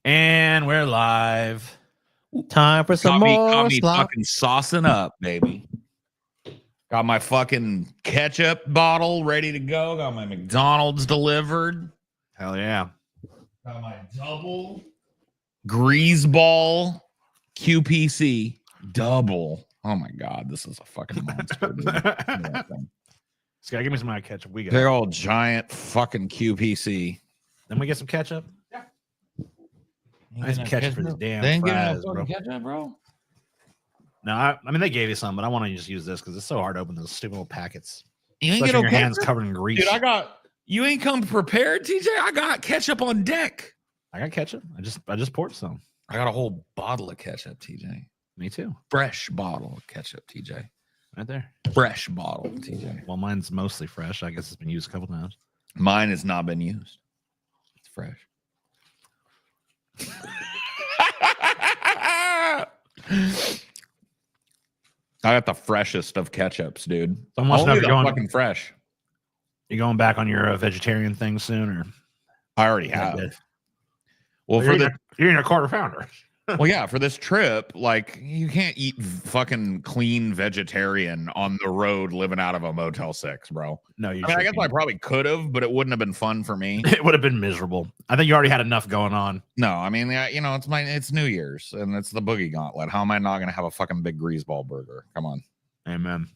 And we're live. Time for some more Caught me slop. fucking saucing up, baby. Got my fucking ketchup bottle ready to go. Got my McDonald's delivered. Hell yeah. Got my double greaseball QPC double. Oh my god, this is a fucking monster. Dude. Just gotta give me some of that ketchup. We got Big old giant fucking QPC. Then we get some ketchup. Yeah. I need some ketchup for these damn fries, bro. Ketchup, bro. No, I mean they gave you some, but I want to just use this because it's so hard to open those stupid little packets. You ain't Especially get your no hands ketchup? covered in grease. Dude, you ain't come prepared, TJ. I got ketchup on deck. I got ketchup. I just poured some. I got a whole bottle of ketchup, TJ. Me too. Fresh bottle of ketchup, TJ. Right there. Fresh bottle, TJ. Well, mine's mostly fresh. I guess it's been used a couple times. Mine has not been used. It's fresh. I got the freshest of ketchups, dude. Someone wants to know Only if the you're going, fucking fresh. you going back on your vegetarian thing soon, or I already have. Well, you're for eating a quarter pounder. well, yeah, for this trip, like you can't eat fucking clean vegetarian on the road living out of a Motel 6, bro. No, you. I mean, I guess I probably could have, but it wouldn't have been fun for me. It would have been miserable. I think you already had enough going on. No, I mean, you know, it's New Year's and it's the Boogie Gauntlet. How am I not going to have a fucking big greaseball burger? Come on. Amen.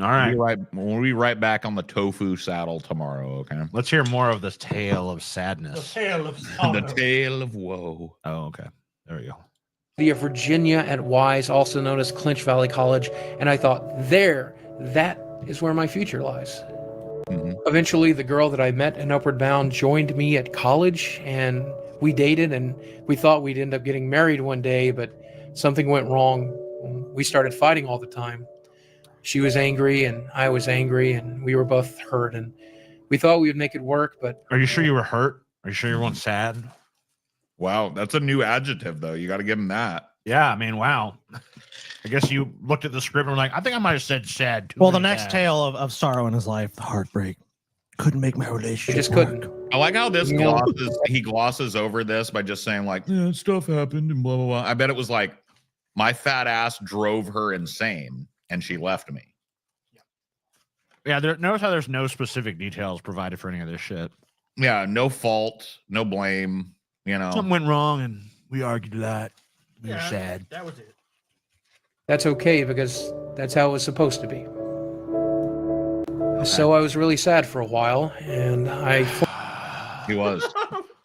All right. We'll be right back on the tofu saddle tomorrow. Okay. Let's hear more of this tale of sadness. The tale of woe. Oh, okay. There we go. University of Virginia at Wise, also known as Clinch Valley College, and I thought, that is where my future lies. Mm-hmm. Eventually, the girl that I met in Upward Bound joined me at college, and we dated, and we thought we'd end up getting married one day, but something went wrong. We started fighting all the time. She was angry, and I was angry, and we were both hurt, and we thought we would make it work, but... Are you sure you were hurt? Are you sure you weren't sad? Wow, that's a new adjective, though. You got to give him that. Yeah, I mean, wow. I guess you looked at the script and were like, I think I might have said sad too. Well, the next tale of sorrow in his life, the heartbreak. Couldn't make my relationship just work. couldn't. I like how this glosses over this by just saying like, yeah, stuff happened and blah, blah, blah. I bet it was like, my fat ass drove her insane and she left me. Yeah, notice how there's no specific details provided for any of this shit. Yeah, no fault, no blame, you know. Something went wrong and we argued that. We were sad. That was it. That's okay, because that's how it was supposed to be. So I was really sad for a while, and He was.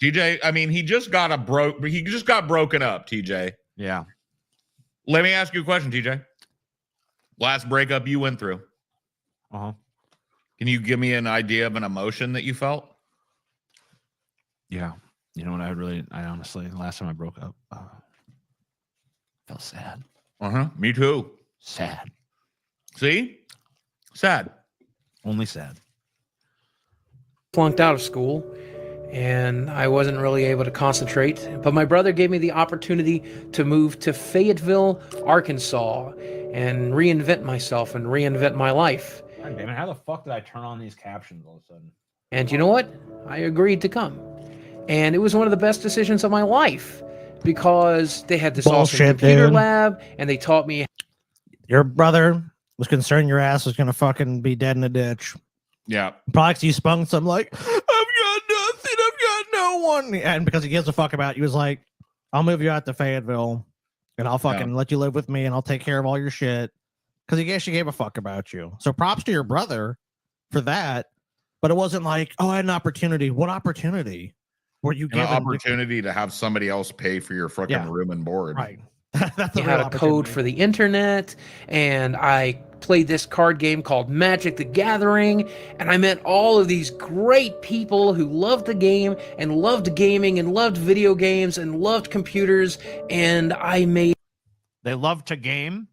TJ, I mean, he just got broken up, TJ. Yeah. Let me ask you a question, TJ. Last breakup you went through. Uh-huh. Can you give me an idea of an emotion that you felt? Yeah. You know what? I honestly, the last time I broke up, felt sad. Uh-huh. Me too. Sad. See? Sad. Only sad. flunked out of school, and I wasn't really able to concentrate. But my brother gave me the opportunity to move to Fayetteville, Arkansas, and reinvent myself and reinvent my life. God damn it, how the fuck did I turn on these captions all of a sudden? And you know what? I agreed to come. And it was one of the best decisions of my life, because they had this awesome Bullshit, computer dude. lab, and they taught me. Your brother was concerned your ass was gonna fucking be dead in a ditch. Yeah. Probably 'cause you spung some like, I've got nothing, I've got no one. And because he gives a fuck about you, he was like, I'll move you out to Fayetteville and I'll fucking let you live with me and I'll take care of all your shit. Because he actually gave a fuck about you. So props to your brother for that. But it wasn't like, oh, I had an opportunity. What opportunity were you An given? opportunity to have somebody else pay for your fucking room and board. Right. That's I had a code for the internet, and I played this card game called Magic the Gathering, and I met all of these great people who loved the game and loved gaming and loved video games and loved computers, and I made... They loved to game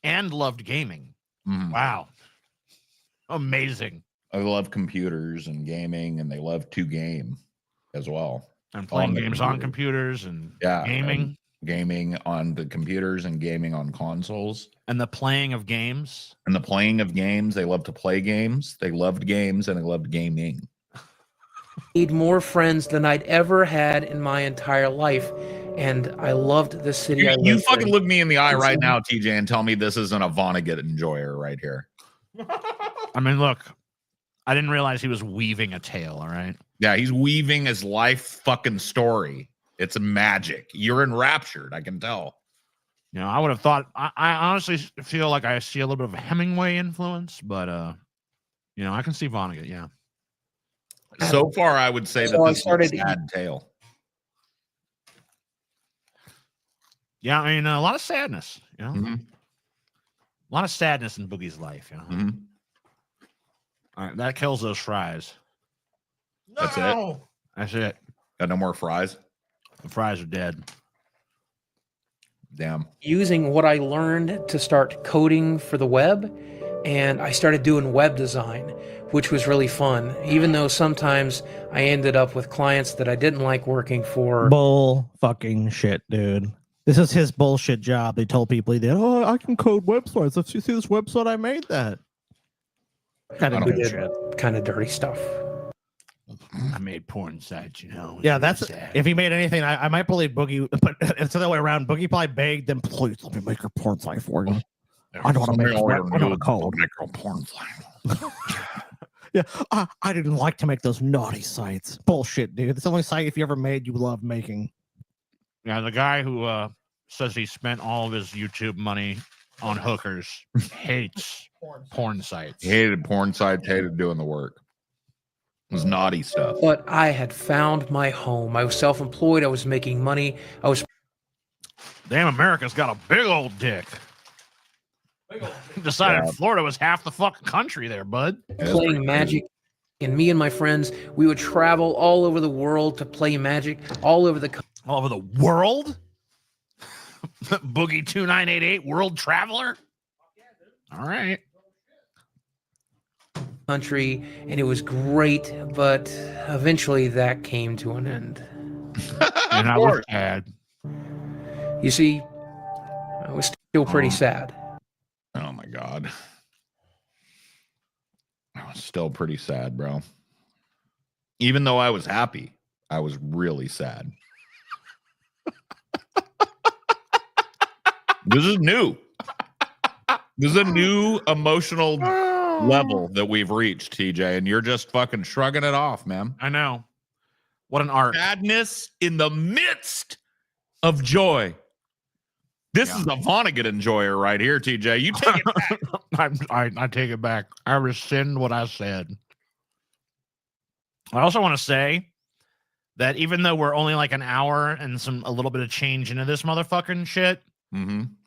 and loved gaming. Mhm. Wow. Amazing. I love computers and gaming, and they love to game as well. And playing On the games on computers and gaming. and gaming on the computers and gaming on consoles. And the playing of games. And the playing of games. They love to play games. They loved games and they loved gaming. made more friends than I'd ever had in my entire life, and I loved the city. You fucking look me in the eye right now, TJ, and tell me this isn't a Vonnegut enjoyer right here. I mean, look, I didn't realize he was weaving a tale. All right. Yeah, he's weaving his life fucking story. It's magic. You're enraptured. I can tell. You know, I would have thought. I honestly feel like I see a little bit of a Hemingway influence, but you know, I can see Vonnegut. Yeah. So far, I would say that this is a sad tale. Yeah, I mean, a lot of sadness. You know, Mm-hmm. a lot of sadness in Boogie's life. You know. Mm-hmm. All right, that kills those fries. That's it. That's it. Got no more fries. The fries are dead. Damn. Using what I learned to start coding for the web, and I started doing web design, which was really fun, even though sometimes I ended up with clients that I didn't like working for. Bull fucking shit, dude. This is his bullshit job. They told people he did. Oh, I can code websites. Let's see this website. I made that. Kind of dirty stuff. I made porn sites, you know. Yeah, that's if he made anything, I might believe Boogie, but it's the other way around. Boogie probably begged them, please let me make your porn site for you. I don't want to make a code. Porn site. Yeah, I didn't like to make those naughty sites. Bullshit, dude. It's the only site if you ever made you love making. Yeah, the guy who says he spent all of his YouTube money on hookers hates porn sites. He hated porn sites, hated doing the work. It was naughty stuff. But I had found my home. I was self-employed. I was making money. I was. Damn, America's got a big old dick. Decided Florida was half the fucking country there, bud. Playing Magic, and me and my friends, we would travel all over the world to play Magic, all over the world. Boogie2988, world traveler. All right. Country, and it was great, but eventually that came to an end. And I was sad. You see, I was still pretty sad. Oh my God. I was still pretty sad, bro. Even though I was happy, I was really sad. This is new. This is a new emotional level that we've reached, TJ, and you're just fucking shrugging it off, man. I know. What an art. Sadness in the midst of joy. This is a Vonnegut enjoyer right here, TJ. You take it back. I take it back. I rescind what I said. I also want to say that even though we're only like an hour and a little bit of change into this motherfucking shit,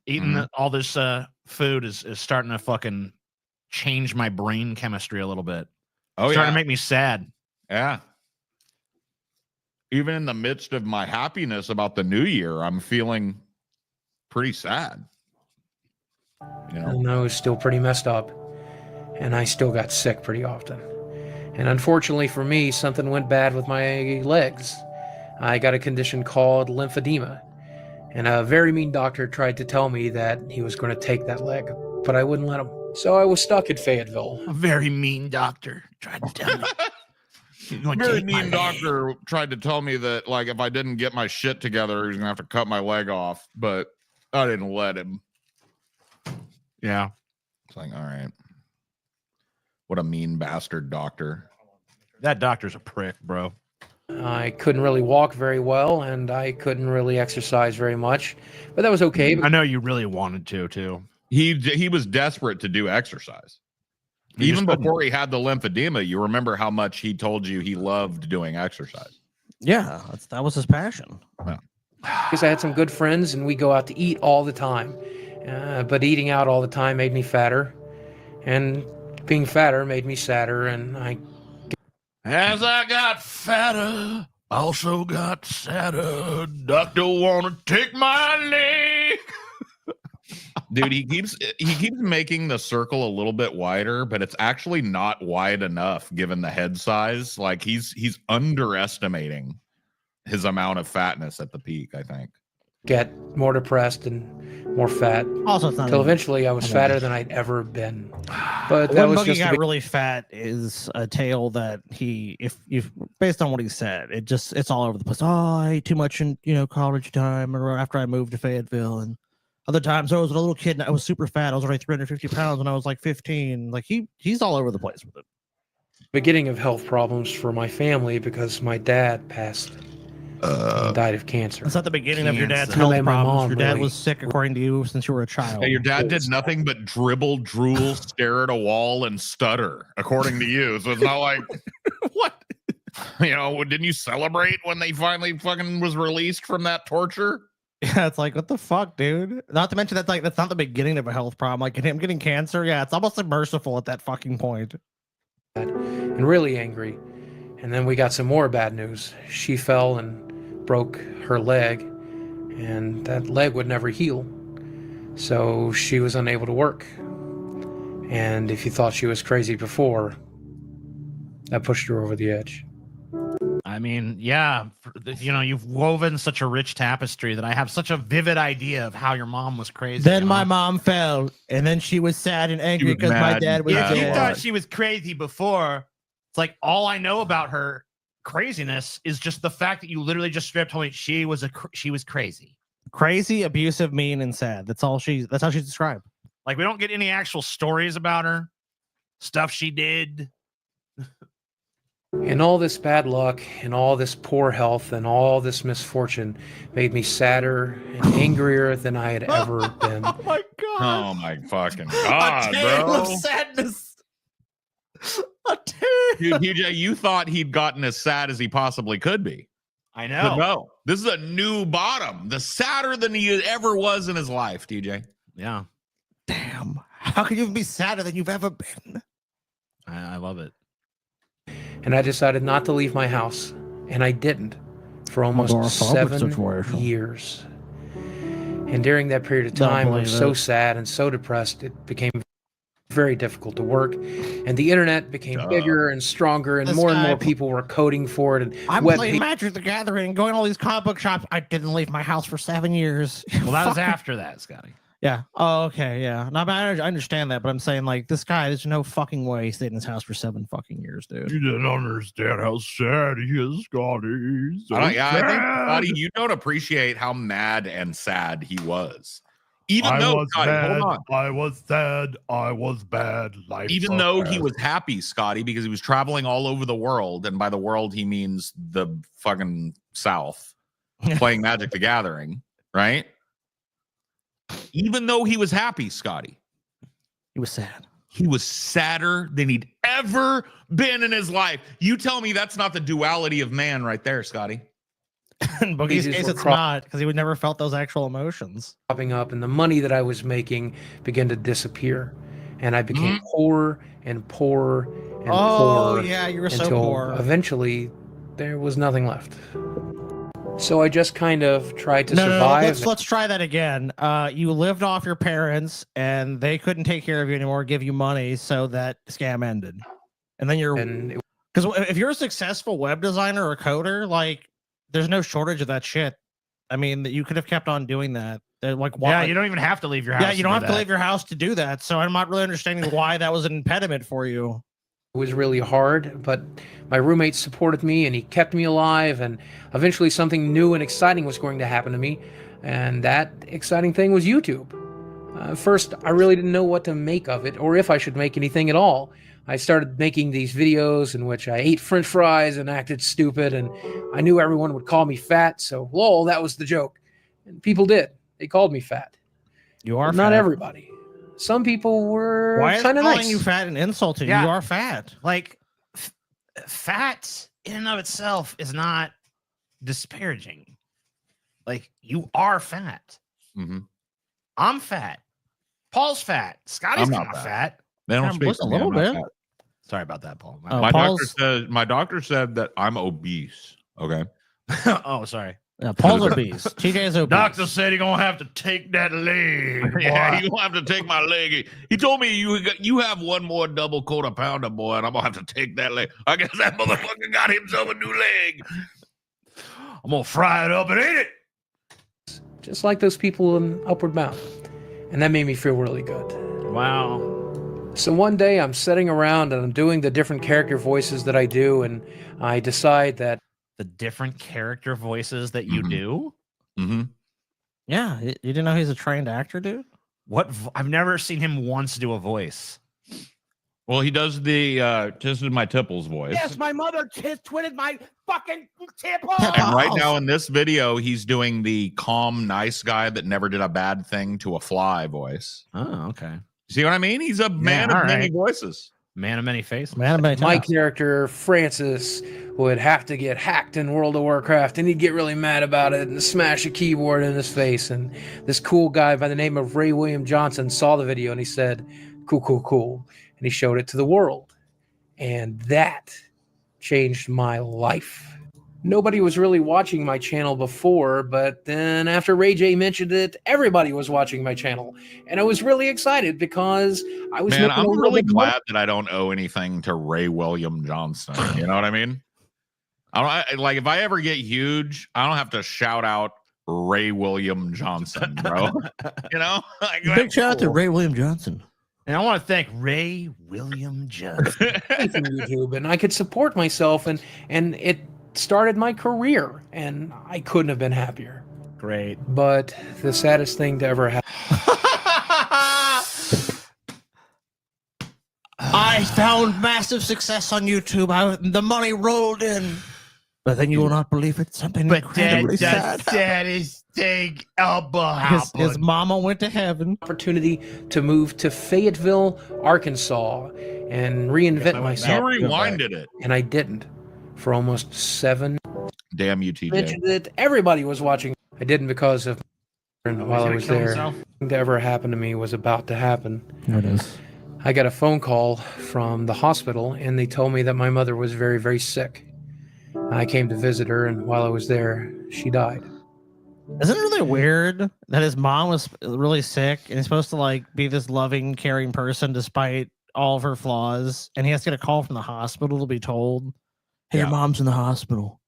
eating all this food is starting to fucking change my brain chemistry a little bit. Oh, starting to make me sad. Yeah. Even in the midst of my happiness about the new year, I'm feeling pretty sad. You know? And I was still pretty messed up, and I still got sick pretty often. And unfortunately for me, something went bad with my legs. I got a condition called lymphedema, and a very mean doctor tried to tell me that he was going to take that leg, but I wouldn't let him. So I was stuck in Fayetteville. A very mean doctor tried to tell me. Very mean doctor tried to tell me that, like, if I didn't get my shit together, he was gonna have to cut my leg off, but I didn't let him. Yeah. It's like, all right. What a mean bastard doctor. That doctor's a prick, bro. I couldn't really walk very well, and I couldn't really exercise very much, but that was okay. I know you really wanted to, too. He was desperate to do exercise. Even before he had the lymphedema, you remember how much he told you he loved doing exercise. Yeah, that was his passion. Yeah. Because I had some good friends, and we go out to eat all the time. But eating out all the time made me fatter, and being fatter made me sadder, and As I got fatter, also got sadder. Doctor wanna take my leg. Dude, he keeps making the circle a little bit wider, but it's actually not wide enough given the head size. Like he's underestimating his amount of fatness at the peak, I think. get more depressed and more fat. Also, it's not Until even- eventually I was fatter than I'd ever been. But that when was Boogie just got really fat is a tale that if based on what he said, it's all over the place. Oh, I ate too much in college time or after I moved to Fayetteville, and other times I was a little kid and I was super fat. I was already 350 pounds when I was like 15. Like he's all over the place with it. beginning of health problems for my family because my dad passed and died of cancer. It's not the beginning of your dad's Cancer. health And my problems. mom Your dad really- was sick according to you since you were a child. Yeah, your dad did nothing but dribble, drool, stare at a wall, and stutter, according to you. So it's not like, what? Didn't you celebrate when they finally fucking was released from that torture? Yeah, it's like, what the fuck, dude? Not to mention that's not the beginning of a health problem. Like him getting cancer, yeah, it's almost unmerciful at that fucking point. And really angry. And then we got some more bad news. She fell and broke her leg, and that leg would never heal. So she was unable to work. And if you thought she was crazy before, that pushed her over the edge. I mean, yeah, you've woven such a rich tapestry that I have such a vivid idea of how your mom was crazy. Then my mom fell, and then she was sad and angry was because my mad dad was and If sad. you dead. thought she was crazy before, it's like all I know about her craziness is just the fact that you literally just straight up told me she was crazy. Crazy, abusive, mean, and sad. That's how she's described. Like we don't get any actual stories about her, stuff she did. And all this bad luck and all this poor health and all this misfortune made me sadder and angrier than I had ever been. Oh my god! Oh my fucking god, a tale bro! of sadness. A tale. Dude, TJ, you thought he'd gotten as sad as he possibly could be. I But know. no, this is a new bottom. The sadder than he ever was in his life, TJ. Yeah, Damn! How can you even be sadder than you've ever been? I love it. And I decided not to leave my house. And I didn't for almost Agoraphobic 7 situation. years. And during that period of Don't time, I believe was so it. sad and so depressed, it became very difficult to work. And the internet became bigger and stronger, and This more and guy- more people were coding for it. And I'm web playing pa- Magic the Gathering, going to all these comic book shops. I didn't leave my house for 7 years. Well, that was Fucking- after that, Scotty. Yeah. Oh, okay. Yeah. No, I understand that, but I'm saying like this guy. There's no fucking way he stayed in his house for 7 fucking years, dude. You didn't understand how sad he is, Scotty. I think, Scotty, you don't appreciate how mad and sad he was. Even though, Scotty, hold on. I was sad. I was bad. Life Even though he was happy, Scotty, because he was traveling all over the world, and by the world he means the fucking South, playing Magic the Gathering, right? Even though he was happy, Scotty, He was sad. he was sadder than he'd ever been in his life. You tell me that's not the duality of man right there, Scotty. In Boogie's These case, were it's cro- not because he would never felt those actual emotions. popping up, and the money that I was making began to disappear. And I became poorer and poorer and Oh poorer. yeah, you were so until poor. eventually there was nothing left. So I just kind of tried to No, survive. let's try that again. You lived off your parents, and they couldn't take care of you anymore, give you money, so that scam ended. And then and it because if you're a successful web designer or coder, like there's no shortage of that shit. I mean, you could have kept on doing that. Like why? Yeah, you don't even have to leave your house. Yeah, you don't have do to that. leave your house to do that. So I'm not really understanding why that was an impediment for you. was really hard, but my roommate supported me and he kept me alive, and eventually something new and exciting was going to happen to me, and that exciting thing was YouTube. First, I really didn't know what to make of it, or if I should make anything at all. I started making these videos in which I ate french fries and acted stupid, and I knew everyone would call me fat, so lol, that was the joke. And people did. They called me fat. You are But not fat. everybody. Some people were Why is kind of calling nice. you fat and insulting? Yeah. You are fat. Like fat in and of itself is not disparaging. Like you are fat. Mhm. I'm fat. Paul's fat. Scotty's I'm not not fat. fat. They don't Yeah, speak just to a me, little I'm not bit. fat. Sorry about that, Paul. Oh, My doctor said that I'm obese. Okay. Oh, sorry. Yeah, Paul's obese. TJ's obese. Doctor said he gonna have to take that leg. Yeah, boy. you gonna have to take my leg. He told me you have one more double quarter pounder, boy, and I'm gonna have to take that leg. I guess that motherfucker got himself a new leg. I'm gonna fry it up and eat it. just like those people in Upward Bound. And that made me feel really good. Wow. So one day I'm sitting around and I'm doing the different character voices that I do, and I decide that The different character voices that you do? Yeah, you didn't know he's a trained actor, dude? I've never seen him once do a voice. Well, he does the "Twisted My Tipples" voice. Yes, my mother twitted my fucking tipple. And right now in this video, he's doing the calm, nice guy that never did a bad thing to a fly voice. Oh, okay. See what I mean? He's a man of many voices. Man of many faces. Man of many my talents. character, Francis, would have to get hacked in World of Warcraft, and he'd get really mad about it and smash a keyboard in his face. And this cool guy by the name of Ray William Johnson saw the video and he said, "Cool, cool, cool." And he showed it to the world. And that changed my life. Nobody was really watching my channel before, but then after Ray J mentioned it, everybody was watching my channel. And I was really excited because I was Man, I'm really glad that I don't owe anything to Ray William Johnson. You know what I mean? Like, if I ever get huge, I don't have to shout out Ray William Johnson, bro. You know? Like, Big shout out to Ray William Johnson. And I want to thank Ray William Johnson from YouTube, and I could support myself, and it started my career, and I couldn't have been happier. Great. But the saddest thing to ever happen. I found massive success on YouTube. The money rolled in. But then you will not believe it. Something incredibly sad. Saddest thing ever His mama went to heaven. Opportunity to move to Fayetteville, Arkansas, and reinvent myself. You rewinded it. And I didn't for almost 7. Damn you, TJ. Mentioned that everybody was watching. I didn't because of while I was there. Nothing that ever happened to me was about to happen. There it is. I got a phone call from the hospital, and they told me that my mother was very, very sick. I came to visit her, and while I was there, she died. Isn't it really weird that his mom was really sick and he's supposed to like be this loving, caring person despite all of her flaws, and he has to get a call from the hospital to be told, "Hey, your mom's in the hospital."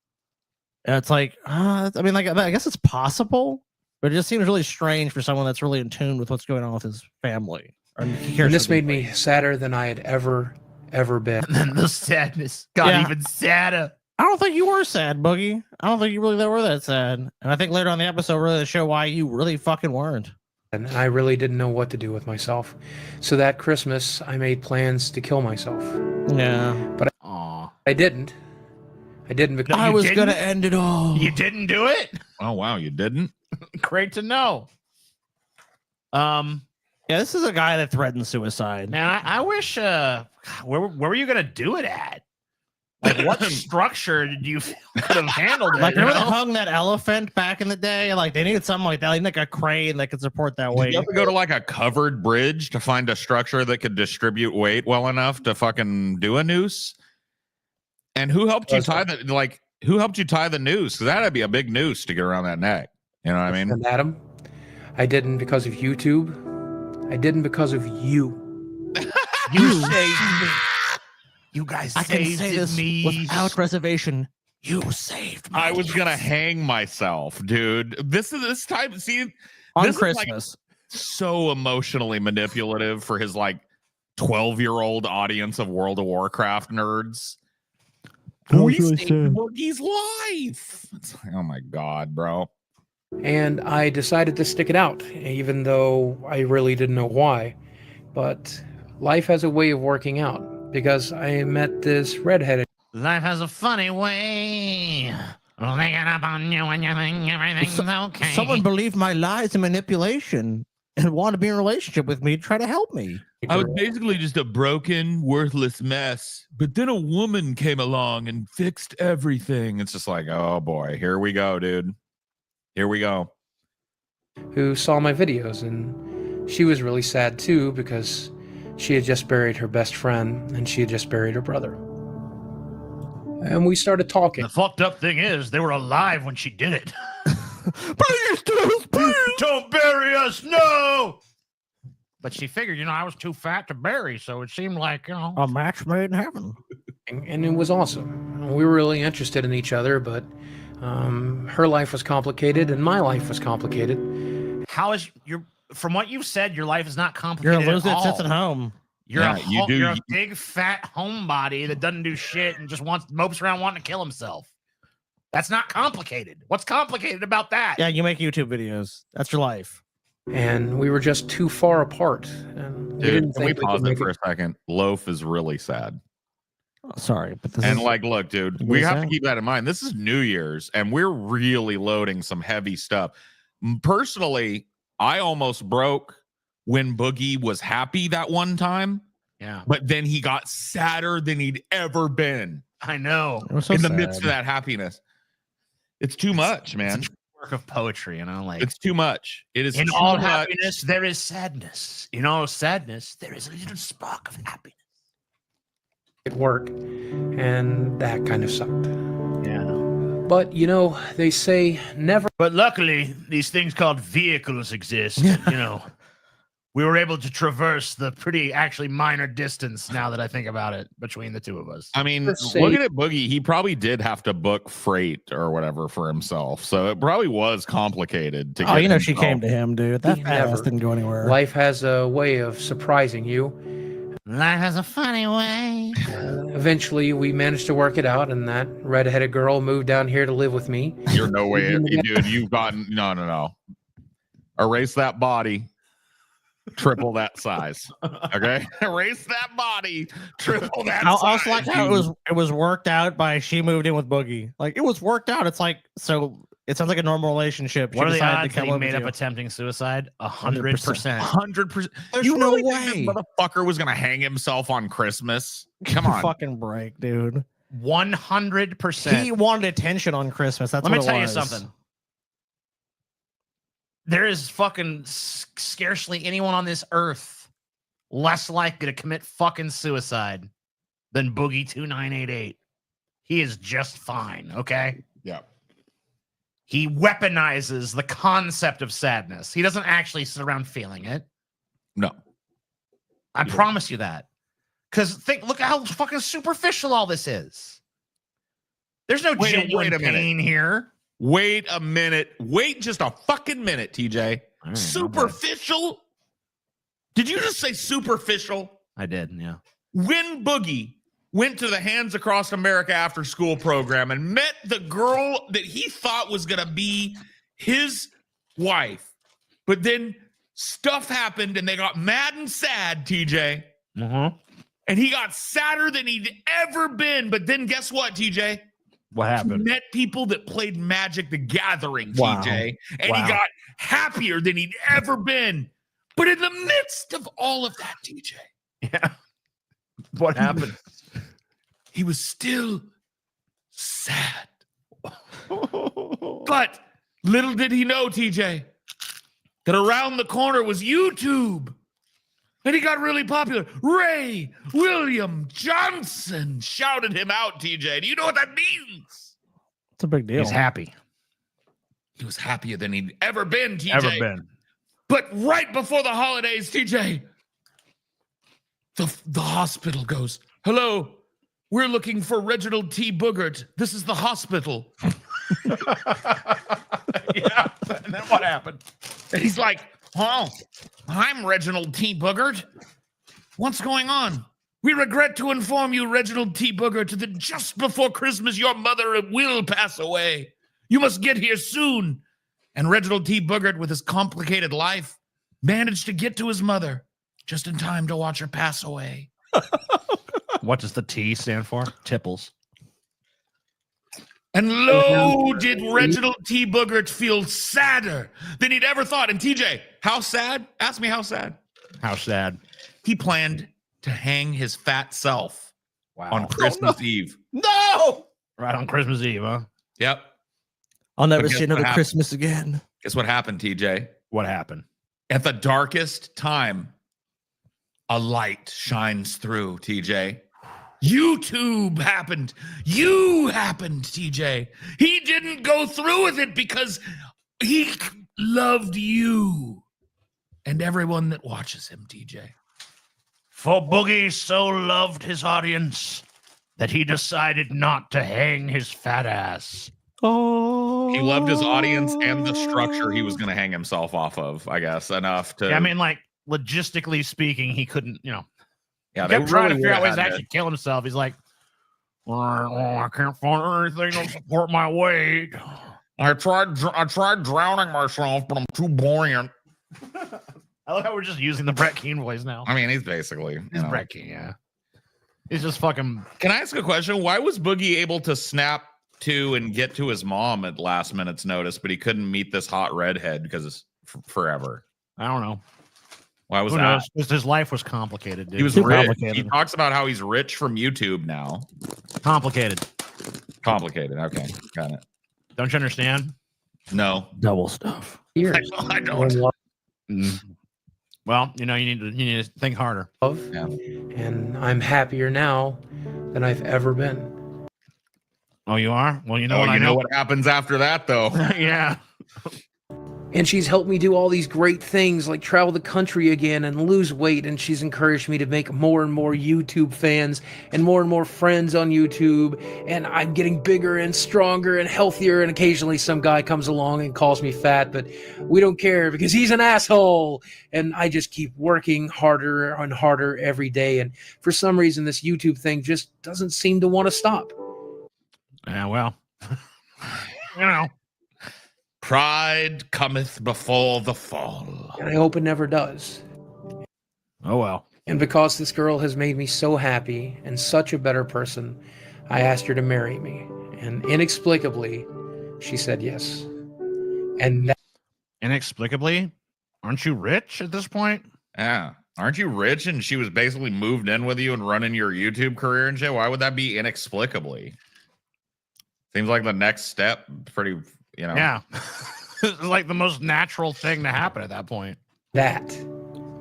And it's like, I mean, like, I guess it's possible, but it just seems really strange for someone that's really in tune with what's going on with his family. And this made me sadder than I had ever been. And then the sadness got even sadder. I don't think you were sad, Boogie. I don't think you really were that sad. And I think later on in the episode, really to show why you really fucking weren't. And I really didn't know what to do with myself. So that Christmas, I made plans to kill myself. Yeah. But I didn't. I didn't because I was going to end it all. You didn't do it? Oh, wow. You didn't? Great to know. Yeah, this is a guy that threatened suicide. Man, I wish, where were you going to do it at? Like, what structure did you feel could have handled it? Like, remember they hung that elephant back in the day? Like, they needed something like that, like a crane that could support that weight. You have to go to like a covered bridge to find a structure that could distribute weight well enough to fucking do a noose. And who helped you tie who helped you tie the noose? Because that'd be a big noose to get around that neck. You know what I mean? Adam, I didn't because of YouTube. I didn't because of you. You saved me. You guys I can say saved this me without reservation. You saved me. I was gonna hang myself, dude. This type. See, on this Christmas. Is like so emotionally manipulative for his like 12-year-old audience of World of Warcraft nerds. We saved Boogie's life. It's like, oh my god, bro. And I decided to stick it out, even though I really didn't know why. But life has a way of working out. Because I met this redheaded. Life has a funny way. Licking up on you when you think everything's okay. Someone believed my lies and manipulation and wanted to be in a relationship with me to try to help me. I was basically just a broken, worthless mess. But then a woman came along and fixed everything. It's just like, oh boy, here we go, dude. Here we go. Who saw my videos, and she was really sad too because she had just buried her best friend, and she had just buried her brother. And we started talking. The fucked up thing is, they were alive when she did it. Please, don't bury us, no! But she figured, I was too fat to bury, so it seemed like, a match made in heaven. And it was awesome. We were really interested in each other, but Her life was complicated and my life was complicated. How is from what you've said, your life is not You're complicated a loser at that sits all. at home. You're Yeah, you're a big fat homebody that doesn't do shit and just mopes around wanting to kill himself. That's not complicated. What's complicated about that? Yeah, you make YouTube videos. That's your life. And we were just too far apart. And Dude, can we pause it for a second? Loaf is really sad. Oh, sorry, but this And is like, look, dude, we have to keep that in mind. This is New Year's, and we're really loading some heavy stuff. Personally, I almost broke when Boogie was happy that one time. Yeah. But then he got sadder than he'd ever been. I know. so in the sad. midst of that happiness. It's too much, man. It's a work of poetry, you know, like it's too much. It is in too all much. happiness, there is sadness. In all sadness, there is a little spark of happiness. At work, and that kind of sucked. Yeah. But you know, they say never. But luckily, these things called vehicles exist. And, you know, we were able to traverse the pretty actually minor distance now that I think about it between the two of us. I mean, Let's say- looking at Boogie, he probably did have to book freight or whatever for himself. So it probably was complicated to Oh, get you know she himself. came to him, dude. That He fat ass never- didn't go anywhere. Life has a way of surprising you. Life has a funny way. Eventually, we managed to work it out, and that red-headed girl moved down here to live with me. You're no way, dude. You've gotten no. Erase that body. Triple that size. Okay, erase that body. Triple that. I size. also like how it was worked out by she moved in with Boogie. Like it was worked out. It's like so. It sounds like a normal relationship. What are the decided odds that he made up attempting suicide? 100%. 100%. There's You no really think way. this motherfucker was gonna hang himself on Christmas? Come on. Fucking break, dude. 100%. He wanted attention on Christmas. That's Let what me it tell you was. something. There is fucking scarcely anyone on this earth less likely to commit fucking suicide than Boogie2988. He is just fine, okay? Yeah. He weaponizes the concept of sadness. He doesn't actually sit around feeling it. No. I promise you that. Because look how fucking superficial all this is. There's no genuine pain here. Wait a minute. Wait just a fucking minute, TJ. Superficial? Did you just say superficial? I did, yeah. When Boogie went to the Hands Across America after school program and met the girl that he thought was going to be his wife, but then stuff happened and they got mad and sad, TJ. Mm-hmm. And he got sadder than he'd ever been. But then guess what, TJ? What happened? He met people that played Magic the Gathering, Wow. TJ. And Wow. he got happier than he'd ever been. But in the midst of all of that, TJ, Yeah. What happened? he was still sad. But little did he know, TJ, that around the corner was YouTube. And he got really popular. Ray William Johnson shouted him out, TJ. Do you know what that means? It's a big deal. He's happy. He was happier than he'd ever been, TJ. Ever been. But right before the holidays, TJ, the hospital goes, "Hello, we're looking for Reginald T. Boogert. This is the hospital." Yeah. And then what happened? And he's like, "Oh, I'm Reginald T. Boogert. What's going on? We regret to inform you, Reginald T. Boogert, that just before Christmas, your mother will pass away. You must get here soon." And Reginald T. Boogert, with his complicated life, managed to get to his mother just in time to watch her pass away. What does the T stand for? Tipples. And lo, did Reginald T. Boogert feel sadder than he'd ever thought. And TJ, how sad? Ask me how sad. How sad. He planned to hang his fat self Wow. on Christmas Eve. No. Right on Christmas Eve, huh? Yep. I'll never But guess see another what happened? Christmas again. Guess what happened, TJ? What happened? At the darkest time, a light shines through, TJ. YouTube happened. You happened, TJ. He didn't go through with it because he loved you and everyone that watches him, TJ. For Boogie so loved his audience that he decided not to hang his fat ass Oh, he loved his audience and the structure he was going to hang himself off of, I guess, enough to. Yeah, I mean, like logistically speaking, he couldn't, you know. Yeah, He they kept trying really to figure out ways to had actually kill himself. He's like, well, I can't find anything to support my weight. I tried drowning myself, but I'm too buoyant. I love how we're just using the Brett Keane voice now. I mean, he's basically. He's Brett Keane, yeah. He's just fucking. Can I ask a question? Why was Boogie able to snap to and get to his mom at last minute's notice, but he couldn't meet this hot redhead because it's forever? I don't know. Why was Who that? knows? Because his life was complicated, dude. He was Too rich. complicated. He talks about how he's rich from YouTube now. Complicated. Complicated. Okay, got it. Don't you understand? No. double stuff. Years. I don't. Well, you know, you need to think harder. Yeah. And I'm happier now than I've ever been. Oh, you are? Well, you know Oh, what I you know know. what happens after that, though. Yeah. And she's helped me do all these great things like travel the country again and lose weight. And she's encouraged me to make more and more YouTube fans and more friends on YouTube. And I'm getting bigger and stronger and healthier. And occasionally some guy comes along and calls me fat, but we don't care because he's an asshole. And I just keep working harder and harder every day. And for some reason, this YouTube thing just doesn't seem to want to stop. Yeah, well, you know. Pride cometh before the fall. And I hope it never does. Oh, well. And because this girl has made me so happy and such a better person, I asked her to marry me. And inexplicably, she said yes. And that Inexplicably, aren't you rich at this point? Yeah. Aren't you rich? And she was basically moved in with you and running your YouTube career and shit. Why would that be inexplicably? Seems like the next step. Pretty, you know. Yeah. It's like the most natural thing to happen at that point. that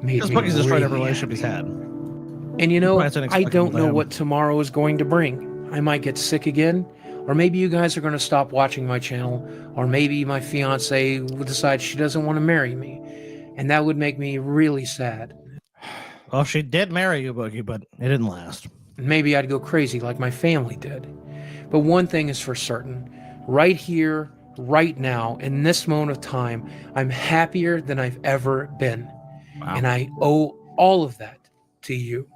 made Because me Boogie's destroyed every really relationship he's had. And you know, That's I inexplicable don't to know him. what tomorrow is going to bring. I might get sick again, or maybe you guys are going to stop watching my channel, or maybe my fiance will decide she doesn't want to marry me. And that would make me really sad. Well, she did marry you, Boogie, but it didn't last. Maybe I'd go crazy like my family did. But one thing is for certain. Right here, right now, in this moment of time, I'm happier than I've ever been. Wow. And I owe all of that to you.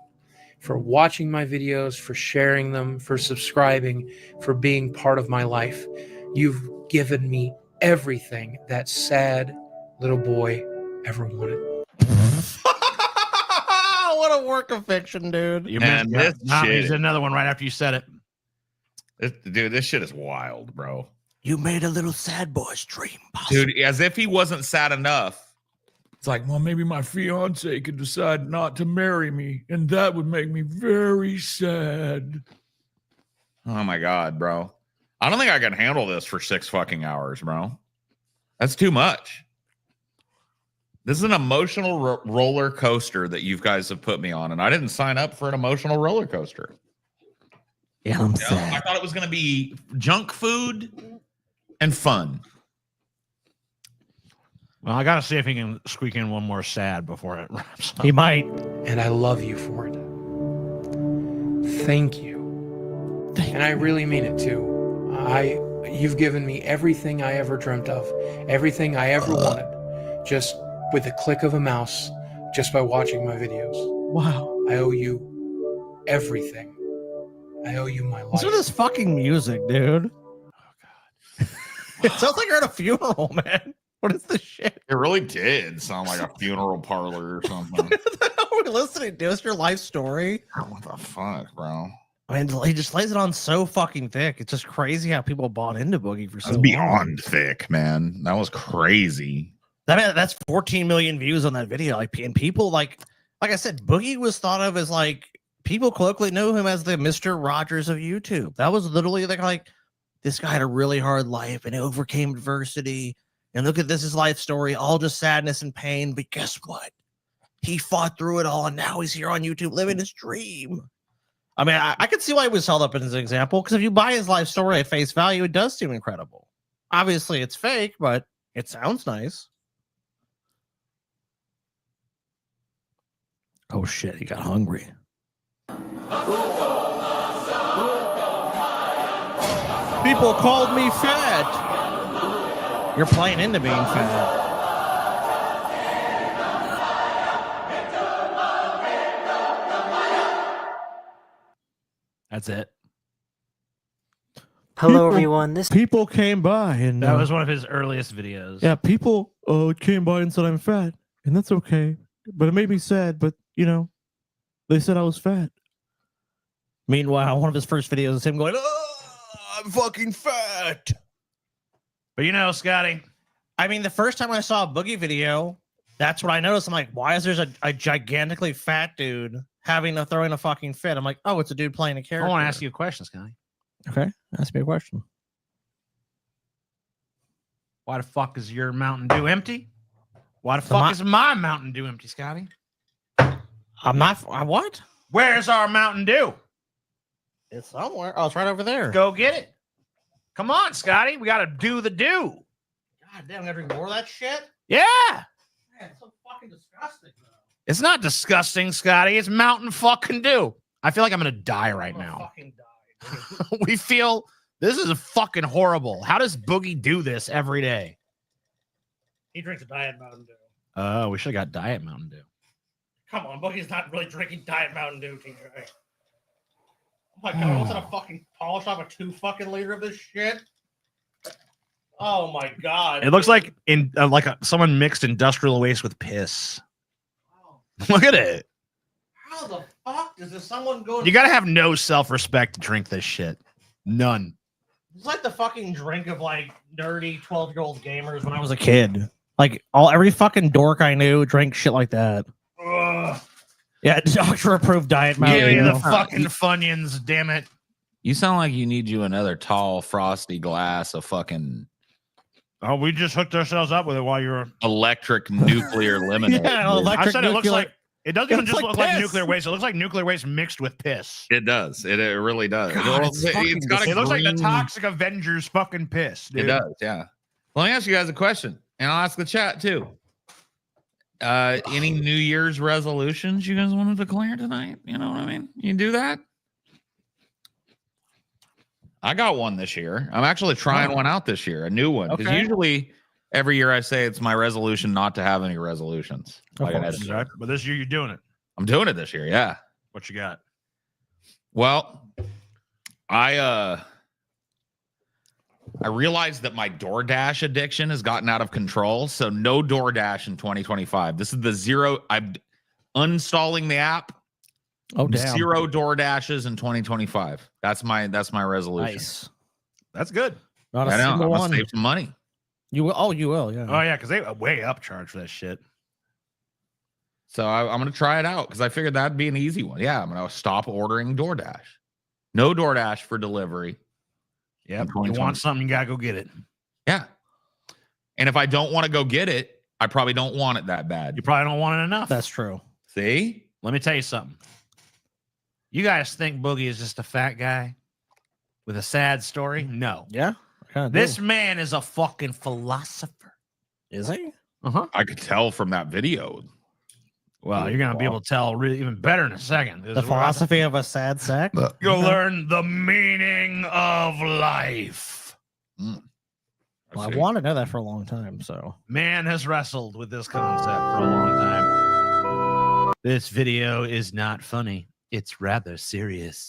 For watching my videos, for sharing them, for subscribing, for being part of my life. You've given me everything that sad little boy ever wanted. What a work of fiction, dude. You And missed, this shit- here's another one right after you said it. Dude, this shit is wild, bro. You made a little sad boy's dream possible. Dude, as if he wasn't sad enough. It's like, well, maybe my fiance could decide not to marry me, and that would make me very sad. Oh my God, bro. I don't think I can handle this for 6 fucking hours, bro. That's too much. This is an emotional roller coaster that you guys have put me on, and I didn't sign up for an emotional roller coaster. Yeah, I'm You know, sad. I thought it was going to be junk food and fun. Well, I got to see if he can squeak in one more sad before it wraps up. He might. And I love you for it. Thank you. And I really mean it too. You've given me everything I ever dreamt of, everything I ever wanted, just with the click of a mouse, just by watching my videos. Wow. I owe you everything. I owe you my life. Listen to this fucking music, dude. Oh, God. It sounds like you're at a funeral, man. What is this shit? It really did sound like a funeral parlor or something. What the hell are we listening to? It's your life story. What the fuck, bro? I mean, he just lays it on so fucking thick. It's just crazy how people bought into Boogie for so That's long. beyond thick, man. That was crazy. That's 14 million views on that video. Like, and people like I said, Boogie was thought of as like, people colloquially know him as the Mr. Rogers of YouTube. That was literally like this guy had a really hard life and overcame adversity. And look at this, his life story, all just sadness and pain. But guess what? He fought through it all, and now he's here on YouTube living his dream. I mean, I could see why he was held up as an example, because if you buy his life story at face value, it does seem incredible. Obviously, it's fake, but it sounds nice. Oh, shit, he got hungry. People called me fat. You're playing into being fat. That's it. Hello, everyone. This People came by and That was one of his earliest videos. yeah, people came by and said I'm fat, and that's okay. But it made me sad. But you know, they said I was fat. Meanwhile, one of his first videos is him going, "Oh, I'm fucking fat." But you know, Scotty, I mean, the first time I saw a Boogie video, that's what I noticed. I'm like, why is there a gigantically fat dude throwing a fucking fit? I'm like, oh, it's a dude playing a character. I want to ask you a question, Scotty. Okay, ask me a question. Why the fuck is your Mountain Dew empty? Why the fuck is my Mountain Dew empty, Scotty? I'm not. What? Where's our Mountain Dew? It's somewhere. Oh, it's right over there. Go get it. Come on, Scotty. We got to do the do. God damn, I'm gonna drink more of that shit. Yeah. Man, it's so fucking disgusting, bro. It's not disgusting, Scotty. It's Mountain fucking Dew. I feel like I'm going to die right now. Fucking die. We feel this is fucking horrible. How does Boogie do this every day? He drinks a Diet Mountain Dew. Oh, we should have got Diet Mountain Dew. Come on, Boogie's not really drinking Diet Mountain Dew, TJ. Oh my god, what's gonna fucking polish off a 2 fucking liter of this shit? Oh my god. It looks like someone mixed industrial waste with piss. Look at it. How the fuck does someone go? You got to have no self-respect to drink this shit. None. It's like the fucking drink of like nerdy 12-year-old gamers when I was a kid. Like every fucking dork I knew drank shit like that. Ugh. Yeah, doctor approved Diet Mountain Give me Dew. the fucking Funyuns, damn it. You sound like you need you another tall, frosty glass of fucking Oh, we just hooked ourselves up with it while you were electric nuclear lemonade. Yeah, dude. electric I said it looks nuclear- like it doesn't even It's just like look like piss. nuclear waste. It looks like nuclear waste mixed with piss. It does. It really does. God, Well, it's fucking it's got a It looks like the green- Toxic Avengers fucking piss, dude. It does, yeah. Let me ask you guys a question, and I'll ask the chat too. Any New Year's resolutions you guys want to declare tonight? You know what I mean? You do that? I got one this year. I'm actually trying one out this year, a new one. Because Okay. usually every year I say it's my resolution not to have any resolutions. Of Like, course. Okay. But this year you're doing it. I'm doing it this year, yeah. What you got? Well, I realized that my DoorDash addiction has gotten out of control. So no DoorDash in 2025. This is the zero. I'm uninstalling the app. Oh damn. 0 DoorDashes in 2025. That's my resolution. Nice. That's good. Not a I know. I'm single gonna one. save some money. You will. Oh, you will. Yeah. Oh yeah, because they way upcharge for that shit. So I'm gonna try it out because I figured that'd be an easy one. Yeah, I'm gonna stop ordering DoorDash. No DoorDash for delivery. Yeah, In you 2020. want something, you gotta go get it. Yeah. And if I don't want to go get it, I probably don't want it that bad. You probably don't want it enough. That's true. See? Let me tell you something. You guys think Boogie is just a fat guy with a sad story? No. Yeah. This man is a fucking philosopher. is he? I could tell from that video. Well, you're gonna be able to tell really even better in a second. This The is where I- philosophy of a sad sack. You'll learn the meaning of life. Well, I want to know that for a long time. So Man has wrestled with this concept for a long time. This video is not funny. It's rather serious.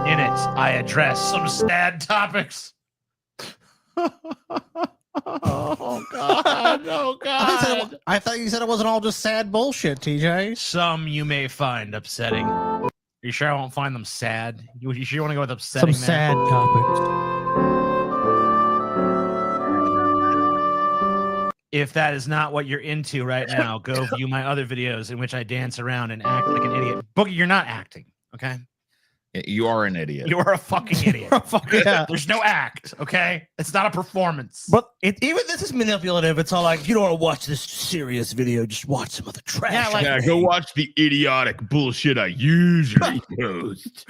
In it, I address some sad topics. oh god, Oh, God. I thought you said it wasn't all just sad bullshit, TJ. Some you may find upsetting. Are you sure I won't find them sad? You sure you want to go with upsetting? Some there? sad topics. If that is not what you're into right now, go view my other videos in which I dance around and act like an idiot. Boogie, you're not acting, okay? You are an idiot. You are a fucking idiot. Yeah. There's no act, okay? It's not a performance. But even this is manipulative. It's all like, you don't want to watch this serious video, just watch some other trash. Yeah, like- Yeah, go watch the idiotic bullshit I usually post.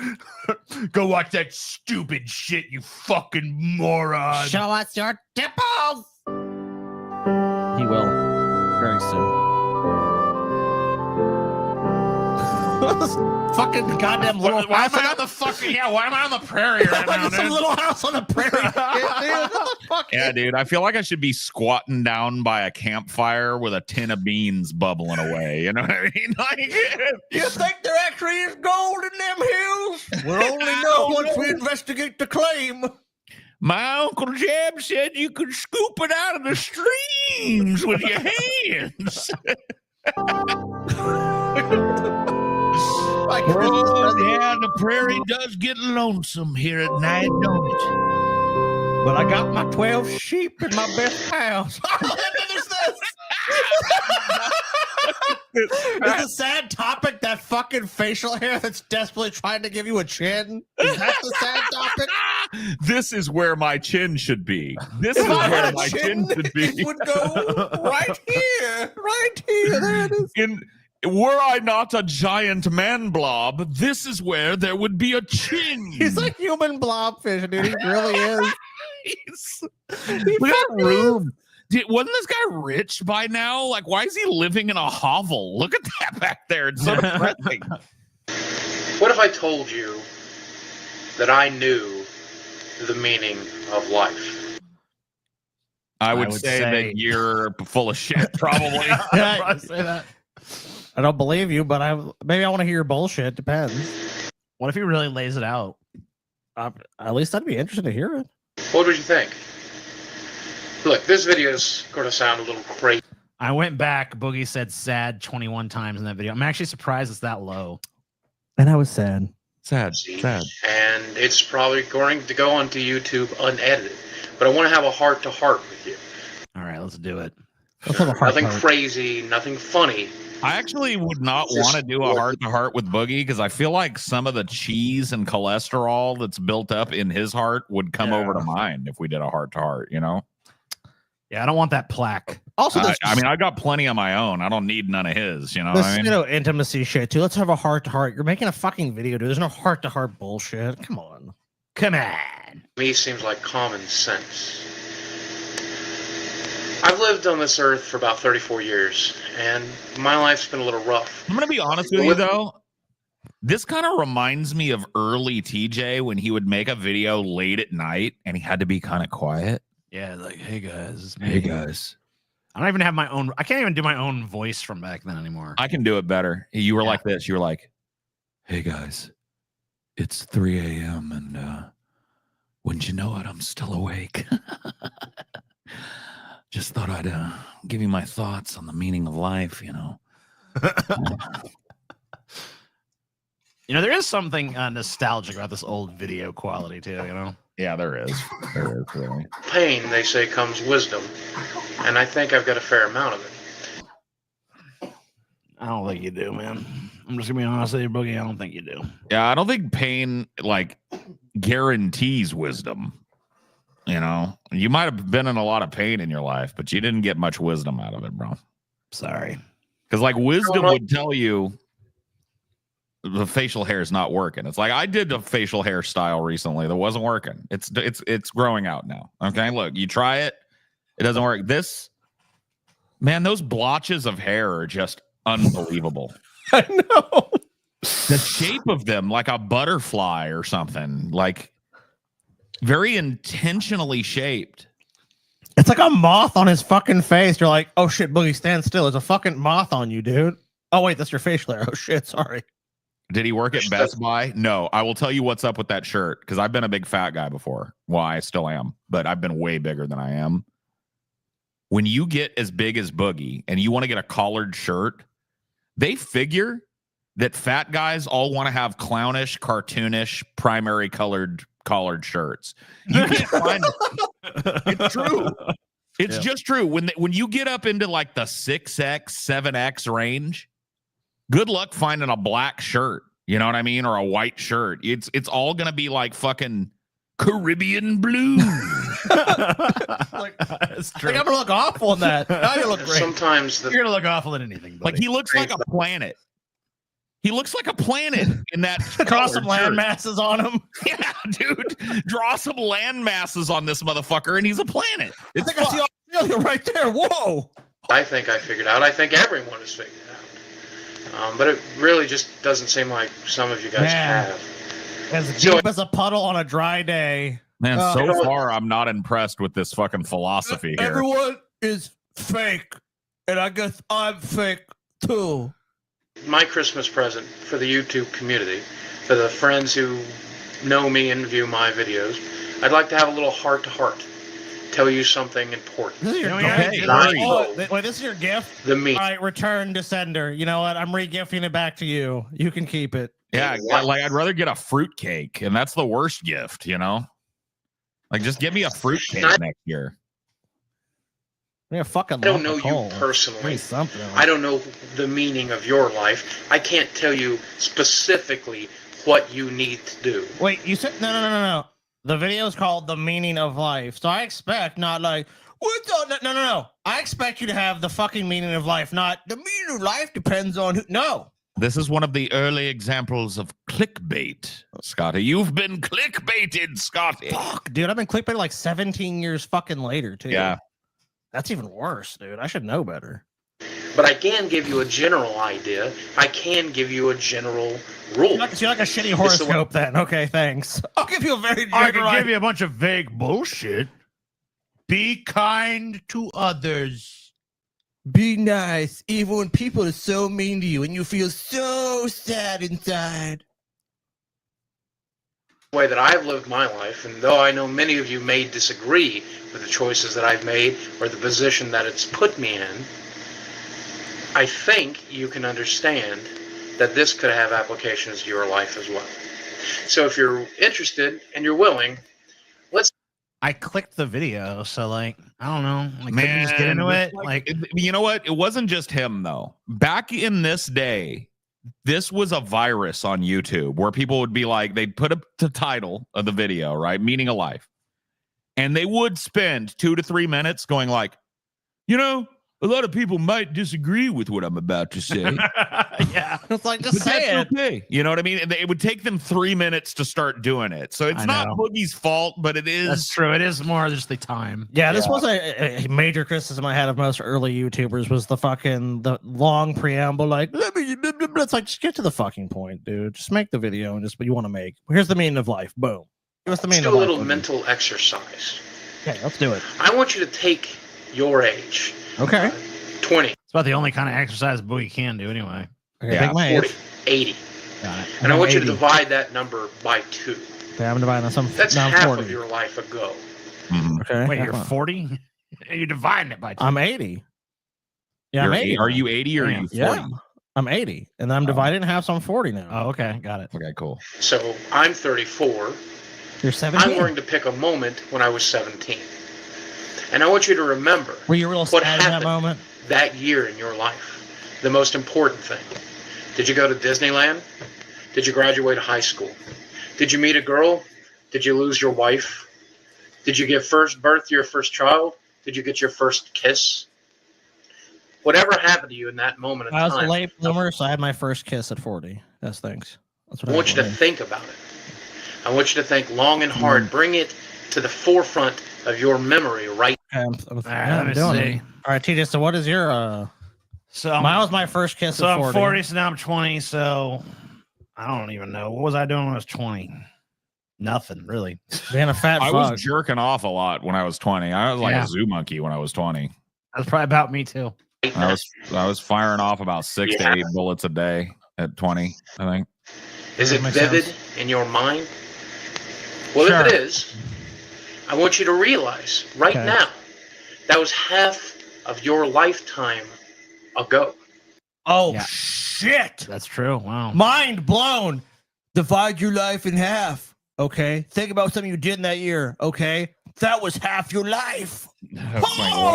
Go watch that stupid shit, you fucking moron. Show us your dimples. He will very soon. this fucking goddamn little Why house. am I on the fucking? Yeah, why am I on the prairie right now, Like some dude? little house on the prairie. Dude, what the fuck? Yeah, dude. I feel like I should be squatting down by a campfire with a tin of beans bubbling away. You know what I mean? Like, You think there actually is gold in them hills? We'll only know once we investigate the claim. my Uncle Jeb said you could scoop it out of the streams with your hands. Like, yeah, the prairie does get lonesome here at night, don't it? but I got my 12 sheep in my best house. Is a sad topic that fucking facial hair that's desperately trying to give you a chin? Is that the sad topic? This is where my chin should be. This If is I had where a my chin, chin should be. it would go right here. Right here. There it is. Were I not a giant man blob, this is where there would be a chin. He's a human blobfish, dude. He really is. Look at that room. Wasn't this guy rich by now? Like, why is he living in a hovel? Look at that back there. It's so depressing. What if I told you that I knew the meaning of life? I would say that you're full of shit, probably. Yeah, I'd say that. I don't believe you, but maybe I want to hear your bullshit. Depends. What if he really lays it out? At least I'd be interested to hear it. What would you think? Look, this video is going to sound a little crazy. I went back. Boogie said sad 21 times in that video. I'm actually surprised it's that low. And I was sad. Sad. And it's probably going to go onto YouTube unedited. But I want to have a heart-to-heart with you. All right, let's do it. Let's have a heart Nothing to heart. crazy, nothing funny. I actually would not want to do a heart-to-heart with Boogie because I feel like some of the cheese and cholesterol that's built up in his heart would come over to mine if we did a heart-to-heart, you know? Yeah, I don't want that plaque. Also, I mean, I got plenty on my own. I don't need none of his, you know this, what I mean? you know, intimacy shit too. Let's have a heart to heart. You're making a fucking video, dude. There's no heart to heart bullshit. Come on. Come on. To me, seems like common sense. I've lived on this earth for about 34 years, and my life's been a little rough. I'm going to be honest with you, though. This kind of reminds me of early TJ when he would make a video late at night and he had to be kind of quiet. Yeah, like, hey guys. Hey guys. I don't even have my own. I can't even do my own voice from back then anymore. I can do it better. You were like this. You were like, hey guys, it's 3 a.m. and wouldn't you know it, I'm still awake. Just thought I'd give you my thoughts on the meaning of life, you know. You know, there is something nostalgic about this old video quality too, you know? Yeah, there is. There is, really. Pain, they say, comes wisdom, and I think I've got a fair amount of it. I don't think you do, man. I'm just gonna be honest with you, Boogie. I don't think you do. Yeah, I don't think pain like guarantees wisdom. You know, you might have been in a lot of pain in your life, but you didn't get much wisdom out of it, bro. Sorry. Because like wisdom would tell you the facial hair is not working. It's like I did a facial hairstyle recently that wasn't working. It's growing out now. Okay, look, you try it, it doesn't work. This man, those blotches of hair are just unbelievable. I know. The shape of them, like a butterfly or something, like very intentionally shaped. It's like a moth on his fucking face. You're like, oh shit, Boogie, stand still. There's a fucking moth on you, dude. Oh wait, that's your facial hair. Oh shit, sorry. Did he work at Best Buy? No. I will tell you what's up with that shirt because I've been a big fat guy before. Well, I still am, but I've been way bigger than I am. When you get as big as Boogie and you want to get a collared shirt, they figure that fat guys all want to have clownish, cartoonish, primary colored collared shirts. You can't find it's true. It's just true. When you get up into like the 6X, 7X range, good luck finding a black shirt. You know what I mean? Or a white shirt. It's all gonna be like fucking Caribbean blue. That's true. Like, I'm gonna look awful in that. Now you look great. Sometimes You're gonna look awful at anything, buddy. Like he looks like a planet. He looks like a planet in that. Draw some land masses on him. Yeah, dude. Draw some land masses on this motherfucker, and he's a planet. I think I see Australia right there. Whoa. I think I figured out. I think everyone has figured out. But it really just doesn't seem like some of you guys have. As deep as a puddle on a dry day. Man, so far I'm not impressed with this fucking philosophy here. Everyone is fake, and I guess I'm fake too. My Christmas present for the YouTube community, for the friends who know me and view my videos, I'd like to have a little heart-to-heart. Tell you something important. This is your gift. Wait, this is your gift? The me. All right, return to sender. You know what? I'm re-gifting it back to you. You can keep it. Yeah, like I'd rather get a fruit cake, and that's the worst gift, you know? Like, just give me a fruit cake next year. Yeah, fucking. I don't know you personally. I don't know the meaning of your life. I can't tell you specifically what you need to do. Wait, you said no. The video is called "The Meaning of Life," so I expect not like no. I expect you to have the fucking meaning of life, not the meaning of life depends on who. No. This is one of the early examples of clickbait, Scotty. You've been clickbaited, Scotty. Fuck, dude, I've been clickbaited like 17 years fucking later, too. Yeah. That's even worse, dude. I should know better. But I can give you a general idea. I can give you a general rule. So you're like a shitty horoscope then. Okay, thanks. I'll give you a very general I can give you a bunch of vague bullshit. Be kind to others. Be nice, even when people are so mean to you and you feel so sad inside. The way that I've lived my life, and though I know many of you may disagree with the choices that I've made or the position that it's put me in, I think you can understand that this could have applications to your life as well. So if you're interested and you're willing, let's. I clicked the video, so like I don't know, like Man, couldn't you just get into it. Like you know what? It wasn't just him though. Back in this day, this was a virus on YouTube where people would be like, they'd put up the title of the video, right? Meaning of life, and they would spend 2 to 3 minutes going like, you know, a lot of people might disagree with what I'm about to say. Yeah, it's like just say it. Okay. You know what I mean? It would take them 3 minutes to start doing it. So it's not Boogie's fault, but it is. That's true. It is more just the time. Yeah, this was a major criticism I had of most early YouTubers was the long preamble. Like, it's like, just get to the fucking point, dude. Just make the video and just what you want to make. Here's the meaning of life. Boom. Give us the meaning of life. Let's do a little mental exercise. Okay, let's do it. I want you to take your age. Okay. 20. It's about the only kind of exercise Boogie can do anyway. Okay, yeah, 40, 80. Got it. And I want you to divide that number by 2. Okay, I'm dividing some. That's half 40. of your life ago. Mm-hmm. Okay. Wait, you're 40? You're dividing it by 2. I'm 80. Yeah, I'm 80. Are you 80 or are you 40? Yeah, I'm 80. And I'm dividing in half, so I'm 40 now. Oh, okay. Got it. Okay, cool. So I'm 34. You're 17? I'm going to pick a moment when I was 17. And I want you to remember were you real what sad in that happened moment? that year in your life. The most important thing. Did you go to Disneyland? Did you graduate high school? Did you meet a girl? Did you lose your wife? Did you give birth to your first child? Did you get your first kiss? Whatever happened to you in that moment of time. I was a late bloomer, so I had my first kiss at 40. Yes, thanks. That's what I want you to think about it. I want you to think long and hard. Bring it to the forefront of your memory right now. Let me see. All right, TJ, so what is your so mine was my first kiss so at 40. I'm 40, so now I'm 20, so I don't even know. What was I doing when I was 20? Nothing, really. Being a fat fuck. I was jerking off a lot when I was 20. I was like a zoo monkey when I was 20. That's probably about me too. I was firing off about 6 to 8 bullets a day at 20, I think. Is it vivid in your mind? Well, if it is, I want you to realize right now that was half of your lifetime ago. Oh, shit. That's true. Wow. Mind blown. Divide your life in half. Okay. Think about something you did in that year. Okay. That was half your life. Oh,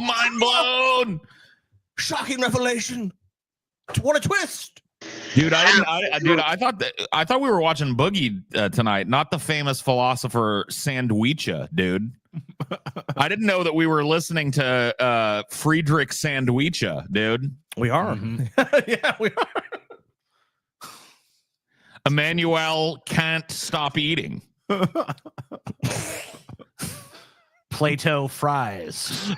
mind blown. Shocking revelation. What a twist. Dude, I thought we were watching Boogie tonight, not the famous philosopher Sandwicha, dude. I didn't know that we were listening to Friedrich Sandwicha, dude. We are. Mm-hmm. Yeah, we are. Emmanuel can't stop eating. Plato fries.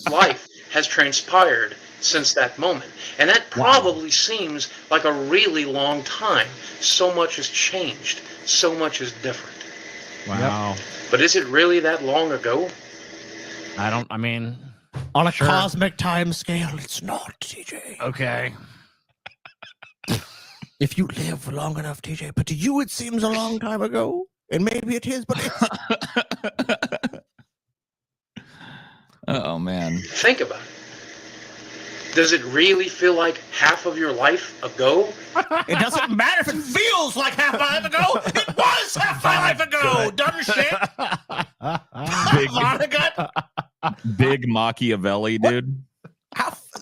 life has transpired since that moment. And that probably seems like a really long time. So much has changed. So much is different. Wow. But is it really that long ago? I mean, on a cosmic time scale, it's not, TJ. Okay. If you live long enough, TJ, but to you it seems a long time ago, and maybe it is, but it's... Oh man. Think about it. Does it really feel like half of your life ago? It doesn't matter if it feels like half my life ago. It was half my life ago. Dumb shit. Big Machiavelli, dude.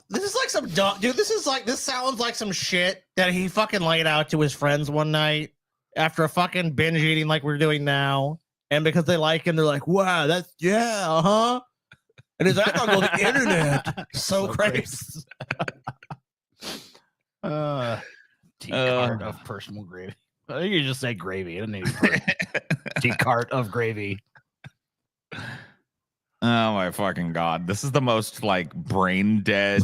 This is like some dumb dude. This sounds like some shit that he fucking laid out to his friends one night after a fucking binge eating like we're doing now. And because they like him, they're like, wow, that's and he's like, on the internet. So crazy. Tea-cart of personal gravy. I think you just say gravy. It doesn't need tea-cart of gravy. Oh my fucking god! This is the most like brain dead.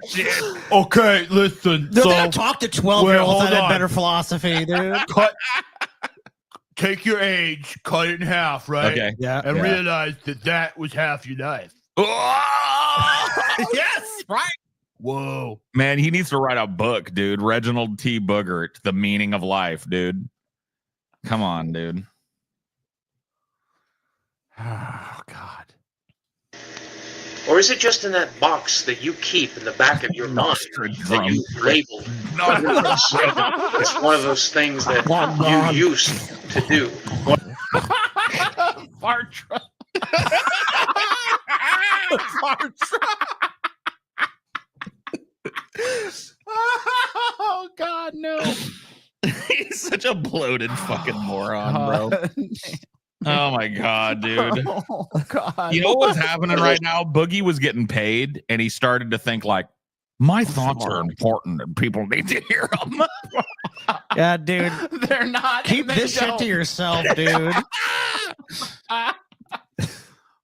Shit. Okay, listen. They're gonna talk to 12-year-olds that had better philosophy, dude. Take your age, cut it in half, right? Okay. Yeah. And realize that was half your life. Yes, right. Whoa. Man, he needs to write a book, dude. Reginald T. Boogert, The Meaning of Life, dude. Come on, dude. Oh, God. Or is it just in that box that you keep in the back of your mind that you labeled? It's one of those things that you used to do. Fart truck. Fart truck. Oh, God, no. He's such a bloated fucking moron, bro. Oh my god, dude. Oh, God. You know what's happening right now? Boogie was getting paid and he started to think like, my thoughts are important and people need to hear them. Yeah, dude. They're not. Keep this shit to yourself, dude.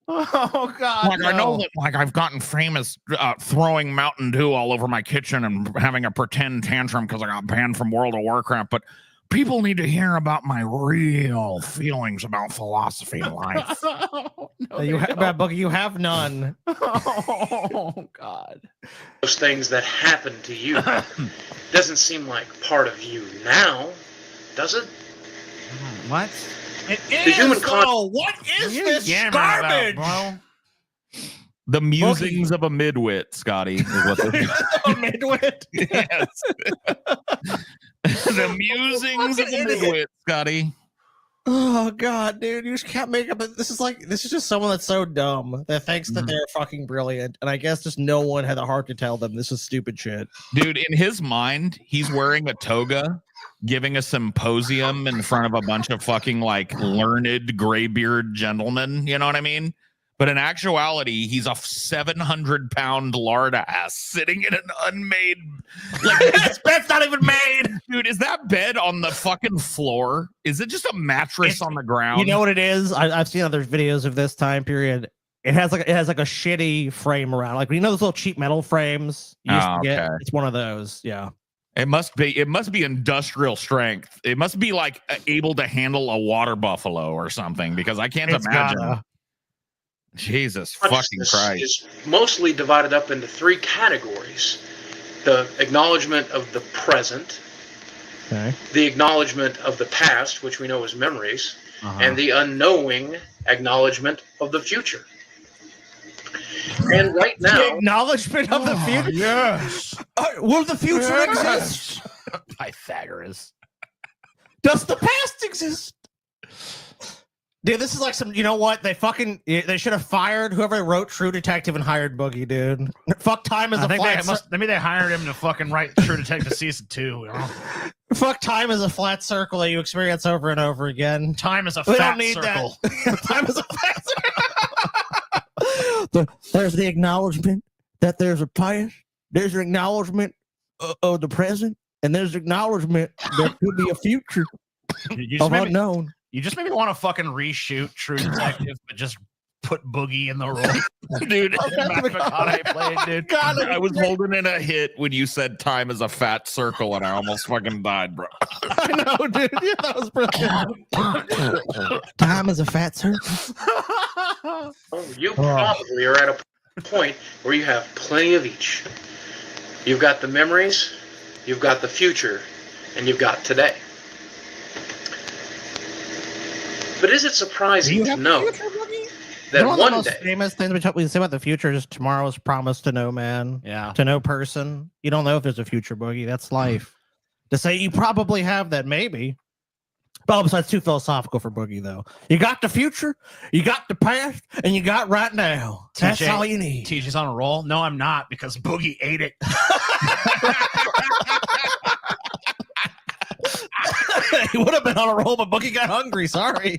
Oh, God. Like, I know that like I've gotten famous throwing Mountain Dew all over my kitchen and having a pretend tantrum because I got banned from World of Warcraft, but people need to hear about my real feelings about philosophy and life. Boogie, you have none. Oh, God. Those things that happened to you doesn't seem like part of you now, does it? What? It The is, human what is this garbage? Bro? The musings of a midwit, Scotty, is what this is. A midwit? Yes. The musings of a midwit, Scotty. Oh god, dude, you just can't make up. This is just someone that's so dumb that thinks that they're fucking brilliant, and I guess just no one had the heart to tell them this is stupid shit. Dude, in his mind, he's wearing a toga, giving a symposium in front of a bunch of fucking like learned graybeard gentlemen. You know what I mean? But in actuality, he's a 700-pound lard ass sitting in an unmade. Like, this bed's not even made, dude. Is that bed on the fucking floor? Is it just a mattress on the ground? You know what it is? I've seen other videos of this time period. It has like a shitty frame around, like you know those little cheap metal frames you used to get. It's one of those. Yeah. It must be industrial strength. It must be like able to handle a water buffalo or something because I can't imagine. Jesus fucking Christ. Is mostly divided up into three categories. The acknowledgement of the present, the acknowledgement of the past, which we know as memories, and the unknowing acknowledgement of the future. And right now... The acknowledgement of the future? Yes. Will the future exist? Pythagoras. Does the past exist? Dude, this is like some, you know what? They should have fired whoever wrote True Detective and hired Boogie, dude. Fuck time as a flat maybe they hired him to fucking write True Detective season 2. You know? Fuck time as a flat circle that you experience over and over again. Time is a fat circle. Time is a flat circle. There's the acknowledgement that there's a past. There's an acknowledgement of the present. And there's acknowledgement there could be a future of unknown. You just maybe want to fucking reshoot True Detective, but just put Boogie in the role, dude. Matthew McConaughey played, dude. God, I was holding in a hit when you said time is a fat circle, and I almost fucking died, bro. I know, dude. Yeah, that was brilliant. Time is a fat circle. You probably are at a point where you have plenty of each. You've got the memories, you've got the future, and you've got today. But is it surprising to know that one one of the day, most famous things we say about the future is tomorrow's promise to no man, to no person. You don't know if there's a future, Boogie. That's life. To say you probably have that, maybe. But besides, too philosophical for Boogie, though. You got the future, you got the past, and you got right now. That's TJ, all you need. TJ's on a roll. No, I'm not, because Boogie ate it. He would have been on a roll, but Boogie got hungry. Sorry.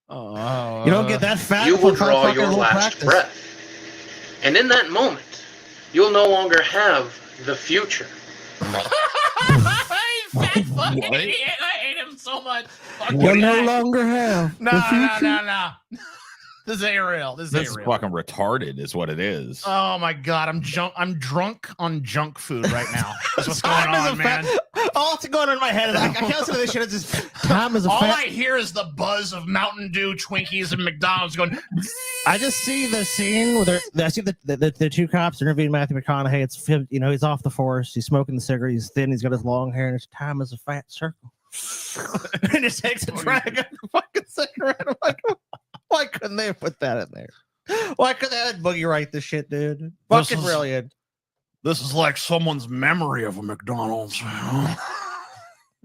Oh, you don't get that fat. you will draw your last breath. And in that moment, you'll no longer have the future. Fucking idiot. I hate him so much. You'll no longer have no, the future. no. This ain't real. This This is ain't real. fucking retarded, is what it is. Oh my god, I'm drunk on junk food right now. That's what's going on, man. All that's going on in my head is I can't listen to this shit. It's just time is a All fat. I hear is the buzz of Mountain Dew, Twinkies, and McDonald's going. I just see the scene where I see the two cops interviewing Matthew McConaughey. It's him, you know, he's off the force. He's smoking the cigarette. He's thin. He's got his long hair, and his time is a fat circle. And he takes a drag of the fucking cigarette. I'm like, why couldn't they have put that in there? Why couldn't they have Boogie write this shit, dude? Fucking brilliant. This is like someone's memory of a McDonald's.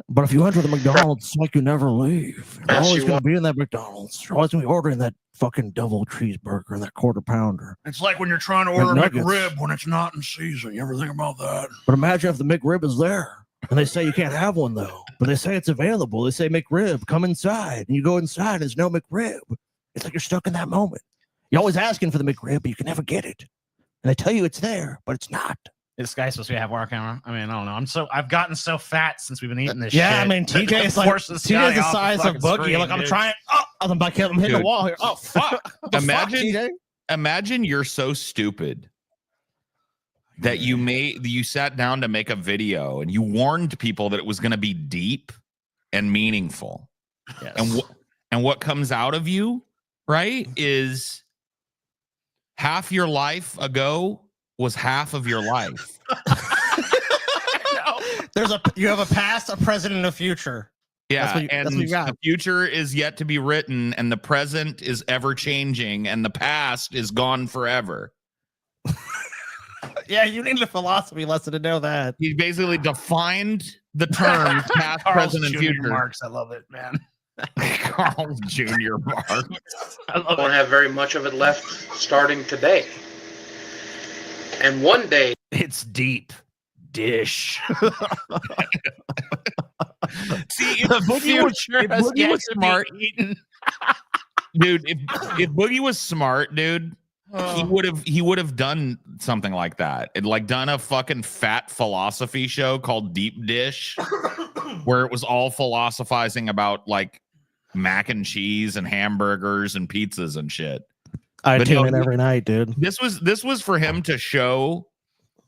But if you enter the McDonald's, it's like you never leave. You're always going to be in that McDonald's. You're always going to be ordering that fucking double cheeseburger and that quarter pounder. It's like when you're trying to order a McRib when it's not in season. You ever think about that? But imagine if the McRib is there. And they say you can't have one, though. But they say it's available. They say, McRib, come inside. And you go inside, and there's no McRib. It's like you're stuck in that moment. You're always asking for the McRib, but you can never get it. And they tell you it's there, but it's not. This guy's supposed to have our camera. I mean, I don't know. I've gotten so fat since we've been eating this shit. Yeah, I mean, TJ is like, TJ's the size of Boogie. Screen, like, I'm dude. trying. Oh, I'm hitting the wall here. Oh, fuck. Imagine you're so stupid that you sat down to make a video and you warned people that it was going to be deep and meaningful. Yes. And what comes out of you, right, is half your life ago was half of your life. You have a past, a present, and a future. Yeah, that's what you got. The future is yet to be written, and the present is ever changing, and the past is gone forever. Yeah, you need a philosophy lesson to know that. He basically defined the terms past, present, and future. Marks, I love it, man. Carl Jr. Marks. I love Don't it. have very much of it left starting today. And one day, It's deep dish. See, if Boogie was smart, dude. If Boogie was smart, dude, he would have done something like that. Like done a fucking fat philosophy show called Deep Dish, where it was all philosophizing about like mac and cheese and hamburgers and pizzas and shit. I tune in every night, dude. This was for him to show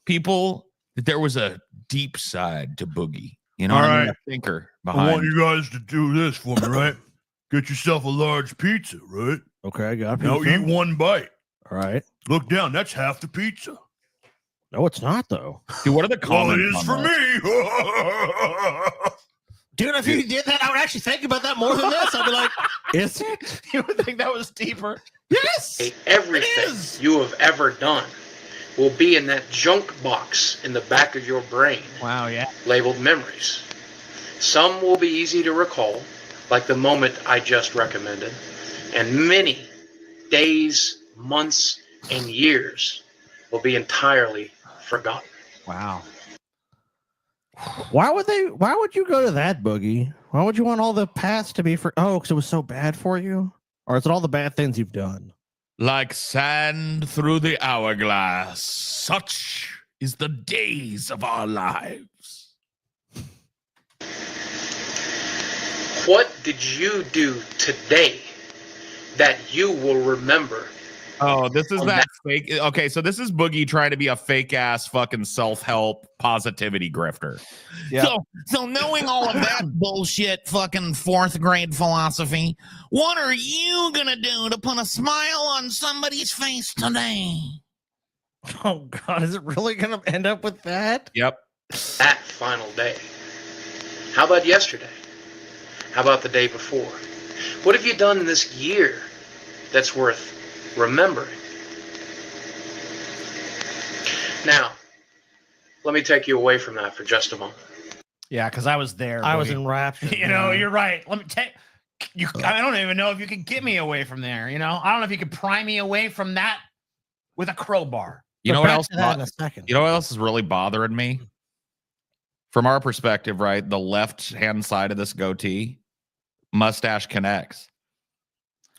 people that there was a deep side to Boogie. You know, All what I mean? right. A thinker I behind. want you guys to do this for me, right? Get yourself a large pizza, right? Okay, I got Now eat one bite. All right. Look down. That's half the pizza. No, it's not, though. Dude, what are the Well, comments? it is on for that? me. Dude, if you did that, I would actually think about that more than this. I'd be like, is it? You would think that was deeper. Yes. everything you have ever done will be in that junk box in the back of your brain Wow, yeah. labeled memories. Some will be easy to recall, like the moment I just recommended, and many days, months, and years will be entirely forgotten. Wow. Why would you go to that, Boogie? Why would you want all the past to be for? Oh, because it was so bad for you? Or is it all the bad things you've done? Like sand through the hourglass, such is the days of our lives. What did you do today that you will remember. Oh, this is that fake. Okay, so this is Boogie trying to be a fake ass fucking self-help positivity grifter. Yep. So knowing all of that bullshit fucking fourth grade philosophy, what are you gonna do to put a smile on somebody's face today? Oh God, is it really gonna end up with that? Yep. That final day. How about yesterday? How about the day before? What have you done this year that's worth remembering? Now, let me take you away from that for just a moment. Yeah, because I was there. I was Boogie. in rapture. You know, you're right. Let me take you. I don't even know if you could get me away from there. You know, I don't know if you could pry me away from that with a crowbar. You know what else? In a second. You know what else is really bothering me? From our perspective, right? The left-hand side of this goatee, mustache connects.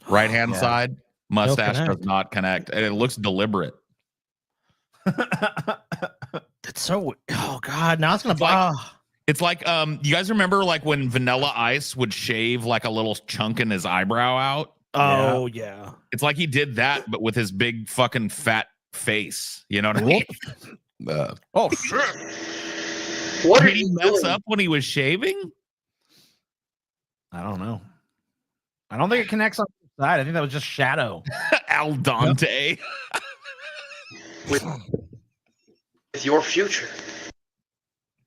Right-hand side, mustache does not connect, and it looks deliberate. It's so. Oh God, now it's gonna. It's like you guys remember like when Vanilla Ice would shave like a little chunk in his eyebrow out? Oh yeah. It's like he did that, but with his big fucking fat face. You know what I mean? Oh shit. What are Did he you mess doing? up when he was shaving? I don't know. I don't think it connects on the side. I think that was just shadow. Al Dante. with your future?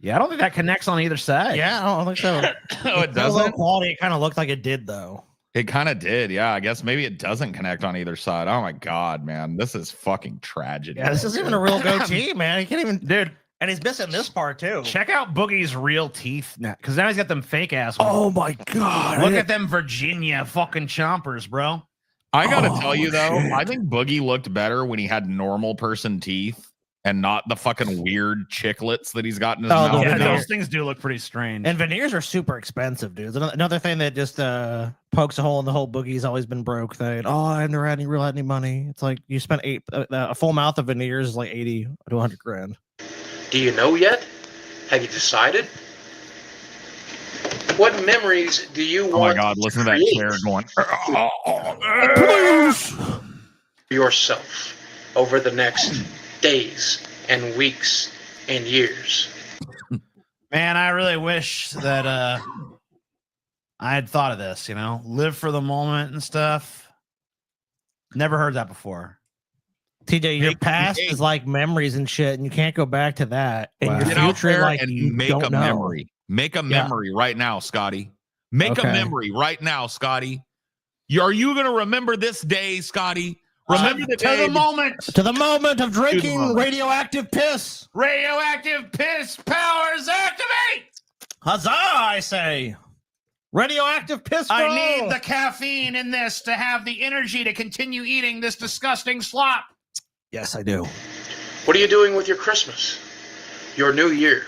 Yeah, I don't think that connects on either side. Yeah, I don't think so. Oh, it That low doesn't? quality. It kind of looked like it did though. It kind of did. Yeah, I guess maybe it doesn't connect on either side. Oh my God, man. This is fucking tragedy. Yeah, this isn't even a real goatee, man. He can't even. Dude, And he's missing this part too. check out Boogie's real teeth now, because now he's got them fake ass ones. Oh my God. Look at them Virginia fucking chompers, bro. I gotta tell you though, I think Boogie looked better when he had normal person teeth and not the fucking weird chiclets that he's got in his Oh, mouth. Yeah, veneer. those things do look pretty strange. And veneers are super expensive, dudes. Another thing that just pokes a hole in the whole Boogie's always been broke thing. Oh, I've never had any money. It's like you spent a full mouth of veneers is like 80 to 100 grand. Do you know yet? Have you decided? What memories do you Oh my want God, listen to that create chair going. for yourself over the next days and weeks and years? Man, I really wish that I had thought of this, you know, live for the moment and stuff. Never heard that before. TJ, your Make- past hey. is like memories and shit, and you can't go back to that. And Wow. your Get out future, there like and you make don't a know. memory. Make a memory right now, Scotty. Make a Okay. memory right now, Scotty. Are you gonna remember this day, Scotty? Remember the to day. the moment. To the moment of drinking moment. radioactive piss. Radioactive piss powers activate. Huzzah! I say. Radioactive piss. I roll. need the caffeine in this to have the energy to continue eating this disgusting slop. Yes, I do. What are you doing with your Christmas? Your New Year?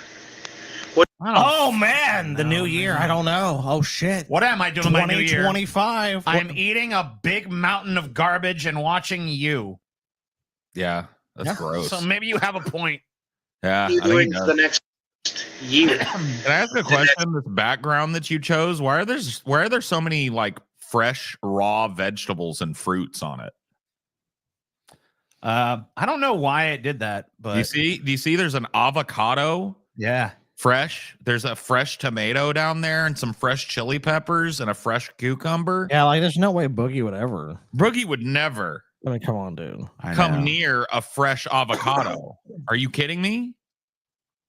Oh man, the new year. I don't know. Oh shit. What am I doing with my new year? 2025. I'm eating a big mountain of garbage and watching you. Yeah, that's gross. So maybe you have a point. Yeah, What are you I think he doing does. for the next year? Can I ask a question? This background that you chose, why are there so many like fresh raw vegetables and fruits on it? I don't know why it did that, but Do you see there's an avocado yeah. fresh, there's a fresh tomato down there and some fresh chili peppers and a fresh cucumber. Yeah, like there's no way Boogie would ever. Boogie would never I mean, come on, dude. I know. come near a fresh avocado. Are you kidding me?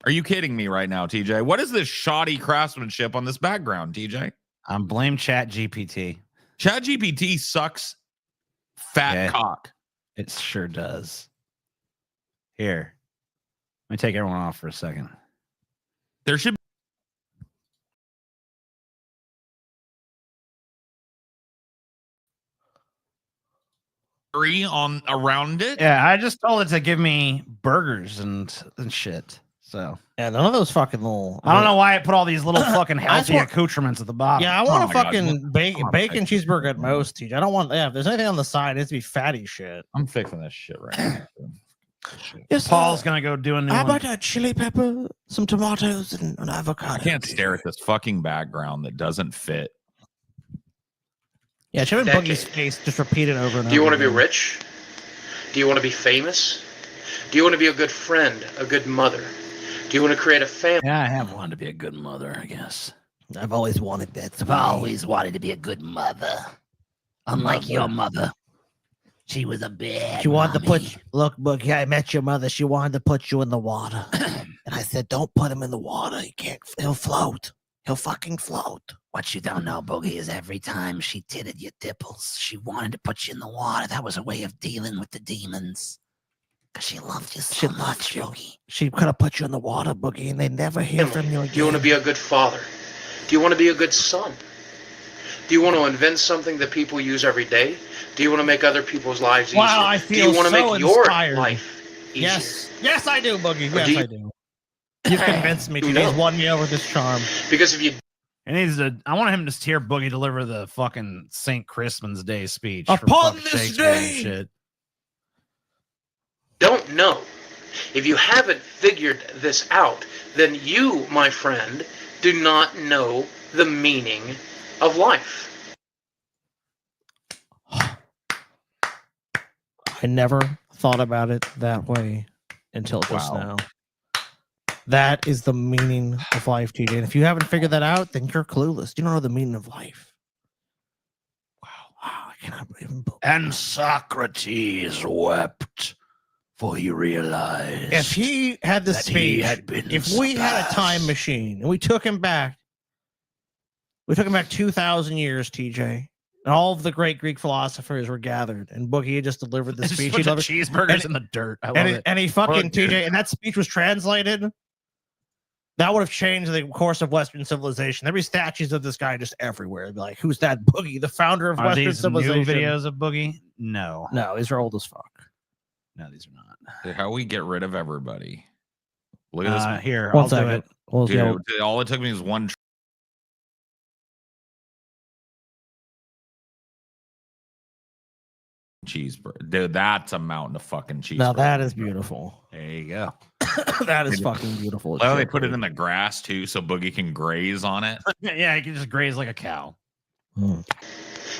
Are you kidding me right now, TJ? What is this shoddy craftsmanship on this background, TJ? I'm blame Chat GPT. ChatGPT sucks fat Yeah. cock. It sure does. Here, let me take everyone off for a second. There should be on around it. Yeah, I just told it to give me burgers and shit. So Yeah, none of those fucking little. I don't know why it put all these little fucking I healthy just want- accoutrements at the bottom. Yeah, I want Oh a my God. fucking bacon cheeseburger at most, TJ. I don't want. Yeah, if there's anything on the side, it needs to be fatty shit. I'm fixing this shit right now. Yes, Paul's gonna go do a new How one. about a chili pepper, some tomatoes, and an avocado? I can't stare at this fucking background that doesn't fit. Yeah, Chip and decade. Boogie's face just repeated over and over. Do you want to be again. rich? Do you want to be famous? Do you want to be a good friend, a good mother? Do you want to create a family? Yeah, I have wanted to be a good mother, I guess. I've always wanted that. I've always wanted to be a good mother. Unlike your mother. She was a bad She wanted to mommy. put, look, Boogie, I met your mother. She wanted to put you in the water. And I said, don't put him in the water. He can't, he'll float. He'll fucking float. What you don't know, Boogie, is every time she titted your dipples, she wanted to put you in the water. That was a way of dealing with the demons. Because she loved you so much, Boogie. She could have put you in the water, Boogie, and they'd never hear from you again. Do you want to be a good father? Do you want to be a good son? Do you want to invent something that people use every day? Do you want to make other people's lives easier? Wow, I feel do you want to so make your inspired. life easier? Yes, I do, Boogie. Or Yes, do you- I do. You've convinced me. Who He's knows? won me over this charm. Because if you And I want him to hear Boogie deliver the fucking St. Crispin's Day speech. Upon from fucking this Shakespeare and day. shit. don't know, if you haven't figured this out, then you, my friend, do not know the meaning of life. I never thought about it that way until just Wow. now. That is the meaning of life, TJ. And if you haven't figured that out, then you're clueless. You don't know the meaning of life. Wow, I cannot even believe. And Socrates wept, for he realized If he had the that he speech, had been if we had a time surpassed. machine and we took him back 2,000 years, TJ, and all of the great Greek philosophers were gathered, and Boogie had just delivered the Just speech. put He the delivered, cheeseburgers and- in the dirt. I love and, it. and he fucking Fuck, dude. TJ, and that speech was translated. That would have changed the course of Western civilization. There'd be statues of this guy just everywhere. It'd be like, who's that Boogie, the founder of Are Western these new civilization? videos of Boogie? No. No, these are old as fuck. No, these are not. How we get rid of everybody? Look at this. Here, One I'll do second. it. Well, Dude, yeah, all it took me is one cheeseburger. Dude, that's a mountain of fucking cheeseburger. now that is beautiful. There you go. That is fucking beautiful. as Well, they shit, put it dude. in the grass too, so Boogie can graze on it. Yeah, you can just graze like a cow. Mm.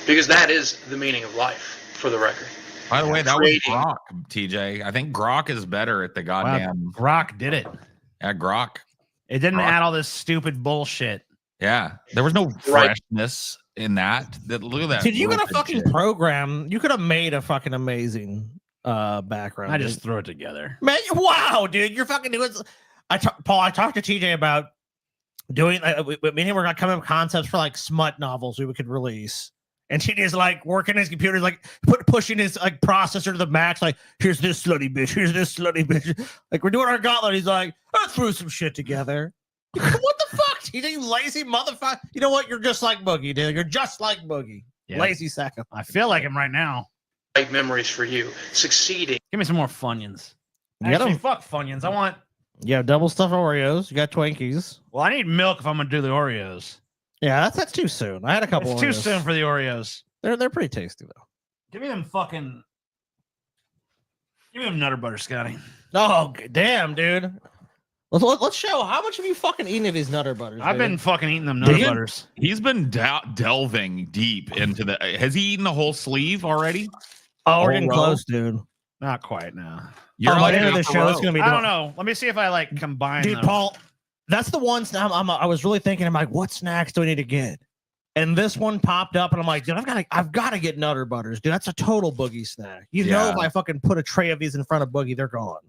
Because that is the meaning of life, for the record. By the way, that was Trading. Grok, TJ. I think Grok is better at the goddamn. Grok did it. Yeah, Grok. It didn't Grok. add all this stupid bullshit. Yeah, there was no Right. freshness in that. Look at that. Dude, you could have liquid fucking shit. program. You could have made a fucking amazing background. I dude. just threw it together. Man, wow, dude, you're fucking doing. Paul, I talked to TJ about doing. Me and him were gonna come up with concepts for like smut novels we could release, and TJ's like working his computer, like pushing his like processor to the max. Like, here's this slutty bitch. Here's this slutty bitch. Like, we're doing our Gauntlet. He's like, I threw some shit together. What the fuck, TJ? You lazy motherfucker. You know what? You're just like Boogie, dude. You're just like Boogie. Yeah. Lazy sack of. I feel like him right now. Right memories for you. Succeeding. Give me some more Funyuns. Get Actually, 'em. fuck Funyuns. I want. You have double stuffed Oreos. You got Twinkies. Well, I need milk if I'm gonna do the Oreos. Yeah, that's too soon. I had a couple. It's too Oreos. soon for the Oreos. They're pretty tasty though. Give me them fucking. Give me them Nutter Butter, Scotty. Oh damn, dude. Let's show how much have you fucking eaten of these Nutter Butters? I've dude? been fucking eating them Nutter Dude. Butters. He's been delving deep into the. Has he eaten the whole sleeve already? Oh, we're whole getting row? close, dude. Not quite now. You're By like the end of the half a show, it's row. gonna be. I don't know. Let me see if I like combine. Dude, them. Paul, that's the ones. I was really thinking. I'm like, what snacks do I need to get? And this one popped up, and I'm like, dude, I've got to get Nutter Butters, dude. That's a total Boogie snack. You know, Yeah. if I fucking put a tray of these in front of Boogie, they're gone.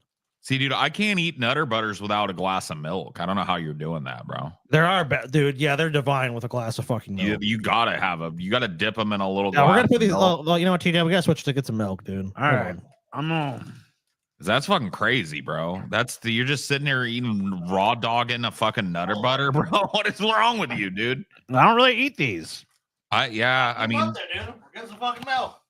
See, dude, I can't eat Nutter Butters without a glass of milk. I don't know how you're doing that, bro. There are, dude. Yeah, they're divine with a glass of fucking milk. You gotta you gotta dip them in a little. Yeah, we're gonna glass put of these. milk. You know what, TJ? We gotta switch to get some milk, dude. All right. I'm on. That's fucking crazy, bro. You're just sitting there eating raw dog in a fucking Nutter Butter, bro. What is wrong with you, dude? I don't really eat these. I mean, Get some fucking milk.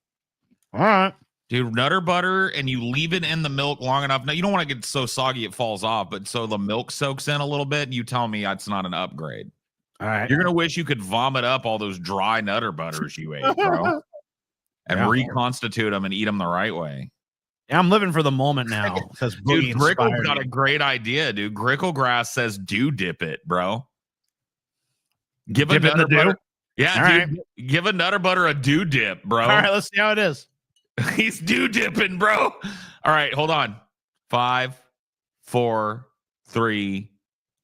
All right. dude, Nutter Butter, and you leave it in the milk long enough. Now you don't want to get so soggy it falls off, but so the milk soaks in a little bit. And you tell me it's not an upgrade. All right. You're gonna wish you could vomit up all those dry Nutter Butters you ate, bro, and Yeah. reconstitute them and eat them the right way. Yeah, I'm living for the moment now because Dude, Grickle's got a great idea, dude. Gricklegrass says do dip it, bro. Give Dip a it in the Nutter Butter. Yeah, dude. Give a Nutter Butter a dew dip, bro. All right, let's see how it is. He's dew dipping, bro. All right, hold on. 5, 4, 3,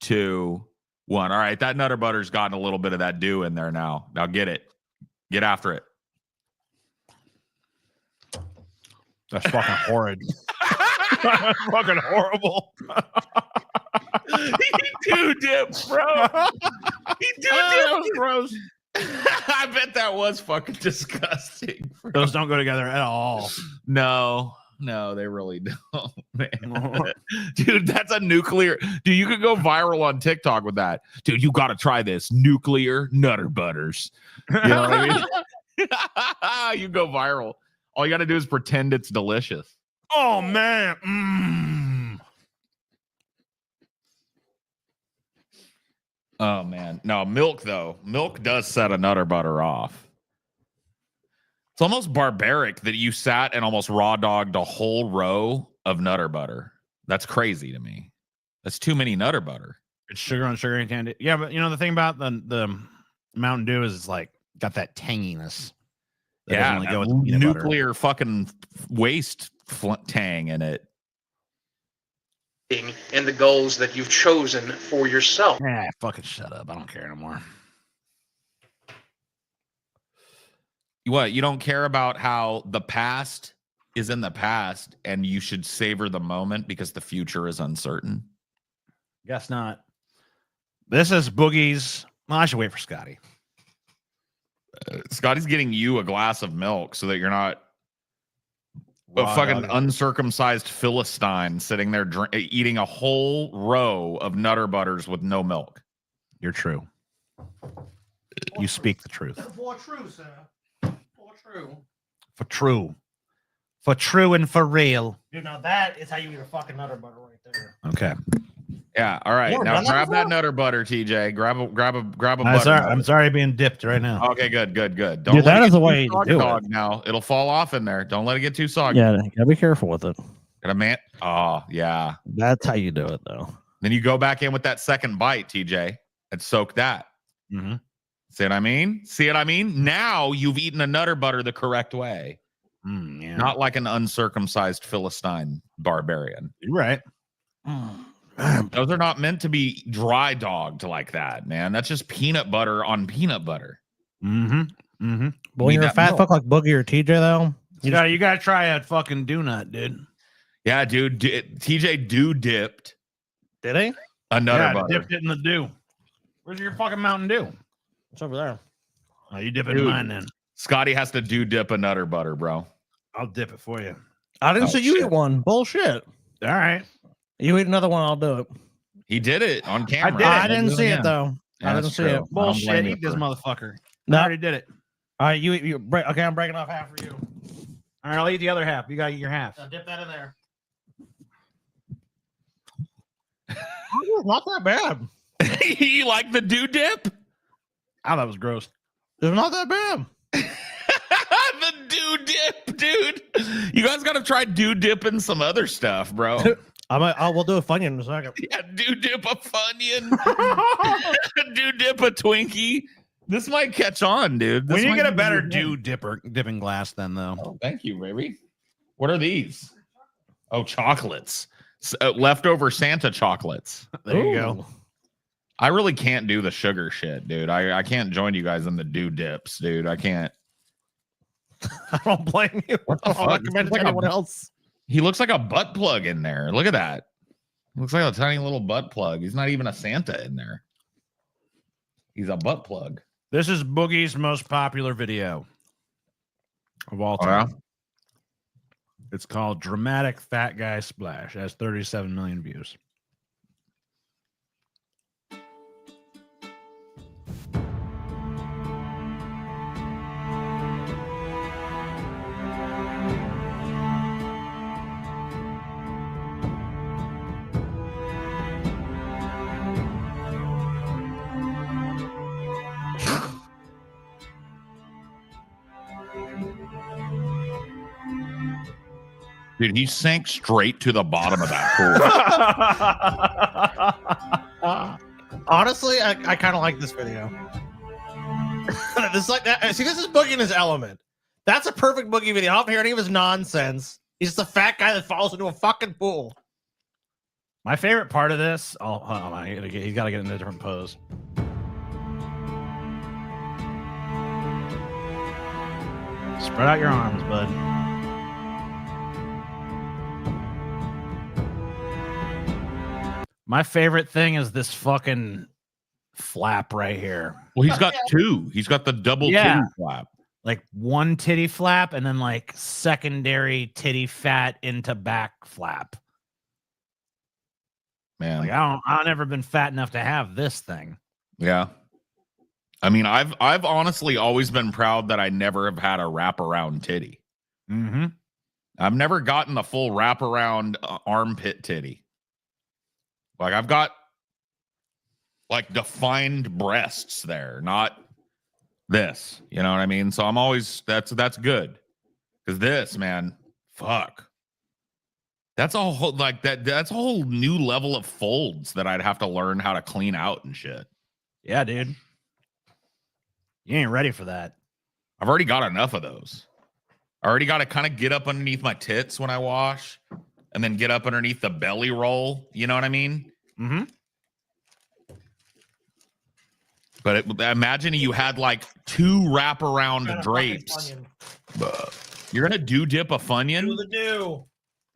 2, 1. All right, that Nutter Butter's gotten a little bit of that dew in there now. Now get it. Get after it. That's fucking horrid. That's fucking horrible. He dew dipped, bro. He dew dipped. Gross. I bet that was fucking disgusting. Bro. Those don't go together at all. No, they really don't, man. Dude, that's a nuclear. Dude, you could go viral on TikTok with that. Dude, you got to try this. Nuclear Nutter Butters. You know what I mean? You go viral. All you got to do is pretend it's delicious. Oh, man. Oh, man. No, milk, though. Milk does set a Nutter Butter off. It's almost barbaric that you sat and almost raw dogged a whole row of Nutter Butter. That's crazy to me. That's too many Nutter Butter. It's sugar on sugar and candy. Yeah, but you know the thing about the Mountain Dew is it's like got that tanginess. That Yeah, doesn't really go with peanut butter. nuclear fucking waste tang in it. And the goals that you've chosen for yourself. Yeah, fucking shut up. I don't care anymore. What, you don't care about how the past is in the past and you should savor the moment because the future is uncertain? Guess not. This is Boogie's. Well, I should wait for Scotty. Scotty's getting you a glass of milk so that you're not a fucking uncircumcised Philistine sitting there eating a whole row of Nutter Butters with no milk. You're true. You speak the truth. For true, sir. For true. For true. For true and for real. Dude, now that is how you eat a fucking Nutter Butter right there. Okay. Yeah. All right. You ever Now done that grab that before? Nutter Butter, TJ. Grab a I'm butter. sorry, I'm sorry being dipped right now. Okay, good. Don't Dude, let that it is get the way too to do soggy it. now. It'll fall off in there. Don't let it get too soggy. Yeah, gotta be careful with it. Got a man. Oh, yeah. That's how you do it, though. Then you go back in with that second bite, TJ, and soak that. Mm-hmm. See what I mean? See what I mean? Now you've eaten a Nutter Butter the correct way. Yeah. Not like an uncircumcised Philistine barbarian. You're right. Those are not meant to be dry dogged like that, man. That's just peanut butter on peanut butter. Mm-hmm. Mm-hmm. But when Need you're a that fat milk. fuck like Boogie or TJ, though, You gotta try a fucking donut, dude. Yeah, dude. TJ dew dipped did he? a Nutter Yeah, Butter. dipped it in the dew. Where's your fucking Mountain Dew? It's over there. Oh, you dip it in Dude. mine then. Scotty has to dew dip a Nutter Butter, bro. I'll dip it for you. I didn't Oh, see you shit. eat one. Bullshit. All right. You eat another one, I'll do it. He did it on camera. did it. I didn't see it, though. Yeah, I that's didn't see true. it. I don't Bullshit. blame you Eat this for- motherfucker. No. I already did it. All right, you break. Okay, I'm breaking off half for you. All right, I'll eat the other half. You gotta eat your half. Dip that in there. Oh, not that bad. You like the dew dip? Oh, that was gross. It's not that bad. The dew dip, dude. You guys got to try dew dipping some other stuff, bro. We'll do a Funyun in a second. Yeah, dew dip a Funyun. Dew dip a Twinkie. This might catch on, dude. We This need to might get a be better good. dipping glass then, though. Oh, thank you, baby. What are these? Oh, chocolates. Leftover Santa chocolates. There you go. I really can't do the sugar shit, dude. I can't join you guys in the dew dips, dude. I can't. I don't blame you. What the I'll fuck? recommend it It's to like anyone else. He looks like a butt plug in there. Look at that. Looks like a tiny little butt plug. He's not even a Santa in there. He's a butt plug. This is Boogie's most popular video of all Oh, yeah? time. It's called Dramatic Fat Guy Splash. It has 37 million views. Dude, he sank straight to the bottom of that pool. Honestly, I kind of like this video. This is like that. See, this is Boogie in his element. That's a perfect Boogie video. I don't hear any of his nonsense. He's just a fat guy that falls into a fucking pool. My favorite part of this. Oh, hold on, he's got to get in a different pose. Spread out your arms, bud. My favorite thing is this fucking flap right here. Well, he's got two. He's got the double titty flap. Like one titty flap and then like secondary titty fat into back flap. Man, like I've never been fat enough to have this thing. Yeah. I mean, I've honestly always been proud that I never have had a wraparound titty. Mm-hmm. I've never gotten the full wraparound armpit titty. Like I've got like defined breasts there, not this. You know what I mean? So I'm always that's good. Because this, man, fuck. That's a whole like that's a whole new level of folds that I'd have to learn how to clean out and shit. Yeah, dude. You ain't ready for that. I've already got enough of those. I already got to kind of get up underneath my tits when I wash and then get up underneath the belly roll. You know what I mean? Mm-hmm. But imagine you had like two wraparound drapes. You're going to dip a Funyun? Do the do.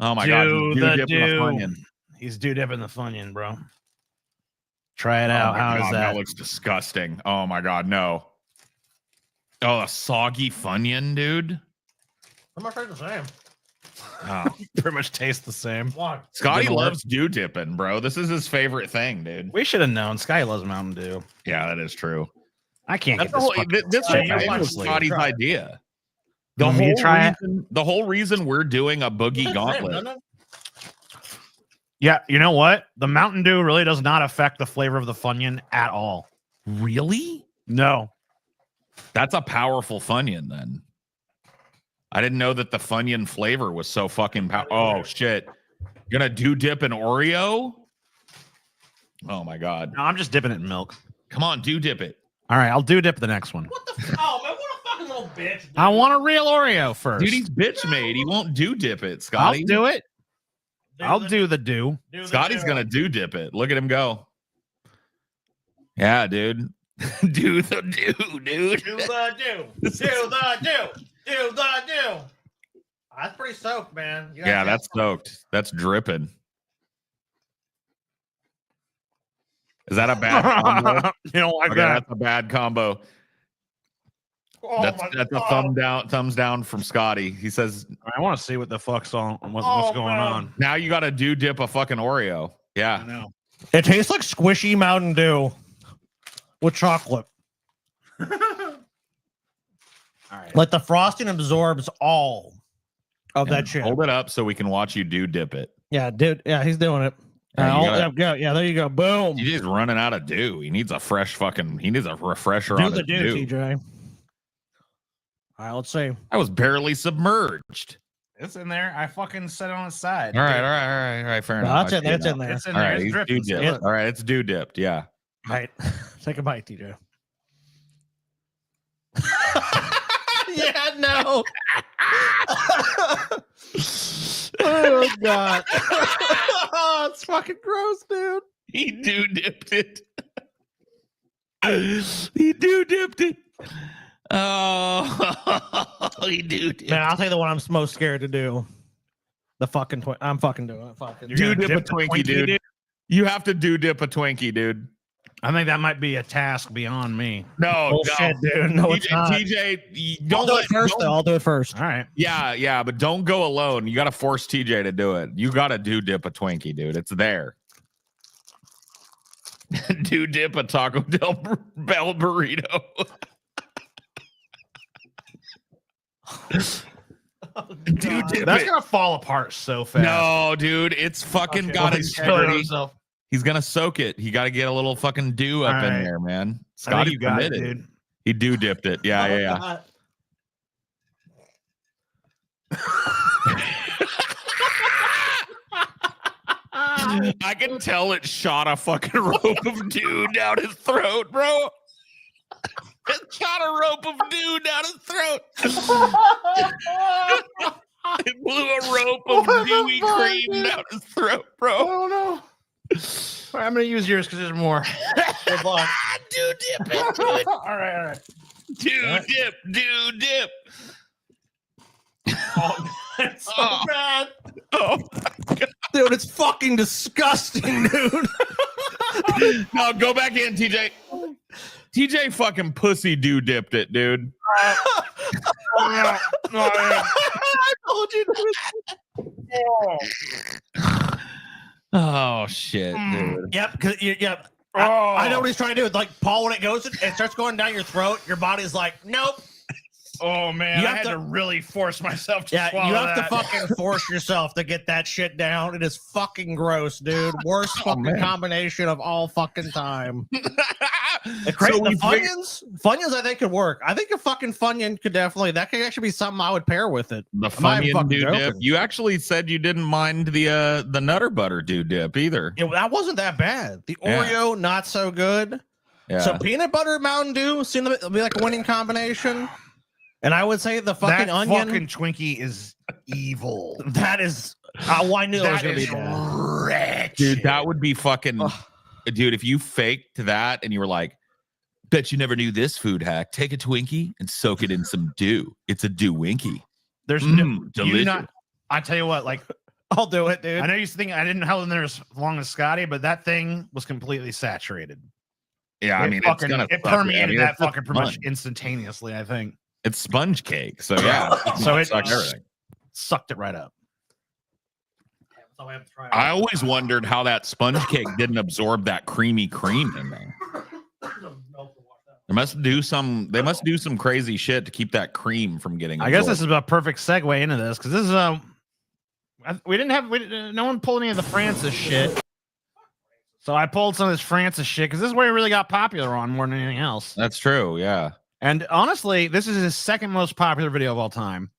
Oh my God. Dipping a Funyun. He's dipping the Funyun, bro. Try it out. How is that? That looks disgusting. Oh my God, no. Oh, a soggy Funyun, dude. I'm afraid the same. Oh. Pretty much tastes the same. What? Scotty loves dew dipping, bro. This is his favorite thing, dude. We should have known. Sky loves Mountain Dew. Yeah, that is true. I can't That's get this was Scotty's idea. The whole reason we're doing a Boogie Gauntlet. Yeah, you know what? The Mountain Dew really does not affect the flavor of the Funyun at all. Really? No. That's a powerful Funyun then. I didn't know that the Funyun flavor was so fucking oh shit. You're gonna dip an Oreo? Oh my God. No, I'm just dipping it in milk. Come on, dip it. All right, I'll dip the next one. What the oh man, what a fucking little bitch. Dude. I want a real Oreo first. Dude, he's bitch made. He won't dip it, Scotty. I'll do it. I'll do the do. Scotty's gonna dip it. Look at him go. Yeah, dude. Do the do, dude. Do the do. Do the do. Do the do. That's pretty soaked, man. Yeah, that's soaked. That's dripping. Is that a bad combo? You don't like that? That's a bad combo. Oh that's a thumbs down from Scotty. He says, I want to see what the fuck's on. What's going on? Now you got to dip a fucking Oreo. Yeah. I know. It tastes like squishy Mountain Dew with chocolate. All right. Like the frosting absorbs all of that shit. Hold it up so we can watch you dip it. Yeah, dude. Yeah, he's doing it. Yeah, yeah, there you go. Boom. He's just running out of dew. He needs a refresher Do on the his dew. TJ. All right, let's see. I was barely submerged. It's in there. I fucking set it on the side. All right. Fair enough. That's in there. It's in there. It's in All there. right, It's he's dripping. dew dipped. All right, it's dew dipped. Yeah. All right. Take a bite, TJ. Yeah, no. Oh, God. Oh, it's fucking gross, dude. He dew dipped it. He dew dipped it. Oh, he dew dipped. Man, I'll tell you the one I'm most scared to do. The fucking I'm fucking doing it. Fucking Dew dip a Twinkie, dude. You have to dew dip a Twinkie, dude. I think that might be a task beyond me. No, bullshit, dude. No, it's not. TJ, I'll do it first, though. I'll do it first. All right. Yeah, but don't go alone. You got to force TJ to do it. You got to dew dip a Twinkie, dude. It's there. Dew dip a Taco Bell burrito. Dude, that's gonna fall apart so fast. No, dude, it's fucking got it sturdy. He's gonna soak it. He got to get a little fucking dew up in there, man. Scotty committed. Dude. He dew dipped it. Yeah. I can tell it shot a fucking rope of dew down his throat, bro. shot a rope of dew down his throat. It blew a rope of dewy cream down his throat, bro. Oh no. All right, I'm gonna use yours because there's more. Good luck. Dew dip into it. All right. Dew dip. Oh, it's so bad. Oh, Dude, it's fucking disgusting, dude. no, go back in, TJ. TJ fucking pussy dew dipped it, dude. I told you. Oh shit, dude. Yep. Yep. Oh. I know what he's trying to do. It's like Paul, when it goes, it starts going down your throat. Your body's like, nope. Oh man, You I have had to- to really force myself to Yeah, swallow you have that. to fucking force yourself to get that shit down. It is fucking gross, dude. Worst fucking man. combination of all fucking time. The we figured- Funyuns, I think could work. I think a fucking Funyun could that could actually be something I would pair with it. The I'm not even Funyun fucking dew dip. joking. You actually said you didn't mind the Nutter Butter dew dip either. Yeah, that wasn't that bad. The Yeah. Oreo, not so good. Yeah. So peanut butter Mountain Dew seemed to be like a winning combination. And I would say the fucking that onion. fucking Twinkie is evil. That is. Oh, I knew it was That gonna be is bad. wretched. Dude, that would be fucking. Dude, if you faked that and you were like, bet you never knew this food hack. Take a Twinkie and soak it in some dew. It's a dew winky. There's no delicious. not. I tell you what, like I'll do it, dude. I know you think I didn't held in there as long as Scotty, but that thing was completely saturated. Yeah, I It mean, fucking, it's gonna it suck. permeated I mean, that it's just fucking pretty much sponge. instantaneously. I think It's sponge cake. So yeah, So it- suck everything. sucked it right up. I always wondered how that sponge cake didn't absorb that creamy cream in there. They must do some crazy shit to keep that cream from getting. I guess this absorbed. is a perfect segue into this because this is no one pulled any of the Francis shit. So I pulled some of this Francis shit because this is where he really got popular on more than anything else. That's true. Yeah. And honestly, this is his second most popular video of all time.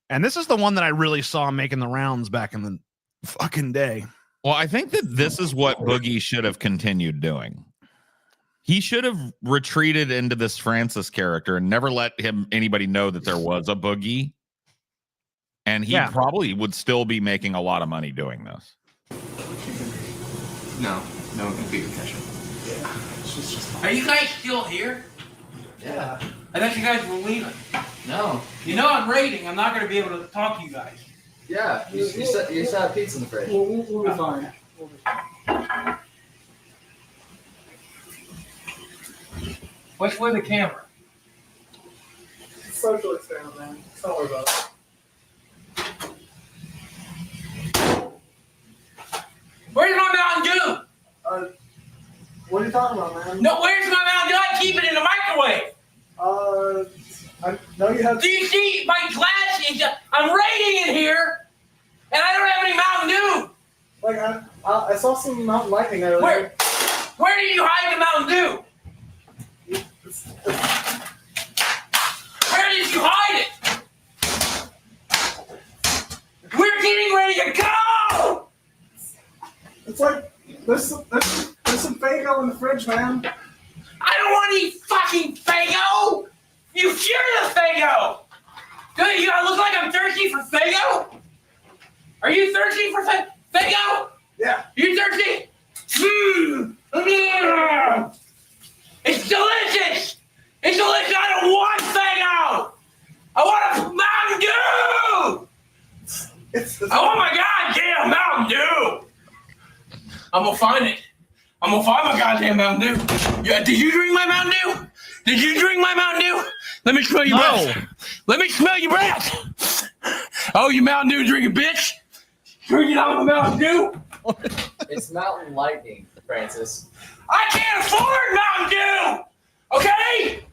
And this is the one that I really saw making the rounds back in the fucking day. Well, I think that this is what Boogie should have continued doing. He should have retreated into this Francis character and never let anybody know that there was a Boogie. And he probably would still be making a lot of money doing this. No computer session. Are you guys still here? Yeah. I thought you guys were leaving. No. You know I'm raiding. I'm not going to be able to talk to you guys. Yeah. You still have pizza in the fridge. We'll be fine. What's with the camera? Social experiment, man. Don't worry about it. Where's my Mountain Dew? What are you talking about, man? No, where's my Mountain Dew? I keep it in the microwave. I know you have. Do you see my glass? I'm raiding in here, and I don't have any Mountain Dew. Like, I saw some Mountain Lightning earlier. Where did you hide the Mountain Dew? Where did you hide it? We're getting ready to go! It's like, there's some Faygo in the fridge, man. I don't want any fucking Faygo! You cure the Faygo! Do you look like I'm thirsty for Faygo? Are you thirsty for Faygo? Yeah. You thirsty? It's delicious! It's delicious! I don't want Faygo! I want a Mountain Dew! I want my goddamn Mountain Dew! I'm gonna find it. I'm gonna find my goddamn Mountain Dew. Yeah, did you drink my Mountain Dew? Did you drink my Mountain Dew? Let me smell your breath. Let me smell your breath. Oh, you Mountain Dew drinking bitch? Drinking out of a Mountain Dew? It's Mountain Lightning, Francis. I can't afford Mountain Dew! Okay?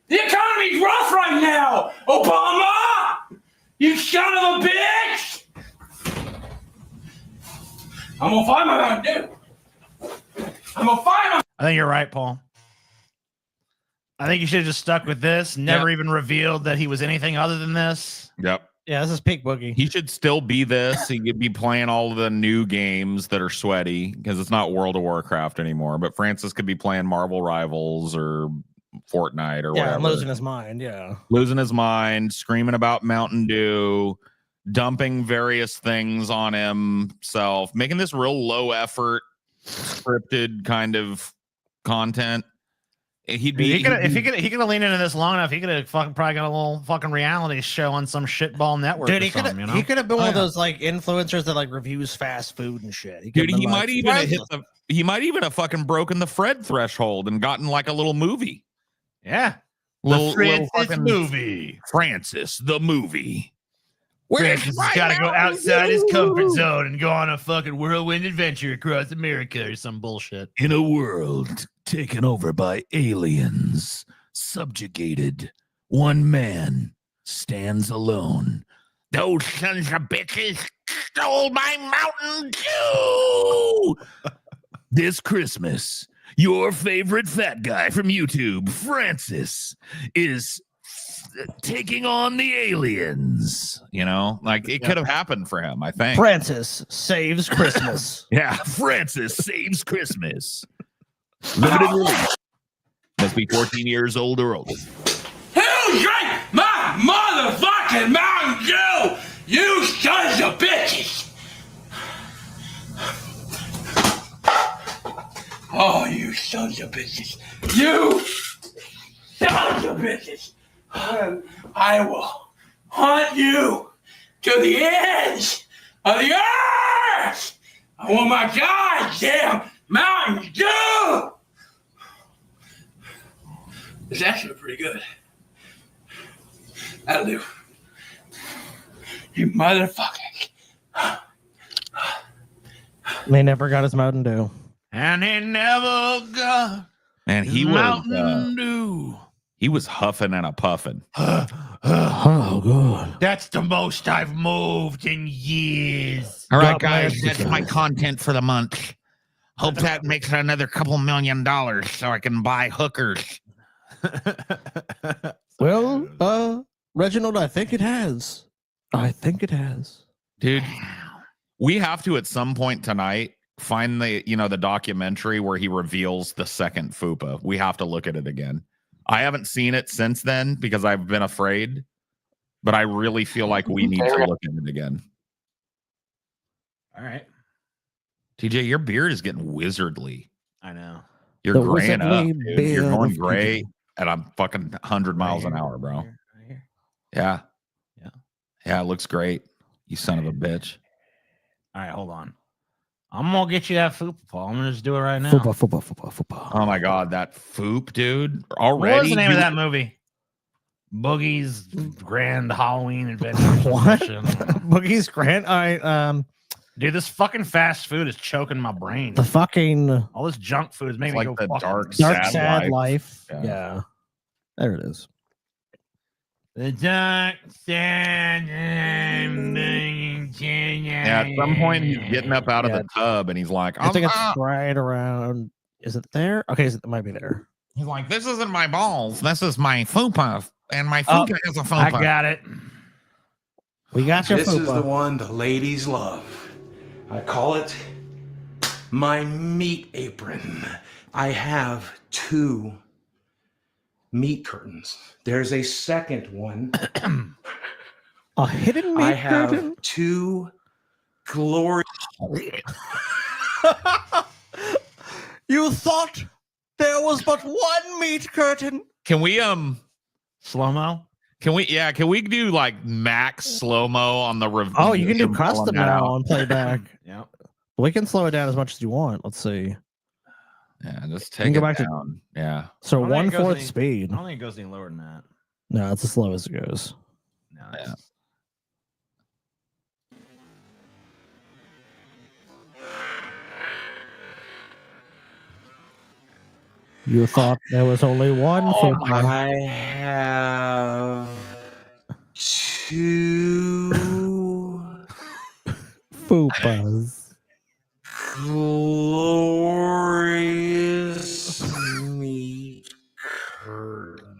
The economy's rough right now! Obama! You son of a bitch! I'm gonna find my Mountain Dew. I'm gonna find my... I think you're right, Paul. I think you should have just stuck with this. Never even revealed that he was anything other than this. Yep. Yeah, this is peak Boogie. He should still be this. He could be playing all the new games that are sweaty because it's not World of Warcraft anymore. But Francis could be playing Marvel Rivals or fortnight or Yeah, whatever. losing his mind. Yeah. Losing his mind, screaming about Mountain Dew, dumping various things on himself, making this real low effort, scripted kind of content. If he could have leaned into this long enough, he could have probably got a little fucking reality show on some shitball network. Dude, he could have been one of those like influencers that like reviews fast food and shit. He might even have fucking broken the Fred threshold and gotten like a little movie. Yeah, little Francis movie. Francis the movie. Francis has got to go outside his comfort zone and go on a fucking whirlwind adventure across America or some bullshit. In a world taken over by aliens, subjugated, one man stands alone. Those sons of bitches stole my Mountain Dew! This Christmas, your favorite fat guy from YouTube, Francis, is taking on the aliens. You know, like it could have happened for him, I think. Francis saves Christmas. Yeah, Francis saves Christmas. Limited release. Must be 14 years old or older. Who drank my motherfucking Mountain Dew? You sons of bitches! Oh, you sons of bitches! You sons of bitches! I will haunt you to the ends of the earth! I want my goddamn Mountain Dew! It's actually pretty good. That'll do. You motherfucker. They never got his Mountain Dew. And he never got Man, he Mountain Dew. He was huffing and a puffing. Oh, God. That's the most I've moved in years. All right, guys, that's my content for the month. Hope that makes it another couple $1 million so I can buy hookers. Well, Reginald, I think it has. Dude, we have to at some point tonight find the documentary where he reveals the second fupa. We have to look at it again. I haven't seen it since then because I've been afraid, but I really feel like we need to look at it again. All right. TJ, your beard is getting wizardly. I know. You're The graying up, wizardly dude. You're beard going of gray at a fucking 100 miles an hour, bro. Yeah. Yeah, it looks great. You son of a bitch. All right, hold on. I'm gonna get you that fupa, Paul. I'm gonna just do it right now. Fupa. Oh my god, that foop, dude. What Already. was the name of that movie? Boogie's Grand Halloween Adventure. What? Boogie's Grand. All right. Dude, this fucking fast food is choking my brain. The fucking all this junk food is making me like go the fucking dark sad life. Yeah. Yeah. There it is. The dark sad. Yeah, at some point he's getting up out of the tub and he's like, I think it's right around. Is it there? Okay, it might be there. He's like, this isn't my balls. This is my fupa. And my fupa is a fupa. I got it. We got your This fupa. is the one the ladies love. I call it my meat apron. I have 2 meat curtains. There's a second one. A hidden meat I have curtain? 2 glory. You thought there was but one meat curtain? Can we slow-mo? Can we do like max slow-mo on the review? Oh, you can do custom now on playback. Yeah. We can slow it down as much as you want. Let's see. Yeah, just You take can it go back down. Yeah. So I don't think it goes 1/4 any- speed. I don't think it goes any lower than that. No, it's as slow as it goes. No, Yeah. You thought there was only one fupa. I have 2 fupas. glorious meat curtains.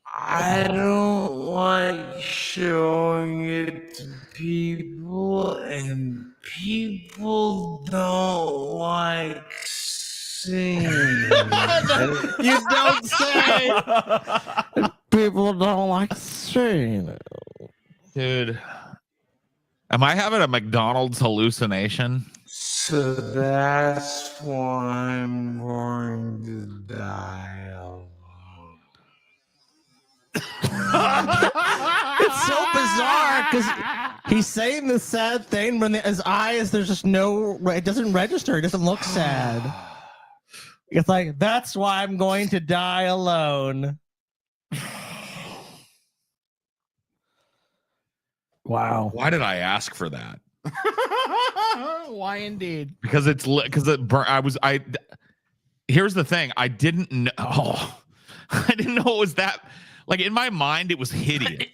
I don't like showing it to people, and people don't like seen. You don't say. People don't like seeing it. Dude. Am I having a McDonald's hallucination? So that's why I'm going to die alone. It's so bizarre because he's saying this sad thing when his eyes, there's just no, it doesn't register. It doesn't look sad. It's like, that's why I'm going to die alone. Wow. Why did I ask for that? Why indeed? Because here's the thing. I didn't know. I didn't know it was that. Like in my mind, it was hideous.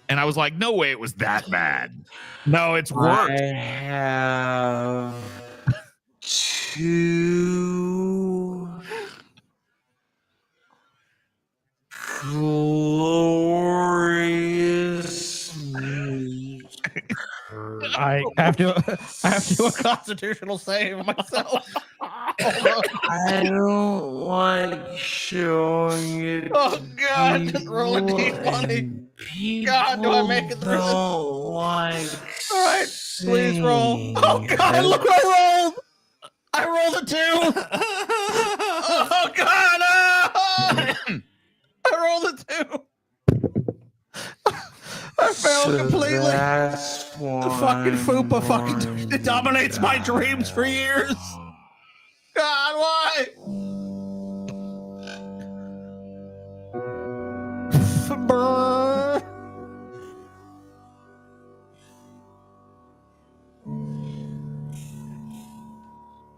And I was like, no way it was that bad. No, it's worse. I have 2 glorious meat. I have to do a constitutional save myself. I don't like showing it. Oh God, just roll a d20. God, do I make it through this? Don't like. All right, please roll. Oh God, look what I rolled. I rolled a 2. Oh God, I rolled a 2. I failed completely. The fucking Fupa fucking it dominates my dreams for years. God, why?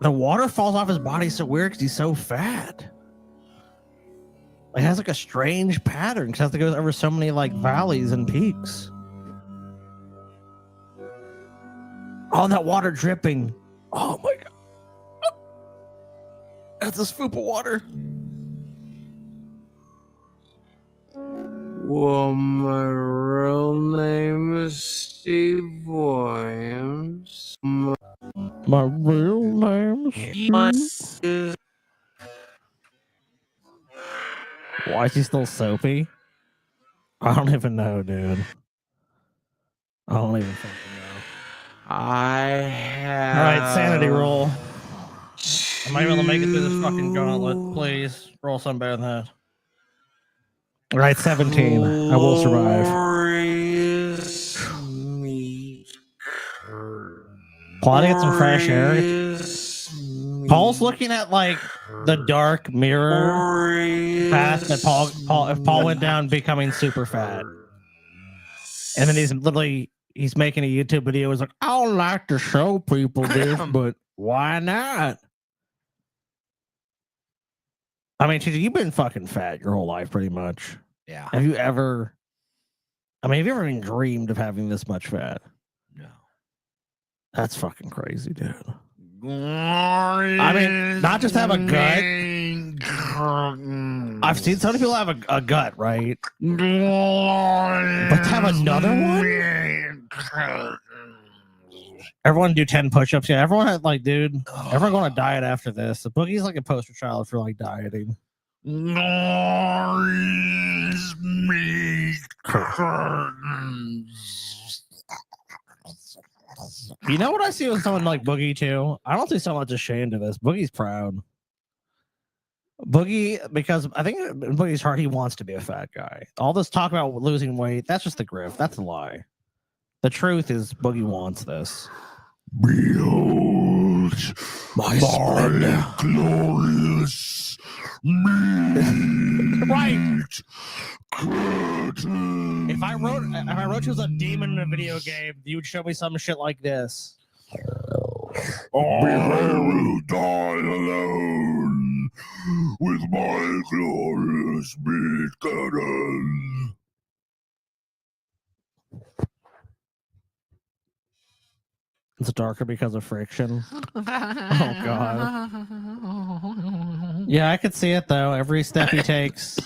The water falls off his body so weird because he's so fat. It has like a strange pattern because it has to go over so many like valleys and peaks. All that water dripping. Oh my God. That's this Fupa water. Well, my real name is Steve Williams. My real name is Steve. Why is he still soapy? I don't even know, dude. I don't even fucking know. I have. All right, sanity roll. Am I able to make it through this fucking gauntlet? Please roll something better than that. All right, 17. I will survive. Paul, I get some fresh air. Paul's looking at like the dark mirror path that Paul went down, becoming super fat, and then he's making a YouTube video. He's like, I don't like to show people this, but why not? I mean, you've been fucking fat your whole life, pretty much. Yeah. Have you ever even dreamed of having this much fat? No. That's fucking crazy, dude. I mean, not just have a gut. I've seen some people have a gut, right? But to have another one? Everyone do 10 push-ups. Yeah, everyone had like, dude, everyone going to diet after this. The Boogie's like a poster child for like dieting. You know what I see with someone like Boogie too? I don't see so much ashamed of this. Boogie's proud. Boogie, because I think in Boogie's heart, he wants to be a fat guy. All this talk about losing weight, that's just the grift. That's a lie. The truth is Boogie wants this. Behold my glorious meat. Right. If I wrote you as a demon in a video game, you would show me some shit like this. I will die alone with my glorious meat cannon. It's darker because of friction. Oh God. Yeah, I could see it though. Every step he takes.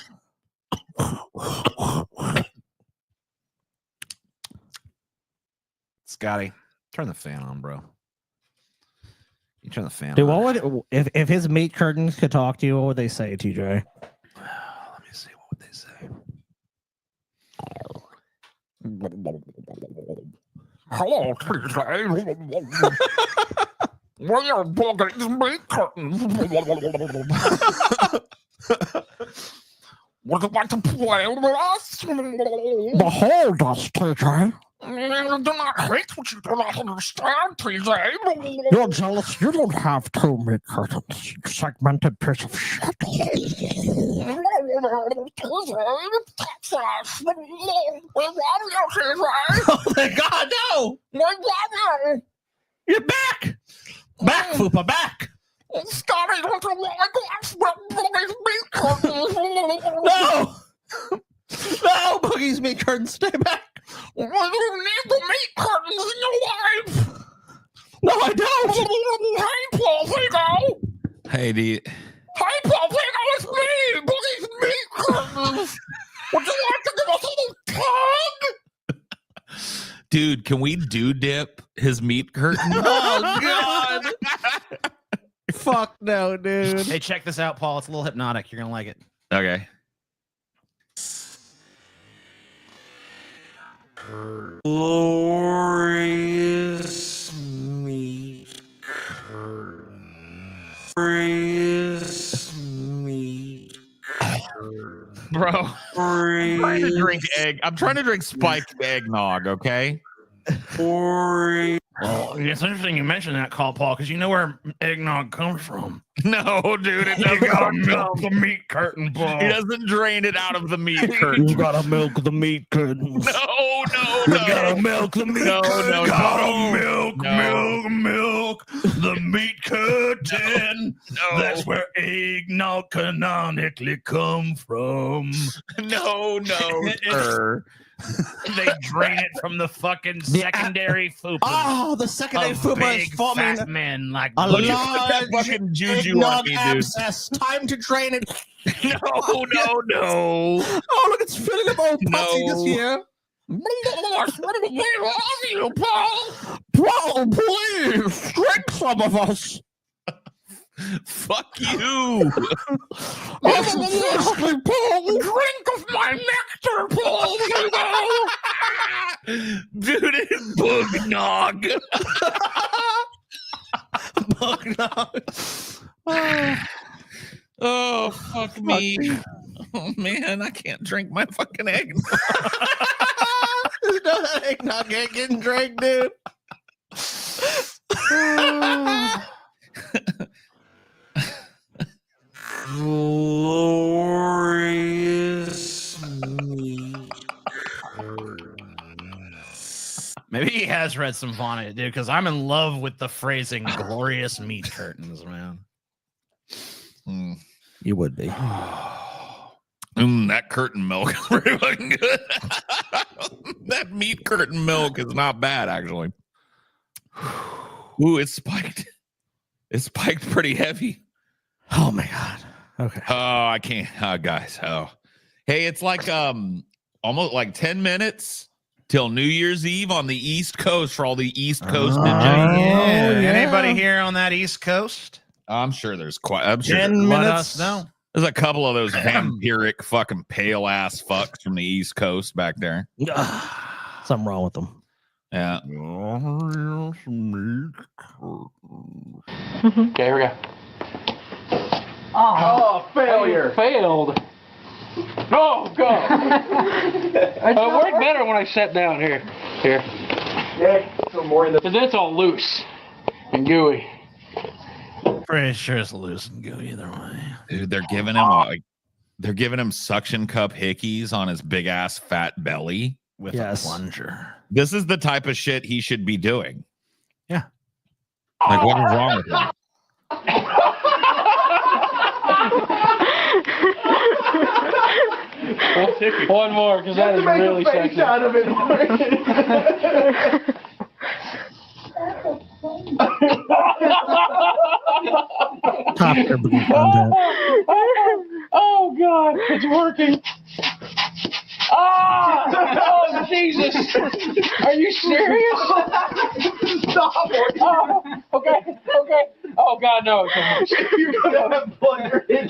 Scotty, turn the fan on, bro. You turn the fan Dude, on. what would if his meat curtains could talk to you? What would they say, TJ? Let me see. What would they say? Hello, TJ. We are Boogie's meat curtains. Would you like to play with us? Behold us, TJ. You do not hate what you do not understand, TJ. You're jealous. You don't have two meat curtains. You segmented piece of shit. Oh my God, no! You're back! Back, Fupa, back! Scotty, don't you like us? Boogie's meat curtains. No! No, Boogie's meat curtains, stay back! You need the meat curtains in your life. No, I don't! Hey, Paul Vigo. Hey, Hey, Paul Vigo, it's me, Boogie's meat curtains. Would you like to give us a little tug? dude, can we dip his meat curtain? Oh, God! Fuck no, dude. Hey, check this out, Paul. It's a little hypnotic. You're gonna like it. Okay. Glorious meat curtain. Glorious meat curtain. Bro, I'm trying to drink I'm trying to drink spiked eggnog, okay? Well, it's interesting you mentioned that, Paul, because you know where eggnog comes from. No, dude, it You doesn't gotta come milk from. the meat curtain, Paul. He doesn't drain it out of the meat curtain. You gotta milk the meat curtains. No, You gotta milk the meat curtains. no, Gotta no. milk the meat curtain. No. That's where eggnog canonically come from. No, sir. They drain it from the fucking secondary fupa. Oh, the secondary of fupa is big forming fat men like a Boogie. large fucking juju eggnog on me, dude. abscess. Time to drain it. No. Oh, look, it's filling up old pussy this year. What do we love you, Paul? Paul, please, drink some of us. Fuck you. Seriously, Paul. Drink of my nectar, Paul. Dude, it's boognog. Oh, fuck me. Oh, man, I can't drink my fucking egg. There's no that eggnog ain't getting drank, dude. Glorious meat. Maybe he has read some Vonnet, dude, because I'm in love with the phrasing glorious meat curtains, man. You would be. That curtain milk is pretty fucking good. That meat curtain milk is not bad, actually. Ooh, it's spiked. It's spiked pretty heavy. Oh my God. Okay. Oh, I can't. Guys. Oh, hey, it's like almost like 10 minutes till New Year's Eve on the East Coast for all the East Coast ninjas. Yeah. yeah. Anybody here on that East Coast? I'm sure there's quite. I'm sure 10 Let minutes. us know. there's a couple of those vampiric fucking pale ass fucks from the East Coast back there. Something wrong with them. Yeah. Okay, here we go. Oh, failure. Failed. Oh, God. It worked better when I sat down here. Here. Yeah, some more in the. Because it's all loose and gooey. Pretty sure it's loose and gooey either way. Dude, they're giving him suction cup hickeys on his big ass fat belly With Yes. a plunger. This is the type of shit he should be doing. Yeah. Like, what is wrong with him? One more, because that is really sexy. Out of it. Top tier Boogie content. Oh, God, it's working. Oh, Jesus. Are you serious? Stop. Oh, okay. Oh, Oh God, no! You're gonna have blood in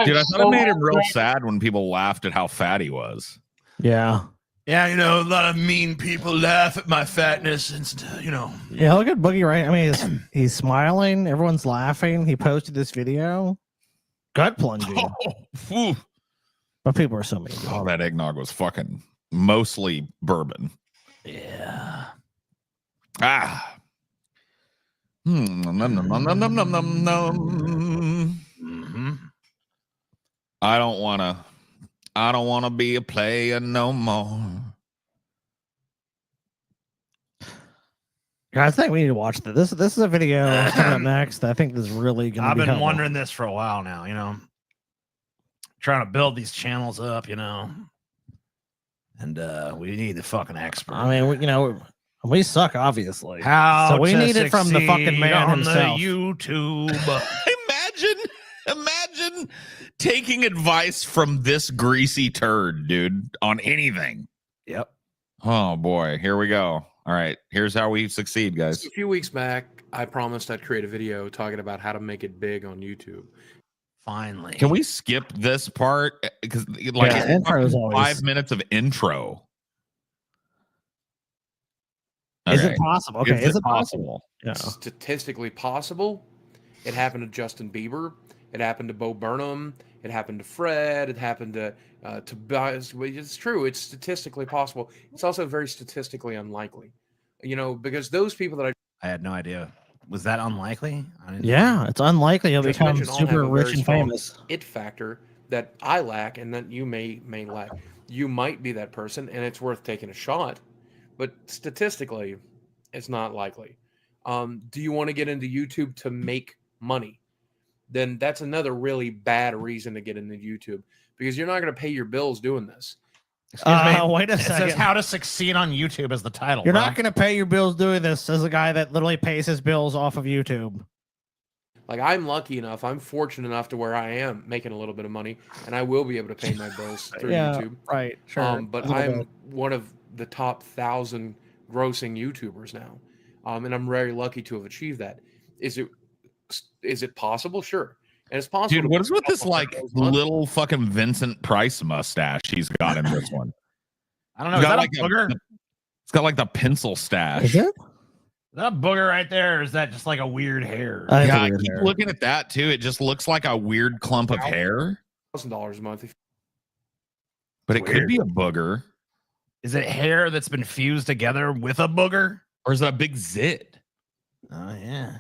Dude, I thought it made him real sad when people laughed at how fat he was. Yeah. Yeah, you know, a lot of mean people laugh at my fatness and, you know. Yeah, look at Boogie, right? I mean, he's smiling. Everyone's laughing. He posted this video. Gut plunging. Oh, but people are so mean. Oh, that eggnog was fucking mostly bourbon. Yeah. Ah. Nom, nom, nom, nom, nom, nom, nom, nom. Mm-hmm. I don't wanna be a player no more. I think we need to watch this. This is a video coming up next. I think this is really going to I've be been helpful. wondering this for a while now, you know, trying to build these channels up, you know, and we need the fucking expert. I mean, you know, we suck, obviously. How so we to need it from the fucking succeed man on himself. the YouTube. Imagine taking advice from this greasy turd, dude, on anything. Yep. Oh boy, here we go. All right, here's how we succeed, guys. A few weeks back, I promised I'd create a video talking about how to make it big on YouTube. Finally. Can we skip this part? Because like Yeah, it's intro is fucking always- 5 minutes of intro. Is Okay. it possible? Okay, is it possible? Yeah. Statistically possible. It happened to Justin Bieber. It happened to Bo Burnham. It happened to Fred. It happened to it's true. It's statistically possible. It's also very statistically unlikely. You know, because those people that I had no idea. Was that unlikely? I didn't Yeah, it's unlikely he'll just become mentioned all have super a rich very and strong famous. it factor that I lack and that you may lack. You might be that person, and it's worth taking a shot. But statistically, it's not likely. Do you want to get into YouTube to make money? Then that's another really bad reason to get into YouTube, because you're not going to pay your bills doing this. Wait a It says second. how to succeed on YouTube as the title. You're bro. not going to pay your bills doing this as a guy that literally pays his bills off of YouTube. Like, I'm lucky enough, I'm fortunate enough to where I am making a little bit of money, and I will be able to pay my bills through Yeah, YouTube. right, sure. But A little I'm bit. one of the top 1,000 grossing YouTubers now, and I'm very lucky to have achieved that. Is it possible? Sure, and it's possible. Dude, what is with this like little fucking Vincent Price mustache he's got in this one? I don't know. Is that like a booger? It's got like the pencil stash. Is it? Is that a booger right there, or is that just like a weird hair? Yeah, I keep looking at that too. It just looks like a weird clump of hair. $1,000 a month. But it could be a booger. Is it hair that's been fused together with a booger? Or is that a big zit? Oh, yeah.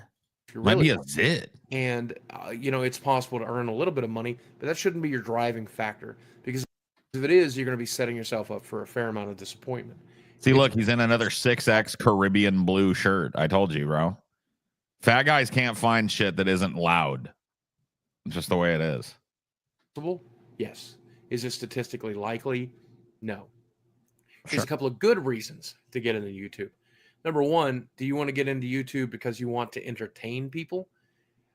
If you're Might be really a zit. And you know, it's possible to earn a little bit of money, but that shouldn't be your driving factor, because if it is, you're going to be setting yourself up for a fair amount of disappointment. See, look, he's in another 6X Caribbean blue shirt. I told you, bro. Fat guys can't find shit that isn't loud. It's just the way it is. Possible? Yes. Is it statistically likely? No. There's a couple of good reasons to get into YouTube. Number one, do you want to get into YouTube because you want to entertain people?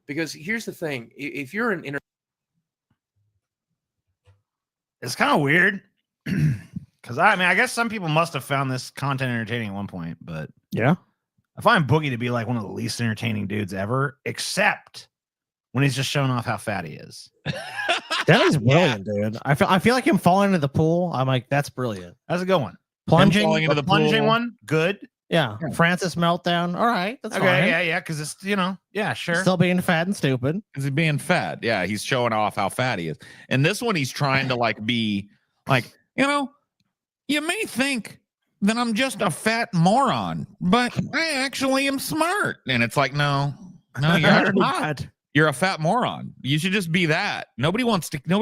Because here's the thing: if you're an It's kind of weird. Because I mean, I guess some people must have found this content entertaining at one point, but yeah, I find Boogie to be like one of the least entertaining dudes ever, except when he's just showing off how fat he is. That is brilliant, dude. I feel like him falling into the pool. I'm like, that's brilliant. How's it going? Plunging falling into the plunging pool. one, good. Yeah. Francis meltdown. All right, that's Okay, fine. yeah, because it's yeah, sure. Still being fat and stupid. Is he being fat? Yeah, he's showing off how fat he is. And this one, he's trying to like be like, you know, you may think that I'm just a fat moron, but I actually am smart. And it's like, no, you're You're not. not. You're a fat moron. You should just be that. Nobody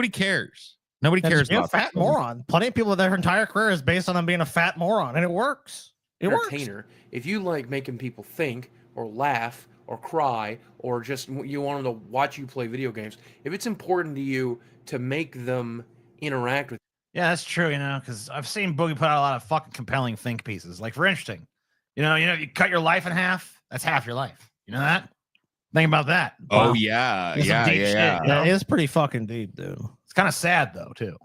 cares. Nobody cares You're a about fat moron. Plenty of people, their entire career is based on them being a fat moron, and it works. It works. entertainer, if you like making people think or laugh or cry, or just you want them to watch you play video games, if it's important to you to make them interact with Yeah, that's true, you know, because I've seen Boogie put out a lot of fucking compelling think pieces. Like, for interesting, you know, you cut your life in half, that's half your life. You know that? Think about that. Oh, Wow. yeah. It's some Yeah. deep shit, Yeah. you know? It is pretty fucking deep, dude. It's kind of sad, though, too.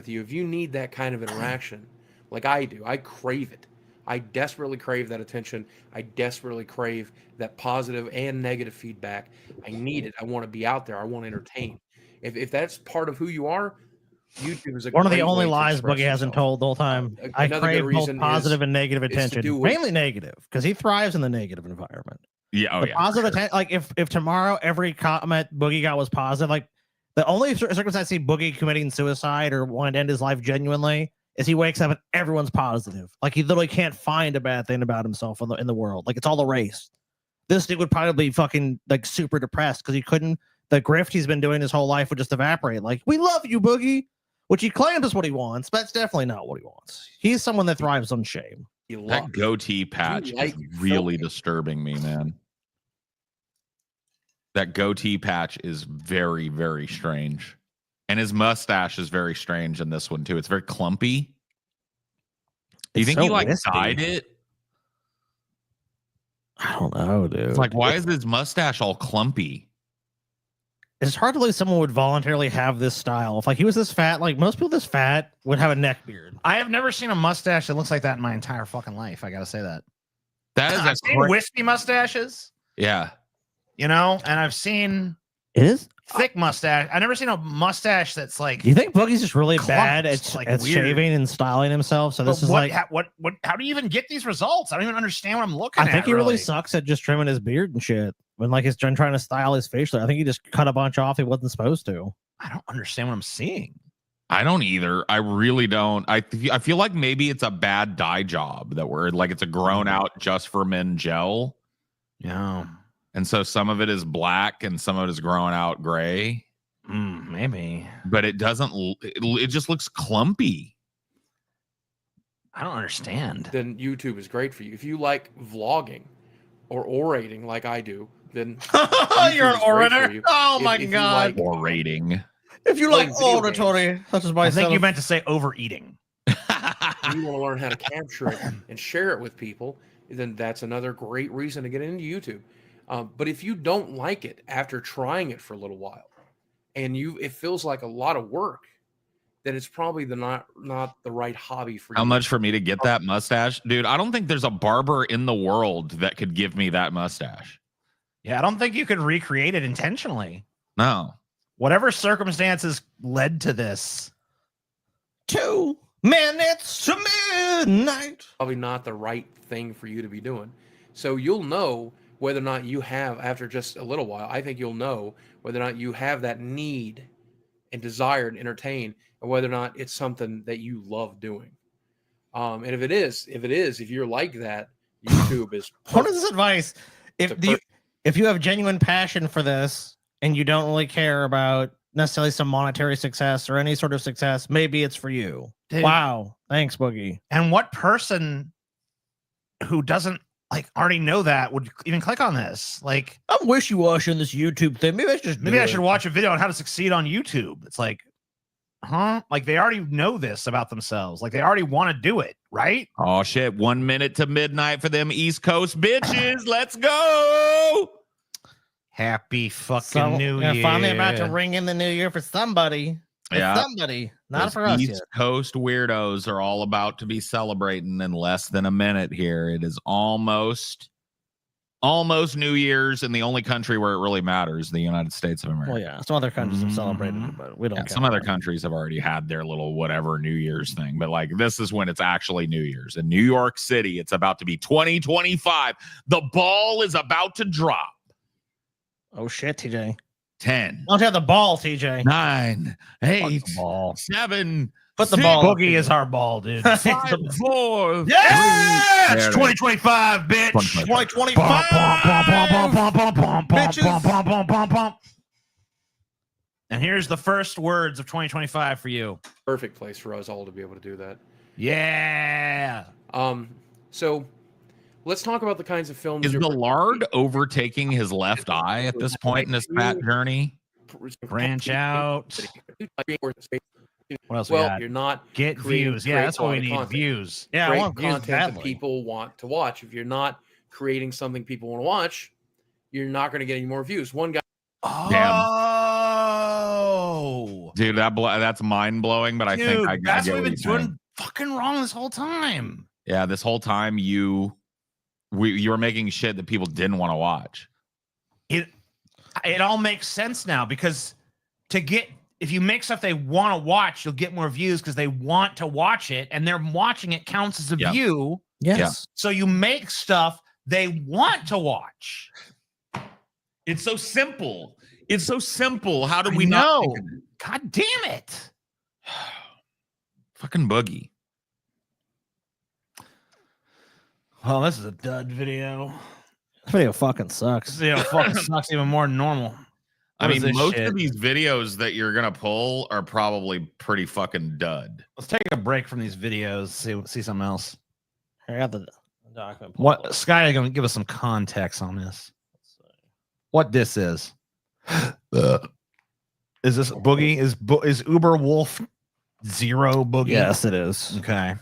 you, if you need that kind of interaction, like I do, I crave it. I desperately crave that attention. I desperately crave that positive and negative feedback. I need it. I want to be out there. I want to entertain. If that's part of who you are, YouTube is a One of the great only way to lies express Boogie hasn't yourself. told the whole time. I Another good crave both reason positive and negative is to attention, do what- mainly negative, because he thrives in the negative environment. Yeah, oh The yeah. positive attention, like if tomorrow every comment Boogie got was positive, like the only circumstance I see Boogie committing suicide or wanting to end his life genuinely is he wakes up and everyone's positive. Like he literally can't find a bad thing about himself in the world. Like it's all erased. This dude would probably be fucking like super depressed because he couldn't. The grift he's been doing his whole life would just evaporate. Like, we love you, Boogie, which he claims is what he wants, but that's definitely not what he wants. He's someone that thrives on shame. That goatee patch is really disturbing me, man. That goatee patch is very, very strange. And his mustache is very strange in this one, too. It's very clumpy. Do you think he, like, dyed it? I don't know, dude. It's like, why is his mustache all clumpy? It's hard to believe someone would voluntarily have this style. If like he was this fat, like most people this fat would have a neck beard. I have never seen a mustache that looks like that in my entire fucking life. I gotta say that. That is I've seen wispy mustaches. Yeah. You know, and I've seen thick mustache. I've never seen a mustache that's like. Do you think Boogie's just really clumped, bad at, like, at weird. shaving and styling himself? So this But is what, like, what, how do you even get these results? I don't even understand what I'm looking at. I think he really sucks at just trimming his beard and shit. When like he's trying to style his facial, I think he just cut a bunch off he wasn't supposed to. I don't understand what I'm seeing. I don't either. I really don't. I feel like maybe it's a bad dye job that we're like it's a grown out just for men gel. Yeah. And so some of it is black and some of it is growing out gray. Maybe. But it doesn't, it just looks clumpy. I don't understand. Then YouTube is great for you. If you like vlogging or orating like I do, then You're an YouTube is great orator? for you. Oh If- my if you God. like- Orating. If you Playing like video auditory, such as I myself. think you meant to say overeating. you want to learn how to capture it and share it with people, then that's another great reason to get into YouTube. But if you don't like it after trying it for a little while, and it feels like a lot of work, then it's probably not the right hobby for you. How much for me to get that mustache? Dude, I don't think there's a barber in the world that could give me that mustache. Yeah, I don't think you could recreate it intentionally. No. Whatever circumstances led to this. 2 minutes to midnight. Probably not the right thing for you to be doing. So you'll know whether or not you have, after just a little while, I think you'll know whether or not you have that need and desire to entertain, and whether or not it's something that you love doing. And if you're like that, YouTube is What is this advice? If you have genuine passion for this and you don't really care about necessarily some monetary success or any sort of success, maybe it's for you. Dude. Wow. Thanks, Boogie. And what person who doesn't like already know that would even click on this? Like, I'm wishy-washy on this YouTube thing. Maybe I should watch a video on how to succeed on YouTube. It's like, huh? Like they already know this about themselves. Like they already want to do it, right? Oh shit. 1 minute to midnight for them East Coast bitches. Let's go. Happy fucking New Year. Finally about to ring in the new year for somebody. Yeah. Somebody. Not Those for us East yet. Coast weirdos are all about to be celebrating in less than a minute here. It is almost New Year's in the only country where it really matters, the United States of America. Well, yeah. Some other countries have celebrated it, but we don't Yeah, care. some other countries have already had their little whatever New Year's thing, but like this is when it's actually New Year's. In New York City, it's about to be 2025. The ball is about to drop. Oh shit, TJ. 10. Don't have the ball, TJ. 9, 8, ball. 7. Put the 6, ball. Boogie is our ball, dude. 5, 4. Yeah, it's There it is. 2025, bitch. 2025. And here's the first words of 2025 for you. perfect place for us all to be able to do that. Yeah. So let's talk about the kinds of films. Is the lard overtaking his left eye at this point in his fat journey? Branch out. What else we Well, got? you're not Get creating views. Yeah, great that's what we quality need. content. Views. Yeah, I Great want views content that badly. people want to watch. If you're not creating something people want to watch, you're not going to get any more views. One guy. Oh, Dude, that's mind blowing, but I think I that's get what what we've been you're saying. doing fucking wrong this whole time. Yeah, this whole time you were making shit that people didn't want to watch. It all makes sense now because if you make stuff they want to watch, you'll get more views because they want to watch it, and they're watching it counts as a view. Yes. Yeah. So you make stuff they want to watch. It's so simple. It's so simple. How do we know? not? God damn it. Fucking Boogie. Well, this is a dud video. This video fucking sucks. This video fucking sucks even more than normal. I mean, most of these videos that you're gonna pull are probably pretty fucking dud. Let's take a break from these videos. See something else. I got the document. What Sky are gonna give us some context on this? What this is? Is this Boogie? Is Uber Wolf 0 Boogie? Yes, it is. Okay.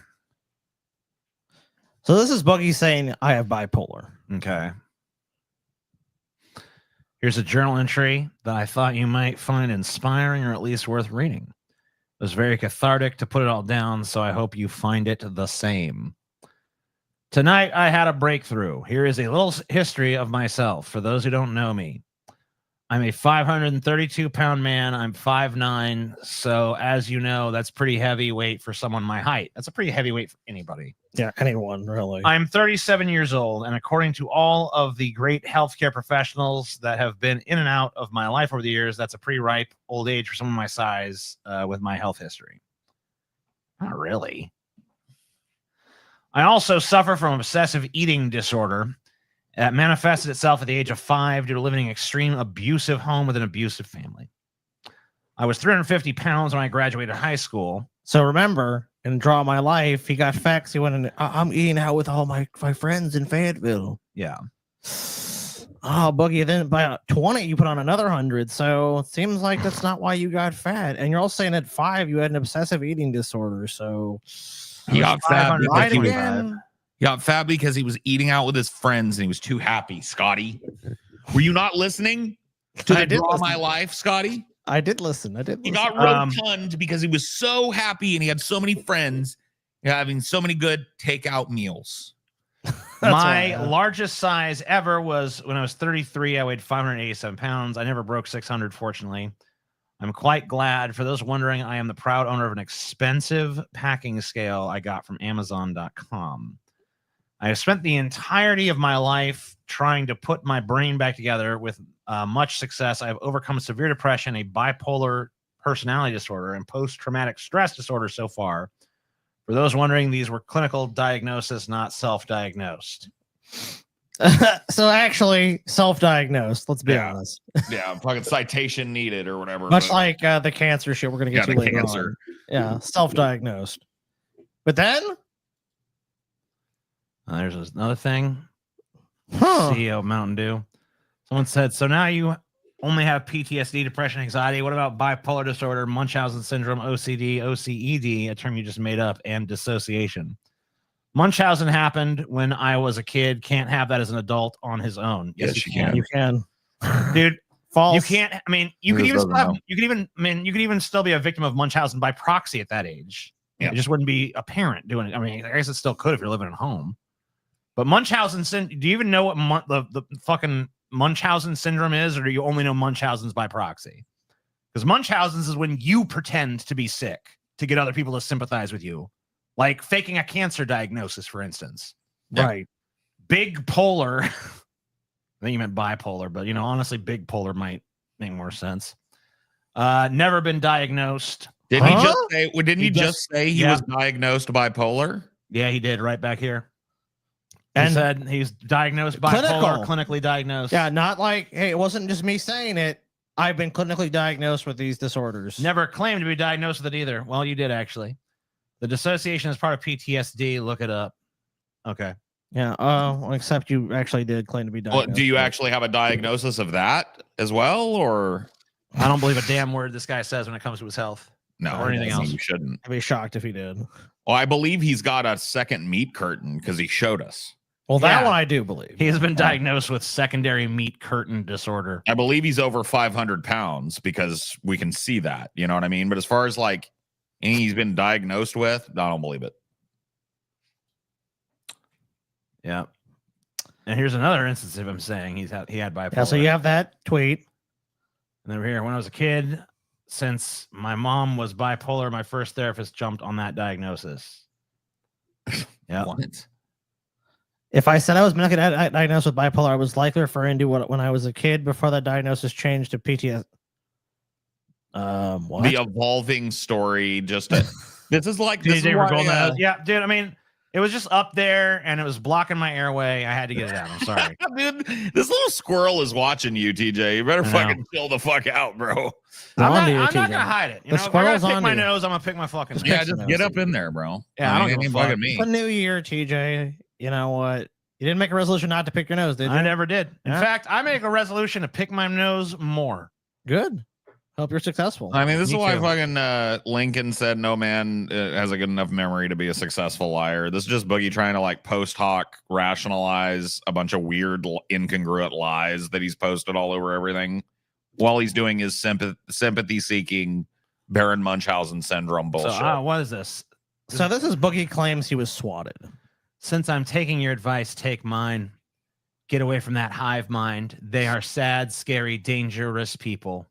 So this is Boogie saying, I have bipolar. Okay. Here's a journal entry that I thought you might find inspiring or at least worth reading. It was very cathartic to put it all down, so I hope you find it the same. Tonight, I had a breakthrough. Here is a little history of myself. For those who don't know me, I'm a 532-pound man. I'm 5'9", so as you know, that's pretty heavy weight for someone my height. That's a pretty heavy weight for anybody. Yeah, anyone, really. I'm 37 years old, and according to all of the great healthcare professionals that have been in and out of my life over the years, that's a pretty ripe old age for someone my size with my health history. Not really. I also suffer from obsessive eating disorder. It manifested itself at the age of 5 due to living in an extreme abusive home with an abusive family. I was 350 pounds when I graduated high school. So remember, in Draw My Life, he got facts. He went in, I'm eating out with all my friends in Fayetteville. Yeah. Oh, Boogie, then by 20, you put on another 100. So it seems like that's not why you got fat. And you're also saying at 5, you had an obsessive eating disorder. So he got fat because again. He got fat because he was eating out with his friends and he was too happy. Scotty, were you not listening to the Draw My Life, Scotty? I did listen. He got rotund because he was so happy and he had so many friends having so many good takeout meals. My largest size ever was when I was 33. I weighed 587 pounds. I never broke 600, fortunately. I'm quite glad. For those wondering, I am the proud owner of an expensive packing scale I got from Amazon.com. I have spent the entirety of my life trying to put my brain back together with much success. I have overcome severe depression, a bipolar personality disorder, and post-traumatic stress disorder so far. For those wondering, these were clinical diagnoses, not self-diagnosed. So actually, self-diagnosed. Let's be honest. Yeah, fucking citation needed or whatever. Much like the cancer shit we're going to get to later cancer. on. Yeah, self-diagnosed. But then... There's another thing. Huh. CEO of Mountain Dew. Someone said, so now you only have PTSD, depression, anxiety. What about bipolar disorder, Munchausen syndrome, OCD, OCED, a term you just made up, and dissociation? Munchausen happened when I was a kid. Can't have that as an adult on his own. Yes, you can. You can. Dude, false. You can't. I mean, you could even still be a victim of Munchausen by proxy at that age. Yeah. It just wouldn't be a parent doing it. I mean, I guess it still could if you're living at home. But Munchausen syndrome, do you even know what the fucking Munchausen syndrome is, or do you only know Munchausen's by proxy? Because Munchausen's is when you pretend to be sick to get other people to sympathize with you, like faking a cancer diagnosis, for instance. Right. Big polar. I think you meant bipolar, but honestly, big polar might make more sense. Never been diagnosed. Didn't he just say? Didn't he just say he was diagnosed bipolar? Yeah, he did. Right back here. And he said he's diagnosed bipolar, clinically diagnosed. Yeah, not like, hey, it wasn't just me saying it. I've been clinically diagnosed with these disorders. Never claimed to be diagnosed with it either. Well, you did actually. The dissociation is part of PTSD. Look it up. Okay. Yeah. Except you actually did claim to be diagnosed. Well, do you actually have a diagnosis of that as well, or? I don't believe a damn word this guy says when it comes to his health. No, or anything else. You shouldn't. I'd be shocked if he did. Well, I believe he's got a second meat curtain because he showed us. Well, that one I do believe. He has been diagnosed with secondary meat curtain disorder. I believe he's over 500 pounds because we can see that. You know what I mean? But as far as like anything he's been diagnosed with, I don't believe it. Yeah. And here's another instance of him saying he had bipolar. Yeah, so you have that tweet. And over here, when I was a kid, since my mom was bipolar, my first therapist jumped on that diagnosis. Yeah. What? If I said I was medically diagnosed with bipolar, I was likely referring to when I was a kid before that diagnosis changed to PTSD. What? The evolving story. Just this is like this DJ is why, Nose. Yeah, dude. I mean, it was just up there and it was blocking my airway. I had to get it out. I'm sorry. dude. This little squirrel is watching you, TJ. You better fucking chill the fuck out, bro. I'm not gonna hide it. You know, if I gotta pick my you. nose, I'm gonna pick my fucking nose. Yeah, just get up in there, bro. Yeah, I don't give a fuck. It's a new year, TJ. You know what? You didn't make a resolution not to pick your nose, did you? I never did. In fact, I make a resolution to pick my nose more. Good. Hope you're successful. I mean, this is why too. fucking Lincoln said no man has a good enough memory to be a successful liar. This is just Boogie trying to like post hoc rationalize a bunch of weird incongruent lies that he's posted all over everything while he's doing his sympathy seeking Baron Munchausen syndrome bullshit. So, what is this? So this is Boogie claims he was swatted. Since I'm taking your advice, take mine. Get away from that hive mind. They are sad, scary, dangerous people.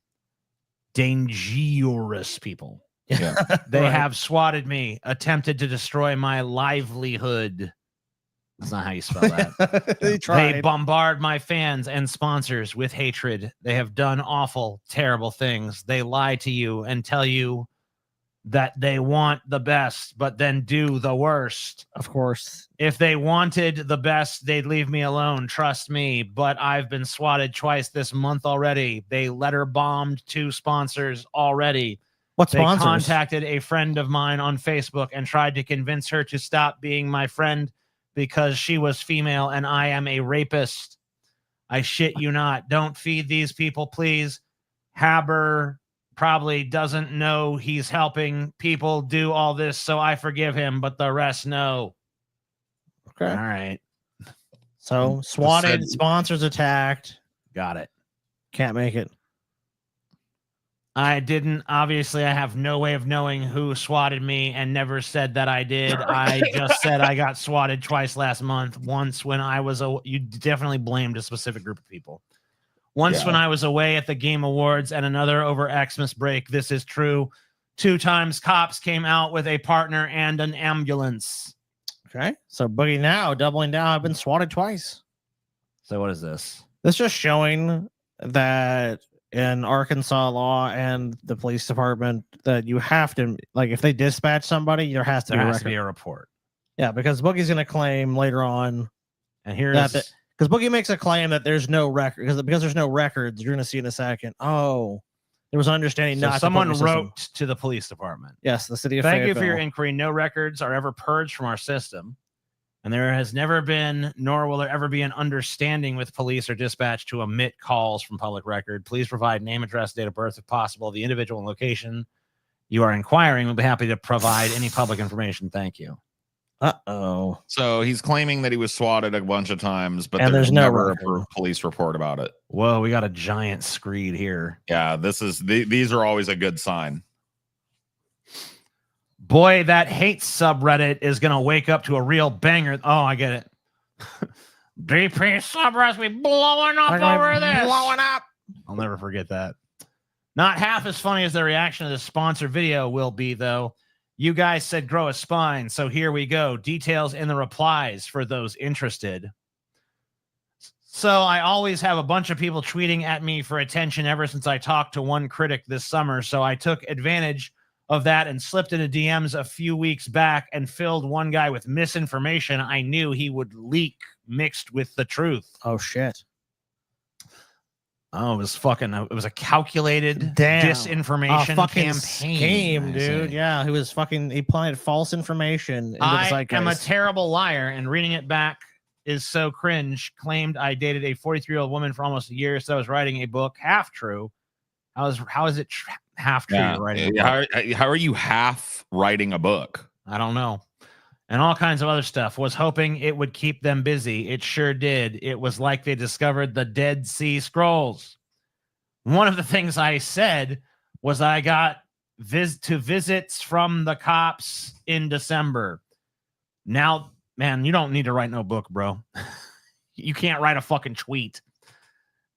Dangerous people. Yeah. They have swatted me, attempted to destroy my livelihood. That's not how you spell that. They bombard my fans and sponsors with hatred. They have done awful, terrible things. They lie to you and tell you that they want the best, but then do the worst. Of course. If they wanted the best, they'd leave me alone. Trust me. But I've been swatted twice this month already. They letter bombed 2 sponsors already. What They sponsors? contacted a friend of mine on Facebook and tried to convince her to stop being my friend because she was female and I am a rapist. I shit you not. Don't feed these people, please. Haber probably doesn't know he's helping people do all this, so I forgive him, but the rest know. Okay. All right. So swatted, sponsors attacked. Got it. Can't make it. I didn't. Obviously, I have no way of knowing who swatted me and never said that I did. I just said I got swatted twice last month. Once when I was, you definitely blamed a specific group of people. Once when I was away at the Game Awards and another over Xmas break. This is true. 2 times cops came out with a partner and an ambulance. Okay. So Boogie now doubling down. I've been swatted twice. So what is this? This just showing that in Arkansas law and the police department that you have to, like, if they dispatch somebody, there has to be a report. Yeah, because Boogie's going to claim later on, and here's because Boogie makes a claim that there's no record because there's no records. You're going to see in a second. Oh, there was an understanding. So not someone to put in the wrote to the police department. Yes, the city of Thank you for your Fayetteville. inquiry. No records are ever purged from our system. And there has never been, nor will there ever be, an understanding with police or dispatch to omit calls from public record. Please provide name, address, date of birth, if possible, the individual and location you are inquiring. We'll be happy to provide any public information. Thank you. Uh-oh. So he's claiming that he was swatted a bunch of times, but And there's there's no never record. a police report about it. Whoa, we got a giant screed here. Yeah, these are always a good sign. Boy, that hate subreddit is going to wake up to a real banger. Oh, I get it. DP subreddit be blowing up over this. Blowing up. I'll never forget that. Not half as funny as the reaction to the sponsor video will be, though. You guys said grow a spine, so here we go. Details in the replies for those interested. So I always have a bunch of people tweeting at me for attention ever since I talked to one critic this summer, so I took advantage of that and slipped into DMs a few weeks back and filled one guy with misinformation I knew he would leak mixed with the truth. Oh, shit. Oh, it was a calculated disinformation fucking campaign. Scheme, dude. Yeah, he planted false information into the I zeitgeist. am a terrible liar, and reading it back is so cringe. Claimed I dated a 43-year-old woman for almost a year, so I was writing a book. Half true. How is it half true? Yeah. You're writing a book? How are you half writing a book? I don't know. And all kinds of other stuff. Was hoping it would keep them busy. It sure did. It was like they discovered the Dead Sea Scrolls. One of the things I said was I got visits from the cops in December. Now man, you don't need to write no book, bro. You can't write a fucking tweet.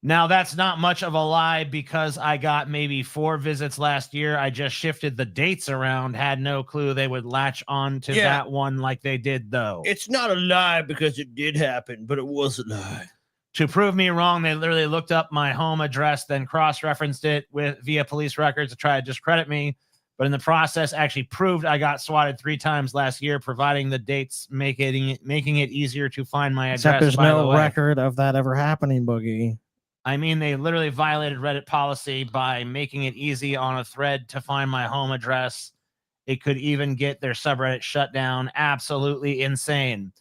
Now, that's not much of a lie because I got maybe 4 visits last year. I just shifted the dates around, had no clue they would latch on to that one like they did, though. It's not a lie because it did happen, but it was a lie. To prove me wrong, they literally looked up my home address, then cross-referenced it via police records to try to discredit me. But in the process, actually proved I got swatted 3 times last year, providing the dates, making it easier to find my address. Except there's no record of that ever happening, Boogie. I mean, they literally violated Reddit policy by making it easy on a thread to find my home address. It could even get their subreddit shut down. Absolutely insane.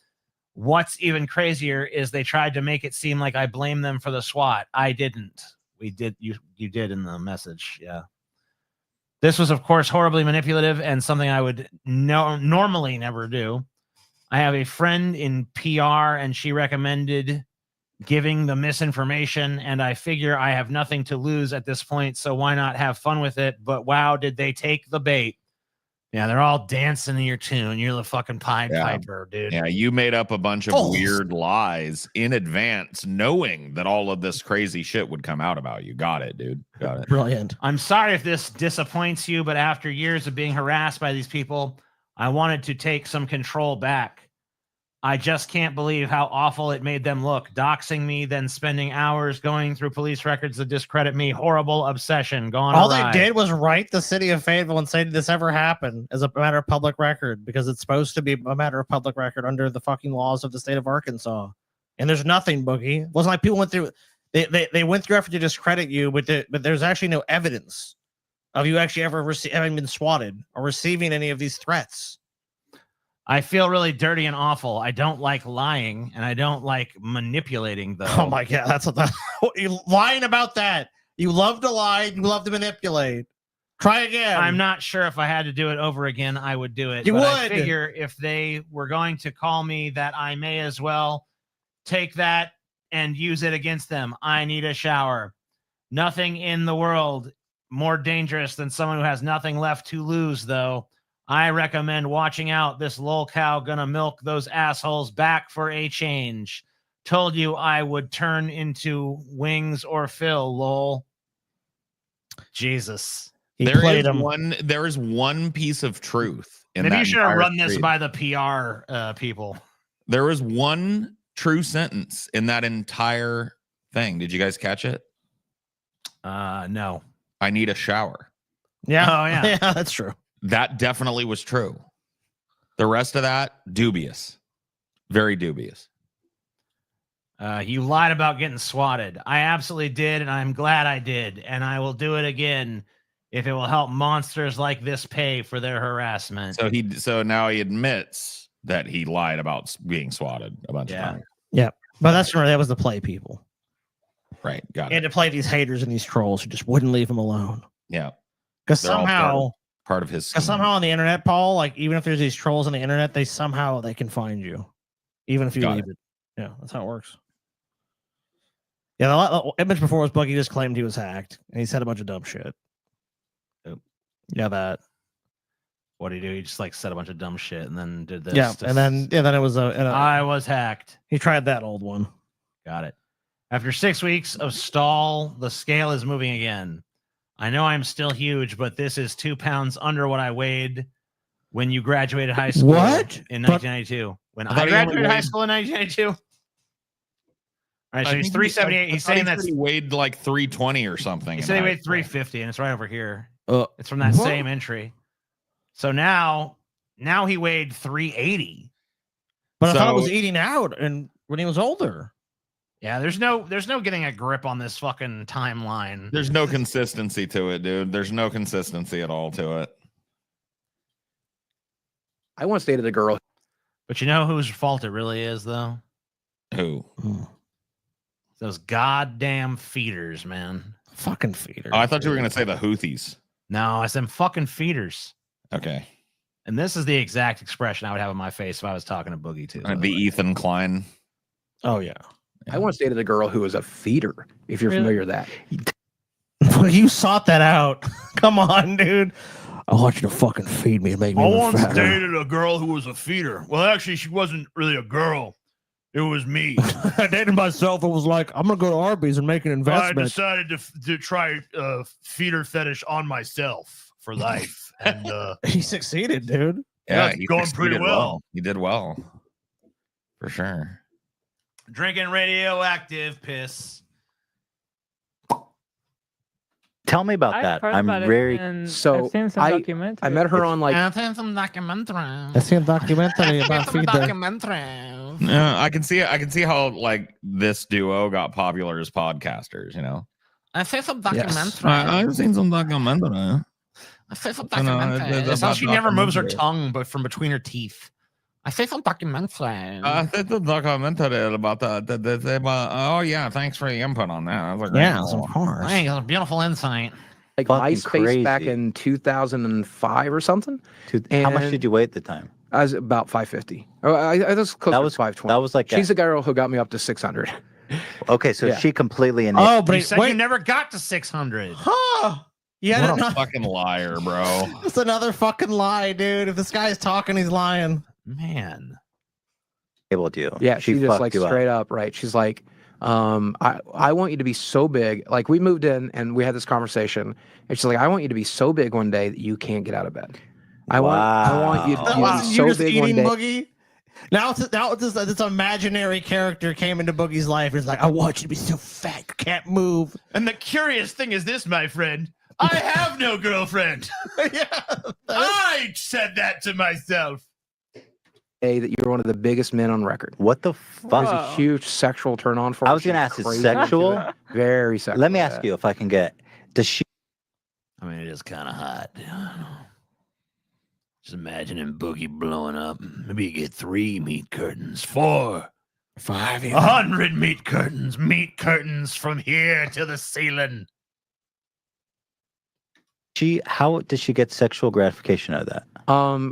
What's even crazier is they tried to make it seem like I blame them for the SWAT. I didn't. We did. You did in the message. Yeah. This was, of course, horribly manipulative and something I would normally never do. I have a friend in PR, and she recommended giving the misinformation, and I figure I have nothing to lose at this point, so why not have fun with it? But wow, did they take the bait. Yeah, they're all dancing to your tune. You're the fucking Pied Piper, dude. Yeah, you made up a bunch of weird lies in advance, knowing that all of this crazy shit would come out about you. Got it, dude. Got it. Brilliant. I'm sorry if this disappoints you, but after years of being harassed by these people, I wanted to take some control back. I just can't believe how awful it made them look. Doxing me, then spending hours going through police records to discredit me. Horrible obsession gone All awry. they did was write the city of Fayetteville and say, did this ever happen as a matter of public record? Because it's supposed to be a matter of public record under the fucking laws of the state of Arkansas. And there's nothing, Boogie. It wasn't like people went through, they went through effort to discredit you, but there's actually no evidence of you actually ever having been swatted or receiving any of these threats. I feel really dirty and awful. I don't like lying, and I don't like manipulating, though. Oh my God, that's what you lying about that. You love to lie, you love to manipulate. Try again. I'm not sure if I had to do it over again, I would do it. You but would. I figure if they were going to call me that, I may as well take that and use it against them. I need a shower. Nothing in the world more dangerous than someone who has nothing left to lose, though. I recommend watching out. This lol cow gonna milk those assholes back for a change. Told you I would turn into Wings or Phil, lol. Jesus. There is one piece of truth in Maybe that you should have run entire this tweet. by the PR people. There is one true sentence in that entire thing. Did you guys catch it? No. I need a shower. Yeah. Oh, yeah. Yeah, that's true. That definitely was true. The rest of that, dubious. Very dubious. You lied about getting swatted. I absolutely did, and I'm glad I did. And I will do it again if it will help monsters like this pay for their harassment. So now he admits that he lied about being swatted a bunch of times. Yeah. But that was the play people. Right. Got He had it. to play these haters and these trolls who just wouldn't leave him alone. Yeah. Because They're all somehow part of his scheme. Because somehow on the internet, Paul, like even if there's these trolls on the internet, they can find you, even if you leave it. Yeah, that's how it works. Yeah, the image before was Boogie just claimed he was hacked, and he said a bunch of dumb shit. Yeah, that. What did he do? He just like said a bunch of dumb shit and then did this. Yeah, and then it was I was hacked. He tried that old one. Got it. After 6 weeks of stall, the scale is moving again. I know I'm still huge, but this is 2 pounds under what I weighed when you graduated high school. What? In 1992. When I graduated high school in 1992. All right, so he's 378. He's saying that he weighed like 320 or something. He said he weighed 350, and it's right over here. It's from that same entry. So now he weighed 380. But I thought it was eating out and when he was older. Yeah, there's no getting a grip on this fucking timeline. There's no consistency to it, dude. There's no consistency at all to it. I once dated a girl. But you know whose fault it really is, though? Who? Those goddamn feeders, man. Fucking feeders. Oh, I thought you were going to say the Houthis. No, I said fucking feeders. Okay. And this is the exact expression I would have on my face if I was talking to Boogie, too. The Ethan Klein. Oh, yeah. I once dated a girl who was a feeder, if you're familiar with that. You sought that out. Come on, dude. I want you to fucking feed me and make me I even once fatter. dated a girl who was a feeder. Well, actually, she wasn't really a girl. It was me. I dated myself and was like, I'm gonna go to Arby's and make an I investment. decided to try feeder fetish on myself for life, and He succeeded, dude. Yeah, it's he going succeeded pretty well. He did well. For sure. Drinking radioactive piss. Tell me about I've that. heard I'm about it, very and So, I've seen some I documentaries. met her on like I've seen some documentary. I seen a documentary about feed the documentary. Yeah, I can see how like this duo got popular as podcasters, you know. I see some Yes. documentary. I've seen some documentary. I say some You know, documentary. it's It's how about she never moves her documentary. tongue, but from between her teeth. I say some documentary. I think the documentary about oh yeah, thanks for the input on that. That's a great Yes, call. of course. Hey, that's a beautiful insight. like Fucking MySpace back crazy. in 2005 or something. How much And- did you weigh at the time? I was about 550. Oh, I was close That to was 520. That was like She's the girl who got me up to 600. okay. So Yeah. she completely in Oh, but You said you never got to 600. Huh? Yeah, What a no, fucking liar, bro. it's another fucking lie, dude. If this guy's talking, he's lying. Man. able to. Yeah, she just fucked like you up. straight up, right? She's like, I want you to be so big. Like we moved in and we had this conversation, and she's like, I want you to be so big one day that you can't get out of bed. I want you to Wow. be You so just big one eating day. Boogie? Now this imaginary character came into Boogie's life. It's like, I want you to be so fat you can't move. And the curious thing is this, my friend. I have no girlfriend. Yeah, I said that to myself. Day that you're one of the biggest men on record. What the It was fuck? a huge sexual turn on for I her. was gonna She's ask, is crazy into sexual? it. Very sexual. Let me ask you if I can get. Does she? I mean, it is kind of hot. Just imagining Boogie blowing up. Maybe you get 3 meat curtains, 4, 5. 100 meat curtains from here to the ceiling. How does she get sexual gratification out of that?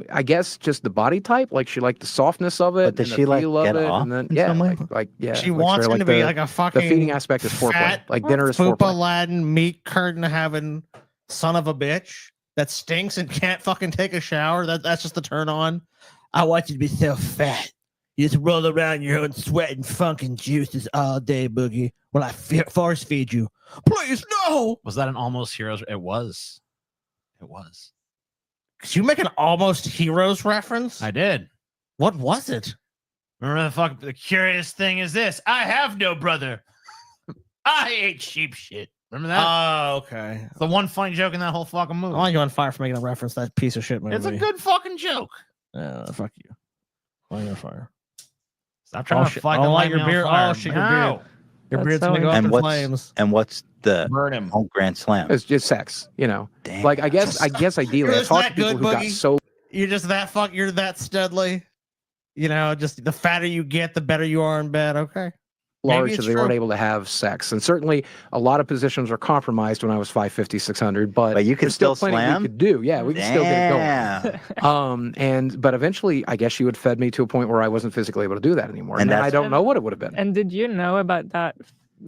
I guess just the body type. Like she liked the softness of it. But does and she, the like, feel of get it, off and then in yeah, some way? like yeah. She like, wants sort him of to be the- like a fucking The feeding aspect is foreplay. fat, Like dinner is fupa foreplay. laden meat curtain having son of a bitch that stinks and can't fucking take a shower. That's just the turn on. I want you to be so fat. You just roll around your own sweat and fucking juices all day, Boogie. While I force feed you. Please, no. Was that an Almost Heroes? It was. It was. Did you make an Almost Heroes reference? I did. What was it? Remember the curious thing is this. I have no brother. I ate sheep shit. Remember that? Oh, okay. The one funny joke in that whole fucking movie. I want you on fire for making a reference to that piece of shit movie. It's a good fucking joke. Fuck you. Why you on fire? Stop trying to shit. fucking Oh, light your me on beard. fire. Oh, shit, your No. beard. Your That's beard's so gonna go up And in what's flames. the Burn him. Grand Slam? It's just sex, you know. Damn. Like I guess ideally, I You're talked that to people good, who got Boogie? so You're just that fuck. You're that studly. You know, just the fatter you get, the better you are in bed. Okay. large Maybe that it's they weren't true. able to have sex. And certainly a lot of positions were compromised when I was 550, 600, but you can there's still plenty slam? we could do. Yeah, we can still get it going. But eventually I guess she would fed me to a point where I wasn't physically able to do that anymore. And, And I don't know what it would have been. And did you know about that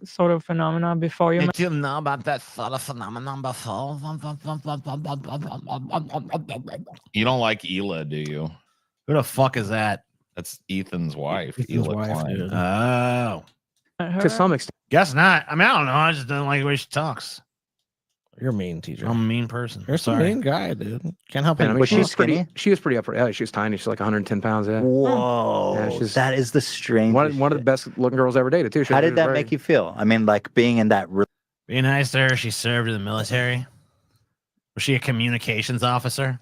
sort of phenomenon before you met? Did you know about that sort of phenomenon before? You don't like Hila, do you? Who the fuck is that? That's Ethan's wife. Ethan's Hila wife, Klein. dude. Oh. To some extent. Guess not. I mean, I don't know. I just don't like the way she talks. You're mean, TJ. I'm a mean person. You're some Sorry. mean guy, dude. Can't help it. And I mean, Was she skinny? She was pretty upright. Yeah, she was tiny. She's like 110 pounds. Yeah. Whoa, Yeah, she's that is the strangest. one of the best looking girls I ever dated too. She How was did that very- make you feel? I mean, like being in that. Be nice to her. She served in the military. Was she a communications officer?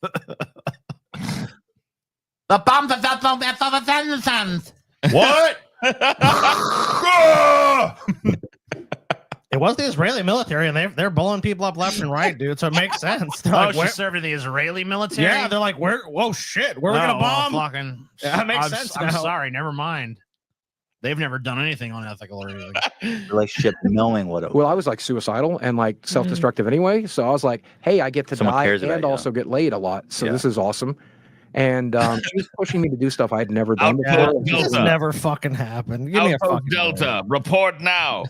The bomb that the sons. What? It was the Israeli military, and they're blowing people up left and right, dude. So it makes sense. They're Oh, like, she where- served in the Israeli military? yeah, they're like, where? Whoa, shit! Where are we gonna well, bomb? fucking, Yeah, that makes sense I'm now. sorry. Never mind. They've never done anything unethical or anything. Relationship, knowing what it was. Well, I was like suicidal and like self-destructive anyway. So I was like, hey, I get to Someone die cares about and you. also get laid a lot. So Yeah. this is awesome. And she was pushing me to do stuff I had never done Outpost before. This Delta. never fucking happened. Give me a Outpost fucking break. Delta. Report now.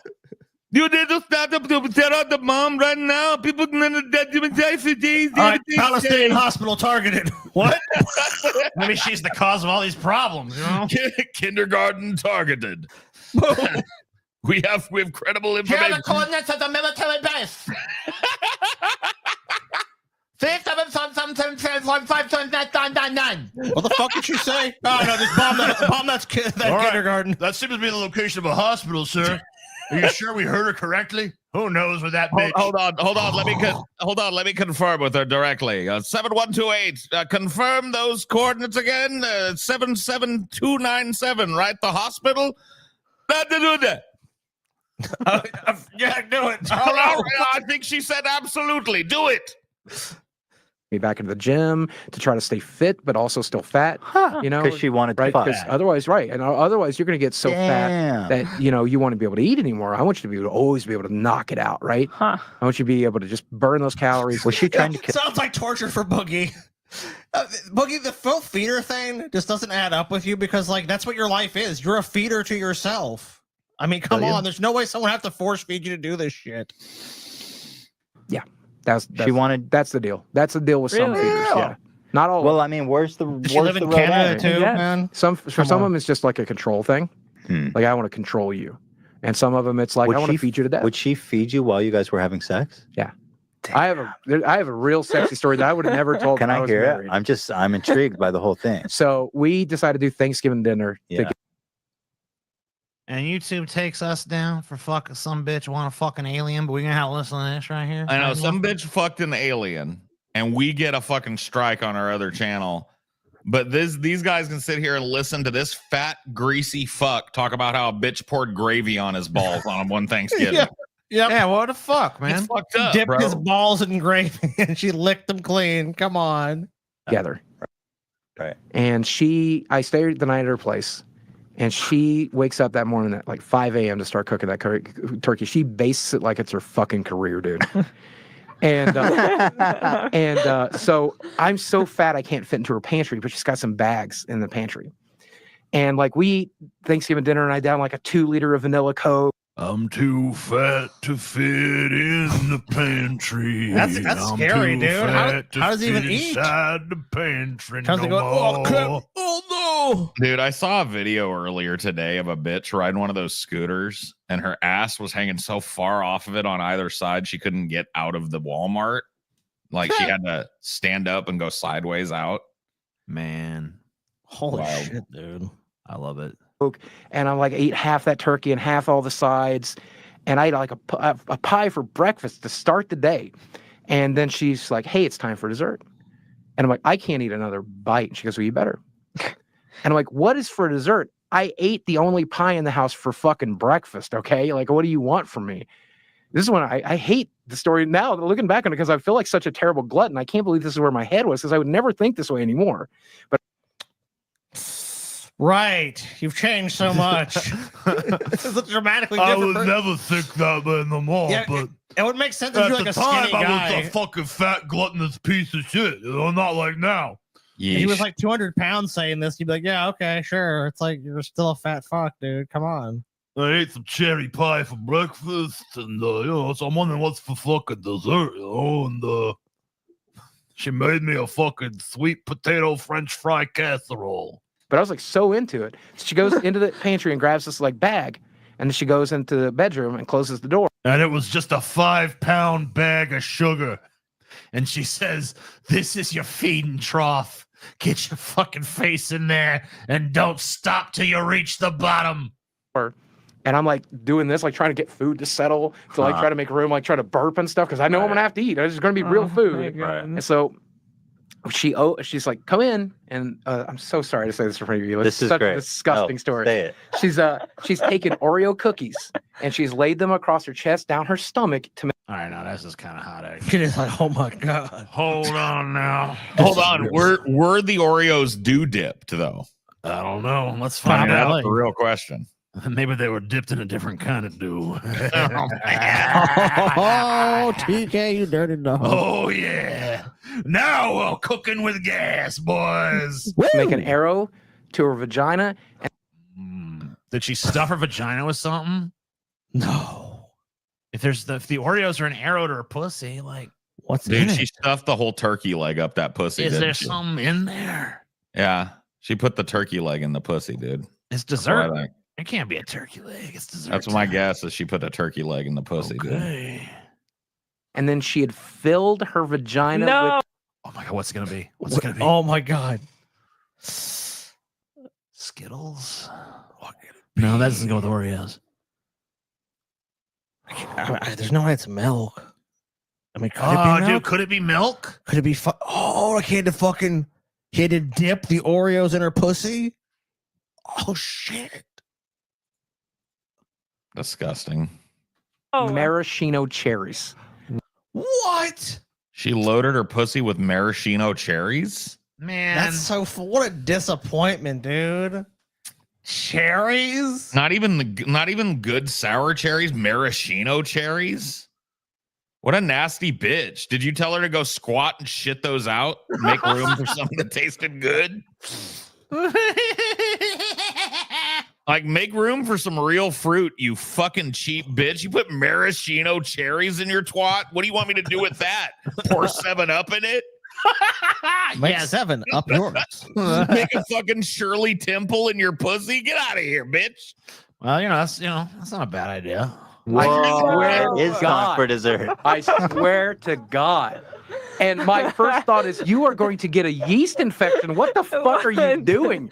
You need to start up to set out the bomb right now. People gonna die for days. All right, Palestinian hospital targeted. What? Maybe she's the cause of all these problems, you know? Kindergarten targeted. we have credible Here information. are the coordinates of the military base. 37777752999. What the fuck did she say? Oh no, just bomb that All right. kindergarten. That seems to be the location of a hospital, sir. Are you sure we heard her correctly? Who knows where that bitch? Hold on. Let me confirm with her directly. 7128. Confirm those coordinates again. 77297. Right, the hospital. Yeah, do it. I think she said absolutely. Do it. Me back into the gym to try to stay fit, but also still fat. You know, Because she wanted to right? fuck. Because otherwise, right, and otherwise you're going to get so fat that you want to be able to eat anymore. I want you to be able to always be able to knock it out, right? I want you to be able to just burn those calories. Was she trying to kill? Sounds like torture for Boogie. Boogie, the full feeder thing just doesn't add up with you because, like, that's what your life is. You're a feeder to yourself. I mean, come on. There's no way someone have to force feed you to do this shit. Yeah, that's She wanted. that's the deal. That's the deal with some Really? feeders. Yeah, not all. Well, I mean, where's the? Does she live in road Canada at? too, Yes. man? some for some of them it's just like a control thing. Like I want to control you, and some of them it's like Would I want to she feed you to death. Would she feed you while you guys were having sex? Yeah. I have a real sexy story that I would have never told. Can when I was hear married. it? I'm intrigued by the whole thing. So we decided to do Thanksgiving dinner. Yeah. And YouTube takes us down for fucking some bitch want a fucking alien, but we're gonna have to listen to this right here. I know some bitch fucked an alien, and we get a fucking strike on our other channel. But these guys can sit here and listen to this fat, greasy fuck talk about how a bitch poured gravy on his balls on one Thanksgiving. Yeah, what the fuck, man? It's fucked up, Dipped bro. his balls in gravy and she licked them clean. Come on. Together. Right. And I stayed the night at her place, and she wakes up that morning at like 5 a.m. to start cooking that turkey. She bases it like it's her fucking career, dude. And so I'm so fat I can't fit into her pantry, but she's got some bags in the pantry. And like we eat Thanksgiving dinner, and I down like a 2 liter of vanilla Coke. I'm too fat to fit in the pantry. That's I'm scary, too dude. fat to How does he even fit eat? inside the pantry. How's he no go? more. Oh no! Dude, I saw a video earlier today of a bitch riding one of those scooters, and her ass was hanging so far off of it on either side she couldn't get out of the Walmart. Like she had to stand up and go sideways out. Man, Holy Wild. shit, dude. I love it. And I'm like, ate half that turkey and half all the sides. And I ate like a pie for breakfast to start the day. And then she's like, hey, it's time for dessert. And I'm like, I can't eat another bite. And she goes, well, you better. And I'm like, what is for dessert? I ate the only pie in the house for fucking breakfast. Okay. Like, what do you want from me? This is when I hate the story now, looking back on it, because I feel like such a terrible glutton. I can't believe this is where my head was, because I would never think this way anymore. But Right. You've changed so much. This is dramatically I different. would never think that in the mall, Yeah, but it would make sense if at you're the like a time, skinny guy. I was a fucking fat, gluttonous piece of shit. You know, not like now. If he was like 200 pounds saying this, you'd be like, yeah, okay, sure. It's like you're still a fat fuck, dude. Come on. I ate some cherry pie for breakfast, and so I'm wondering what's for fucking dessert, and she made me a fucking sweet potato French fry casserole. But I was like so into it. So she goes into the pantry and grabs this like bag, and then she goes into the bedroom and closes the door. And it was just a 5-pound bag of sugar. And she says, this is your feeding trough. Get your fucking face in there and don't stop till you reach the bottom. And I'm like doing this, like trying to get food to settle, to like try to make room, like try to burp and stuff, because I know I'm gonna have to eat. It's gonna be real food. And so she's like, come in, and I'm so sorry to say this in front of you. It's This is such great. a disgusting story. Say it. She's taken Oreo cookies and she's laid them across her chest, down her stomach to make. All right, now this is kind of hot. It is like, oh my god. Hold on now. Hold on. Were the Oreos dew dipped though? I don't know. Let's I find mean, out. that's the real question. Maybe they were dipped in a different kind of dew. Oh, TK, you dirty dog. Oh, yeah. Now we're cooking with gas, boys. Make an arrow to her vagina. Did she stuff her vagina with something? No. if the Oreos are an arrow to her pussy, like what's Dude, in she it? stuffed the whole turkey leg up that pussy. Is didn't there she? something in there? Yeah, she put the turkey leg in the pussy, dude. It's That's what I dessert. think. It can't be a turkey leg. It's dessert. That's my guess. Is she put a turkey leg in the pussy, dude. Okay. And then she had filled her vagina No. with Oh my god, what's it gonna be? What's it gonna be? Oh my god. Skittles. No, that doesn't go with Oreos. There's no way it's milk. I mean, could Oh, it be milk? dude, could it be milk? Could it be? I had to fucking. He had to dip the Oreos in her pussy. Oh shit! Disgusting. maraschino cherries. What? She loaded her pussy with maraschino cherries. Man, That's so. What a disappointment, dude. Cherries? Not even good sour cherries. Maraschino cherries. What a nasty bitch. Did you tell her to go squat and shit those out? Make room for something that tasted good? Like, make room for some real fruit, you fucking cheap bitch. You put maraschino cherries in your twat? What do you want me to do with that? Pour 7-Up in it? Make 7 up yours. Make a fucking Shirley Temple in your pussy? Get out of here, bitch. Well, that's not a bad idea. I swear It's to time God. for dessert. I swear to God. And my first thought is, you are going to get a yeast infection. What the fuck are you doing?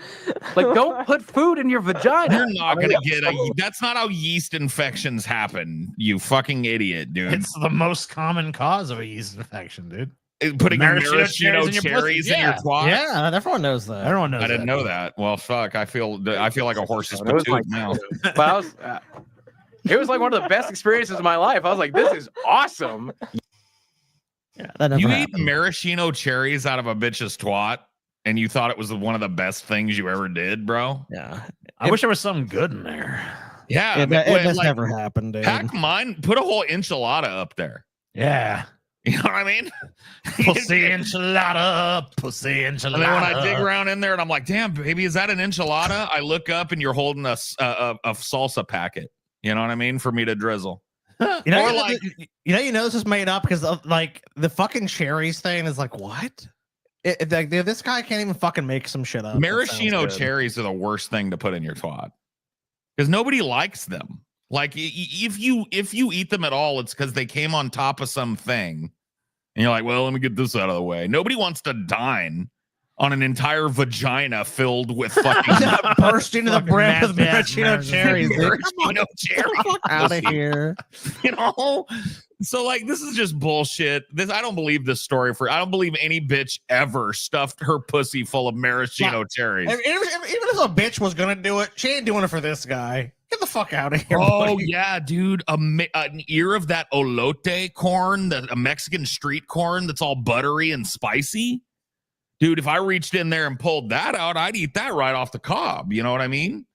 Like, don't put food in your vagina. You're not going to get that's not how yeast infections happen, you fucking idiot, dude. It's the most common cause of a yeast infection, dude. Putting Maraschino maraschino cherries in your cherries pussy. in your Yeah. twat? Yeah, everyone knows that. Everyone knows I didn't that, know dude. that. Well, fuck. I feel like a horse's It was patoot like- now. But I was, it was like one of the best experiences of my life. I was like, this is awesome. Yeah, that never You happened. ate maraschino cherries out of a bitch's twat, and you thought it was one of the best things you ever did, bro? Yeah. I wish there was something good in there. Yeah, That's never happened, dude. Pack mine. Put a whole enchilada up there. Yeah. You know what I mean? Pussy enchilada, pussy enchilada. And then when I dig around in there and I'm like, damn, baby, is that an enchilada? I look up and you're holding a salsa packet. You know what I mean? For me to drizzle. You know, Or like- you know this is made up because like the fucking cherries thing is like what? Like this guy can't even fucking make some shit up. Maraschino cherries are the worst thing to put in your twat because nobody likes them. Like if you eat them at all, it's because they came on top of something. And you're like, well, let me get this out of the way. Nobody wants to dine on an entire vagina filled with fucking burst into the brim with maraschino cherries. Maraschino cherries. Out of here. You know? So like this is just bullshit. I don't believe this story I don't believe any bitch ever stuffed her pussy full of maraschino cherries. Even if a bitch was gonna do it, she ain't doing it for this guy. Get the fuck out of here. Oh buddy. yeah, dude. An ear of that elote corn, a Mexican street corn that's all buttery and spicy. Dude, if I reached in there and pulled that out, I'd eat that right off the cob. You know what I mean?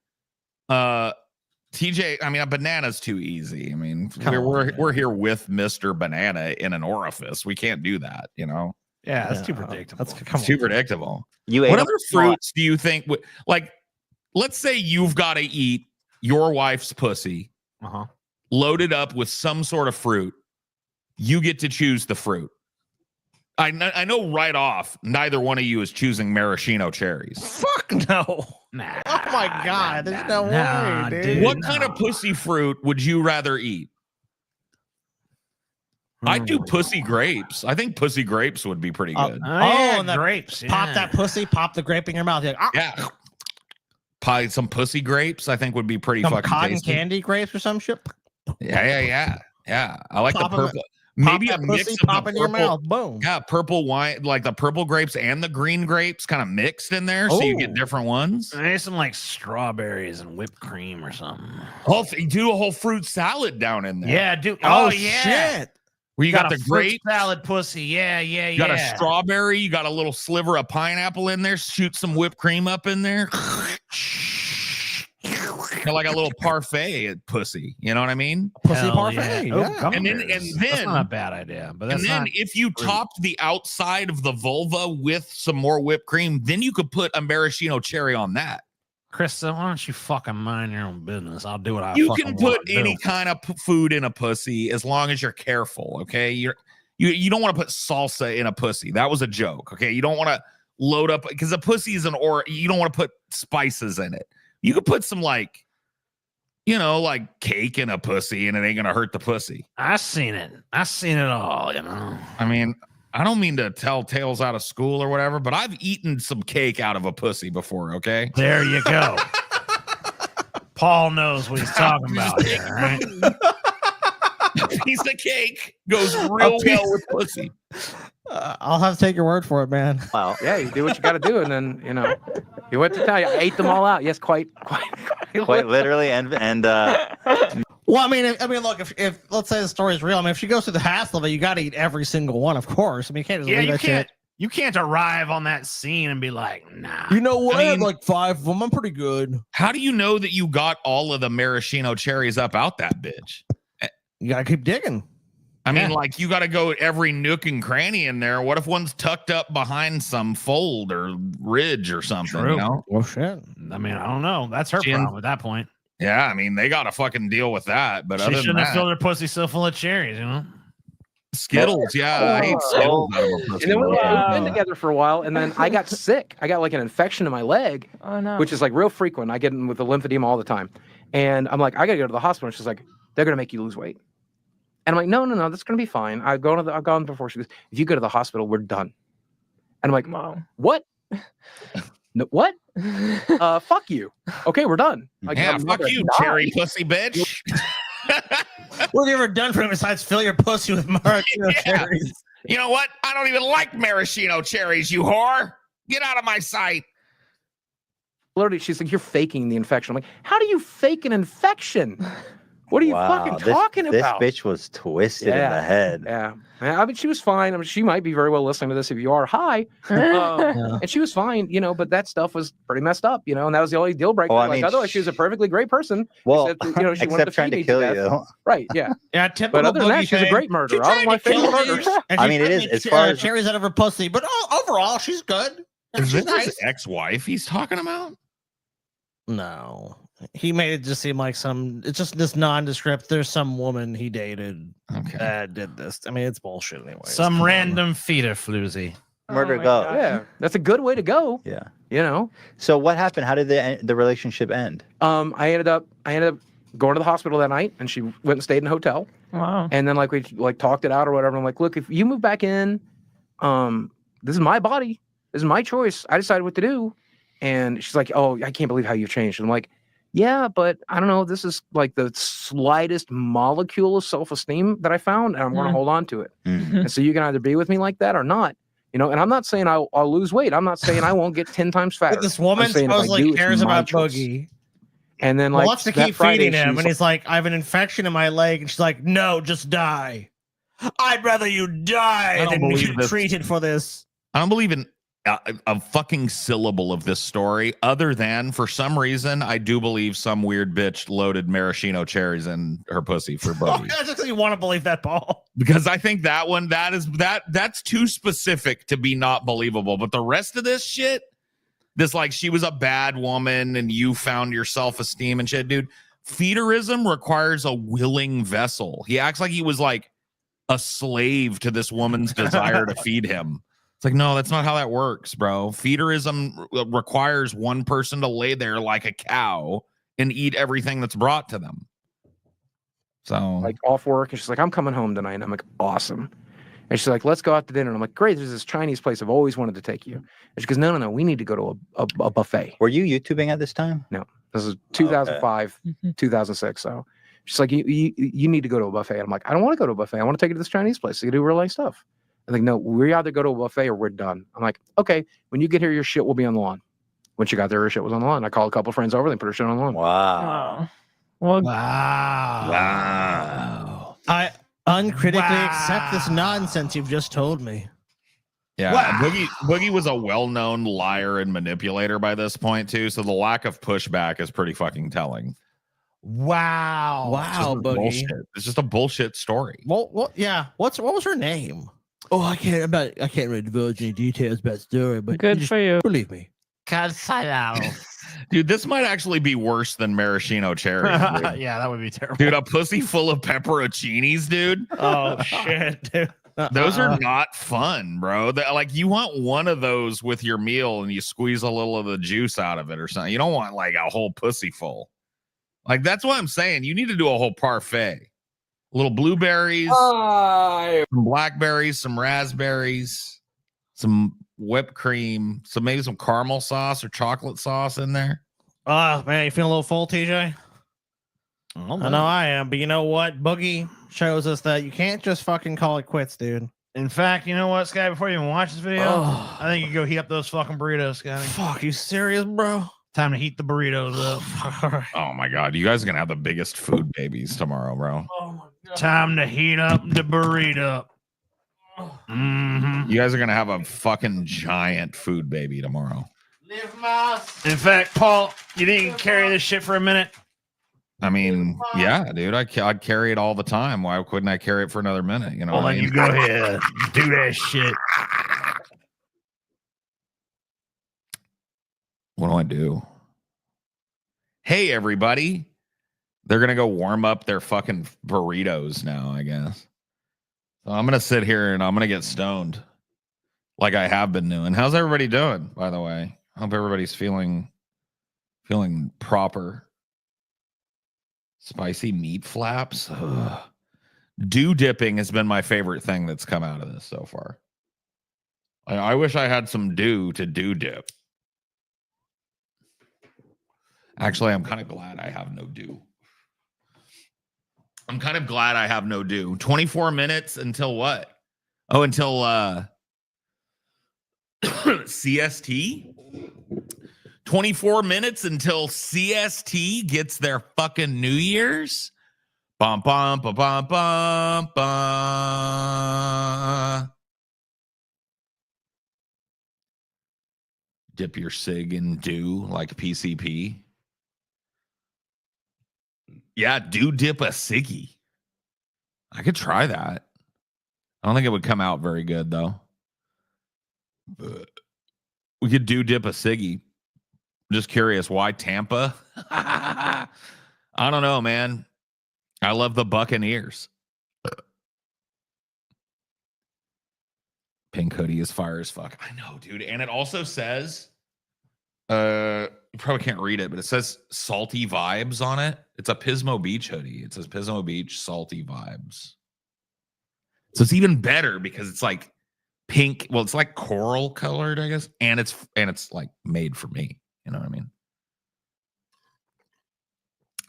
TJ, I mean, a banana's too easy. I mean, we're here with Mr. Banana in an orifice. We can't do that, you know? Yeah, that's too predictable. It's too predictable. You What ate other fruits do you think like let's say you've got to eat your wife's pussy loaded up with some sort of fruit. You get to choose the fruit. I know right off, neither one of you is choosing maraschino cherries. Fuck no. Nah. Oh my god, there's no way, dude. What kind of pussy fruit would you rather eat? I'd do pussy grapes. I think pussy grapes would be pretty good. And that grapes. Pop that pussy, pop the grape in your mouth. You're like, Yeah. Pie some pussy grapes, I think would be pretty some fucking cotton tasty. candy grapes or some shit. Yeah. I like Pop the 'em- purple. Maybe a pop that mix pussy, of pop the in your purple, mouth. Boom. Yeah, purple wine, like the purple grapes and the green grapes kind of mixed in there, so you get Ooh. different ones. Maybe some like strawberries and whipped cream or something. Do a whole fruit salad down in there. Yeah, dude. Oh, yeah. shit. Where you got a the fruit grape, salad pussy. Yeah. you got a strawberry, you got a little sliver of pineapple in there, shoot some whipped cream up in there. Like a little parfait at pussy. You know what I mean? Pussy Hell parfait. yeah. Oh, Yeah. gummy And then- bears. and That's then- not a bad idea. But And that's then not if you fruit. topped the outside of the vulva with some more whipped cream, then you could put a maraschino cherry on that. Krista, why don't you fucking mind your own business? I'll do what I You fucking can put want to any do. kind of you can put any kind of food in a pussy as long as you're careful. Okay, you don't want to put salsa in a pussy. That was a joke. Okay, you don't want to load up because a pussy is you don't want to put spices in it. You could put some like cake in a pussy and it ain't gonna hurt the pussy. I seen it all. I mean, I don't mean to tell tales out of school or whatever, but I've eaten some cake out of a pussy before. Okay, there you go. Paul knows what he's talking about here, right? A piece of cake goes real well with pussy. I'll have to take your word for it, man. Wow. Yeah, you do what you got to do, and then you went to tell you, I ate them all out. Yes, quite literally, and Well, I mean, look, if let's say the story is real, I mean, if she goes through the hassle of it, you got to eat every single one, of course. I mean, you can't just leave that shit. You can't arrive on that scene and be like, nah. You know what? I had like 5 of them. I'm pretty good. How do you know that you got all of the maraschino cherries up out that bitch? You gotta keep digging. I mean, like you got to go every nook and cranny in there. What if one's tucked up behind some fold or ridge or something? True. You know? Well, shit. I mean, I don't know. That's her problem at that point. Yeah, I mean, they got to fucking deal with that. But she shouldn't have filled her pussy so full of cherries, Skittles, yeah, I ate Skittles out of a pussy. And then we've been together for a while, and then I got sick. I got like an infection in my leg, which is like real frequent. I get in with the lymphedema all the time. And I'm like, I got to go to the hospital. And she's like, they're going to make you lose weight. And I'm like, no, that's going to be fine. I've gone before. She goes, if you go to the hospital, we're done. And I'm like, what? No, what? Fuck you. Okay, we're done. Like, yeah, fuck you, cherry pussy bitch. What have you ever done for him besides fill your pussy with maraschino cherries? You know what? I don't even like maraschino cherries, you whore. Get out of my sight. Literally, she's like, you're faking the infection. I'm like, how do you fake an infection? What are you fucking talking about? This bitch was twisted in the head. Yeah. I mean, she was fine. I mean, she might be very well listening to this if you are. Hi. And she was fine, but that stuff was pretty messed up, and that was the only deal breaker. Well, I mean, otherwise, she was a perfectly great person. Well, except, she wanted except to trying feed to me kill death. you. Right, yeah. Yeah, typical. But other than that, Boogie she's a thing. great murderer. All of my favorite murders. I mean, it is as far as cherries out of her pussy, but overall, she's good. Is She's this his ex-wife he's talking about? No. He made it just seem like it's just this nondescript. There's some woman he dated that did this. I mean, it's bullshit anyway. Some random feeder floozy. Murder go. Yeah, that's a good way to go. Yeah. So what happened? How did the relationship end? I ended up going to the hospital that night, and she went and stayed in a hotel. Wow. And then we talked it out or whatever. I'm like, look, if you move back in, this is my body. This is my choice. I decided what to do. And she's like, oh, I can't believe how you've changed. And I'm like, yeah, but I don't know. This is like the slightest molecule of self-esteem that I found, and I'm going to hold on to it. And so you can either be with me like that or not. And I'm not saying I'll lose weight. I'm not saying I won't get 10 times fatter. But this woman supposedly cares about Boogie. And then wants to keep feeding him, and he's like, I have an infection in my leg, and she's like, no, just die. I'd rather you die than be treated for this. I don't believe in a fucking syllable of this story, other than for some reason I do believe some weird bitch loaded maraschino cherries in her pussy for Boogie. Just because you want to believe that, Paul. Because I think that's too specific to be not believable. But the rest of this shit, this like she was a bad woman and you found your self-esteem and shit, dude. Feederism requires a willing vessel. He acts like he was like a slave to this woman's desire to feed him. It's like, no, that's not how that works, bro. Feederism requires one person to lay there like a cow and eat everything that's brought to them. So, like off work, and she's like, I'm coming home tonight. And I'm like, awesome. And she's like, let's go out to dinner. And I'm like, great. There's this Chinese place I've always wanted to take you. And she goes, no, we need to go to a buffet. Were you YouTubing at this time? No, this is 2005, 2006. So she's like, you need to go to a buffet. And I'm like, I don't want to go to a buffet. I want to take you to this Chinese place to do real life stuff. I'm like, no, we either go to a buffet or we're done. I'm like, okay, when you get here, your shit will be on the lawn. When she got there, her shit was on the lawn. I called a couple of friends over, they put her shit on the lawn. Wow. Well, Wow. I uncritically accept this nonsense you've just told me. Yeah, wow. Boogie was a well-known liar and manipulator by this point too, so the lack of pushback is pretty fucking telling. Wow, Boogie. Bullshit. It's just a bullshit story. Well, yeah. What was her name? Oh, I can't really divulge any details about the story, but good for you. Believe me. BACCANNAL. Dude, this might actually be worse than maraschino cherry. Dude. Yeah, that would be terrible. Dude, a pussy full of pepperoncinis, dude. Oh shit, dude. Those are not fun, bro. Like you want one of those with your meal and you squeeze a little of the juice out of it or something. You don't want like a whole pussy full. Like that's what I'm saying. You need to do a whole parfait. Little blueberries, some blackberries, some raspberries, some whipped cream, maybe some caramel sauce or chocolate sauce in there. Oh man, you feeling a little full, TJ? I know I am, but you know what? Boogie shows us that you can't just fucking call it quits, dude. In fact, you know what, Sky? Before you even watch this video, I think you go heat up those fucking burritos, Sky. Fuck, you serious, bro? Time to heat the burritos up. Oh my god, you guys are gonna have the biggest food babies tomorrow, bro. Oh my god. Time to heat up the burrito. You guys are gonna have a fucking giant food baby tomorrow. In fact, Paul, you didn't carry this shit for a minute. I mean, yeah, dude, I'd carry it all the time. Why couldn't I carry it for another minute? You know, Well, what I then mean? you go ahead, do that shit. What do I do? Hey, everybody. They're going to go warm up their fucking burritos now, I guess. So I'm going to sit here and I'm going to get stoned like I have been doing. How's everybody doing, by the way? I hope everybody's feeling proper. Spicy meat flaps. Ugh. Dew dipping has been my favorite thing that's come out of this so far. I wish I had some dew to dew dip. Actually, I'm kind of glad I have no dew. I'm kind of glad I have no dew. 24 minutes until what? Oh, until CST? 24 minutes until CST gets their fucking New Year's? Bum, bum, bum, bum, bum, bum. Dip your cig in dew like PCP. Yeah, do dip a ciggy. I could try that. I don't think it would come out very good, though. But we could do dip a ciggy. Just curious, why Tampa? I don't know, man. I love the Buccaneers. Pink hoodie is fire as fuck. I know, dude. And it also says, you probably can't read it, but it says salty vibes on it. It's a Pismo Beach hoodie. It says Pismo Beach salty vibes. So it's even better because it's like pink. Well, it's like coral colored, I guess. And it's like made for me. You know what I mean?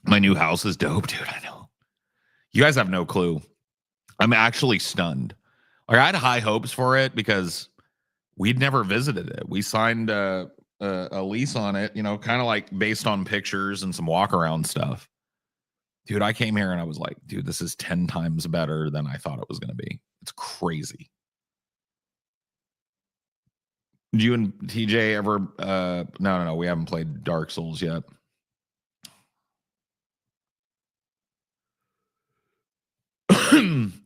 My new house is dope, dude. I know. You guys have no clue. I'm actually stunned. Like, I had high hopes for it because we'd never visited it. We signed a lease on it, you know, kind of like based on pictures and some walk around stuff. Dude, I came here and I was like, dude, this is 10 times better than I thought it was going to be. It's crazy. Did you and TJ ever no, we haven't played Dark Souls yet.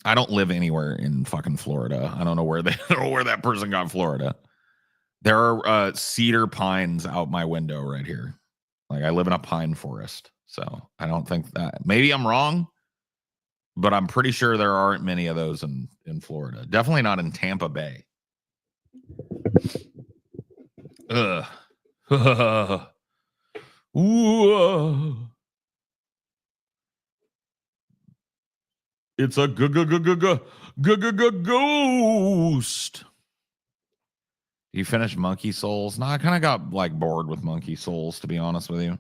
I don't live anywhere in fucking Florida. I don't know where that person got Florida. There are cedar pines out my window right here. Like, I live in a pine forest. So I don't think that, maybe I'm wrong, but I'm pretty sure there aren't many of those in Florida. Definitely not in Tampa Bay. Ugh. Ooh. It's a ghost. You finished Monkey Souls? No, I kind of got like bored with Monkey Souls, to be honest with you.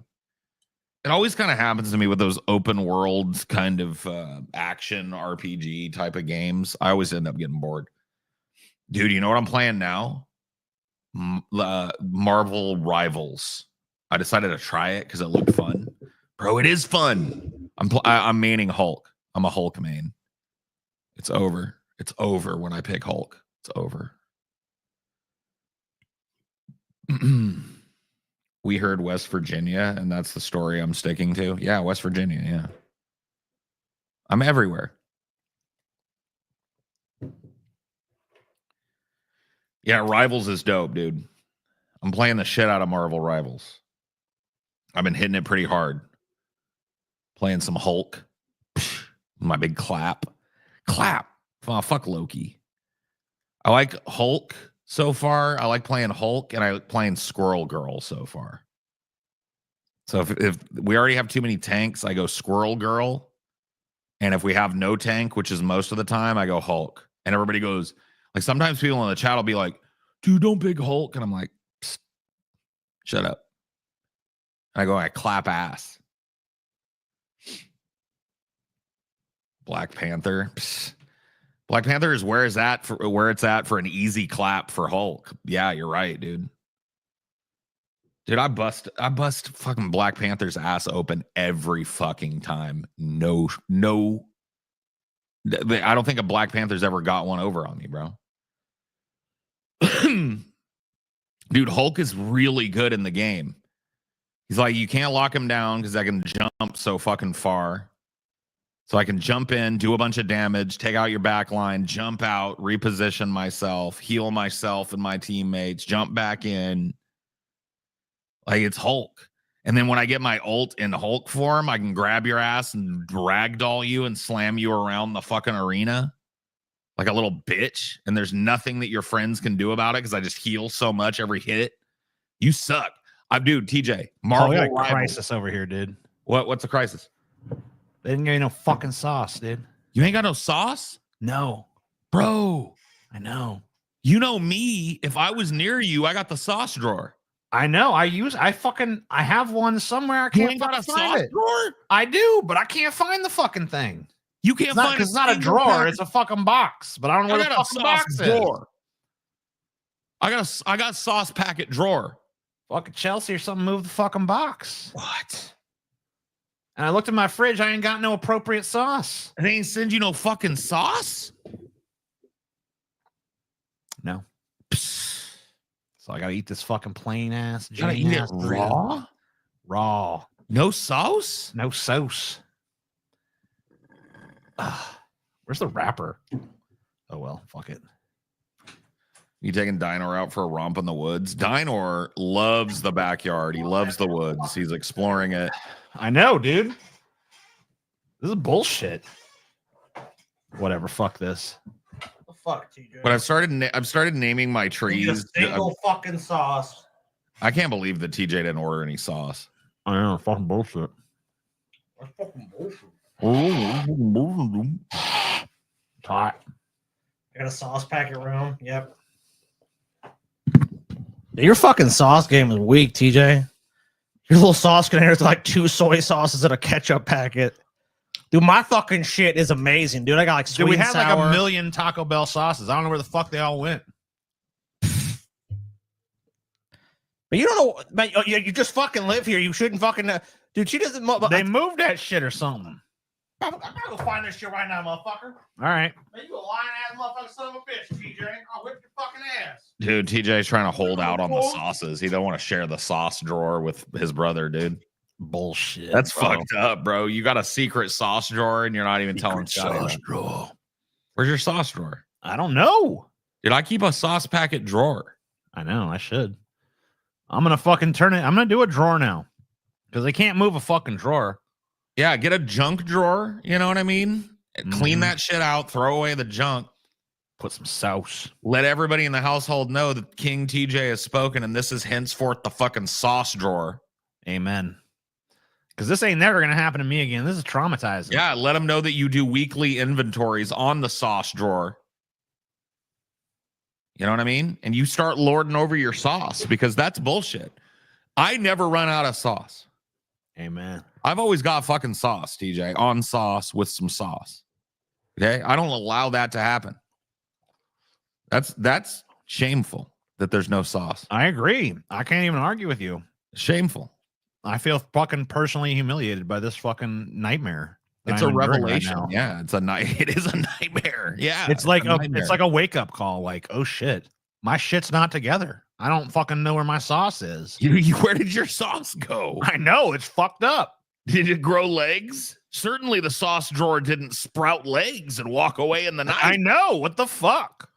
It always kind of happens to me with those open worlds kind of action RPG type of games. I always end up getting bored. Dude, you know what I'm playing now? Marvel Rivals. I decided to try it because it looked fun. Bro, it is fun. I'm maining Hulk. I'm a Hulk main. It's over. It's over when I pick Hulk. It's over. We heard West Virginia, and that's the story I'm sticking to. Yeah, West Virginia, yeah. I'm everywhere. Yeah, Rivals is dope, dude. I'm playing the shit out of Marvel Rivals. I've been hitting it pretty hard. Playing some Hulk. My big clap. Oh, fuck Loki. I like Hulk so far. I like playing Hulk, and I like playing Squirrel Girl so far. So if we already have too many tanks, I go Squirrel Girl. And if we have no tank, which is most of the time, I go Hulk. And everybody goes, like, sometimes people in the chat will be like, dude, don't big Hulk. And I'm like, psst, shut up. And I clap ass. Black Panther. Psst. Black Panther is where it's at for an easy clap for Hulk. Yeah, you're right, dude. Dude, I bust fucking Black Panther's ass open every fucking time. No. I don't think a Black Panther's ever got one over on me, bro. Dude, Hulk is really good in the game. He's like, you can't lock him down because I can jump so fucking far. So I can jump in, do a bunch of damage, take out your back line, jump out, reposition myself, heal myself and my teammates, jump back in. Like, it's Hulk. And then when I get my ult in Hulk form, I can grab your ass and ragdoll you and slam you around the fucking arena like a little bitch. And there's nothing that your friends can do about it because I just heal so much every hit. You suck. Dude, TJ, Marvel we got a crisis over here, dude. What's a crisis? They didn't give you no fucking sauce, dude. You ain't got no sauce? No. Bro. I know. You know me. If I was near you, I got the sauce drawer. I know. I have one somewhere. I can't got a find sauce it. drawer? I do, but I can't find the fucking thing. You can't find it. It's not a drawer. It's a fucking box. But I don't know where the fucking box drawer. I got a sauce packet drawer. Fucking Chelsea or something moved the fucking box. What? And I looked in my fridge. I ain't got no appropriate sauce. They ain't send you no fucking sauce? No. So I gotta eat this fucking plain ass. You gotta eat it raw? Raw. No sauce? No sauce. Where's the wrapper? Oh well, fuck it. You taking Dinor out for a romp in the woods? Dinor loves the backyard. He loves the woods. He's exploring it. I know, dude. This is bullshit. Whatever. Fuck this. The fuck, TJ? But I've started naming my trees. Single fucking sauce. I can't believe that TJ didn't order any sauce. I know, fucking bullshit. That's fucking bullshit. Hot. I got a sauce packet room. Yep. Your fucking sauce game is weak, TJ. Your little sauce container is like 2 soy sauces and a ketchup packet. Dude, my fucking shit is amazing, dude. I got like sweet Dude, we and had sour. like 1 million Taco Bell sauces. I don't know where the fuck they all went. But you don't know. But you just fucking live here. You shouldn't fucking. Dude, she doesn't. They moved that shit or something. I'm gonna go find this shit right now, motherfucker. All right. Man, you a lying ass motherfucker, son of a bitch, TJ. I'll whip your fucking ass. Dude, TJ's trying to hold out on the sauces. He don't want to share the sauce drawer with his brother, dude. Bullshit. That's fucked up, bro. You got a secret sauce drawer and you're not even telling Scotty. Sauce drawer. Where's your sauce drawer? I don't know. Dude, I keep a sauce packet drawer. I know. I should. I'm gonna fucking turn it. I'm gonna do a drawer now because they can't move a fucking drawer. Yeah, get a junk drawer. You know what I mean? Clean that shit out. Throw away the junk. Put some sauce. Let everybody in the household know that King TJ has spoken, and this is henceforth the fucking sauce drawer. Amen. Because this ain't never gonna happen to me again. This is traumatizing. Yeah, let them know that you do weekly inventories on the sauce drawer. You know what I mean? And you start lording over your sauce because that's bullshit. I never run out of sauce. Amen. I've always got fucking sauce, TJ, on sauce with some sauce. Okay? I don't allow that to happen. That's shameful that there's no sauce. I agree. I can't even argue with you. Shameful. I feel fucking personally humiliated by this fucking nightmare. It's a revelation. Right, yeah, it is a nightmare. Yeah. It's like a wake-up call, like, oh shit. My shit's not together. I don't fucking know where my sauce is. Where did your sauce go? I know, it's fucked up. Did it grow legs? Certainly the sauce drawer didn't sprout legs and walk away in the night. I know. What the fuck?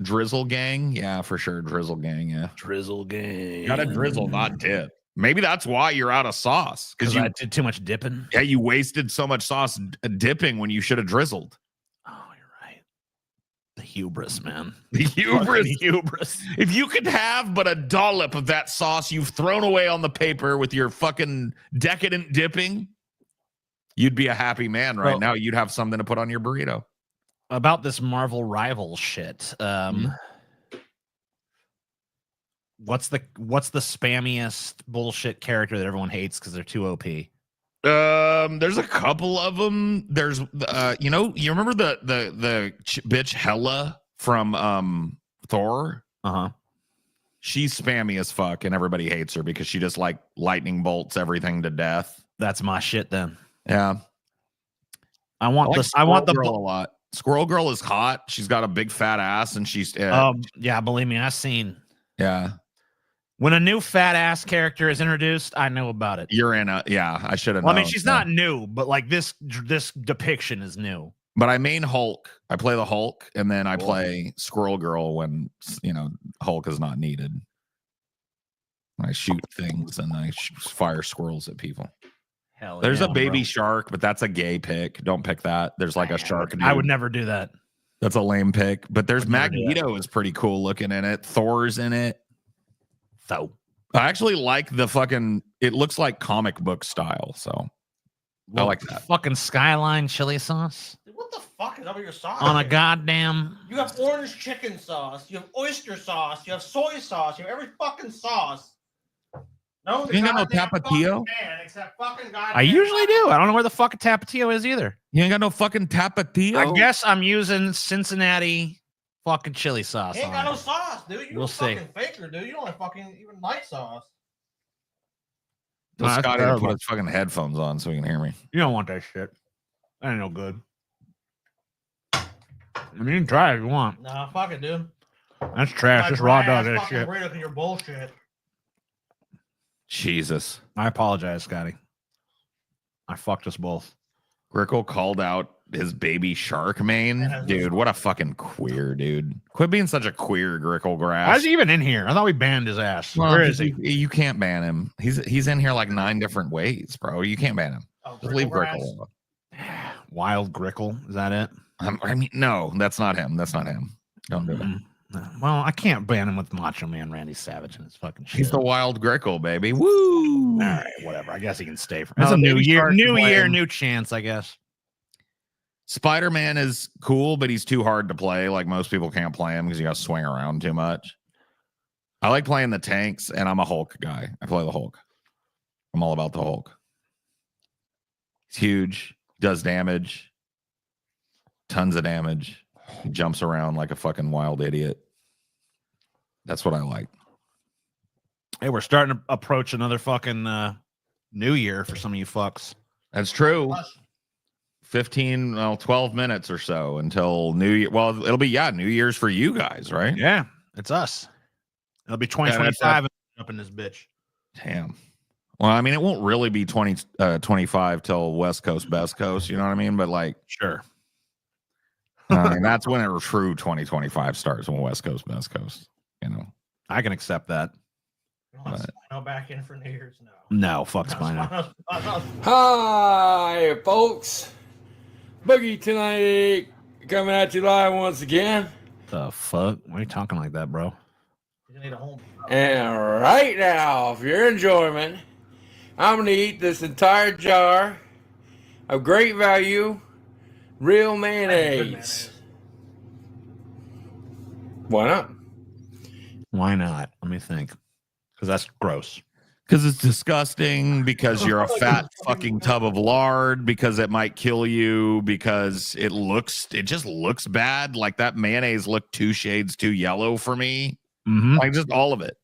Drizzle gang, yeah, for sure. Drizzle gang, yeah. Drizzle gang. You gotta drizzle, not dip. Maybe that's why you're out of sauce Because you I did too much dipping. Yeah, you wasted so much sauce dipping when you should have drizzled. Oh, you're right. The hubris, man. The hubris. Fucking hubris. If you could have but a dollop of that sauce you've thrown away on the paper with your fucking decadent dipping, you'd be a happy man right now. You'd have something to put on your burrito. About this Marvel rival shit. What's the spammiest bullshit character that everyone hates because they're too OP? There's a couple of them. There's you remember the bitch Hela from Thor? Uh-huh. She's spammy as fuck and everybody hates her because she just like lightning bolts everything to death. That's my shit then. Yeah. I want the girl a lot. Squirrel Girl is hot. She's got a big fat ass and she's yeah, believe me, I've seen. Yeah. When a new fat ass character is introduced, I know about it. You're in I should have known. I mean, she's not new, but like this depiction is new. But I main Hulk. I play the Hulk, and then I play Squirrel Girl when Hulk is not needed. I shoot things and I fire squirrels at people. Hell There's yeah, a baby bro. shark, but that's a gay pick. Don't pick that. There's like a shark. Dude. I would never do that. That's a lame pick. But there's Magneto is pretty cool looking in it. Thor's in it. So I actually like the fucking. It looks like comic book style. So I like that. Fucking Skyline chili sauce What the fuck is up with your sauce? on a goddamn. You have orange chicken sauce. You have oyster sauce. You have soy sauce. You have every fucking sauce. No, You ain't got no Tapatio? Except fucking I usually do. I don't know where the fucking Tapatio is either. You ain't got no fucking Tapatio? I guess I'm using Cincinnati fucking chili sauce. You ain't on got no it. sauce, dude. You We'll a fucking see. faker, dude. You don't have fucking even like sauce. Tell No, that's Scotty to terrible. put his fucking headphones on so he can hear me. You don't want that shit. That ain't no good. I mean, you can try it if you want. Nah, fuck it, dude. That's trash. Just raw dog that Fucking shit. burrito 'cause you're bullshit. Jesus. I apologize, Scotty. I fucked us both. Grickle called out his baby shark main. Dude, what a fucking queer dude. Quit being such a queer, Grickle grass. Why is he even in here? I thought we banned his ass. Well, Where is he? You can't ban him. He's in here like 9 different ways, bro. You can't ban him. Oh, Just leave grass. Grickle alone. Wild Grickle. Is that it? I mean, no, that's not him. That's not him. Don't do it. Well, I can't ban him with Macho Man Randy Savage and his fucking shit. He's the wild Grickle, baby. Woo! All right, whatever. I guess he can stay for. No, It's a new Baby year, Shark new can year, win. new chance. I guess. Spider-Man is cool, but he's too hard to play. Like most people can't play him because you got to swing around too much. I like playing the tanks, and I'm a Hulk guy. I play the Hulk. I'm all about the Hulk. He's huge, does damage, tons of damage. He jumps around like a fucking wild idiot. That's what I like. Hey, we're starting to approach another fucking new year for some of you fucks. That's true. 12 minutes or so until New Year. Well, it'll be, New Year's for you guys, right? Yeah, it's us. It'll be 2025 up in this bitch. Damn. Well, I mean, it won't really be 2025 till West Coast, Best Coast. You know what I mean? But like, sure. And that's when a true 2025 starts, when West Coast, Best Coast. You know, I can accept that. No back in for New Year's. No. No, fuck Spino. Hi, folks. Boogie2988 coming at you live once again. The fuck? Why are you talking like that, bro? You need a home. And right now, for your enjoyment, I'm going to eat this entire jar of great value real mayonnaise. Why not? Why not? Let me think. Because that's gross. because it's disgusting, because you're a fat fucking tub of lard, because it might kill you, because it just looks bad. Like that mayonnaise looked 2 shades too yellow for me. Mm-hmm. Like just all of it.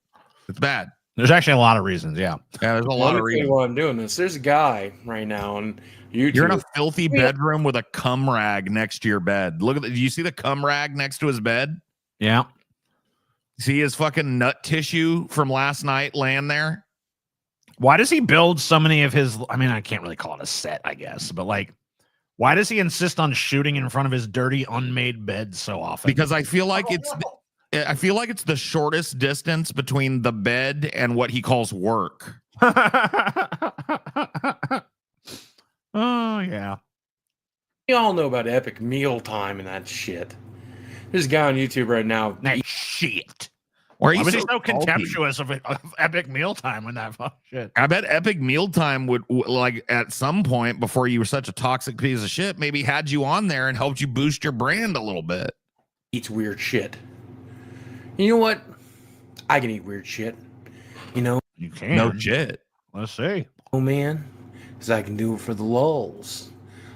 It's bad. There's actually a lot of reasons. Yeah. Yeah, there's a lot of reasons. Why I'm doing this. There's a guy right now on YouTube. You're in a filthy bedroom with a cum rag next to your bed. Look at do you see the cum rag next to his bed? Yeah. See his fucking nut tissue from last night laying there? Why does he build so many of his? I mean, I can't really call it a set, I guess, but like, why does he insist on shooting in front of his dirty, unmade bed so often? Because I feel like I feel like it's the shortest distance between the bed and what he calls work. Oh yeah. You all know about Epic Mealtime and that shit. There's a guy on YouTube right now. That shit. Why was he so so salty? contemptuous of Epic Mealtime when that fuck shit? I bet Epic Mealtime would like at some point before you were such a toxic piece of shit, maybe had you on there and helped you boost your brand a little bit. Eats weird shit. You know what? I can eat weird shit. You know? You can. No shit. Let's see. Oh man, because I can do it for the lulls.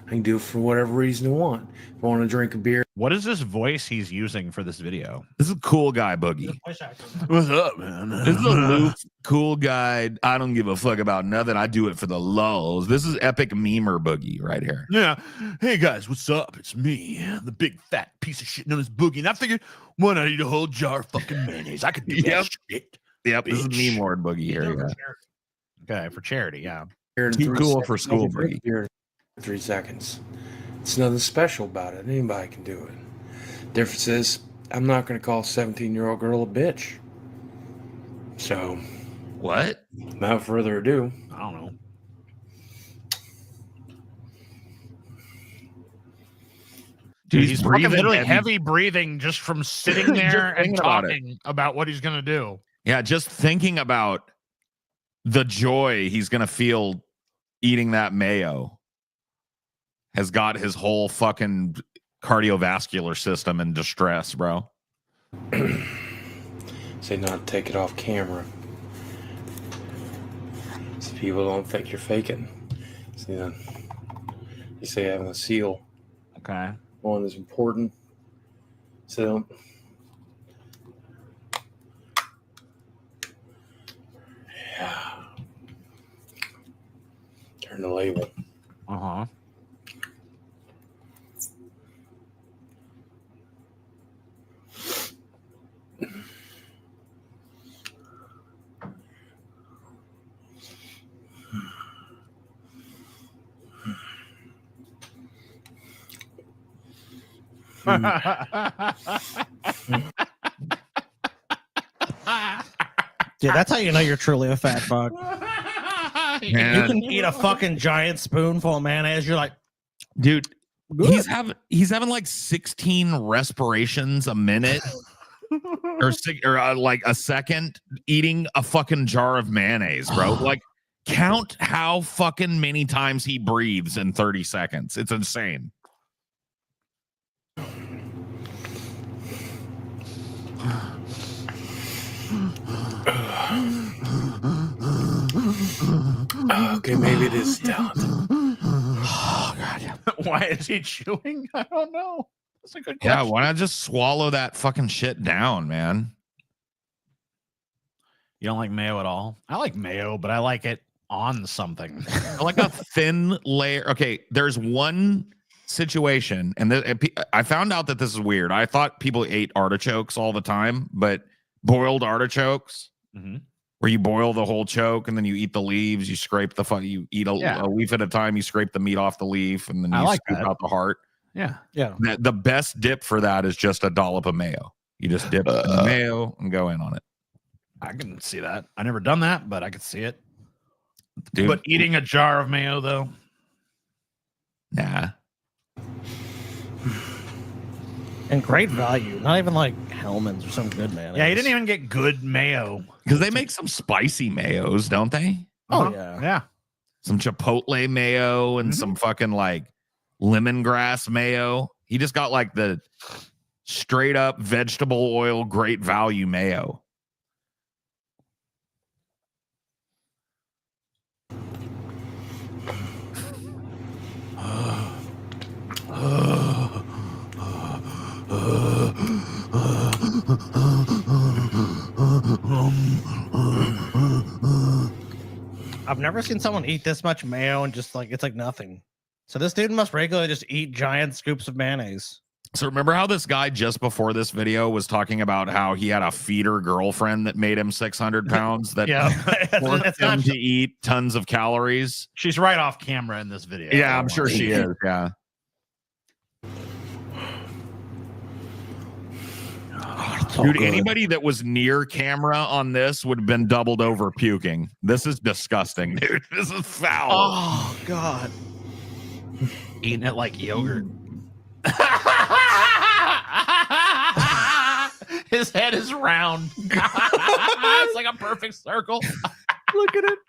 I can do it for whatever reason I want. If I want to drink a beer. What is this voice he's using for this video? This is a cool guy, Boogie. What's up, man? This is a loose, cool guy. I don't give a fuck about nothing. I do it for the lulls. This is epic memer Boogie right here. Yeah. Hey guys, what's up? It's me, the big fat piece of shit known as Boogie. And I figured, why not eat a whole jar of fucking mayonnaise? I could do that shit. Yep, this is meme lord Boogie here. Yeah. Okay, for charity, yeah. Too cool for school, Boogie. Here, 3 seconds. It's nothing special about it. Anybody can do it. Difference is, I'm not going to call a 17-year-old girl a bitch. So, what? Without further ado, I don't know. Dude, he's fucking literally heavy breathing just from sitting there and talking about what he's gonna do. Yeah, just thinking about the joy he's gonna feel eating that mayo has got his whole fucking cardiovascular system in distress, bro. say not to take it off camera. So people don't think you're faking. See, you say having a seal. Okay. One is important. So yeah. Turn the label. Uh-huh. Dude, that's how you know you're truly a fat fuck. You can eat a fucking giant spoonful of mayonnaise. You're like, dude, good. he's having like 16 respirations a minute or like a second eating a fucking jar of mayonnaise, bro. Like, count how fucking many times he breathes in 30 seconds. It's insane. Okay, maybe it is stout. Oh god. Why is he chewing? I don't know. That's a good question. Yeah, why not just swallow that fucking shit down, man? You don't like mayo at all? I like mayo, but I like it on something. I like a thin layer. Okay, there's one situation, and I found out that this is weird. I thought people ate artichokes all the time, but boiled artichokes, where you boil the whole choke and then you eat the leaves, you scrape you eat a leaf at a time, you scrape the meat off the leaf, and then you scoop out the heart. Yeah. The best dip for that is just a dollop of mayo. You just dip it in the mayo and go in on it. I can see that. I never done that, but I could see it. Dude. But eating a jar of mayo, though, nah. And great value. Not even like Hellman's or some good mayonnaise. Yeah, he didn't even get good mayo. Because they make some spicy mayos, don't they? Oh, yeah. Yeah. Some chipotle mayo and some fucking like lemongrass mayo. He just got like the straight up vegetable oil, great value mayo. I've never seen someone eat this much mayo and just like it's like nothing. So this dude must regularly just eat giant scoops of mayonnaise. So remember how this guy just before this video was talking about how he had a feeder girlfriend that made him 600 pounds that forced him to eat tons of calories? She's right off camera in this video. Yeah, I'm sure she is. Yeah. Dude, anybody that was near camera on this would have been doubled over puking. This is disgusting, dude. This is foul. Oh God. Eating it like yogurt. His head is round. It's like a perfect circle. Look at it.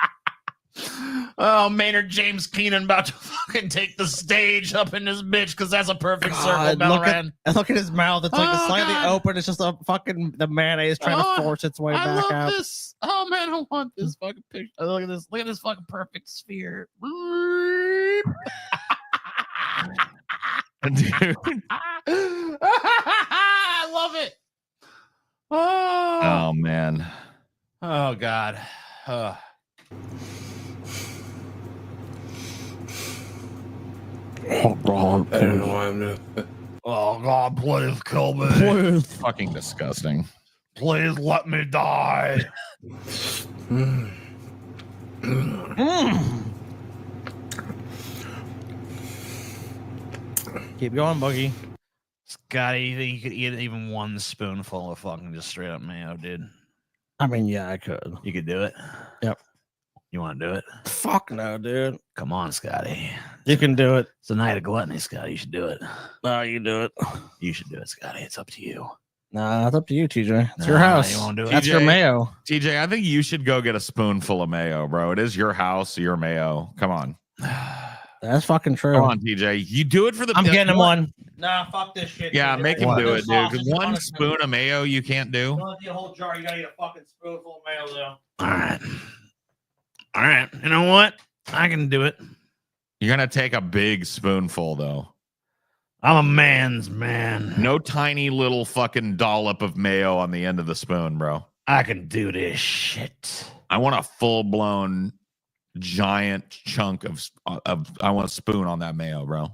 Oh, Maynard James Keenan about to fucking take the stage up in this bitch because that's a perfect circle. Look at his mouth. It's like slightly open. It's just the mayonnaise trying to force its way back love out. This. Oh man, I want this fucking picture. Look at this. Look at this fucking perfect sphere. Dude. I love it. Oh man. Oh God. Oh God, I don't know why I'm doing. Oh God, please kill me. Please. Fucking disgusting. Please let me die. Keep going, Boogie. Scotty, you think you could eat even one spoonful of fucking just straight up mayo, dude? I mean, yeah, I could. You could do it. Yep. You want to do it? Fuck no, dude. Come on, Scotty. You can do it. It's a night of gluttony, Scotty. You should do it. No, you do it. You should do it, Scotty. It's up to you. Nah, it's up to you, TJ. It's your house. You won't do it. That's your mayo. TJ, I think you should go get a spoonful of mayo, bro. It is your house, your mayo. Come on. That's fucking true. Come on, TJ. You do it for the. I'm getting him one. Nah, fuck this shit. Yeah, dude. make him do it, dude. 'Cause one Honestly. spoon of mayo you can't do. You don't eat a whole jar. You gotta eat a fucking spoonful of mayo, though. All right. All right. You know what? I can do it. You're gonna take a big spoonful, though. I'm a man's man. No tiny little fucking dollop of mayo on the end of the spoon, bro. I can do this shit. I want a full blown giant chunk of. I want a spoon on that mayo, bro.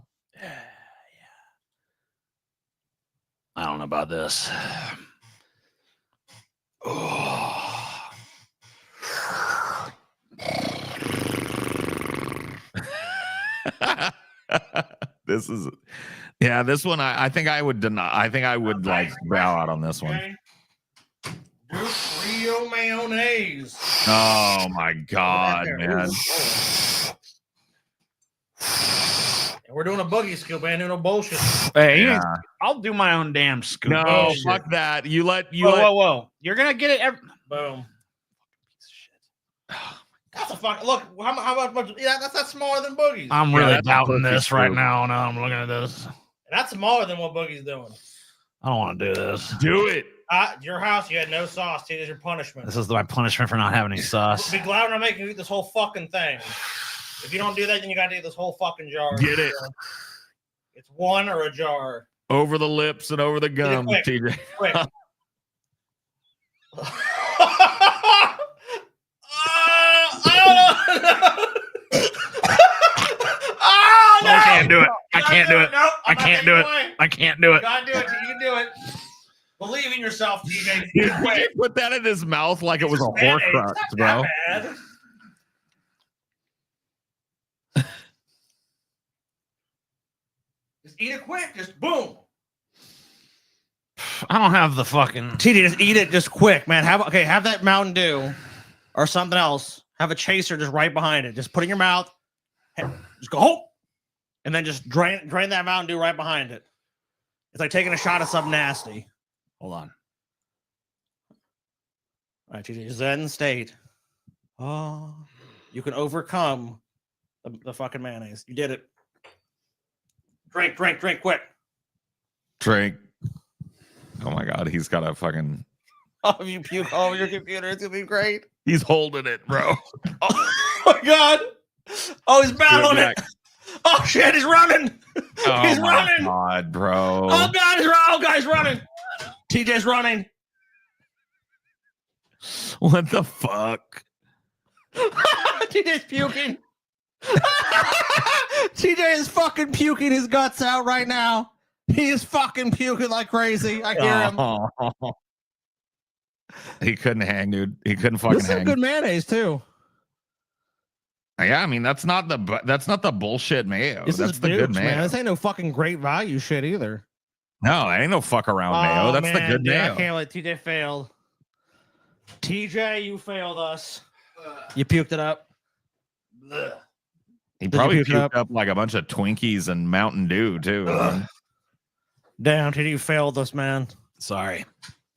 I don't know about this. This is, yeah. This one, I think I would deny. I think I would like bow out on this one. Rio mayonnaise. Oh my god, man! And we're doing a boogie skill, man. Doing no bullshit. Hey, Yeah. I'll do my own damn scoop. No, Oh, fuck that. You let. Whoa. You're gonna get it. Boom. That's a fuck. Look, how much? Yeah, that's smaller than Boogie's. I'm really that's a doubting perfect this right scoop. now. No, I'm looking at this. That's smaller than what Boogie's doing. I don't want to do this. Do it. Your house, you had no sauce. See, there's your punishment. This is my punishment for not having any sauce. Be glad when I make you eat this whole fucking thing. If you don't do that, then you gotta eat this whole fucking jar. Get it. It's one or a jar. Over the lips and over the gum, quick. TJ. Quick. I can't do it. I can't do it. Nope, I can't do it. I can't do You it. gotta do it. You can do it. Believe in yourself, TJ. Dude, he put that in his mouth like it was a Mayonnaise. Horcrux, It's bro. not that bad. Just eat it quick. Just boom. I don't have the fucking. TJ, just eat it just quick, man. Have that Mountain Dew or something else. Have a chaser just right behind it. Just put it in your mouth. Just go, oh, and then just drain that Mountain Dew right behind it. It's like taking a shot of something nasty. Hold on. All right, TJ, Zen state. Oh, you can overcome the fucking mayonnaise. You did it. Drink, quick. Drink. Oh my god, he's got a fucking. Oh, you puke all over your computer. It's gonna be great. He's holding it, bro. Oh my god. Oh, he's battling it. Oh shit, he's running. Oh He's my running. god, bro. Oh god, he's running. TJ's running. What the fuck? TJ's puking. TJ is fucking puking his guts out right now. He is fucking puking like crazy. I hear him. Oh. He couldn't hang, dude. He couldn't fucking This is hang. good mayonnaise too. Yeah, I mean that's not the bullshit mayo. This That's is the good dupes, mayo. man. This ain't no fucking great value shit either. No, ain't no fuck around mayo. That's the good dude, mayo. I can't let TJ failed. TJ, you failed us. You puked it up. He Did probably you puke it puked up like a bunch of Twinkies and Mountain Dew too. Man. Damn, TJ, you failed us, man. Sorry.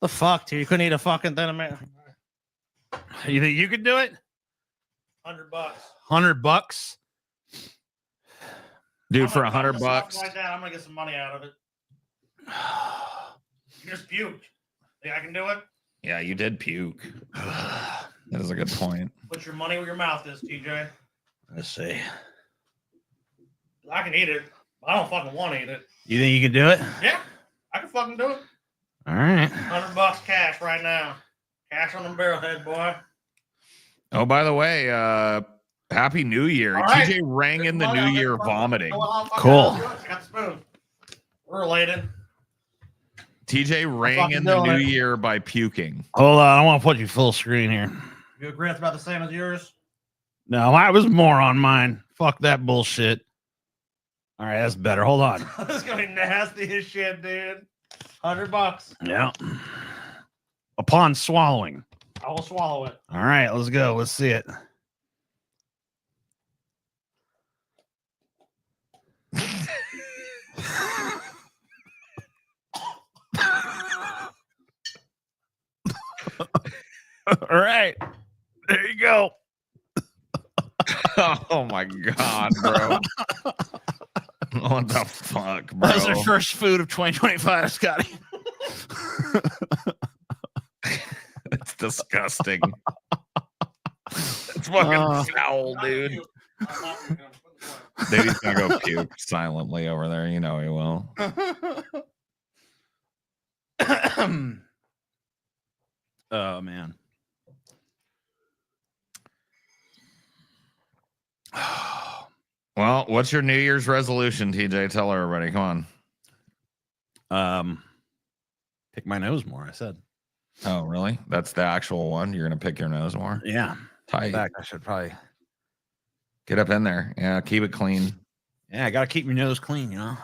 The fuck, dude? You couldn't eat a fucking thing, man. You think you could do it? $100. $100, dude. For $100, like that, I'm gonna get some money out of it. You just puked. Think I can do it? yeah, you did puke. That is a good point. Put your money where your mouth is, TJ. Let's see. I can eat it. I don't fucking want to eat it. You think you could do it? Yeah, I can fucking do it. All right. $100 cash right now. Cash on the barrelhead, boy. Oh, by the way, Happy New Year. All right. TJ rang in the New Year vomiting. Cool. I got the spoon. We're related. TJ rang in the New Year by puking. Hold on. I want to put you full screen here. Your breath's about the same as yours? No, I was more on mine. Fuck that bullshit. All right, that's better. Hold on. This is going to be nasty as shit, dude. $100. Yeah. Upon swallowing. I will swallow it. All right, let's go. Let's see it. All right. There you go. Oh my god, bro. What the fuck, bro? That was our first food of 2025, Scotty. It's disgusting. It's fucking foul, dude. Dude, he's gonna go puke silently over there. You know he will. Oh man. Well, what's your New Year's resolution, TJ? Tell everybody. Come on. Pick my nose more, I said. Oh, really? That's the actual one? You're gonna pick your nose more? Yeah. Tight. Back, I should probably get up in there. Yeah, keep it clean. Yeah, I gotta keep your nose clean, you know.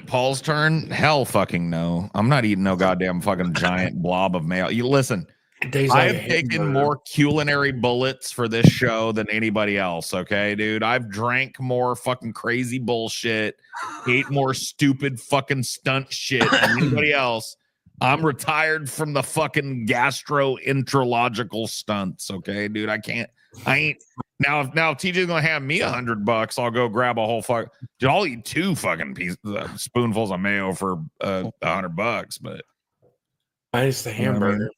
Paul's turn. Hell fucking no. I'm not eating no goddamn fucking giant blob of mayo. You listen. I have taken more culinary bullets for this show than anybody else. Okay, dude. I've drank more fucking crazy bullshit, ate more stupid fucking stunt shit than anybody else. I'm retired from the fucking gastroenterological stunts. Okay, dude. I ain't now. If TJ's gonna have me $100, I'll go grab a whole fuck. Dude, I'll eat 2 fucking pieces, spoonfuls of mayo for $100. But minus the hamburger.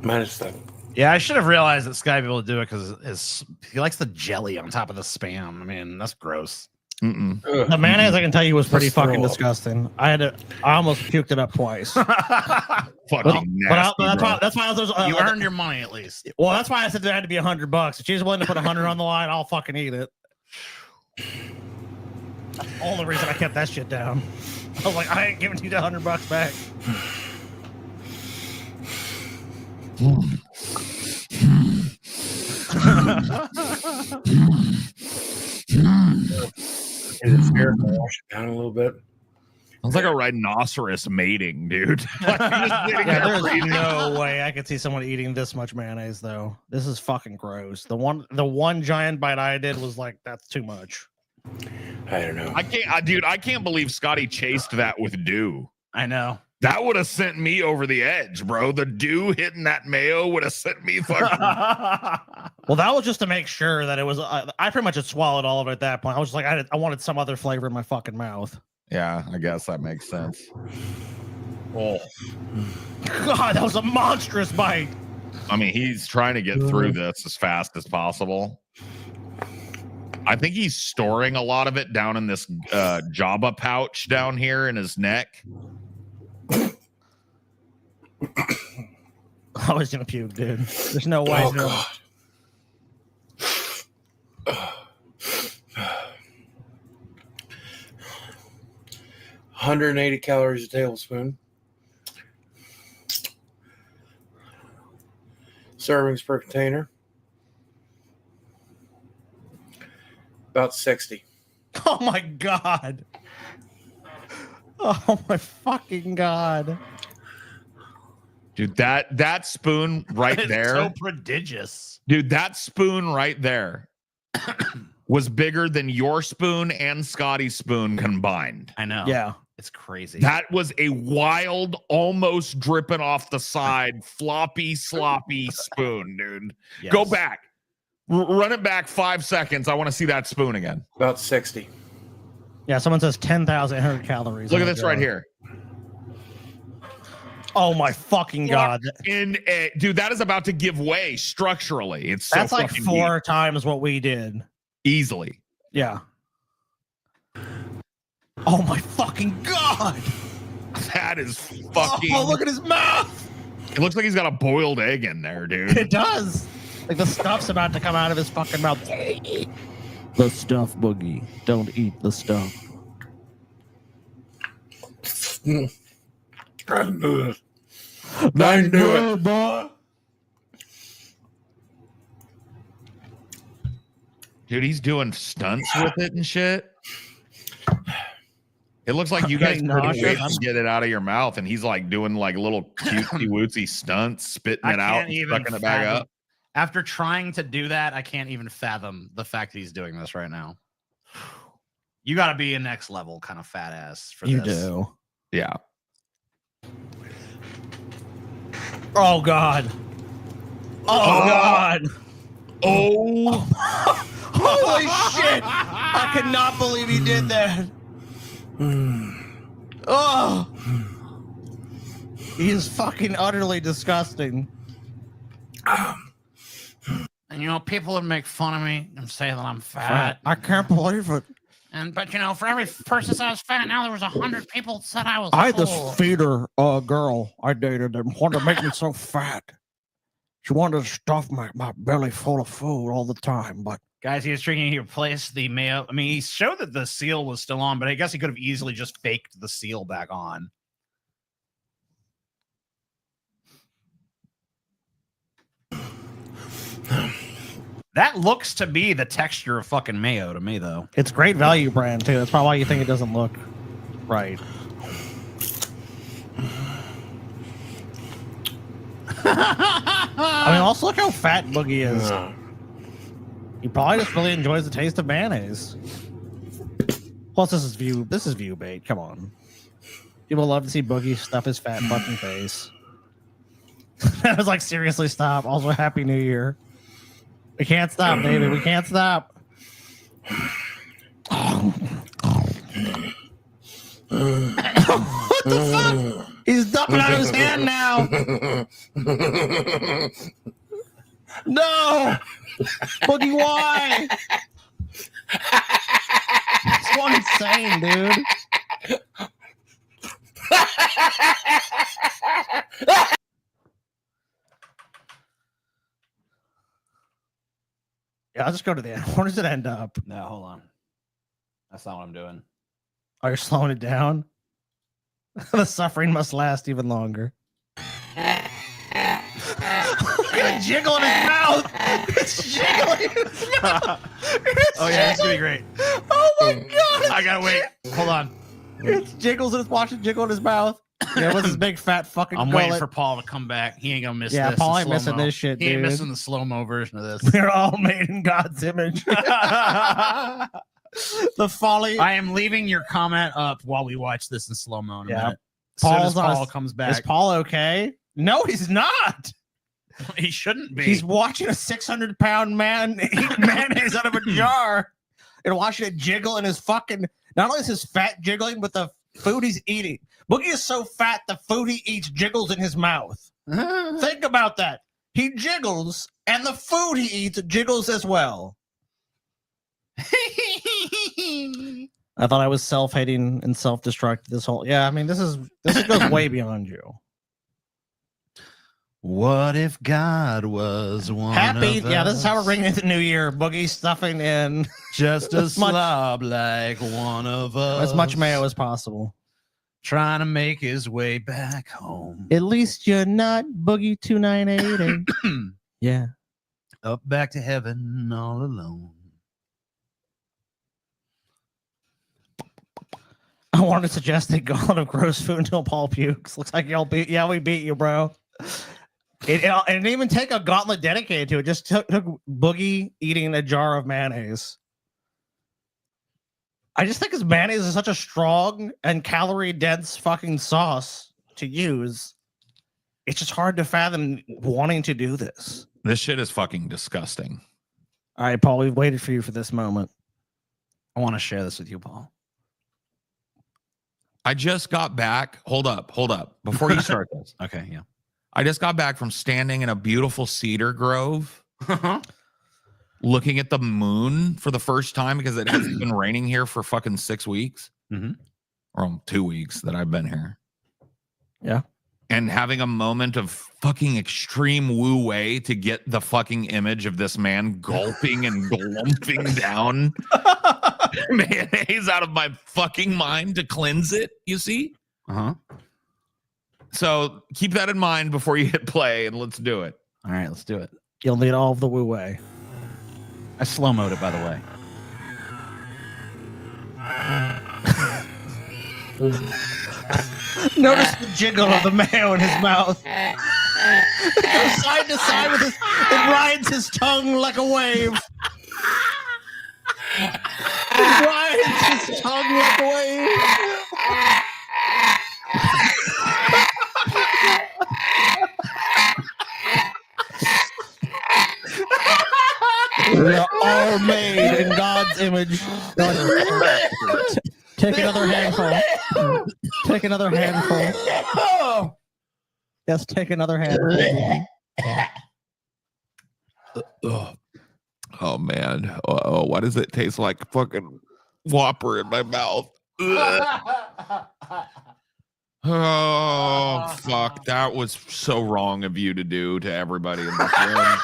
Minus the. Yeah, I should have realized that Sky be able to do it because he likes the jelly on top of the Spam. I mean, that's gross. The mayonnaise, I can tell you, was pretty fucking disgusting. I almost puked it up twice. Fucking nasty, that's why I was. You earned your money at least. Well, that's why I said there had to be $100. If she's willing to put 100 on the line, I'll fucking eat it. That's all the reason I kept that shit down. I was like, I ain't giving you the $100 back. Is it fair to wash it down a little bit? It's like a rhinoceros mating, dude. There's no way I could see someone eating this much mayonnaise, though. This is fucking gross. The one giant bite I did was like, that's too much. I don't know. I can't believe Scotty chased that with dew. I know. That would have sent me over the edge, bro. The dew hitting that mayo would have sent me fucking. Well, that was just to make sure that it was. I pretty much had swallowed all of it at that point. I was just like, I wanted some other flavor in my fucking mouth. Yeah, I guess that makes sense. Oh, God, that was a monstrous bite. I mean, he's trying to get through this as fast as possible. I think he's storing a lot of it down in this Jabba pouch down here in his neck. I was gonna puke, dude. There's no way. Oh, God. 180 calories a tablespoon. Servings per container. About 60. Oh my God. Oh my fucking god. Dude, that spoon right It's there. so prodigious. Dude, that spoon right there was bigger than your spoon and Scotty's spoon combined. I know. Yeah. It's crazy. That was a wild, almost dripping off the side, floppy, sloppy spoon, dude. Yes. Go back. Run it back 5 seconds. I want to see that spoon again. About 60. Yeah, someone says 10,800 calories. Look at this right here. Oh my fucking god. Dude, that is about to give way structurally. It's so That's like fucking 4 deep. times what we did. Easily. Yeah. Oh my fucking god. That is fucking. Oh, look at his mouth. It looks like he's got a boiled egg in there, dude. It does. Like the stuff's about to come out of his fucking mouth. The stuff, Boogie. Don't eat the stuff. I knew it. I knew it, boy. Dude, he's doing stunts with it and shit. It looks like you guys couldn't wait to get it out of your mouth, and he's like doing like little cutesy wootsy stunts, spitting it out, and sucking it back up. After trying to do that, I can't even fathom the fact that he's doing this right now. You got to be a next level kind of fat ass for You this. do. Yeah. Oh god. Oh god. Oh. Holy shit. I cannot believe he did that. Oh. He is fucking utterly disgusting. And you know, people would make fun of me and say that I'm fat. I can't believe it. But you know, for every person said I was fat, now there was 100 people that said I was. I had full. this feeder girl I dated that wanted to make me so fat. She wanted to stuff my belly full of food all the time, but Guys, he was thinking he replaced the mayo. I mean, he showed that the seal was still on, but I guess he could have easily just faked the seal back on. That looks to be the texture of fucking mayo to me, though. it's great value brand too. That's probably why you think it doesn't look right. I mean, also look how fat Boogie is. He probably just really enjoys the taste of mayonnaise. Plus, this is view bait. Come on, people love to see Boogie stuff his fat fucking face. I was like, seriously, stop. Also, Happy New Year. We can't stop, David. We can't stop. What the fuck? He's dumping out his hand now. No, Boogie, why? It's one insane, dude. Yeah, I'll just go to the end. Where does it end up? No, hold on. That's not what I'm doing. Oh, you're slowing it down? The suffering must last even longer. Look at it jiggle in his mouth. It's jiggling in his mouth. Oh, yeah, that's going to be great. Oh, my God. I got to wait. Hold on. It jiggles and it's watching jiggle in his mouth. Yeah, with his big fat fucking I'm gullet. waiting for Paul to come back. He ain't going to miss this. Yeah, Paul in ain't missing slow-mo. this shit, He ain't dude. missing the slow-mo version of this. We're all made in God's image. The folly. I am leaving your comment up while we watch this in slow-mo in a minute. As Paul's soon as Paul on comes back. Is Paul okay? No, he's not. He shouldn't be. He's watching a 600-pound man eat mayonnaise out of a jar and watching it jiggle in his fucking. Not only is his fat jiggling, but the food he's eating. Boogie is so fat, the food he eats jiggles in his mouth. Think about that. He jiggles, and the food he eats jiggles as well. I thought I was self-hating and self-destructive this whole. Yeah, I mean, this goes way beyond you. What if God was one Happy, of yeah, this is how we're us? ringing into New Year. Boogie stuffing in Just a as much- slob like one of us. as much mayo as possible. trying to make his way back home. At least you're not Boogie2988. Yeah. Up back to heaven all alone. want to suggest a gauntlet of gross food until Paul pukes. Looks like y'all beat. Yeah, we beat you, bro. It didn't even take a gauntlet dedicated to it. Just took Boogie eating a jar of mayonnaise. I just think his mayonnaise is such a strong and calorie dense fucking sauce to use. It's just hard to fathom wanting to do this. This shit is fucking disgusting. All right, Paul, we've waited for you for this moment. I want to share this with you, Paul. I just got back. Hold up. Before you start this. Okay, yeah. I just got back from standing in a beautiful cedar grove, looking at the moon for the first time because it hasn't been raining here for fucking 6 weeks. Or 2 weeks that I've been here. Yeah. And having a moment of fucking extreme woo way to get the fucking image of this man gulping and glumping down mayonnaise out of my fucking mind to cleanse it, you see? So keep that in mind before you hit play, and let's do it. All right, let's do it. You'll need all of the woo way. I slow-moed it, by the way. Notice the jiggle of the mayo in his mouth. Goes side to side with his, it rides his tongue like a wave. It rides his tongue like a wave. We are all made in God's image. Take another handful. Take another handful. Yes, take another handful. Oh man. Oh, why does it taste like fucking Whopper in my mouth? Oh fuck. That was so wrong of you to do to everybody in this room.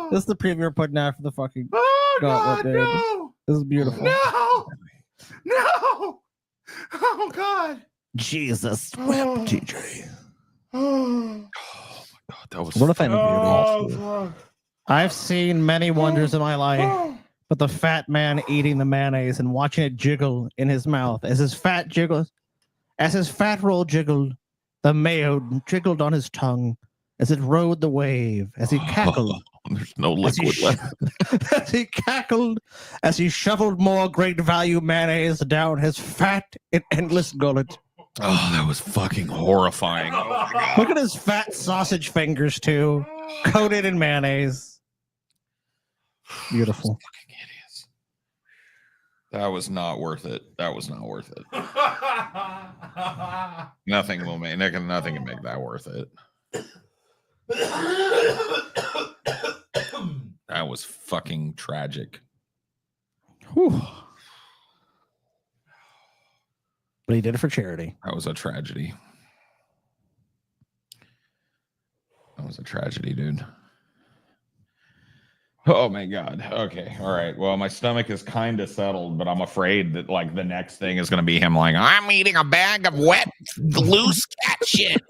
This is the preview we're putting out for the fucking Gauntlet, dude. No! This is beautiful. No! No! Oh God! Jesus, whip, TJ. Oh my God, that was what if I fuck. I've seen many wonders in my life, but the fat man eating the mayonnaise and watching it jiggle in his mouth as his fat roll jiggled, the mayo jiggled on his tongue as it rode the wave, as he cackled. There's no liquid left. As he cackled, as he shoveled more great value mayonnaise down his fat and endless gullet. Oh, that was fucking horrifying. Oh my God. Look at his fat sausage fingers, too, coated in mayonnaise. Beautiful. Fucking idiots. That was not worth it. That was not worth it. Nothing will make nothing can make that worth it. That was fucking tragic. Whew. But he did it for charity. That was a tragedy. That was a tragedy, dude. Oh my God. Okay. All right. Well, my stomach is kind of settled, but I'm afraid that like the next thing is going to be him like, I'm eating a bag of wet, loose cat shit.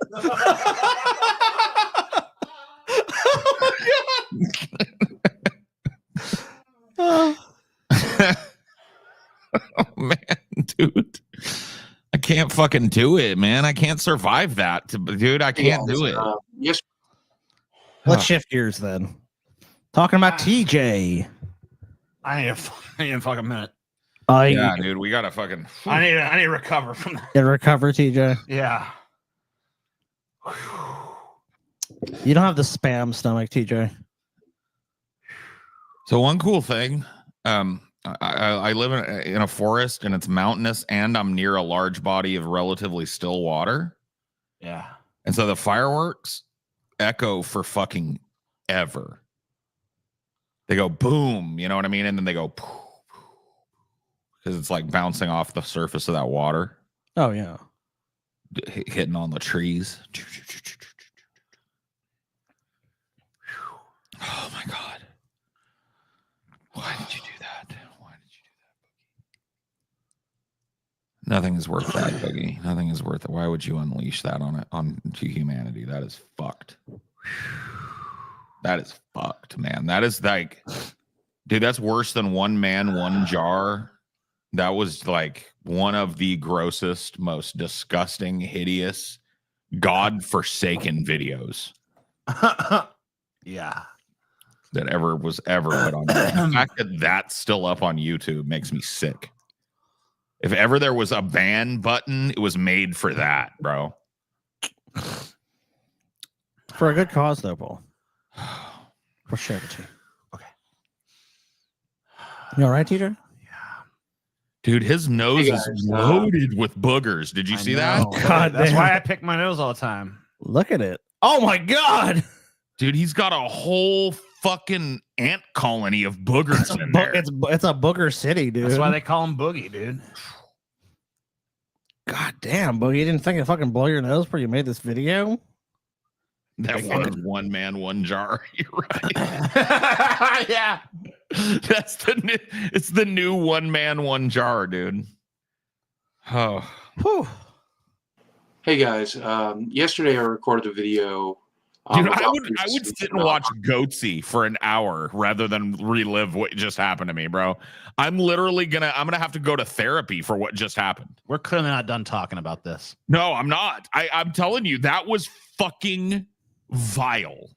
Oh man, dude. I can't fucking do it, man. I can't survive that. Dude, I can't do it. Yes. Let's shift gears then. Talking about TJ. I need a fucking minute. Yeah, dude, we gotta fucking. I need to recover from that. Get recover, TJ. Yeah. You don't have the spam stomach, TJ. So one cool thing, I live in a forest and it's mountainous, and I'm near a large body of relatively still water. Yeah. And so the fireworks echo for fucking ever. They go boom, you know what I mean? And then they go because it's like bouncing off the surface of that water. Oh, yeah. Hitting on the trees. Oh my God. Why did you do that? Why did you do that, Boogie? Nothing is worth that, Boogie. Nothing is worth it. Why would you unleash that onto humanity? That is fucked. That is fucked, man. That is like, dude, that's worse than one man, one jar. That was like one of the grossest, most disgusting, hideous, God-forsaken videos. Yeah. That ever was ever put on YouTube. The fact that that's still up on YouTube makes me sick. If ever there was a ban button, it was made for that, bro. For a good cause, though, Paul. For charity. Okay. You all right, TJ? Dude, his nose is loaded with boogers. Did you see that? God, that's why I pick my nose all the time. Look at it. Oh my God. Dude, he's got a whole fucking ant colony of boogers in there. It's a booger city, dude. That's why they call him Boogie, dude. God damn, Boogie. You didn't think to fucking blow your nose before you made this video? That was one man, one jar. You're right. Yeah. That's it's the new one man, one jar, dude. Oh. Whew. Hey guys, yesterday I recorded a video. Dude, I would sit and watch Goatsy for an hour rather than relive what just happened to me, bro. I'm gonna have to go to therapy for what just happened. We're clearly not done talking about this. No, I'm not. I'm telling you, that was fucking vile.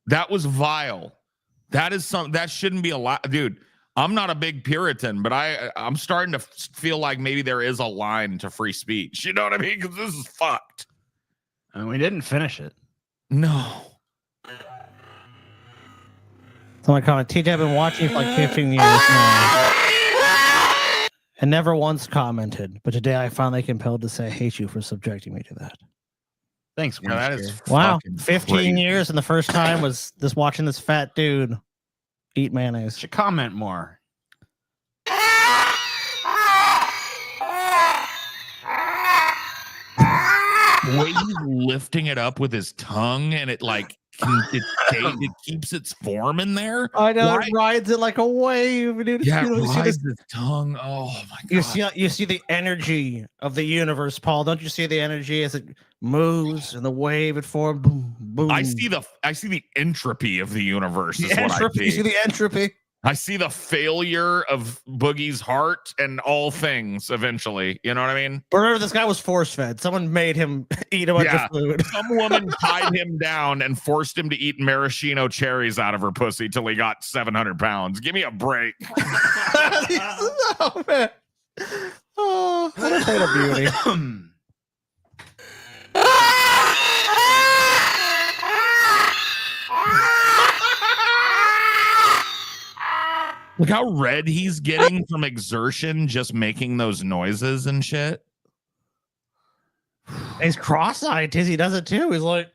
That was vile. That is that shouldn't be allowed, dude. I'm not a big Puritan, but I'm starting to feel like maybe there is a line to free speech. You know what I mean? Because this is fucked. And we didn't finish it. No. Someone comment, TJ, I've been watching you for like 15 years now. And never once commented, but today I finally compelled to say I hate you for subjecting me to that. Thanks, yeah, that is wow. 15 years, and the first time was this watching this fat dude eat mayonnaise. Should comment more. The way he's lifting it up with his tongue, and it like it keeps its form in there. I know. It rides it like a wave, dude. Yeah, it rides his tongue. Oh my God! You see the energy of the universe, Paul. Don't you see the energy as it moves and the wave it forms? Boom, boom. I see the entropy of the universe. The entropy. You see the entropy. I see the failure of Boogie's heart and all things eventually. You know what I mean? But remember, this guy was force fed. Someone made him eat a bunch of food. Some woman tied him down and forced him to eat maraschino cherries out of her pussy till he got 700 pounds. Give me a break. Oh, man. Oh, what a beauty. Look how red he's getting from exertion just making those noises and shit. He's cross-eyed. Tizzy does it too. He's like,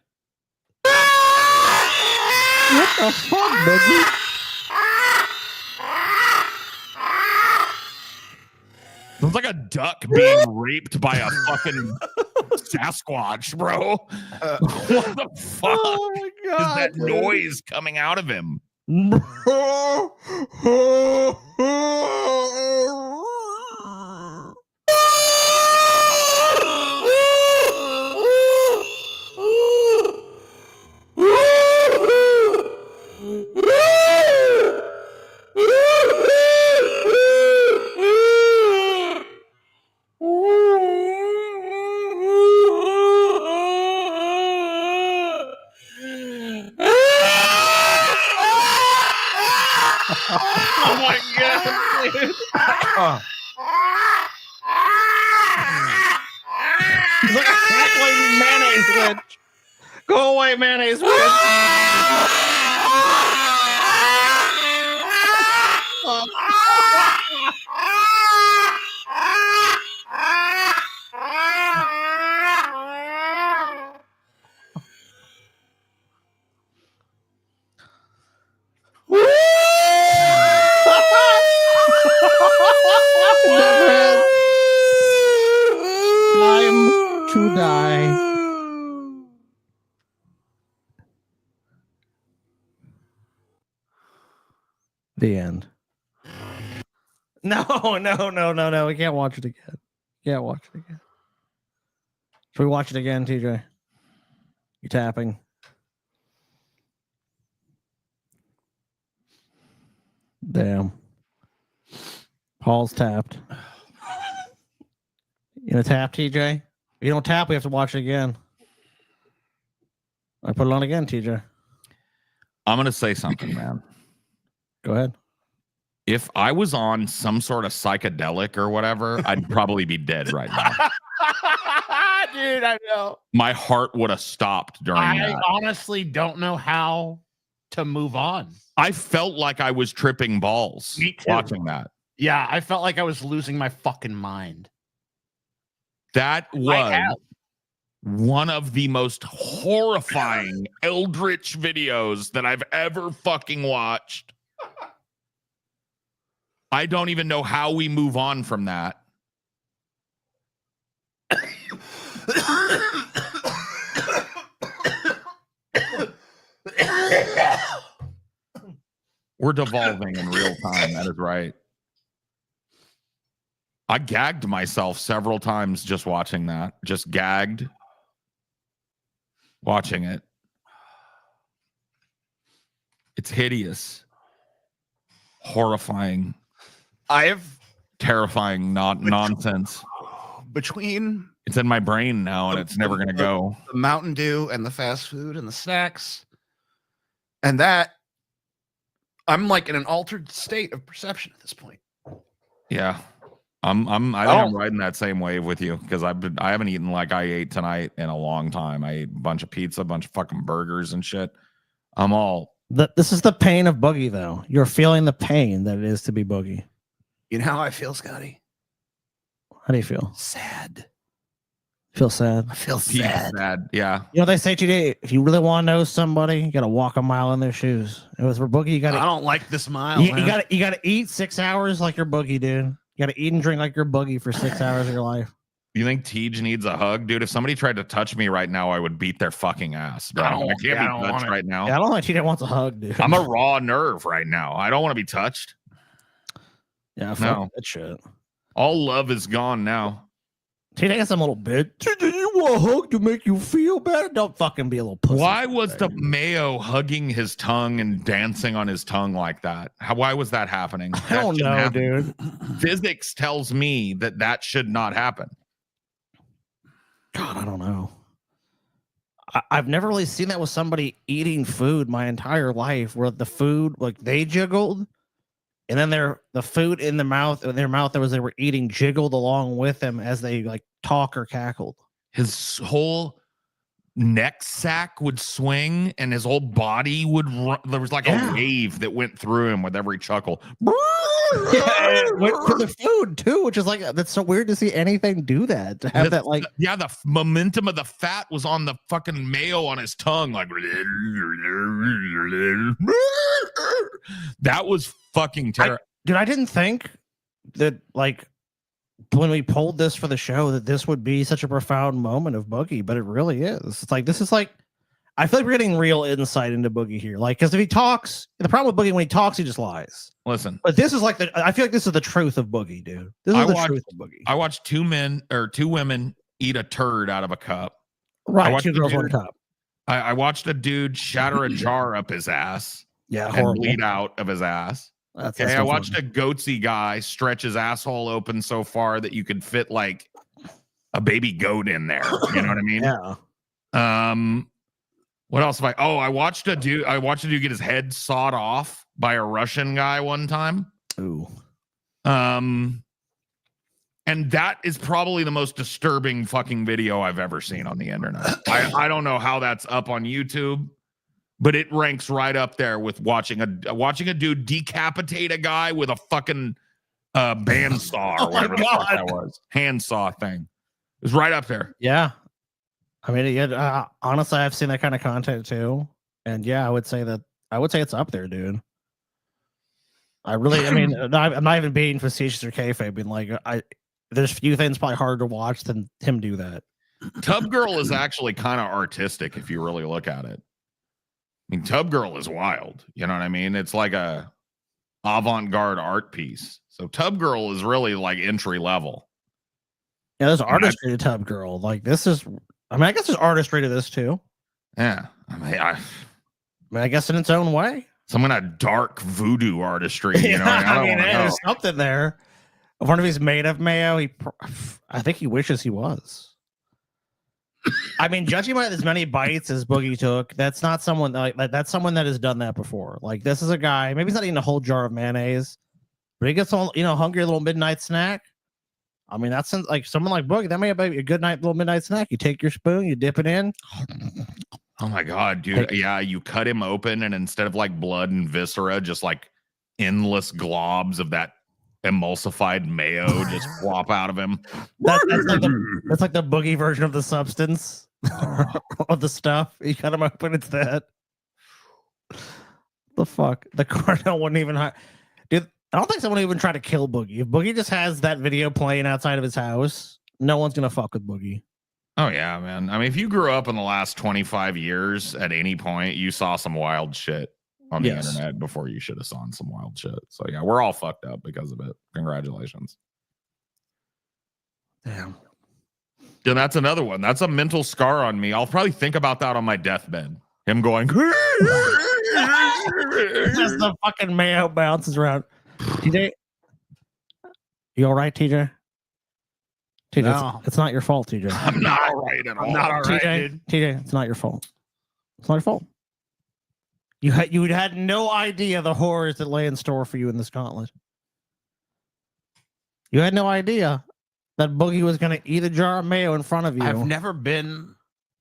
what the fuck, Boogie? Sounds like a duck being raped by a fucking Sasquatch, bro. What the fuck is that noise coming out of him? Oh my God, dude. He's like a crackling mayonnaise witch. Go away, mayonnaise witch. The end. No. We can't watch it again. Can't watch it again. Should we watch it again, TJ? You tapping? Damn. Paul's tapped. You gonna tap, TJ? If you don't tap, we have to watch it again. I put it on again, TJ. I'm gonna say something, man. Go ahead. If I was on some sort of psychedelic or whatever, I'd probably be dead right now. Dude, I know. My heart would have stopped during I that. honestly don't know how to move on. I felt like I was tripping balls watching that. Yeah, I felt like I was losing my fucking mind. That was one of the most horrifying eldritch videos that I've ever fucking watched. I don't even know how we move on from that. We're devolving in real time. That is right. I gagged myself several times just watching that. Just gagged watching it. It's hideous. Horrifying. Terrifying, not nonsense. Between it's in my brain now and it's never going to go. The Mountain Dew and the fast food and the snacks. And that, I'm like in an altered state of perception at this point. Yeah. I think I'm riding that same wave with you because I haven't eaten like I ate tonight in a long time. I ate a bunch of pizza, a bunch of fucking burgers and shit. I'm all. This is the pain of Boogie, though. You're feeling the pain that it is to be Boogie. You know how I feel, Scotty? How do you feel? Sad. Feel sad? I feel sad. Yeah. You know what they say today? If you really want to know somebody, you got to walk a mile in their shoes. It was for Boogie. You got. I don't like this mile. You got to eat 6 hours like your Boogie, dude. You got to eat and drink like your Boogie for 6 hours of your life. You think Tej needs a hug, dude? If somebody tried to touch me right now, I would beat their fucking ass. Bro. I can't be touched right now. Yeah, I don't think TJ wants a hug, dude. I'm a raw nerve right now. I don't want to be touched. Yeah, fuck that shit. All love is gone now. TJ has some little bit. TJ, you want a hug to make you feel better? Don't fucking be a little pussy. Why was the Mayo hugging his tongue and dancing on his tongue like that? Why was that happening? I don't know, dude. Physics tells me that should not happen. God, I don't know. I've never really seen that with somebody eating food my entire life, where the food, like, they jiggled, and then the food in their mouth that they were eating jiggled along with them as they like talk or cackled. His whole neck sack would swing, and his whole body would run. There was like a wave that went through him with every chuckle. Yeah, for the food too, which is like, that's so weird to see anything do that. To have that, like, the momentum of the fat was on the fucking Mayo on his tongue, like that was fucking terrible. Dude, I didn't think that, like, when we pulled this for the show, that this would be such a profound moment of Boogie, but it really is. It's like, this is like, I feel like we're getting real insight into Boogie here. Like, because if he talks, the problem with Boogie, when he talks, he just lies. Listen, but this is like I feel like this is the truth of Boogie, dude. This is the truth of Boogie. I watched two women eat a turd out of a cup. Right, two girls, one cup. I watched a dude shatter a jar up his ass. Yeah, and horrible. bleed out of his ass. That's I watched a goatsy guy stretch his asshole open so far that you could fit like a baby goat in there. You know what I mean? Yeah. What else have I watched a dude get his head sawed off by a Russian guy one time. Ooh. And that is probably the most disturbing fucking video I've ever seen on the internet. I don't know how that's up on YouTube, but it ranks right up there with watching a dude decapitate a guy with a fucking bandsaw or whatever the fuck that was. Handsaw thing. It was right up there. Yeah. I mean, honestly, I've seen that kind of content too. And yeah, I would say it's up there, dude. I mean, I'm not even being facetious or kayfabe, being like, there's few things probably harder to watch than him do that. Tub Girl is actually kind of artistic if you really look at it. I mean, Tub Girl is wild. You know what I mean? It's like a avant-garde art piece. So Tub Girl is really like entry level. Yeah, there's artistry to Tub Girl. Like this is, I mean, I guess there's artistry to this too. Yeah, I guess in its own way. Some kind of dark voodoo artistry. You know, I mean, there's something there. I wonder if he's made of mayo. I think he wishes he was. I mean, judging by as many bites as Boogie took, that's not someone like that's someone that has done that before. Like this is a guy. Maybe he's not eating a whole jar of mayonnaise, but he gets all hungry little midnight snack. I mean, that's like someone like Boogie. That may be a good little midnight snack. You take your spoon, you dip it in. Oh my god, dude! Yeah, you cut him open, and instead of like blood and viscera, just like endless globs of that emulsified mayo just flop out of him. That's like the Boogie version of the substance of the stuff. You cut him open, it's that. The fuck? The cartel wouldn't even dude. I don't think someone even tried to kill Boogie. If Boogie just has that video playing outside of his house, no one's gonna fuck with Boogie. Oh yeah, man. I mean, if you grew up in the last 25 years, at any point you saw some wild shit on the internet before you should have saw some wild shit. So yeah, we're all fucked up because of it. Congratulations. Damn. Yeah, that's another one. That's a mental scar on me. I'll probably think about that on my deathbed. Him going. Just the fucking mayo bounces around. TJ, you all right, TJ? TJ, No. it's not your fault, TJ. I'm not all right at all. I'm not all right, TJ, dude. TJ, it's not your fault. It's not your fault. You had no idea the horrors that lay in store for you in this gauntlet. You had no idea that Boogie was going to eat a jar of mayo in front of you. I've never been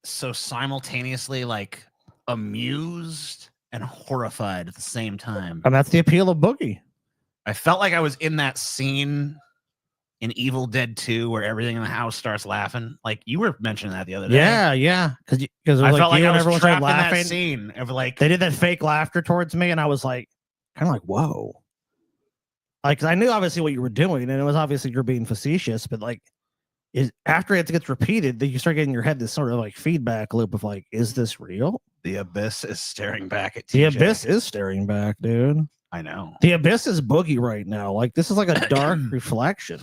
so simultaneously like amused and horrified at the same time. And that's the appeal of Boogie. I felt like I was in that scene in Evil Dead 2 where everything in the house starts laughing. Like you were mentioning that the other day. Yeah. Because I felt like I was everyone trapped started in that laughing. scene of like They did that fake laughter towards me, and I was like, kind of like, whoa. Like, 'cause I knew obviously what you were doing, and it was obviously you're being facetious, but like, after it gets repeated, then you start getting in your head this sort of like feedback loop of like, is this real? the abyss is staring back at TJ. The abyss is staring back, dude. I know. The abyss is Boogie right now. Like, this is like a dark reflection.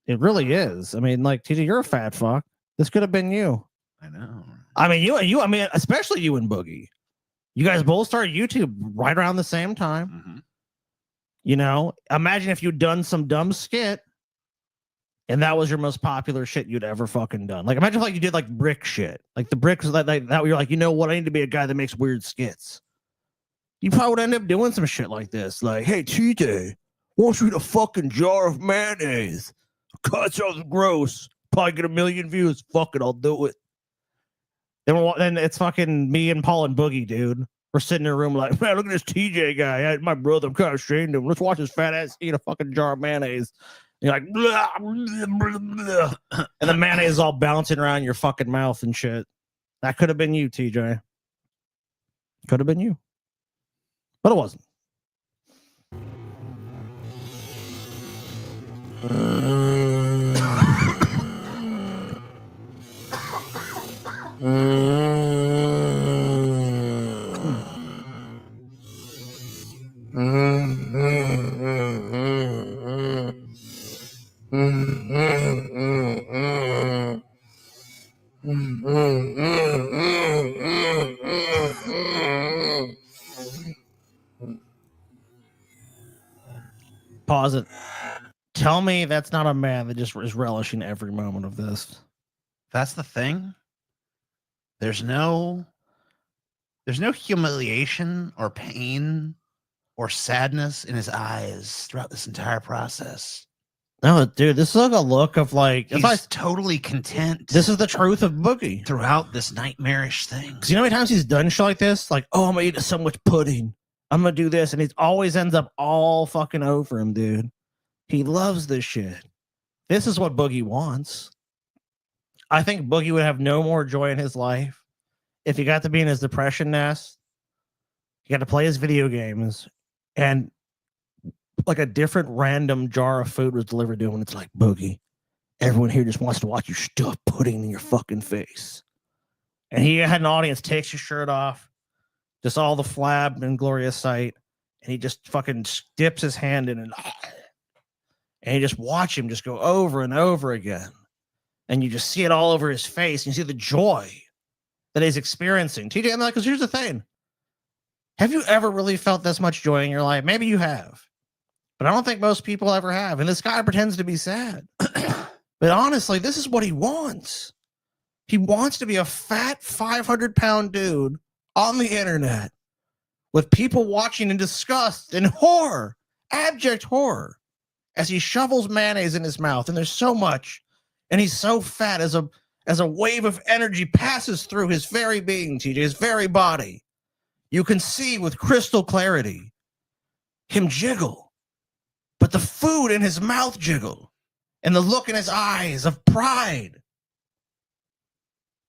It really is. I mean, like, TJ, you're a fat fuck. This could have been you. I know. I mean, I mean, especially you and Boogie. You guys both started YouTube right around the same time. Mm-hmm. You know, imagine if you'd done some dumb skit and that was your most popular shit you'd ever fucking done. Like, imagine if, like, you did like brick shit. Like the bricks that you're like, you know what? I need to be a guy that makes weird skits. You probably would end up doing some shit like this. Like, hey, TJ, won't you eat a fucking jar of mayonnaise? God, sounds gross. Probably get 1 million views. Fuck it, I'll do it. Then it's fucking me and Paul and Boogie, dude. We're sitting in a room like, man, look at this TJ guy. My brother, I'm kind of ashamed of him. Let's watch his fat ass eat a fucking jar of mayonnaise. And you're like, blah, blah, blah, blah. And the mayonnaise is all bouncing around your fucking mouth and shit. That could have been you, TJ. Could have been you. But it wasn't. Pause it. Tell me that's not a man that just is relishing every moment of this. That's the thing. There's no humiliation or pain or sadness in his eyes throughout this entire process. No, dude, this is like a look of like He's totally content. This is the truth of Boogie throughout this nightmarish thing. Because you know how many times he's done shit like this? Like, oh, I'm gonna eat so much pudding. I'm gonna do this, and he always ends up all fucking over him, dude. He loves this shit. This is what Boogie wants. I think Boogie would have no more joy in his life if he got to be in his depression nest. He got to play his video games, and like a different random jar of food was delivered to him. And it's like, Boogie, everyone here just wants to watch you stuff pudding in your fucking face. And he had an audience, takes your shirt off, just all the flab and glorious sight. and he just fucking dips his hand in and you just watch him just go over and over again. And you just see it all over his face. And you see the joy that he's experiencing. TJ, I'm like, because here's the thing. Have you ever really felt this much joy in your life? Maybe you have. But I don't think most people ever have. And this guy pretends to be sad. But honestly, this is what he wants. He wants to be a fat 500-pound dude on the internet with people watching in disgust and horror, abject horror, as he shovels mayonnaise in his mouth. And there's so much. And he's so fat as a wave of energy passes through his very being, TJ, his very body. You can see with crystal clarity him jiggle, but the food in his mouth jiggle, and the look in his eyes of pride.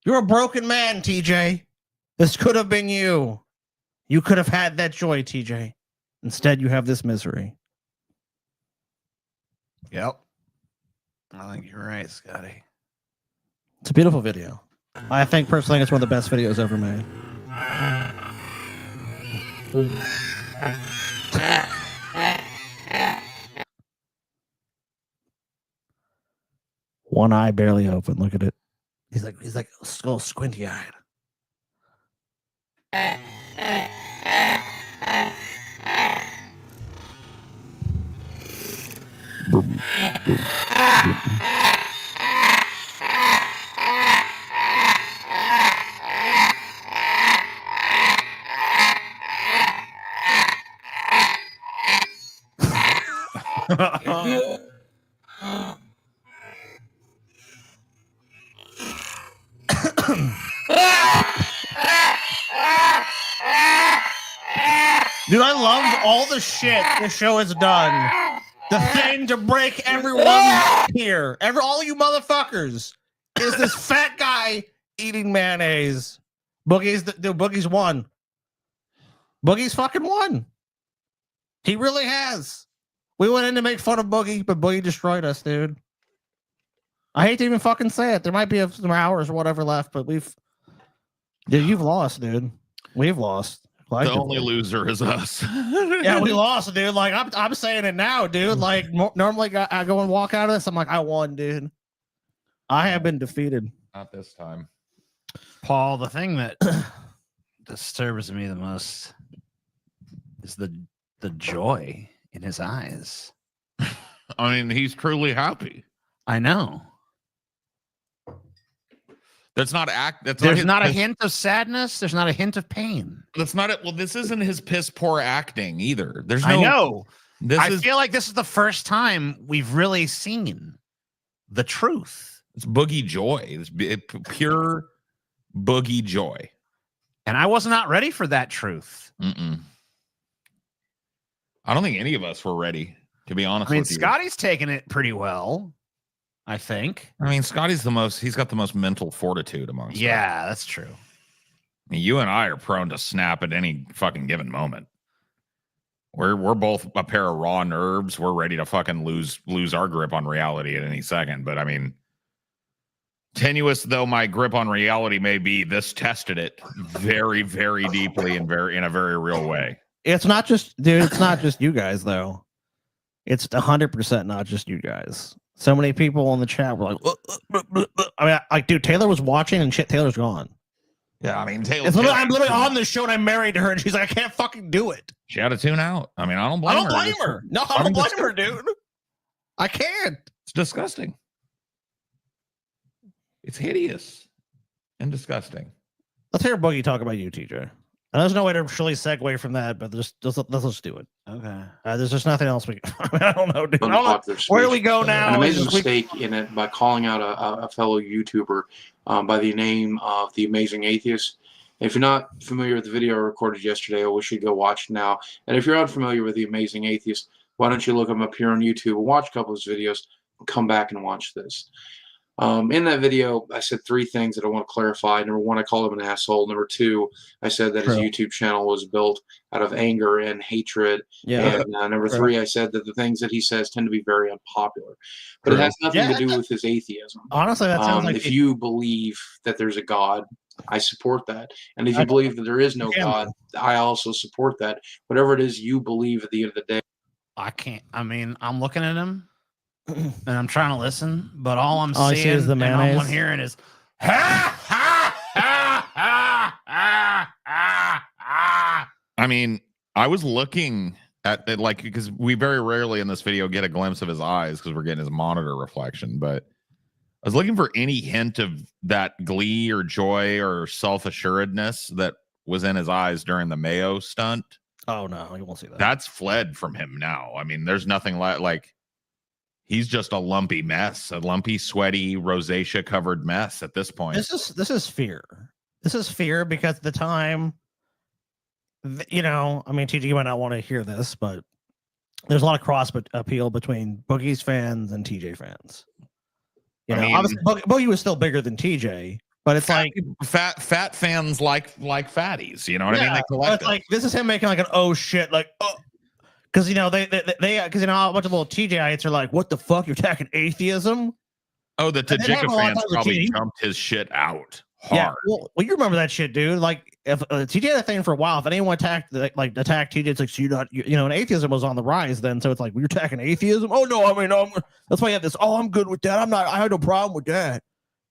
You're a broken man, TJ. This could have been you. You could have had that joy, TJ. Instead, you have this misery. Yep. I think you're right, Scotty. It's a beautiful video. I think personally it's one of the best videos ever made. One eye barely open. Look at it. He's like a little squinty eyed. Dude, I love all the shit this show has done. The thing to break everyone here, all you motherfuckers, is this fat guy eating mayonnaise. Boogie's won. Boogie's fucking won. He really has. We went in to make fun of Boogie, but Boogie destroyed us, dude. I hate to even fucking say it. There might be some hours or whatever left, but you've lost, dude. We've lost. The only loser is us. Yeah, we lost, dude. Like I'm saying it now, dude. Like normally I go and walk out of this. I'm like, I won, dude. I have been defeated. Not this time. Paul, the thing that disturbs me the most is the joy in his eyes. I mean, he's truly happy. I know. There's not a hint of sadness. There's not a hint of pain. That's not it. Well, this isn't his piss poor acting either. I know. I I feel like this is the first time we've really seen the truth. It's Boogie joy. It's pure Boogie joy. And I was not ready for that truth. I don't think any of us were ready, to be honest. I mean, with you. Scotty's taken it pretty well, I think. I mean, Scotty's he's got the most mental fortitude amongst us. Yeah, that's true. I mean, you and I are prone to snap at any fucking given moment. We're both a pair of raw nerves. We're ready to fucking lose our grip on reality at any second. But I mean, tenuous though my grip on reality may be, this tested it very, very deeply and in a very real way. It's not just, dude. It's not just you guys though. It's 100% not just you guys. So many people in the chat were like, I mean, like, dude, Taylor was watching and shit. Taylor's gone. Yeah, I mean, I'm literally on the show and I'm married to her, and she's like, I can't fucking do it. She had to tune out. I mean, I don't blame her. No, I don't blame her, dude. I can't. It's disgusting. It's hideous and disgusting. Let's hear Boogie talk about you, TJ. And there's no way to really segue from that, but let's just do it. Okay. There's just nothing else I don't know, dude. Where do we go now? An amazing mistake in it by calling out a fellow YouTuber by the name of The Amazing Atheist. If you're not familiar with the video I recorded yesterday, I wish you'd go watch it now. And if you're unfamiliar with The Amazing Atheist, why don't you look him up here on YouTube and watch a couple of his videos and come back and watch this. In that video, I said 3 things that I want to clarify. Number 1, I called him an asshole. Number 2, I said that his YouTube channel was built out of anger and hatred. Yeah. And number 3, I said that the things that he says tend to be very unpopular. But it has nothing to do with his atheism. Honestly, that sounds like if you believe that there's a God, I support that. And if you believe that there is no God, I also support that. Whatever it is you believe at the end of the day. I can't. I mean, I'm looking at him and I'm trying to listen, but all I'm All I see seeing is the and all mayonnaise. I'm hearing is ha ha ha ha ha ha ha. I mean, I was looking at it like because we very rarely in this video get a glimpse of his eyes because we're getting his monitor reflection, but I was looking for any hint of that glee or joy or self-assuredness that was in his eyes during the Mayo stunt. Oh no, you won't see that. That's fled from him now. I mean, there's nothing like he's just a lumpy mess, a lumpy, sweaty, rosacea covered mess at this point. This is fear. This is fear because at the time, you know, I mean, TG, you might not want to hear this, but there's a lot of cross appeal between Boogie's fans and TJ fans. You know, I mean, obviously Boogie was still bigger than TJ, but it's like fat fans like fatties. You know what I mean? They but collect it's like this is him making like an oh shit, like oh, because you know they because you know a bunch of little TJites are like, what the fuck, you're attacking atheism? Oh, the Tajika fans probably jumped his shit out hard. Yeah, well, you remember that shit, dude. Like if TJ had a thing for a while, if anyone attacked TJ, it's like so you're not, you know, and atheism was on the rise then. So it's like we're attacking atheism. Oh no, I mean, that's why you have this. Oh, I'm good with that. I had no problem with that.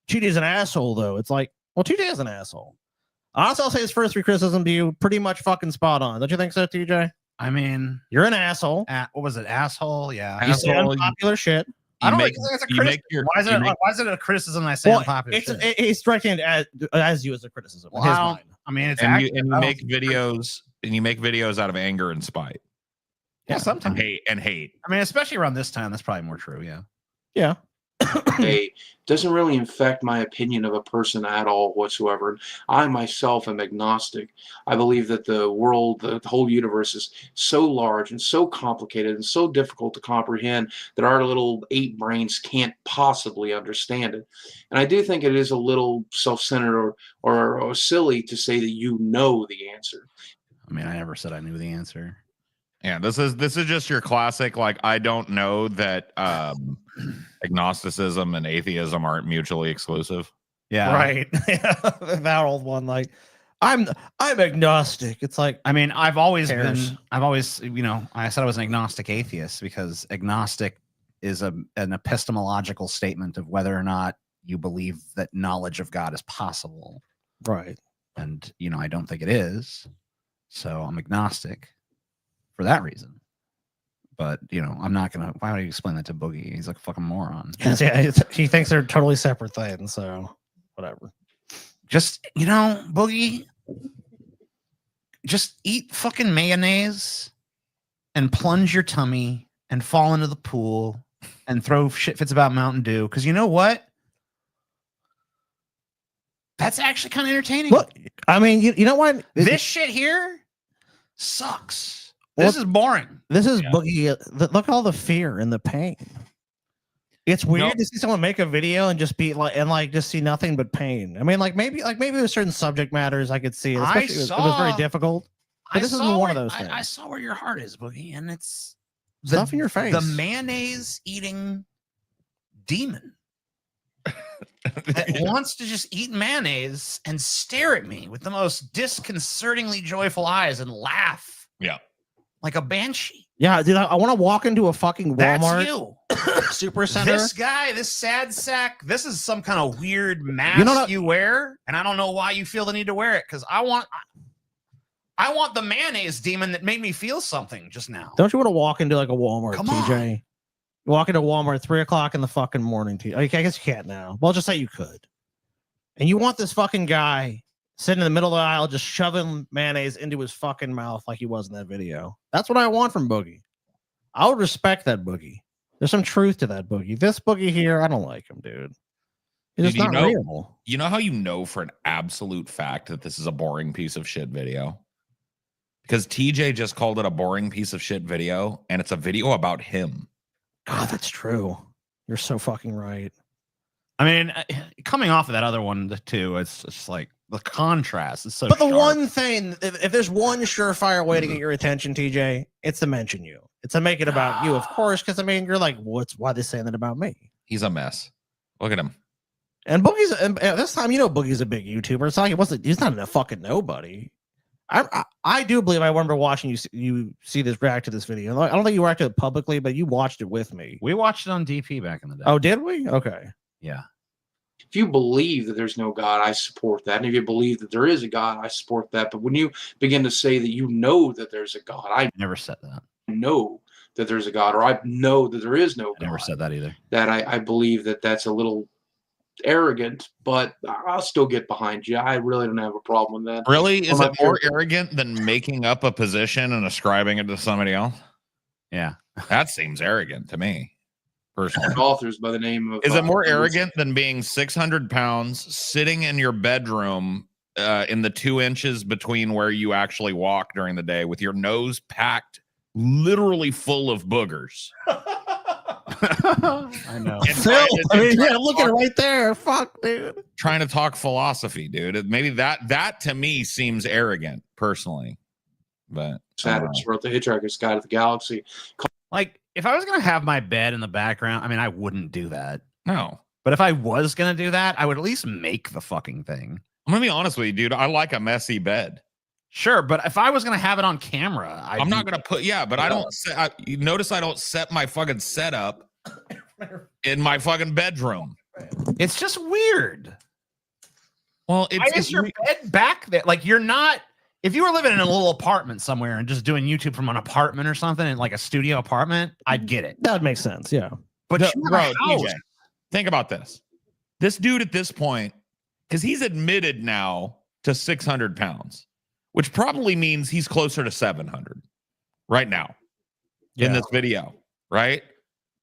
TJ's an asshole though. It's like, well, TJ is an asshole. Honestly, I'll say his first three criticism to you pretty much fucking spot on. Don't you think so, TJ? I mean, you're an asshole. What was it? Asshole? Yeah. You say unpopular shit. I don't think it's a criticism. Why is it a criticism? I say unpopular shit? He's striking as you as a criticism. Well, in his mind. I mean, it's and you make videos out of anger and spite. Yeah, sometimes and hate. I mean, especially around this time, that's probably more true. Yeah. Yeah. Doesn't really affect my opinion of a person at all whatsoever. I myself am agnostic. I believe that the world, the whole universe is so large and so complicated and so difficult to comprehend that our little ape brains can't possibly understand it. And I do think it is a little self-centered or silly to say that you know the answer. I mean, I never said I knew the answer. Yeah, this is just your classic, like, I don't know that agnosticism and atheism aren't mutually exclusive. Yeah. Right. That old one, like, I'm agnostic. It's like, I mean, I've always, you know, I said I was an agnostic atheist because agnostic is an epistemological statement of whether or not you believe that knowledge of God is possible. Right. And, you know, I don't think it is. So I'm agnostic for that reason. But, you know, I'm not going to, why would you explain that to Boogie? He's like a fucking moron. Yeah, he thinks they're totally separate things. So whatever. Just, you know, Boogie, just eat fucking mayonnaise and plunge your tummy and fall into the pool and throw shit fits about Mountain Dew. Because you know what? That's actually kind of entertaining. Look, I mean, you know what? This shit here sucks. This is boring. This is Boogie. Look at all the fear and the pain. It's weird to see someone make a video and just be like, just see nothing but pain. I mean, maybe with certain subject matters I could see it. Especially it was very difficult. But this isn't one of those things. I saw where your heart is, Boogie, and it's stuff in your face. The mayonnaise eating demon that wants to just eat mayonnaise and stare at me with the most disconcertingly joyful eyes and laugh. Yeah. Like a banshee. Yeah, dude, I want to walk into a fucking Walmart. That's you. Super center. This guy, this sad sack, this is some kind of weird mask you wear, and I don't know why you feel the need to wear it, because I want the mayonnaise demon that made me feel something just now. Don't you want to walk into like a Walmart, Come TJ? on. Walk into Walmart 3 o'clock in the fucking morning, TJ. I guess you can't now. Well, just say you could. And you want this fucking guy sitting in the middle of the aisle just shoving mayonnaise into his fucking mouth like he was in that video. That's what I want from Boogie. I would respect that Boogie. There's some truth to that Boogie. This Boogie here, I don't like him, dude. He's just not real. You know how you know for an absolute fact that this is a boring piece of shit video? Because TJ just called it a boring piece of shit video, and it's a video about him. God, that's true. You're so fucking right. I mean, coming off of that other one too, it's just like the contrast is so. But the sharp. one thing, if there's one surefire way to get your attention, TJ, it's to mention you. It's to make it about you, of course. Because I mean, you're like, why are they saying that about me? He's a mess. Look at him. And Boogie's and at this time, Boogie's a big YouTuber. It's not like he's not a fucking nobody. I do believe I remember watching you see this react to this video. I don't think you reacted publicly, but you watched it with me. We watched it on DP back in the day. Oh, did we? Okay. Yeah. If you believe that there's no God, I support that. And if you believe that there is a God, I support that. But when you begin to say that you know that there's a God, I never said that. Know that there's a God, or I know that there is no God. Never said that either. That I believe that that's a little arrogant, but I'll still get behind you. I really don't have a problem with that. Really? Is it more arrogant than making up a position and ascribing it to somebody else? Yeah. That seems arrogant to me, personally. Authors by the name of... Is it more arrogant than being 600 pounds, sitting in your bedroom in the 2 inches between where you actually walk during the day with your nose packed literally full of boogers? I know. Phil, I'm looking right there. Fuck, dude. Trying to talk philosophy, dude. Maybe that to me seems arrogant, personally. But Saturn wrote the Hitchhiker's Guide to the Galaxy. Like, if I was gonna have my bed in the background, I mean, I wouldn't do that. No. But if I was gonna do that, I would at least make the fucking thing. I'm gonna be honest with you, dude. I like a messy bed. Sure, but if I was gonna have it on camera, I'm not gonna put. Yeah, but I don't. You notice I don't set my fucking setup in my fucking bedroom. It's just weird. Well, why is your bed back there? Like, you're not. If you were living in a little apartment somewhere and just doing YouTube from an apartment or something, in like a studio apartment, I'd get it. That would make sense. Yeah. But bro, DJ, think about this. This dude at this point, because he's admitted now to 600 pounds, which probably means he's closer to 700 right now in this video, right?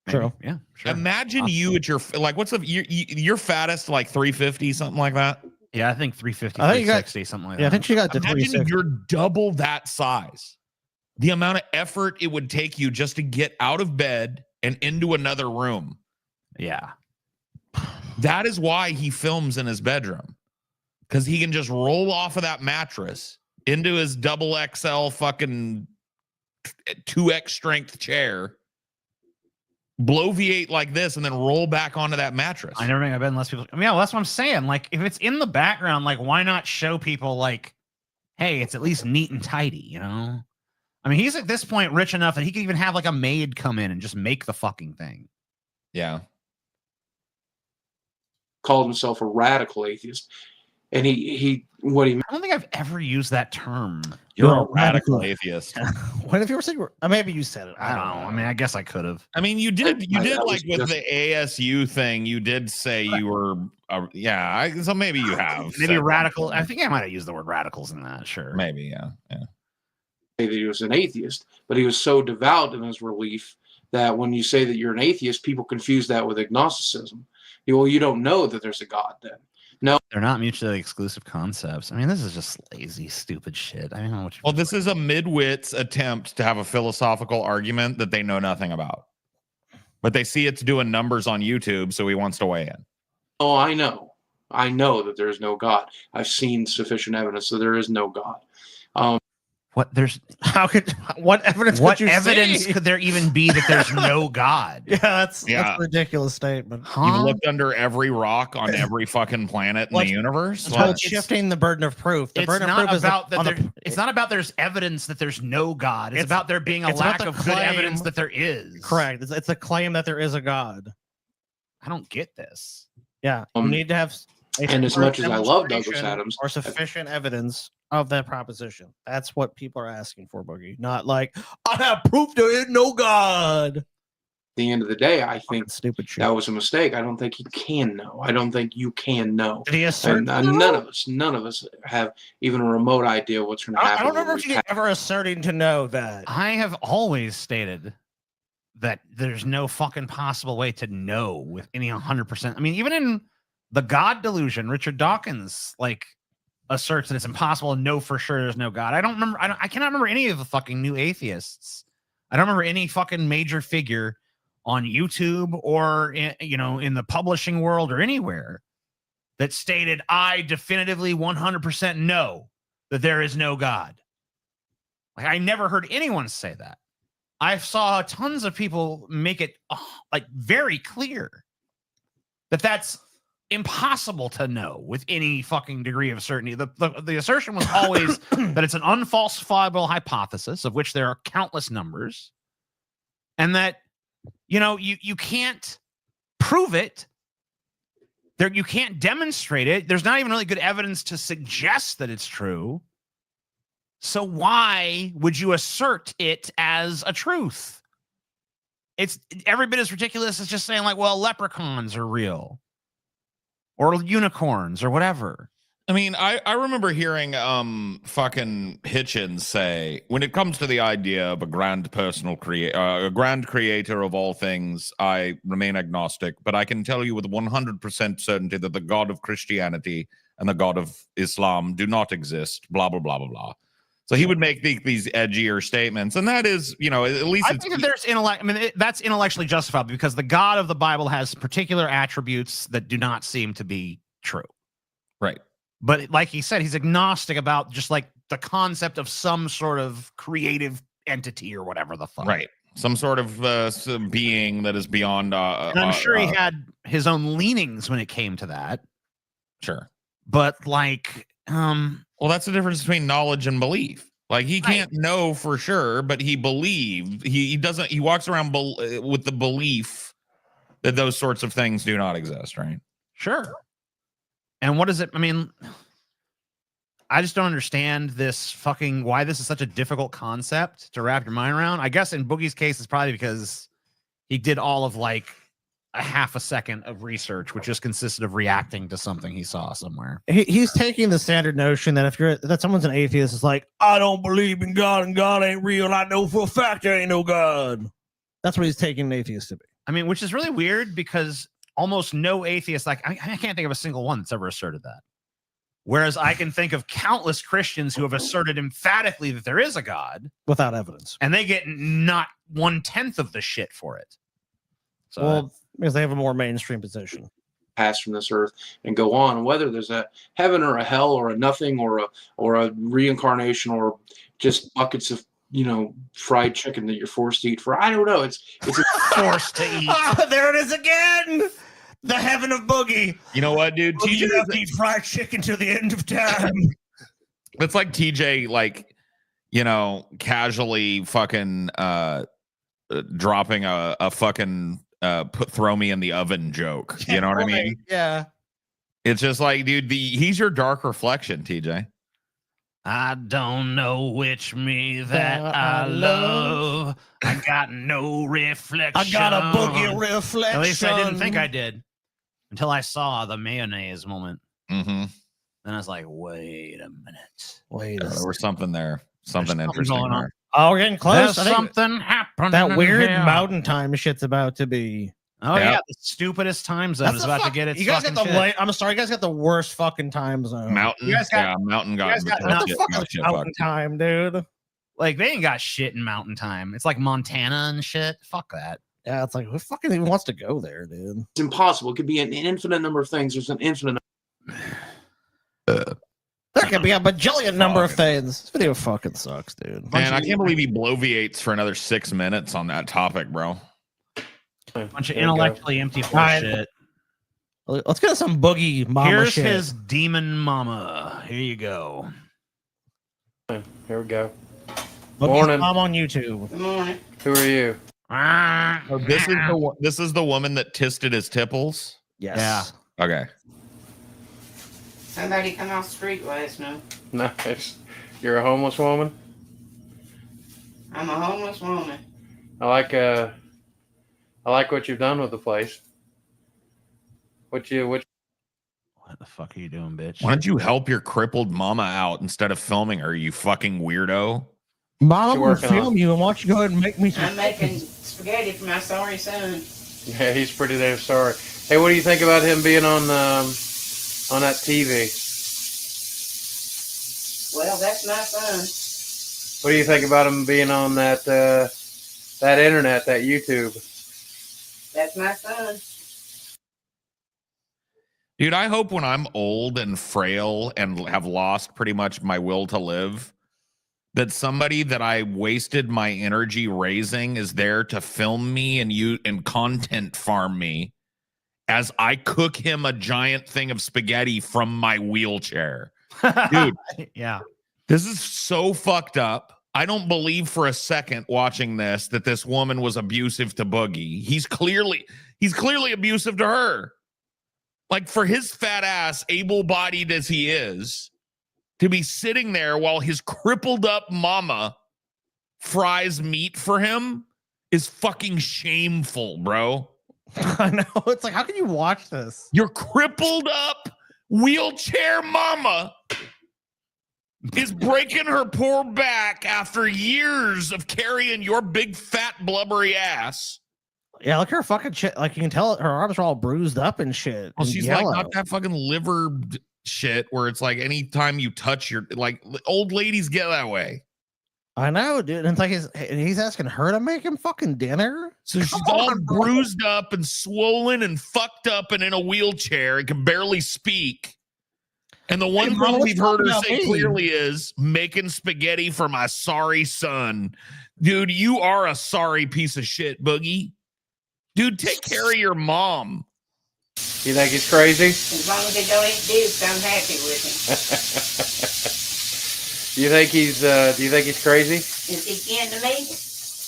True. Yeah. Sure. Imagine you at your, like, what's your fattest, like 350, something like that? Yeah, I think 350, I think 360, something like that. Yeah, I think she got to Imagine 360. you're double that size. The amount of effort it would take you just to get out of bed and into another room. Yeah. That is why he films in his bedroom. Because he can just roll off of that mattress into his double XL fucking 2X strength chair, bloviate like this, and then roll back onto that mattress. I never make my bed unless people. I mean, yeah, well, that's what I'm saying. Like, if it's in the background, like, why not show people, like, hey, it's at least neat and tidy, you know? I mean, he's at this point rich enough that he can even have like a maid come in and just make the fucking thing. Yeah. Called himself a radical atheist. And I don't think I've ever used that term. You're a radical atheist. When have you ever said maybe you said it? I don't know. I mean, I guess I could have. I mean, you did like with the ASU thing, you did say you were so maybe you have. Maybe radical. I think I might have used the word radicals in that, sure. Maybe, yeah. That he was an atheist, but he was so devout in his belief that when you say that you're an atheist, people confuse that with agnosticism. Well, you don't know that there's a God then. No, they're not mutually exclusive concepts. I mean, this is just lazy, stupid shit. I don't know what you're. Well, this is a midwit's attempt to have a philosophical argument that they know nothing about, but they see it's doing numbers on YouTube, so he wants to weigh in. Oh, I know that there is no God. I've seen sufficient evidence that there is no God. What what evidence? What evidence could there even be that there's no God? That's a ridiculous statement. You've looked under every rock on every fucking planet in the universe. It's called shifting the burden of proof. The burden of proof is it's not about there's evidence that there's no God. It's about there being a lack of good evidence that there is. Correct. It's a claim that there is a God. I don't get this. Yeah, you need to have. And as much as I love Douglas Adams, or sufficient evidence of that proposition. That's what people are asking for, Boogie. Not like, I have proof there is no God. At the end of the day, I think stupid shit. That was a mistake. I don't think he can know. I don't think you can know. Did he assert none of us have even a remote idea what's going to happen. I don't remember if you ever asserting to know that. I have always stated that there's no fucking possible way to know with any 100%. I mean, even in The God Delusion, Richard Dawkins, like, asserts that it's impossible to know for sure there's no God. I cannot remember any of the fucking new atheists. I don't remember any fucking major figure on YouTube or in the publishing world or anywhere that stated, I definitively 100% know that there is no God. Like, I never heard anyone say that. I saw tons of people make it like very clear that that's impossible to know with any fucking degree of certainty. The assertion was always that it's an unfalsifiable hypothesis of which there are countless numbers, and that you can't prove it. You can't demonstrate it. There's not even really good evidence to suggest that it's true. So why would you assert it as a truth? It's every bit as ridiculous as just saying like, well, leprechauns are real or unicorns or whatever. I mean, I remember hearing fucking Hitchens say, when it comes to the idea of a grand personal a grand creator of all things, I remain agnostic, but I can tell you with 100% certainty that the God of Christianity and the God of Islam do not exist, blah, blah, blah, blah, blah. So he would make these edgier statements, and that is, at least I think that there's intellect. I mean, that's intellectually justified because the God of the Bible has particular attributes that do not seem to be true. Right. But like he said, he's agnostic about just like the concept of some sort of creative entity or whatever the fuck. Right. Some sort of some being that is beyond. And I'm sure he had his own leanings when it came to that. Sure. But like, well, that's the difference between knowledge and belief. Like he can't know for sure, but he believed. He doesn't. He walks around with the belief that those sorts of things do not exist. Right. Sure. And what is it? I mean, I just don't understand this fucking why this is such a difficult concept to wrap your mind around. I guess in Boogie's case, it's probably because he did all of like a half a second of research, which just consisted of reacting to something he saw somewhere. He's taking the standard notion that that someone's an atheist, it's like, I don't believe in God and God ain't real. And I know for a fact there ain't no God. That's what he's taking an atheist to be. I mean, which is really weird because almost no atheist, like I can't think of a single one that's ever asserted that. Whereas I can think of countless Christians who have asserted emphatically that there is a God without evidence, and they get not 1/10 of the shit for it. So, well, because they have a more mainstream position. Pass from this earth and go on, whether there's a heaven or a hell or a nothing or a reincarnation or just buckets of fried chicken that you're forced to eat for. I don't know. It's forced to eat. Oh, there it is again. The heaven of Boogie. You know what, dude? TJ have to eat fried chicken till the end of time. It's like TJ, like, casually fucking dropping a fucking throw me in the oven joke. You know what I mean? Yeah. It's just like, dude, he's your dark reflection, TJ. I don't know which me that I love. I got no reflection. I got a boogie reflection. At least I didn't think I did until I saw the mayonnaise moment. Mm-hmm. Then I was like, wait a minute. There was something there. Something interesting going on. there. Oh, we're getting close. There's something happening. That weird here. mountain time shit's about to be. Oh yeah, the stupidest time zone is about to get its. You guys fucking got the shit. I'm sorry, you guys got the worst fucking time zone. Mountain. You guys got- Mountain you got. guys got What the fuck is mountain time, dude? Like they ain't got shit in mountain time. It's like Montana and shit. Fuck that. Yeah, it's like who fucking even wants to go there, dude? It's impossible. It could be an infinite number of things. There's an infinite. There could be a bajillion number of things. This video fucking sucks, dude. Man, I can't believe he bloviates for another 6 minutes on that topic, bro. Bunch of intellectually empty Alright. bullshit. Let's get some Boogie mama Here's shit. his demon mama. Here you go. Here we go. Boogie's Morning. mom on YouTube. Good morning. Who are you? Oh, this is the woman that tisted his tipples. Yes. Yeah. Okay. Somebody come off the street, let us know. Nice. You're a homeless woman? I'm a homeless woman. I like what you've done with the place. What the fuck are you doing, bitch? Why don't you help your crippled mama out instead of filming her, you fucking weirdo? Mom will film you, and why don't you go ahead and make me some. I'm making spaghetti for my sorry son. Yeah, he's pretty damn sorry. Hey, what do you think about him being on that TV? Well, that's my son. What do you think about him being on that internet, that YouTube? That's my son. Dude, I hope when I'm old and frail and have lost pretty much my will to live, that somebody that I wasted my energy raising is there to film me and content farm me as I cook him a giant thing of spaghetti from my wheelchair. Dude, yeah. This is so fucked up. I don't believe for a second watching this that this woman was abusive to Boogie. He's clearly abusive to her. Like, for his fat ass, able-bodied as he is, to be sitting there while his crippled up mama fries meat for him is fucking shameful, bro. I know. It's like, how can you watch this? Your crippled up wheelchair mama is breaking her poor back after years of carrying your big fat blubbery ass. Yeah, look at her fucking shit. Like, you can tell her arms are all bruised up and shit. Well, and she's yellow. like got that fucking liver shit where it's like anytime you touch your, like, old ladies get that way. I know, dude. And it's like he's asking her to make him fucking dinner. So she's all bruised up and swollen and fucked up and in a wheelchair and can barely speak. And the one thing we've heard her say clearly is making spaghetti for my sorry son. Dude, you are a sorry piece of shit, Boogie. Dude, take care of your mom. You think he's crazy? As long as they don't eat beef, I'm happy with him. Do you think he's crazy? If he can to me,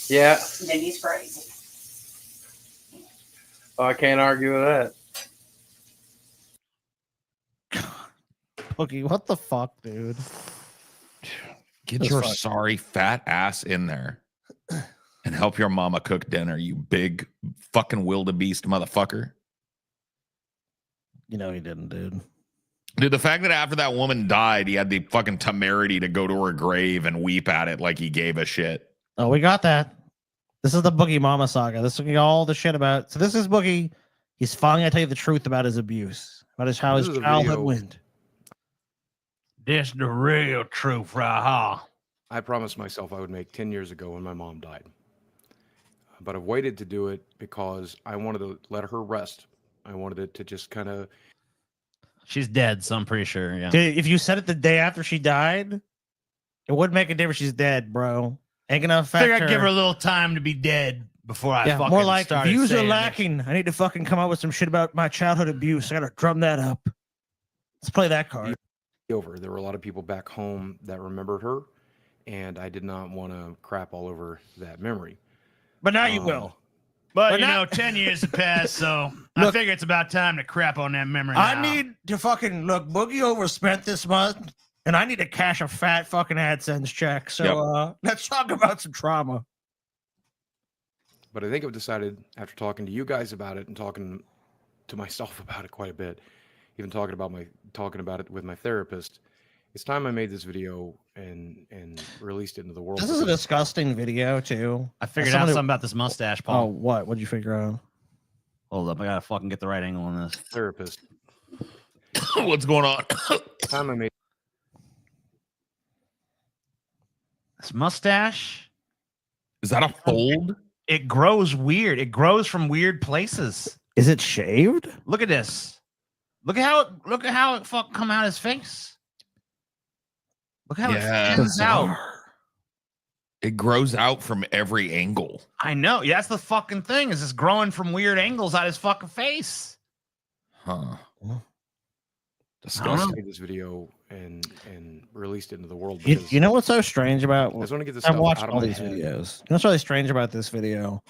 Yeah. then he's crazy. Oh, I can't argue with that. Boogie, what the fuck, dude? Get your sorry fat ass in there and help your mama cook dinner, you big fucking wildebeest motherfucker. You know he didn't, dude. Dude, the fact that after that woman died, he had the fucking temerity to go to her grave and weep at it like he gave a shit. Oh, we got that. This is the Boogie Mama saga. This is all the shit about. So this is Boogie. He's finally gonna tell you the truth about his abuse, about how his childhood went. This the real truth, right? I promised myself I would make 10 years ago when my mom died. But I've waited to do it because I wanted to let her rest. I wanted it to just kind of... She's dead, so I'm pretty sure, yeah. Dude, if you said it the day after she died, it wouldn't make a difference. She's dead, bro. Ain't gonna affect Figure her. I'd give her a little time to be dead before I fucking more like started views are saying lacking. I need to fucking come up with some shit about my childhood abuse. I gotta drum that up. Let's play that card. Over. There were a lot of people back home that remembered her, and I did not want to crap all over that memory. But now you will. But, But you now- know, 10 years have passed, so I Look, figure it's about time to crap on that memory I now. need to fucking look. Boogie overspent this month, and I need to cash a fat fucking AdSense check. So let's talk about some trauma. But I think I've decided, after talking to you guys about it and talking to myself about it quite a bit, even talking about it with my therapist, it's time I made this video and released it into the world. This is a disgusting video too. I figured out something about this mustache, Oh, Paul. what? What'd you figure out? Hold up, I gotta fucking get the right angle on this. Therapist. What's going on? Time I made This mustache. Is that a fold? It grows weird. It grows from weird places. Is it shaved? Look at this. Look at how it fuck come out his face. Look how it stands out. It grows out from every angle. I know. Yeah, that's the fucking thing. Is it's growing from weird angles out his fucking face. Huh. I made this video and released it into the world. You know what's so strange about? I just want to get this I've stuff watched out of all my these head. videos. You know what's really strange about this video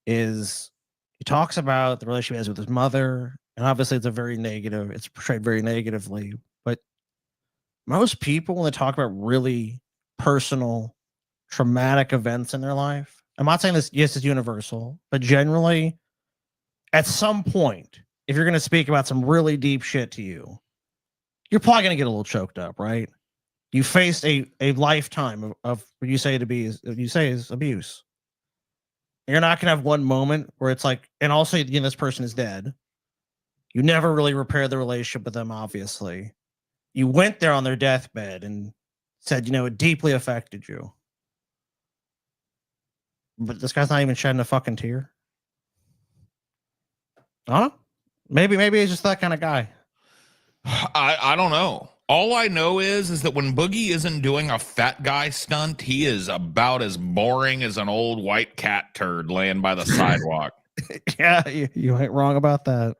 is he talks about the relationship he has with his mother, and obviously it's it's portrayed very negatively. But most people, when they talk about really personal, traumatic events in their life, I'm not saying this, yes, it's universal, but generally, at some point, if you're going to speak about some really deep shit to you, you're probably going to get a little choked up, right? You faced a lifetime of what you say is abuse. You're not gonna have one moment where it's like, and also, you know, this person is dead. You never really repaired the relationship with them, obviously. You went there on their deathbed and said, you know, it deeply affected you. But this guy's not even shedding a fucking tear. I don't know. Maybe he's just that kind of guy. I don't know. All I know is that when Boogie isn't doing a fat guy stunt, he is about as boring as an old white cat turd laying by the sidewalk. Yeah, you ain't wrong about that.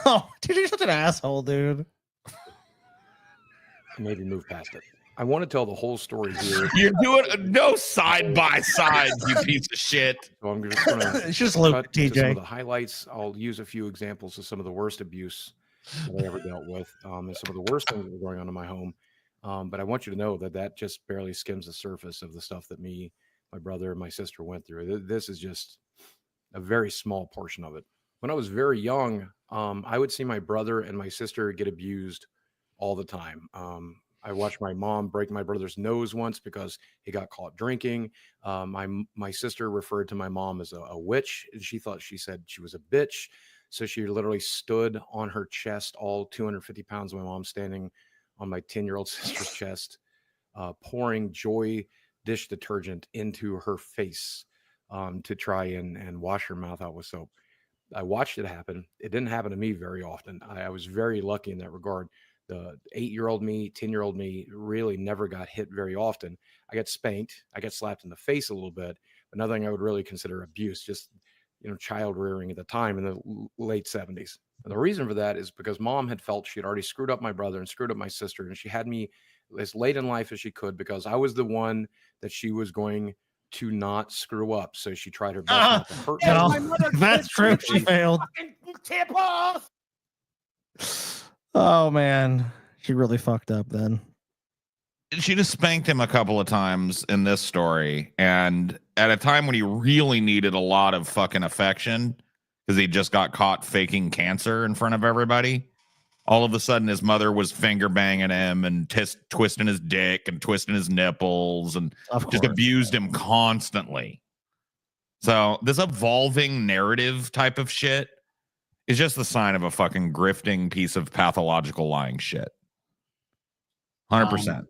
Oh, dude, you're such an asshole, dude. Maybe move past it. I want to tell the whole story here. You're doing no side by side, you piece of shit. So I'm just going to It's just Luke, cut to some TJ. of the highlights. I'll use a few examples of some of the worst abuse that I ever dealt with, and some of the worst things that were going on in my home. But I want you to know that that just barely skims the surface of the stuff that me, my brother, and my sister went through. This is just a very small portion of it. When I was very young, I would see my brother and my sister get abused all the time. I watched my mom break my brother's nose once because he got caught drinking. My sister referred to my mom as a witch, and she said she was a bitch. So she literally stood on her chest, all 250 pounds of my mom standing on my 10-year-old sister's chest, pouring Joy dish detergent into her face to try and wash her mouth out with soap. I watched it happen. It didn't happen to me very often. I was very lucky in that regard. The 8-year-old me, 10-year-old me really never got hit very often. I got spanked. I got slapped in the face a little bit, but nothing I would really consider abuse, just, child rearing at the time in the late 70s. And the reason for that is because mom had felt she had already screwed up my brother and screwed up my sister. And she had me as late in life as she could because I was the one that she was going to not screw up. So she tried her best not to hurt me. That's true. She failed. Tip off. Oh man, she really fucked up then. She just spanked him a couple of times in this story, and at a time when he really needed a lot of fucking affection because he just got caught faking cancer in front of everybody. All of a sudden, his mother was finger banging him and twisting his dick and twisting his nipples and just abused him constantly. So this evolving narrative type of shit is just the sign of a fucking grifting piece of pathological lying shit. 100%.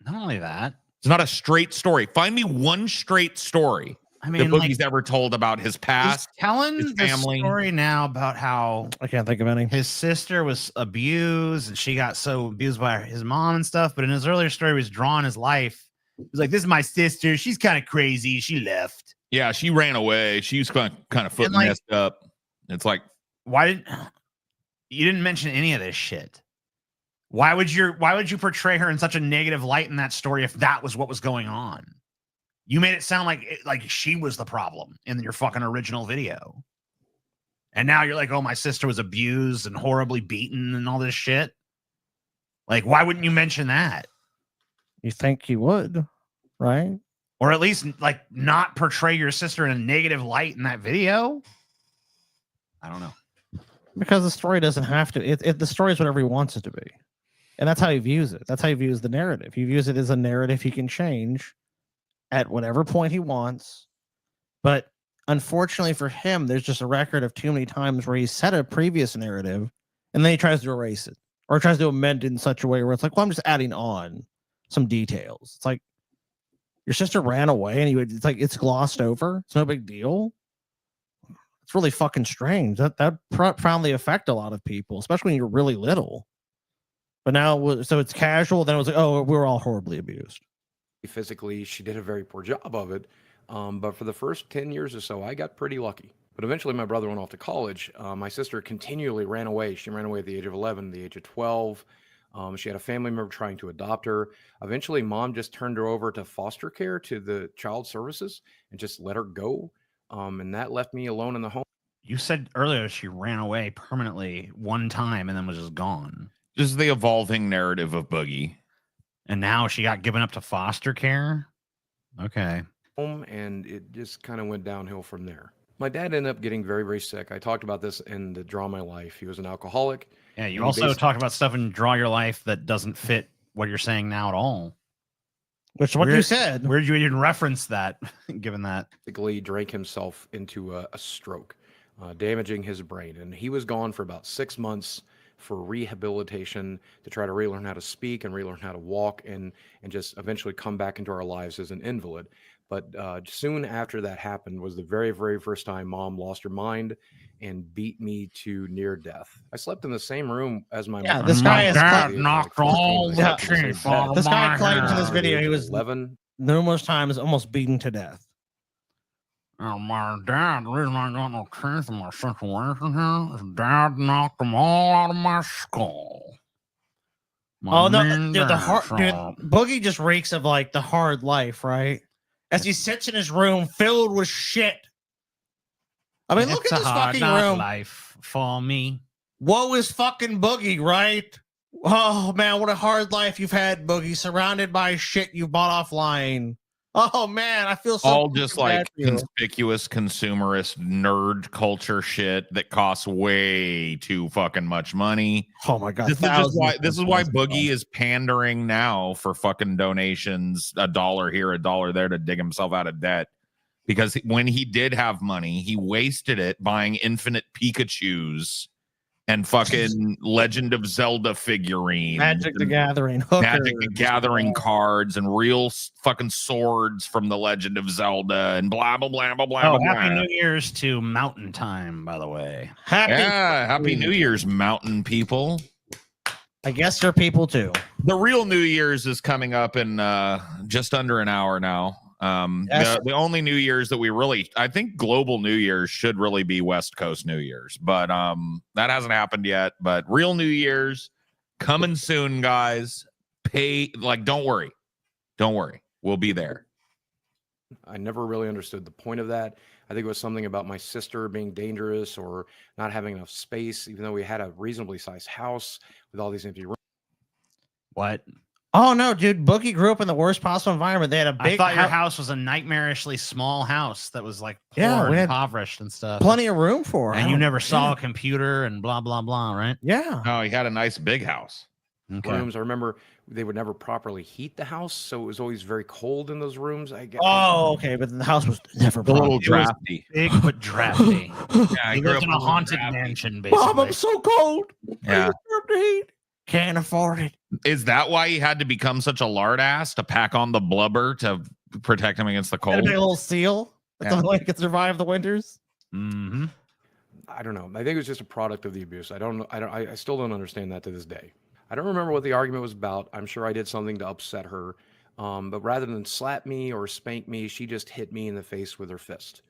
Not only that, it's not a straight story. Find me one straight story I mean, that Boogie's ever told about his past, telling his the family. story now about how I can't think of any. His sister was abused, and she got so abused by his mom and stuff. But in his earlier story, he was drawing his life. He was like, "This is my sister. She's kind of crazy. She left. Yeah, she ran away. She was kind of foot messed up." It's like, why you didn't mention any of this shit? Why would you portray her in such a negative light in that story if that was what was going on? You made it sound like she was the problem in your fucking original video. And now you're like, "Oh, my sister was abused and horribly beaten and all this shit." Like, why wouldn't you mention that? You think you would, right? Or at least like not portray your sister in a negative light in that video? I don't know. Because the story doesn't have to. The story is whatever he wants it to be. And that's how he views it. That's how he views the narrative. He views it as a narrative he can change at whatever point he wants. But unfortunately for him, there's just a record of too many times where he said a previous narrative and then he tries to erase it or tries to amend it in such a way where it's like, well, I'm just adding on some details. It's like your sister ran away and it's like it's glossed over. It's no big deal. It's really fucking strange. That profoundly affect a lot of people, especially when you're really little. But now, so it's casual. Then it was like, oh, we were all horribly abused. Physically, she did a very poor job of it. But for the first 10 years or so, I got pretty lucky. But eventually my brother went off to college. My sister continually ran away. She ran away at the age of 11, the age of 12. She had a family member trying to adopt her. Eventually, mom just turned her over to foster care, to the child services, and just let her go. And that left me alone in the home. You said earlier she ran away permanently one time and then was just gone. This is the evolving narrative of Boogie. And now she got given up to foster care? Okay. And it just kind of went downhill from there. My dad ended up getting very, very sick. I talked about this in the Draw My Life. He was an alcoholic. Yeah, you also talk about stuff in Draw Your Life that doesn't fit what you're saying now at all. Which is what you said. Where did you even reference that, given that? Basically drank himself into a stroke, damaging his brain. And he was gone for about 6 months for rehabilitation to try to relearn how to speak and relearn how to walk and just eventually come back into our lives as an invalid. But soon after that happened was the very, very first time mom lost her mind and beat me to near death. I slept in the same room as my mom. This guy is knocked all the teeth out of This guy my claims in this head. video he was 11 numerous times almost beaten to death. My dad, the reason I got no teeth in my situation here is dad knocked them all out of my skull. Oh no, dude, Boogie just reeks of like the hard life, right? As he sits in his room filled with shit. I mean, look It's at a this hard fucking knock room. life for me. Woe is fucking Boogie, right? Oh man, what a hard life you've had, Boogie, surrounded by shit you bought offline. Oh man, I feel so all just bad like for you. conspicuous consumerist nerd culture shit that costs way too fucking much money. Oh my god. This is why Boogie is pandering now for fucking donations, $1 here, $1 there to dig himself out of debt. Because when he did have money, he wasted it buying infinite Pikachus and fucking Legend of Zelda figurines, Magic the and Gathering, Magic the Gathering cards, and real fucking swords from the Legend of Zelda, and blah blah blah blah blah. Oh, blah, happy blah. New Year's to Mountain Time, by the way. Happy New Year's, mountain people. I guess they're people too. The real New Year's is coming up in just under an hour now. The only New Year's that we really, I think global New Year's should really be West Coast New Year's, but that hasn't happened yet. But real New Year's coming soon, guys. Don't worry, we'll be there. I never really understood the point of that. I think it was something about my sister being dangerous or not having enough space, even though we had a reasonably sized house with all these empty rooms. What? Oh no, dude! Boogie grew up in the worst possible environment. They had a big. I thought your house was a nightmarishly small house that was like poor Yeah, we and had impoverished and stuff. plenty of room for her. And you never saw a computer and blah blah blah, right? Yeah. Oh, he had a nice big house. Rooms. I remember they would never properly heat the house, so it was always very cold in those rooms. I guess. Oh, okay, but the house was never A little proper. drafty. Big but drafty. Yeah, He grew lived up in a little haunted drafty. mansion, basically. Mom, I'm so cold. Yeah. Can't afford it. Is that why he had to become such a lard ass to pack on the blubber to protect him against the Had a cold? big little seal. That's the only way he could survive the winters. Mm-hmm. I don't know. I think it was just a product of the abuse. I don't know. I still don't understand that to this day. I don't remember what the argument was about. I'm sure I did something to upset her. But rather than slap me or spank me, she just hit me in the face with her fist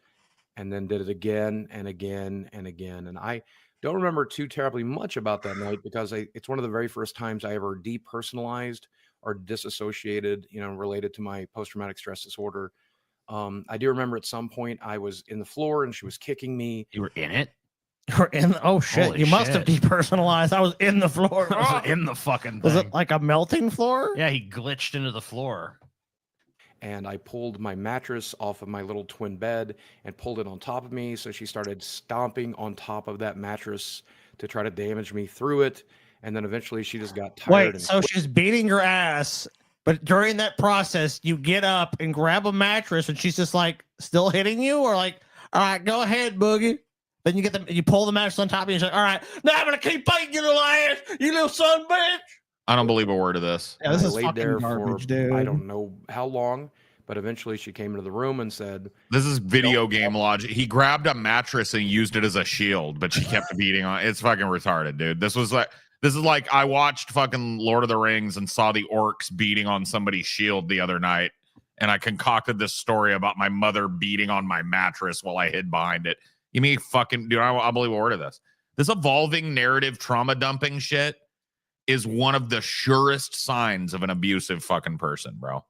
and then did it again and again and again. And I don't remember too terribly much about that night because it's one of the very first times I ever depersonalized or disassociated, related to my post-traumatic stress disorder. I do remember at some point I was in the floor and she was kicking me. You were in it? You're in. Oh shit! Holy you must have shit. depersonalized. I was in the floor. I was in the fucking thing. Was it like a melting floor? Yeah, he glitched into the floor. And I pulled my mattress off of my little twin bed and pulled it on top of me. So she started stomping on top of that mattress to try to damage me through it. And then eventually she just got tired. Wait, and so she's beating your ass, but during that process, you get up and grab a mattress, and she's just like still hitting you, or like, all right, go ahead, Boogie. Then you pull the mattress on top of you, and she's like, all right, now I'm gonna keep beating you, little ass, you little son of a bitch. I don't believe a word of this. Yeah, this I is laid fucking there garbage, for dude. I don't know how long, but eventually she came into the room and said, This is video game logic. He grabbed a mattress and used it as a shield, but she kept beating on it. It's fucking retarded, dude. This is like I watched fucking Lord of the Rings and saw the orcs beating on somebody's shield the other night, and I concocted this story about my mother beating on my mattress while I hid behind it. You mean fucking dude? I believe a word of this. This evolving narrative trauma dumping shit is one of the surest signs of an abusive fucking person, bro.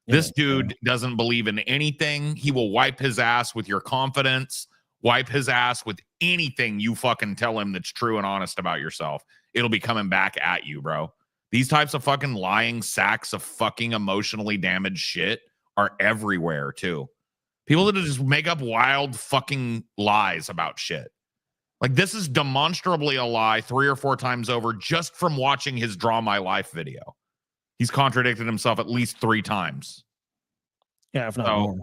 This dude doesn't believe in anything. He will wipe his ass with your confidence, wipe his ass with anything you fucking tell him that's true and honest about yourself. It'll be coming back at you, bro. These types of fucking lying sacks of fucking emotionally damaged shit are everywhere, too. People that just make up wild fucking lies about shit. Like, this is demonstrably a lie 3 or 4 times over just from watching his Draw My Life video. He's contradicted himself at least 3 times. Yeah, if not more.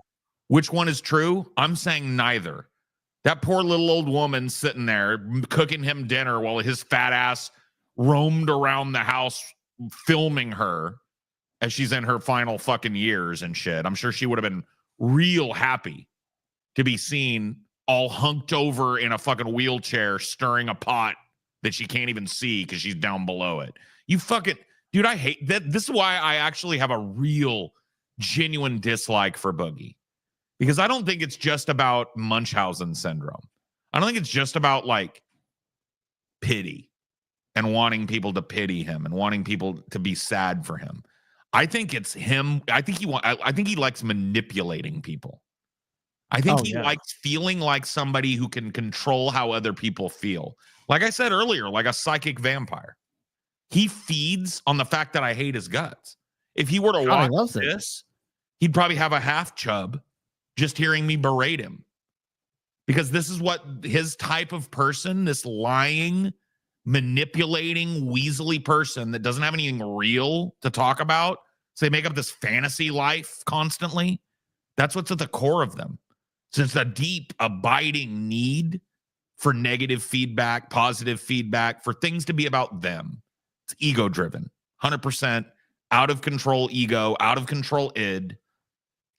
Which one is true? I'm saying neither. That poor little old woman sitting there cooking him dinner while his fat ass roamed around the house filming her as she's in her final fucking years and shit. I'm sure she would have been real happy to be seen all hunked over in a fucking wheelchair stirring a pot that she can't even see because she's down below it. You fucking... Dude, I hate that. This is why I actually have a real, genuine dislike for Boogie. Because I don't think it's just about Munchausen syndrome. I don't think it's just about like pity and wanting people to pity him and wanting people to be sad for him. I think it's him. I think he likes manipulating people. I think he likes feeling like somebody who can control how other people feel. Like I said earlier, like a psychic vampire. He feeds on the fact that I hate his guts. If he were to watch this, he'd probably have a half chub just hearing me berate him. Because this is what his type of person, this lying, manipulating, weaselly person that doesn't have anything real to talk about. So they make up this fantasy life constantly. That's what's at the core of them. So it's a deep, abiding need for negative feedback, positive feedback, for things to be about them. It's ego-driven, 100% out of control ego, out of control id,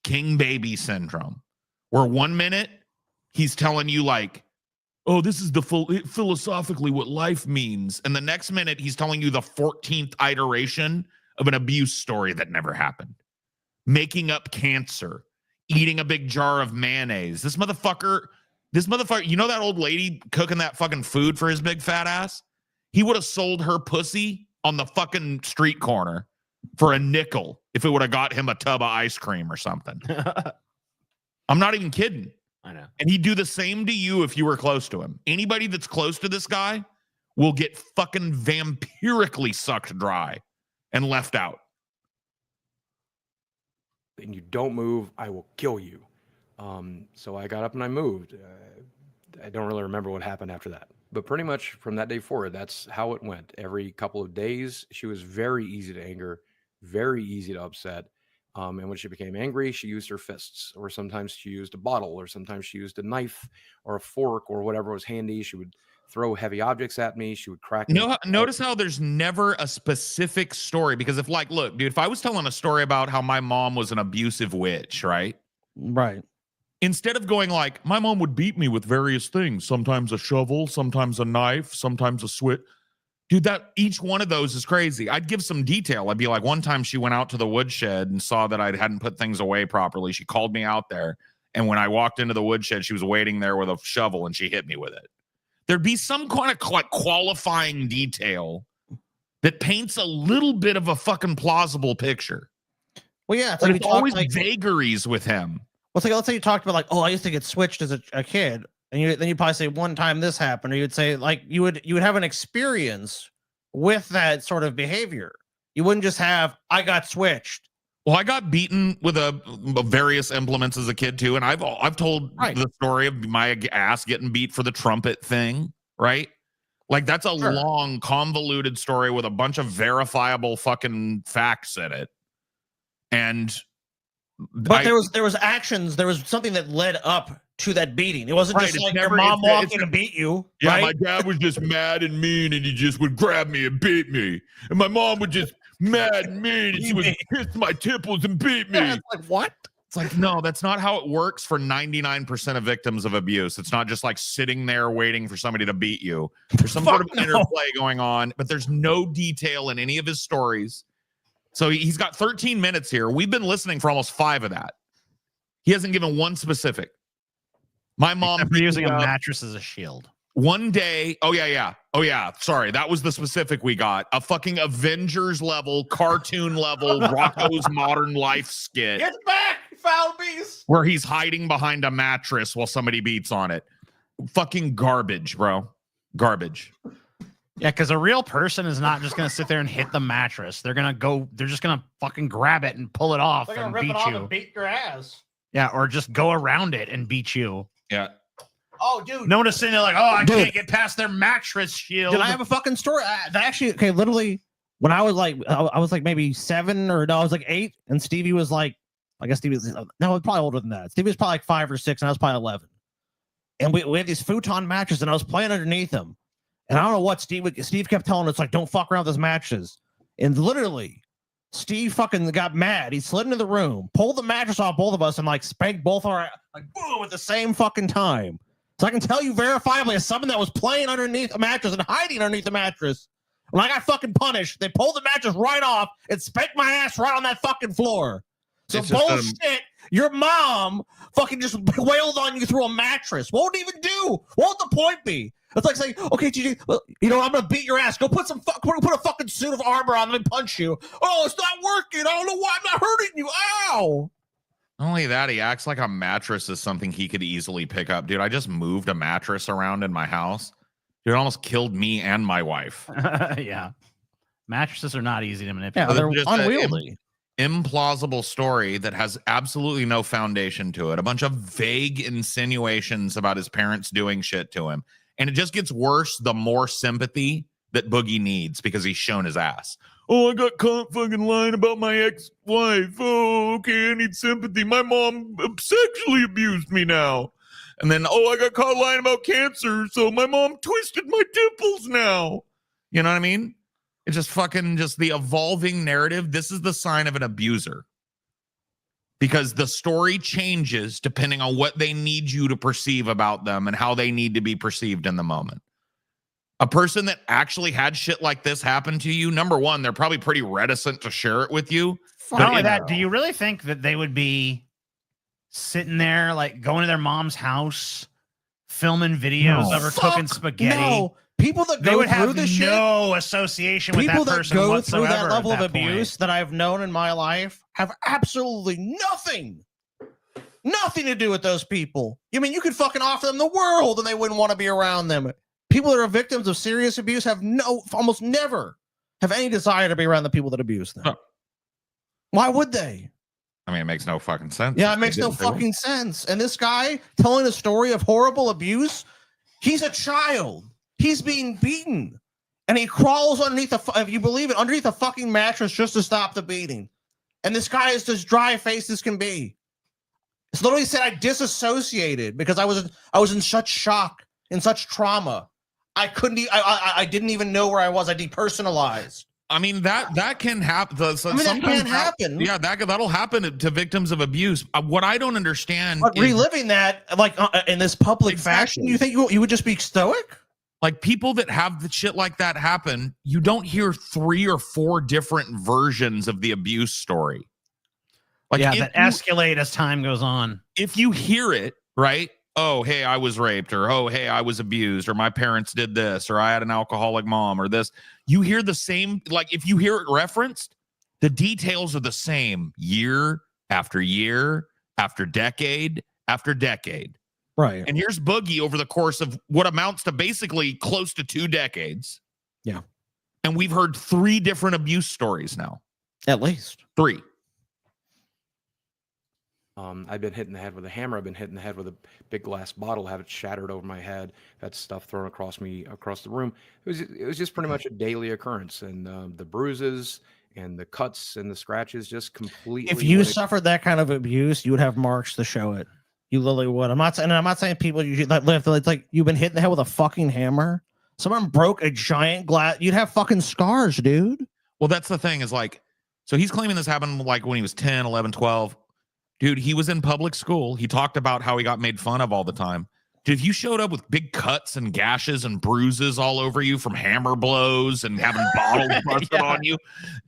king baby syndrome, where 1 minute he's telling you like, oh, this is the philosophically what life means. And the next minute he's telling you the 14th iteration of an abuse story that never happened. Making up cancer, eating a big jar of mayonnaise. This motherfucker, you know that old lady cooking that fucking food for his big fat ass? He would have sold her pussy on the fucking street corner for a nickel if it would have got him a tub of ice cream or something. I'm not even kidding. I know. And he'd do the same to you if you were close to him. Anybody that's close to this guy will get fucking vampirically sucked dry and left out. And you don't move, I will kill you. So I got up and I moved. I don't really remember what happened after that. But pretty much from that day forward, that's how it went. Every couple of days, she was very easy to anger, very easy to upset. And when she became angry, she used her fists, or sometimes she used a bottle, or sometimes she used a knife or a fork or whatever was handy. She would throw heavy objects at me. She would crack me. Notice how there's never a specific story, because if like, look, dude, if I was telling a story about how my mom was an abusive witch, right? Right. Instead of going like, my mom would beat me with various things, sometimes a shovel, sometimes a knife, sometimes a switch. Dude, that each one of those is crazy. I'd give some detail. I'd be like, one time she went out to the woodshed and saw that I hadn't put things away properly. She called me out there. And when I walked into the woodshed, she was waiting there with a shovel and she hit me with it. There'd be some kind of like qualifying detail that paints a little bit of a fucking plausible picture. Well, yeah. But it's always vagaries with him. Well, it's like, let's say you talked about like, oh, I used to get switched as a kid. And then you probably say one time this happened, or you'd say like you would have an experience with that sort of behavior. You wouldn't just have I got switched. Well, I got beaten with various implements as a kid too, and I've told the story of my ass getting beat for the trumpet thing, right? Like that's a long, convoluted story with a bunch of verifiable fucking facts in it. But there was actions, there was something that led up to that beating. It wasn't just like your mom walked in and beat you. Yeah, right? my dad was just mad and mean, and he just would grab me and beat me. And my mom would just mad and mean, and she would kiss my temples and beat me. Yeah, it's like, what? It's like, no, that's not how it works for 99% of victims of abuse. It's not just like sitting there waiting for somebody to beat you. There's some sort of interplay going on, but there's no detail in any of his stories. So he's got 13 minutes here. We've been listening for almost 5 of that. He hasn't given one specific. My mom using a mattress as a shield. One day, oh yeah. Sorry, that was the specific we got. A fucking Avengers level, cartoon level, Rocco's Modern Life skit. Get back, foul beast! Where he's hiding behind a mattress while somebody beats on it. Fucking garbage, bro. Garbage. Yeah, because a real person is not just gonna sit there and hit the mattress. They're just gonna fucking grab it and pull it off They're gonna and rip beat it off you. and beat your ass. Yeah, or just go around it and beat you. Yeah. Oh, dude. No one is sitting there like, oh, I can't get past their mattress shield. Did I have a fucking story? Literally, when I was like maybe 7 or no, I was like 8, and Stevie was like, I guess Stevie was probably older than that. Stevie was probably like 5 or 6, and I was probably 11. And we had these futon mattresses, and I was playing underneath them. And I don't know what Steve kept telling us, like, don't fuck around with those mattresses. And literally, Steve fucking got mad. He slid into the room, pulled the mattress off both of us, and like spanked both our like boom at the same fucking time. So I can tell you verifiably, as someone that was playing underneath a mattress and hiding underneath the mattress, when I got fucking punished, they pulled the mattress right off and spanked my ass right on that fucking floor. So bullshit Your mom fucking just wailed on you through a mattress. What would it even do? What would the point be? It's like saying, okay, GG, well, you know, I'm gonna beat your ass. Go put a fucking suit of armor on and punch you. Oh, it's not working. I don't know why I'm not hurting you. Ow. Not only that, he acts like a mattress is something he could easily pick up. Dude, I just moved a mattress around in my house. Dude, it almost killed me and my wife. Yeah. Mattresses are not easy to manipulate. Yeah, they're unwieldy. Implausible story that has absolutely no foundation to it. A bunch of vague insinuations about his parents doing shit to him. And it just gets worse the more sympathy that Boogie needs because he's shown his ass. Oh, I got caught fucking lying about my ex-wife. Oh, okay, I need sympathy. My mom sexually abused me now. And then, oh, I got caught lying about cancer, so my mom twisted my dimples now. You know what I mean? It's just fucking just the evolving narrative. This is the sign of an abuser. Because the story changes depending on what they need you to perceive about them and how they need to be perceived in the moment. A person that actually had shit like this happen to you, number one, they're probably pretty reticent to share it with you. Not only that, do you really think that they would be sitting there, like going to their mom's house, filming videos of her cooking spaghetti? No. People that They go would through have this shit, no association with people that that person go whatsoever. through that level at of that abuse point. that I've known in my life have absolutely nothing to do with those people. You mean you could fucking offer them the world and they wouldn't want to be around them. People that are victims of serious abuse have almost never have any desire to be around the people that abuse them. Huh. Why would they? I mean, it makes no fucking sense. Yeah, it makes no fucking sense. And this guy telling a story of horrible abuse, he's a child. He's being beaten. And he crawls underneath if you believe it, underneath a fucking mattress just to stop the beating. And this guy is as dry-faced as can be. It's literally said I disassociated because I was in such shock, in such trauma. I didn't even know where I was. I depersonalized. I mean, that can happen. That can happen. Yeah, that'll happen to victims of abuse. What I don't understand But is, reliving that like in this public fashion, you think you would just be stoic? like, people that have the shit like that happen, you don't hear 3 or 4 different versions of the abuse story. Like, yeah, that escalate as time goes on. If you hear it, right? Oh, hey, I was raped, or oh, hey, I was abused, or my parents did this, or I had an alcoholic mom, or this. You hear the same, like, if you hear it referenced, the details are the same year after year after decade after decade. Right. And here's Boogie over the course of what amounts to basically close to 2 decades. Yeah. And we've heard 3 different abuse stories now. At least 3. I've been hit in the head with a hammer. I've been hit in the head with a big glass bottle, have it shattered over my head. That stuff thrown across the room. It was just pretty much a daily occurrence. And the bruises and the cuts and the scratches just completely. If you suffered that kind of abuse, you would have marks to show it. You literally would. I'm not saying people you that live. It's like you've been hit in the head with a fucking hammer. Someone broke a giant glass. You'd have fucking scars, dude. Well, that's the thing is like, so he's claiming this happened like when he was 10, 11, 12. Dude, he was in public school. He talked about how he got made fun of all the time. Dude, if you showed up with big cuts and gashes and bruises all over you from hammer blows and having bottles busted on you,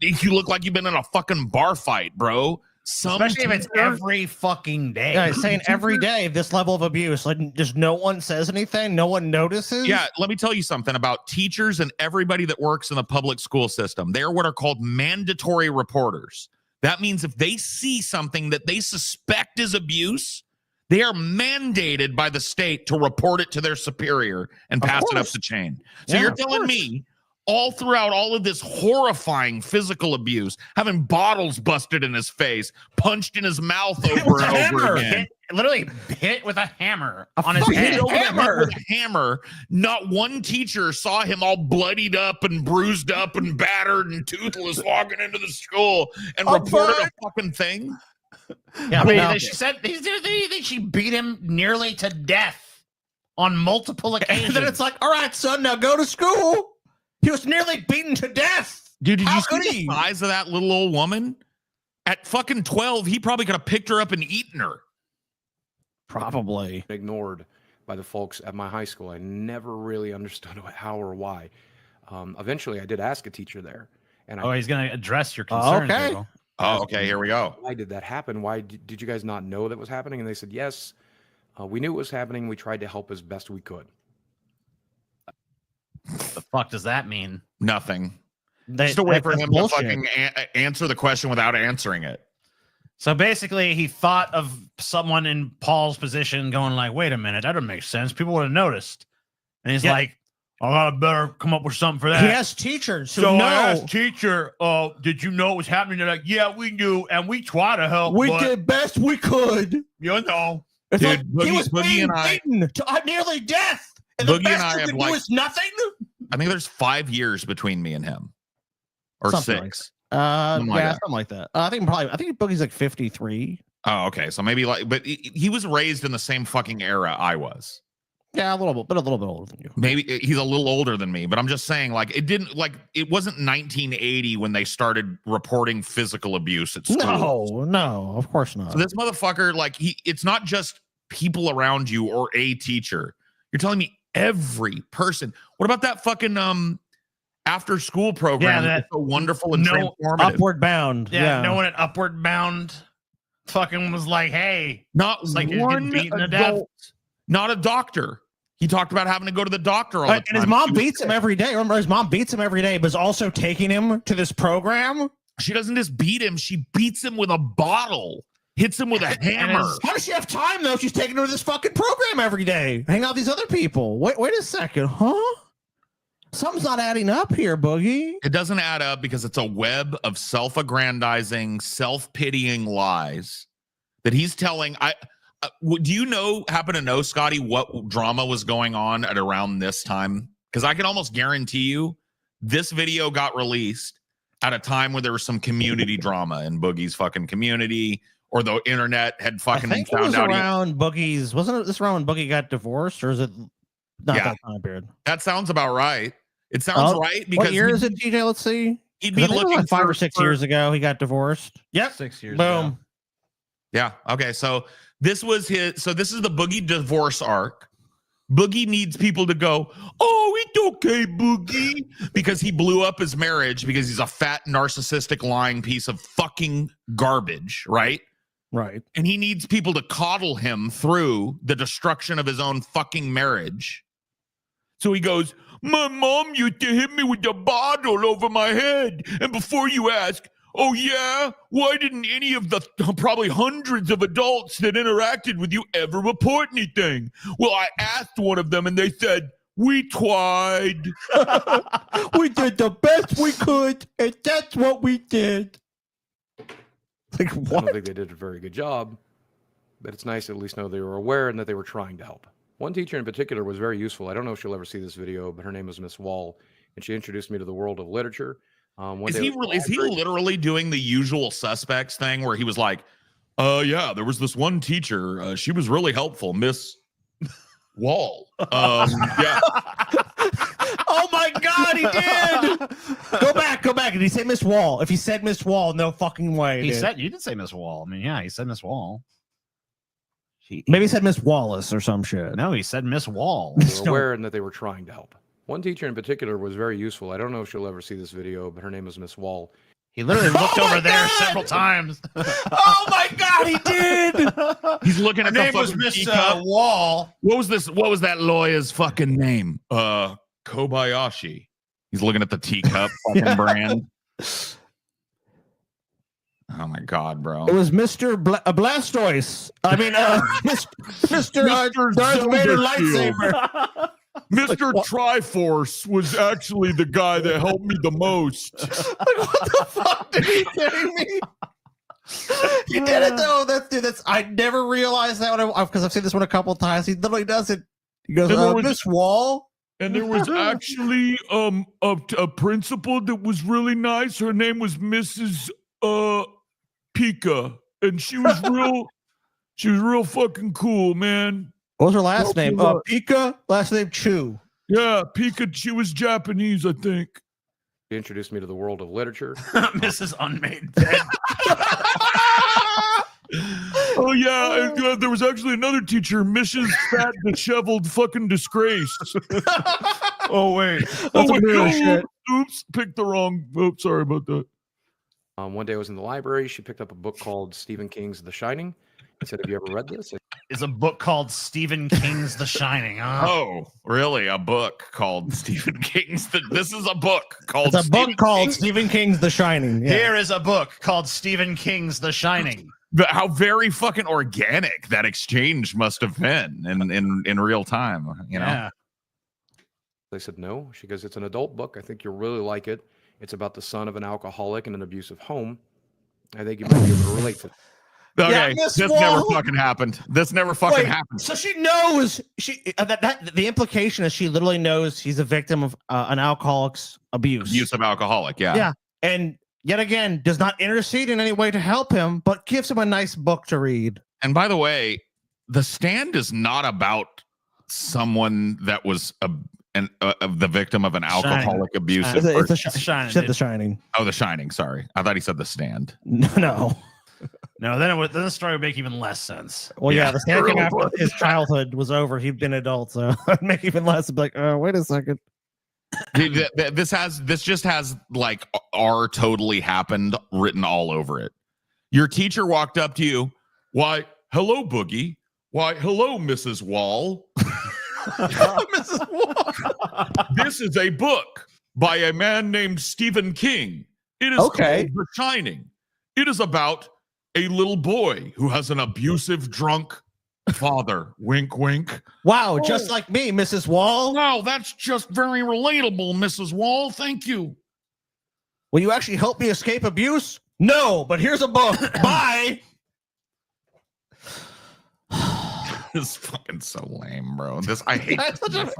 you look like you've been in a fucking bar fight, bro. Especially if it's every fucking day. Yeah, he's saying every day this level of abuse, like just no one says anything, no one notices. Yeah, let me tell you something about teachers and everybody that works in the public school system. They're what are called mandatory reporters. That means if they see something that they suspect is abuse, they are mandated by the state to report it to their superior and pass it up the chain. So Yeah, you're of telling course. me all throughout all of this horrifying physical abuse, having bottles busted in his face, punched in his mouth over and over again. Literally hit with a hammer A on his fucking head. hammer. With a hammer. Not one teacher saw him all bloodied up and bruised up and battered and toothless walking into the school and reported a fucking thing. Yeah, I mean, she said she beat him nearly to death on multiple occasions. And then it's like, all right, son, now go to school. He was nearly beaten to death. Dude, did How you could see he? the size of that little old woman? At fucking 12, he probably could have picked her up and eaten her. Probably. Ignored by the folks at my high school. I never really understood how or why. Eventually, I did ask a teacher there. And he's going to address your concerns. Okay. Earl. Oh, okay. Here we go. Why did that happen? Why did you guys not know that was happening? And they said, yes, we knew it was happening. We tried to help as best we could. The fuck does that mean? Nothing. Just a way for him to fucking answer the question without answering it. So basically, he thought of someone in Paul's position going like, wait a minute, that doesn't make sense. People would have noticed. And he's like, I gotta better come up with something for that. He has teachers who So know. I asked teacher, did you know what was happening? They're like, yeah, we knew, and we try to help. We but did best we could. You know. It's Dude, like he was Boogie being and I- beaten to nearly death. And Boogie the best and I you have, could like- do is nothing. I think there's 5 years between me and him, or Something 6. Something like that. something like that. I think Boogie's like 53. Oh, okay. So maybe like, but he was raised in the same fucking era I was. Yeah, a little bit older than you. Maybe he's a little older than me, but I'm just saying, like, it wasn't 1980 when they started reporting physical abuse at school. No, of course not. So this motherfucker, like, it's not just people around you or a teacher. You're telling me every person. What about that fucking after school program? Yeah, that's so wonderful and transformative. Upward Bound. Yeah, no one at Upward Bound fucking was like, hey, not it's like he's one getting beaten to death. adult, not a doctor. He talked about having to go to the doctor all the time. And his mom beats him every day. Remember, his mom beats him every day, but is also taking him to this program. She doesn't just beat him; she beats him with a bottle, hits him with a hammer. How does she have time though? She's taking her to this fucking program every day. Hang out with these other people. Wait a second, huh? Something's not adding up here, Boogie. It doesn't add up because it's a web of self-aggrandizing, self-pitying lies that he's telling. Do you happen to know, Scotty, what drama was going on at around this time? Because I can almost guarantee you this video got released at a time where there was some community drama in Boogie's fucking community, or the internet had fucking I think it found was out. around Boogie's. Wasn't this around when Boogie got divorced, or is it not Yeah. that time period? That sounds about right. It sounds right because what year is it, TJ? Let's see. He'd 'Cause be I think it was looking like 5 or for- 6 for- years ago. He got divorced. Yep. 6 years Boom. ago. Yeah. Okay. So this was his. So this is the Boogie divorce arc. Boogie needs people to go, oh, it's okay, Boogie, because he blew up his marriage because he's a fat, narcissistic, lying piece of fucking garbage, right? Right. And he needs people to coddle him through the destruction of his own fucking marriage. So he goes, my mom used to hit me with a bottle over my head. And before you ask, oh yeah, why didn't any of the probably hundreds of adults that interacted with you ever report anything? Well, I asked one of them and they said, we tried. We did the best we could, and that's what we did. Like, I don't think they did a very good job, but it's nice to at least know they were aware and that they were trying to help. One teacher in particular was very useful. I don't know if she'll ever see this video, but her name was Miss Wall, and she introduced me to the world of literature. Is he literally doing the usual suspects thing where he was like, yeah, there was this one teacher. She was really helpful, Miss Wall. Yeah. Oh my God, he did! Go back. Did he say Miss Wall? If he said Miss Wall, no fucking way. He dude. said you didn't say Miss Wall. I mean, yeah, he said Miss Wall. Maybe he said Miss Wallace or some shit. No, he said Miss Wall. They were aware and that they were trying to help. One teacher in particular was very useful. I don't know if she'll ever see this video, but her name was Miss Wall. He literally looked over there several times. Oh my God, he did! He's looking Her at the name was fucking Miss teacup. Wall. What was this? What was that lawyer's fucking name? Kobayashi. He's looking at the teacup fucking brand. Oh my God, bro. It was Mr. Blastoise. I mean, Mr. Darth Vader lightsaber. Mr. Triforce was actually the guy that helped me the most. Like, what the fuck? Are you kidding me? He did it though. That's I never realized that because I've seen this one a couple times. He literally does it. He goes, Miss Wall. And there was actually a principal that was really nice. Her name was Mrs. Pika, and she was real fucking cool, man. What was her last name? Pika. Last name Chu. Yeah, Pika. She was Japanese, I think. She introduced me to the world of literature. Mrs. Unmade Bed. Oh yeah, and, there was actually another teacher, Mrs. Fat Disheveled Fucking Disgrace. Oh wait, That's a real shit. Oops, picked the wrong. Oops, sorry about that. One day I was in the library. She picked up a book called Stephen King's The Shining. I said, "Have you ever read this?" Is a book called Stephen King's The Shining. Huh? Oh, really? A book called Stephen King's This is a book called It's a book called Stephen King's The Shining. Yeah. Here is a book called Stephen King's The Shining. But how very fucking organic that exchange must have been in real time, you know? Yeah. I said, "No." She goes, "It's an adult book. I think you'll really like it. It's about the son of an alcoholic in an abusive home. I think you might be able to relate to it." Okay, Yeah, Miss this Wall. never fucking happened. This never fucking Wait, happened. So she knows that the implication is she literally knows he's a victim of an alcoholic's abuse. Abusive alcoholic, yeah. Yeah, and yet again does not intercede in any way to help him, but gives him a nice book to read. And by the way, The Stand is not about someone that was the victim of an alcoholic abusive. It's person. The Shining. Said The Shining. Oh, The Shining. Sorry, I thought he said The Stand. No. No, then the story would make even less sense. Well, yeah, The Stand came after his childhood was over. He'd been adult, so it'd make even less. Like, wait a second. Dude, this just has like "R totally happened" written all over it. Your teacher walked up to you. "Why, hello, Boogie. Why, hello, Mrs. Wall." Mrs. Wall. "This is a book by a man named Stephen King. It is called The Shining. It is about a little boy who has an abusive, drunk father." Wink, wink. Wow, just like me, Mrs. Wall. Wow, that's just very relatable, Mrs. Wall. Thank you. Will you actually help me escape abuse? No, but here's a book. Bye. This is fucking so lame, bro. I hate this.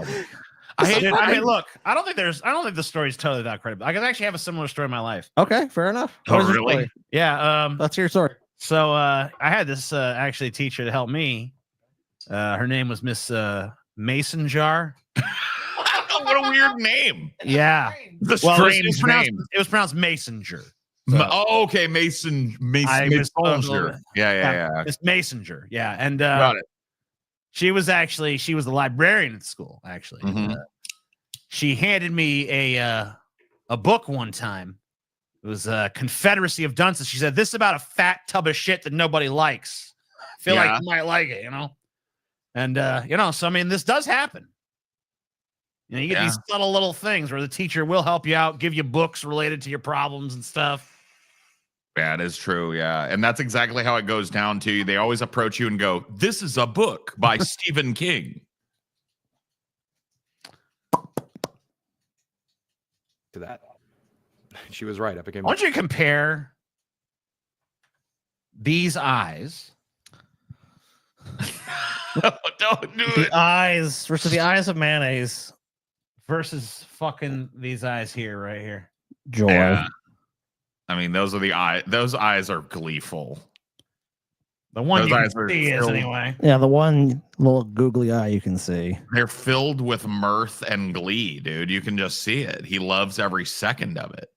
I mean, look, I don't think the story's totally that credible. I can actually have a similar story in my life. Okay, fair enough. Oh, really? Yeah. Let's hear your story. So I had this actually teacher to help me. Her name was Miss Mason Jar. What a weird name. Yeah. The strange name. It was pronounced Masonger. Oh, okay. Mason. Messenger. Yeah. It's Messenger. Yeah. And got it. She was the librarian at school, actually. Mhm. She handed me a book one time. It was Confederacy of Dunces. She said, "This is about a fat tub of shit that nobody likes. I feel like you might like it, you know?" And so I mean, this does happen. You get these subtle little things where the teacher will help you out, give you books related to your problems and stuff. That is true, yeah. And that's exactly how it goes down to. They always approach you and go, "This is a book by Stephen King." To that. She was right. I became. Why don't you compare these eyes? Don't do The eyes versus the eyes of mayonnaise versus fucking these eyes here, right here. Joy. Yeah. I mean, those are the eyes. Those eyes are gleeful. The one Those you eyes can are see is filled- anyway. Yeah, the one little googly eye you can see. They're filled with mirth and glee, dude. You can just see it. He loves every second of it.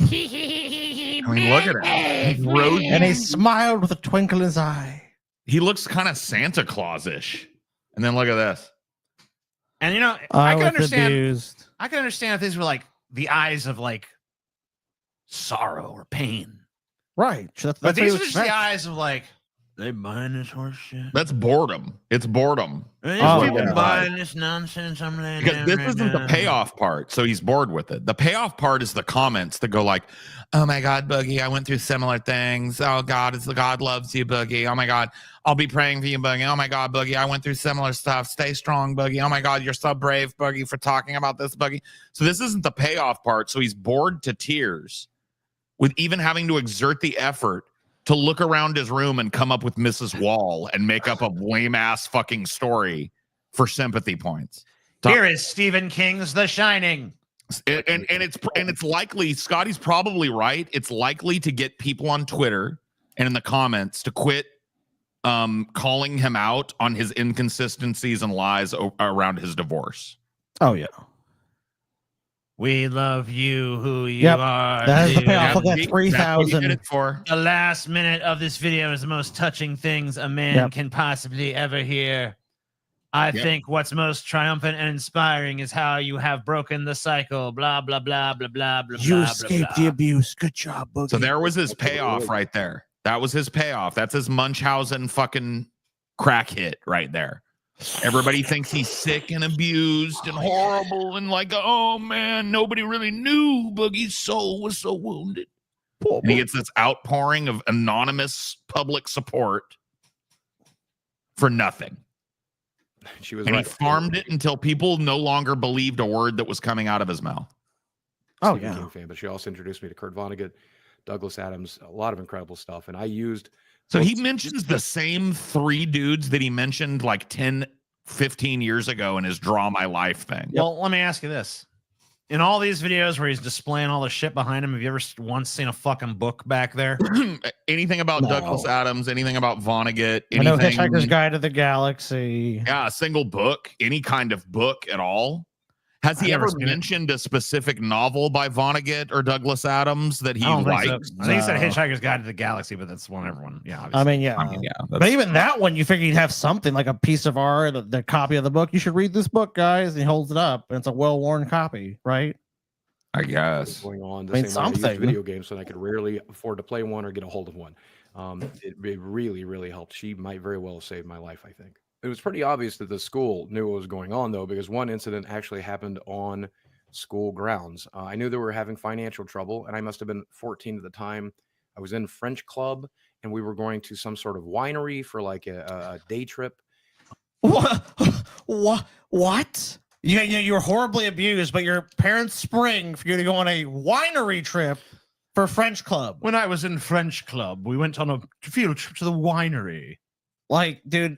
I mean, look at him. And he smiled with a twinkle in his eye. He looks kind of Santa Claus-ish. And then look at this. And I can understand. I can understand if these were like the eyes of like sorrow or pain. Right. But these are just the eyes of like, they buying this horse shit. That's boredom. It's boredom. These people buying this nonsense. I'm laying Because down this right isn't the now. payoff part, so he's bored with it. The payoff part is the comments that go like, "Oh my God, Boogie, I went through similar things. Oh God, it's the God loves you, Boogie. Oh my God, I'll be praying for you, Boogie. Oh my God, Boogie, I went through similar stuff. Stay strong, Boogie. Oh my God, you're so brave, Boogie, for talking about this, Boogie." So this isn't the payoff part, so he's bored to tears with even having to exert the effort to look around his room and come up with Mrs. Wall and make up a lame ass fucking story for sympathy points. Here is Stephen King's The Shining. And it's likely, Scotty's probably right. It's likely to get people on Twitter and in the comments to quit calling him out on his inconsistencies and lies around his divorce. Oh yeah. We love you, who you are. That is the dude. payoff. Look at that, That's what he did 3,000. it for. The last minute of this video is the most touching things a man can possibly ever hear. I think what's most triumphant and inspiring is how you have broken the cycle. Blah blah blah blah blah blah. You escaped the abuse. Good job, Boogie. So there was his payoff right there. That was his payoff. That's his Munchausen fucking crack hit right there. Everybody thinks he's sick and abused and horrible and like, oh man, nobody really knew Boogie's soul was so wounded. And he gets this outpouring of anonymous public support for nothing. She was and right. he farmed it until people no longer believed a word that was coming out of his mouth. Oh, Stephen yeah. King fan, but she also introduced me to Kurt Vonnegut, Douglas Adams, a lot of incredible stuff. And I used. So he mentions the same 3 dudes that he mentioned like 10, 15 years ago in his Draw My Life thing. Well, let me ask you this. In all these videos where he's displaying all the shit behind him, have you ever once seen a fucking book back there? Anything about Douglas Adams, anything about Vonnegut, I know anything. Hitchhiker's Guide to the Galaxy. Yeah, a single book, any kind of book at all. Has he ever mentioned a specific novel by Vonnegut or Douglas Adams that he likes? I think he said Hitchhiker's Guide to the Galaxy, but that's one everyone. Yeah, obviously. I mean, yeah. But even that one, you figure you'd have something like a piece of art, the copy of the book. You should read this book, guys. And he holds it up, and it's a well-worn copy, right? I guess. Going on the I mean, same way I used something. video games, so I could rarely afford to play one or get a hold of one. It really, really helped. She might very well have saved my life, I think. It was pretty obvious that the school knew what was going on, though, because one incident actually happened on school grounds. I knew they were having financial trouble, and I must have been 14 at the time. I was in French club, and we were going to some sort of winery for like a day trip. What? You were horribly abused, but your parents spring for you to go on a winery trip for French club. When I was in French club, we went on a field trip to the winery. Like, dude,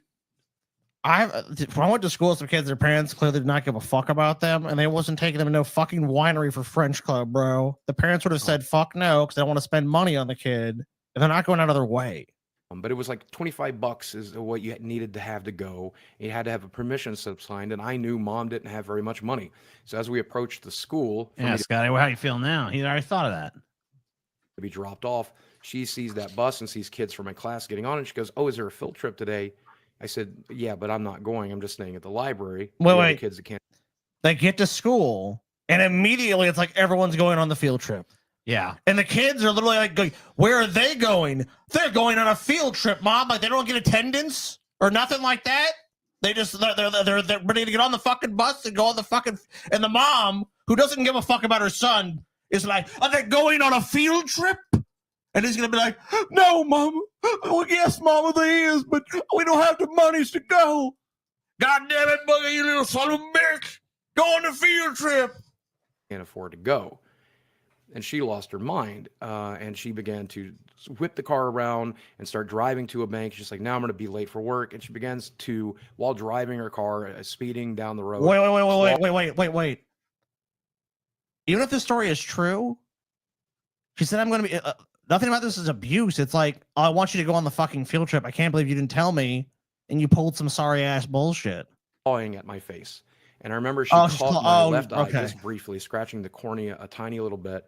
when I went to school with some kids, their parents clearly did not give a fuck about them, and they wasn't taking them to no fucking winery for French club, bro. The parents would have said fuck no because they don't want to spend money on the kid, and they're not going out of their way. But it was like $25 is what you needed to have to go. You had to have a permission slip signed, and I knew mom didn't have very much money. So as we approached the school, Yeah, Scotty, how you feel now? He already thought of that. To be dropped off, she sees that bus and sees kids from my class getting on, and she goes, "Oh, is there a field trip today?" I said, "Yeah, but I'm not going. I'm just staying at the library." Wait. Kids that can't. They get to school, and immediately it's like everyone's going on the field trip. Yeah. And the kids are literally like going, where are they going? They're going on a field trip, Mom. Like they don't get attendance or nothing like that. They're ready to get on the fucking bus and go on the fucking, and the mom, who doesn't give a fuck about her son, is like, are they going on a field trip? And he's gonna be like, no, Mama. Well, yes, Mama, there is, but we don't have the monies to go. God damn it, Boogie, you little son of a bitch. Go on the field trip. Can't afford to go. And she lost her mind, and she began to whip the car around and start driving to a bank. She's like, now I'm going to be late for work. And she begins to, while driving her car, speeding down the road. Wait. Even if this story is true, she said, I'm going to be, nothing about this is abuse. It's like, I want you to go on the fucking field trip. I can't believe you didn't tell me. And you pulled some sorry ass bullshit. Clawing at my face. And I remember she caught my left eye okay. just briefly, scratching the cornea a tiny little bit.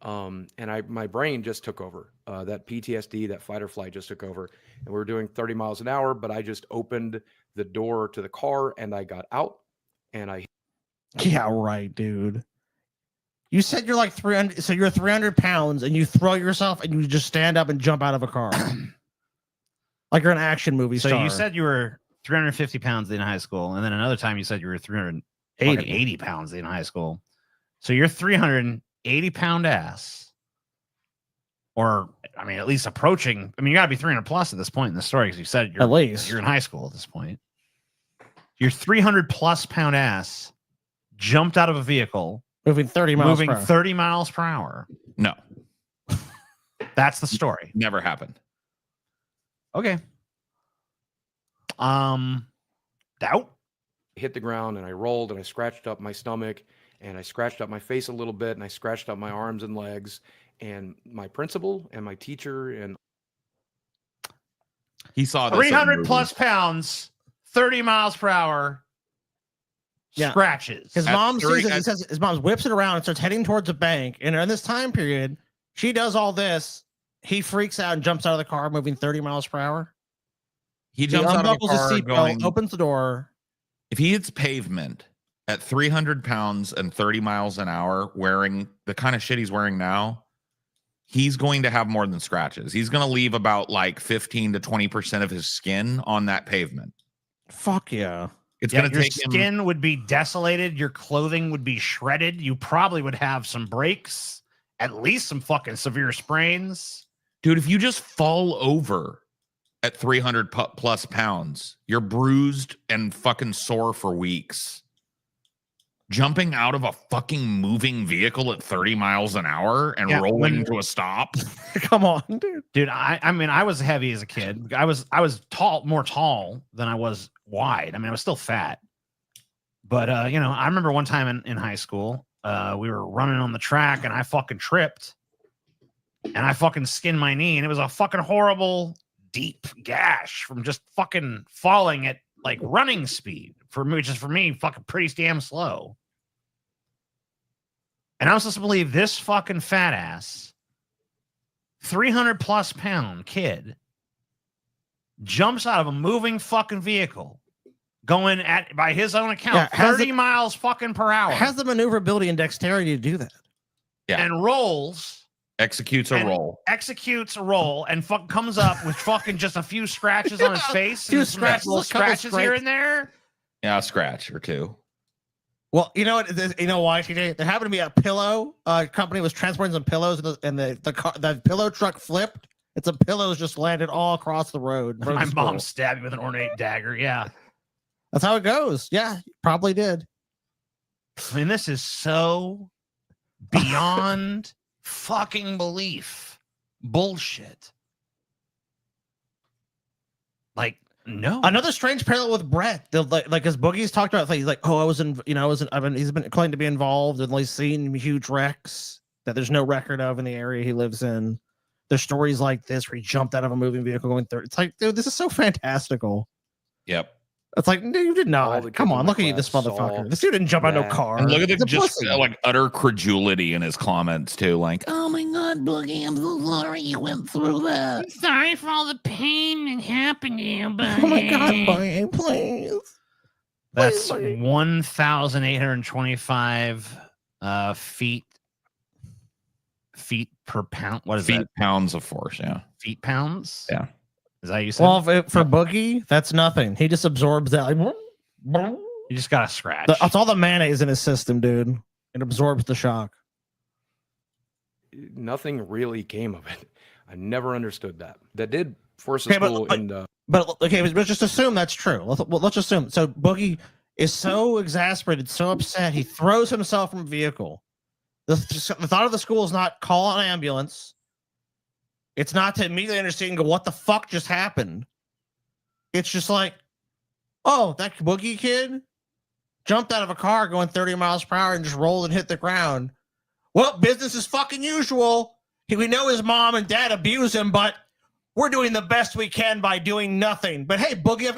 And my brain just took over. That PTSD, that fight or flight just took over. And we were doing 30 miles an hour, but I just opened the door to the car and I got out and I. Yeah, right, dude. You said you're like 300. So you're 300 pounds and you throw yourself and you just stand up and jump out of a car. Like you're an action movie star. So you said you were 350 pounds in high school, and then another time you said you were 380 pounds in high school. So you're 380-pound ass, or I mean, at least approaching. I mean, you got to be 300 plus at this point in the story because you said you're at least you're in high school at this point. Your 300+ pound ass jumped out of a vehicle, moving 30 miles moving per hour. 30 miles per hour. No, that's the story. Never happened. Okay. Doubt. Hit the ground and I rolled and I scratched up my stomach and I scratched up my face a little bit and I scratched up my arms and legs, and my principal and my teacher and he saw 300+ pounds, 30 miles per hour. Scratches. His mom sees it. He says his mom whips it around and starts heading towards a bank. And in this time period, she does all this. He freaks out and jumps out of the car, moving 30 miles per hour. He jumps out of the car, his seatbelt, opens the door. If he hits pavement at 300 pounds and 30 miles an hour, wearing the kind of shit he's wearing now, he's going to have more than scratches. He's going to leave about like 15 to 20% of his skin on that pavement. Fuck yeah. It's Yeah, going to your take skin would be desolated. Your clothing would be shredded. You probably would have some breaks, at least some fucking severe sprains. Dude, if you just fall over at 300 plus pounds, you're bruised and fucking sore for weeks. Jumping out of a fucking moving vehicle at 30 miles an hour and rolling to a stop. Come on, dude. Dude, I mean, I was heavy as a kid. I was tall, more tall than I was wide. I mean, I was still fat. But you know, I remember one time in high school, we were running on the track and I fucking tripped and I fucking skinned my knee, and it was a fucking horrible deep gash from just fucking falling at like running speed for me, just for me, fucking pretty damn slow. And I was supposed to believe this fucking fat ass, 300 plus pound kid jumps out of a moving fucking vehicle going at, by his own account, 30 miles fucking per hour. Has the maneuverability and dexterity to do that. Yeah. And rolls. Executes a roll. Executes a roll and comes up with fucking just a few scratches on his face. Few and some scratches, little a couple scratches here scrapes. and there. Yeah, a scratch or two. Well, you know what? You know why, TJ? There happened to be a pillow company was transporting some pillows, and the pillow truck flipped. And some pillows just landed all across the road. My mom stabbed me with an ornate dagger. Yeah. That's how it goes. Yeah, probably did. I mean, this is so beyond fucking belief. Bullshit. Like, no. Another strange parallel with Brett. Like as Boogie's talked about, he's like, oh, he's been claimed to be involved and like seen huge wrecks that there's no record of in the area he lives in. There's stories like this where he jumped out of a moving vehicle going 30. It's like, dude, this is so fantastical. Yep. It's like, no, you did not. Come on, look at you, this motherfucker. This dude didn't jump out of no car. And look at He's the a just pussy. like utter credulity in his comments too. Like, Oh my God, Boogie, I'm so sorry you went through that. Sorry for all the pain that happened to you, Boogie. Oh my God, Boogie, please. That's 1,825 feet per pound. What is feet, that? pounds of force. Yeah. Feet pounds? Yeah. Is that how you said? Well, for Boogie, that's nothing. He just absorbs that. Like, you just got to scratch. That's all the mayonnaise in his system, dude. It absorbs the shock. Nothing really came of it. I never understood that. That did force a Okay, school but into. But okay, let's just assume that's true. Let's assume. So Boogie is so exasperated, so upset, he throws himself from a vehicle. The thought of the school is not call an ambulance. It's not to immediately understand and go, what the fuck just happened? It's just like, oh, that Boogie kid jumped out of a car going 30 miles per hour and just rolled and hit the ground. Well, business is fucking usual. We know his mom and dad abuse him, but we're doing the best we can by doing nothing. But hey, Boogie, I've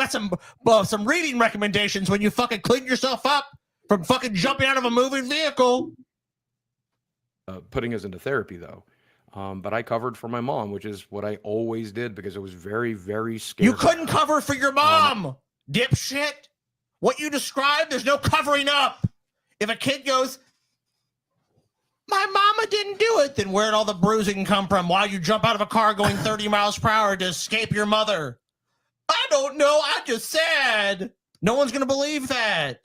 got some reading recommendations when you fucking clean yourself up from fucking jumping out of a moving vehicle. Putting us into therapy, though. But I covered for my mom, which is what I always did because I was very, very scared. You couldn't cover for your mom, dipshit. What you described, there's no covering up. If a kid goes, my mama didn't do it, then where'd all the bruising come from? Why you jump out of a car going 30 miles per hour to escape your mother? I don't know. I just said. No one's going to believe that.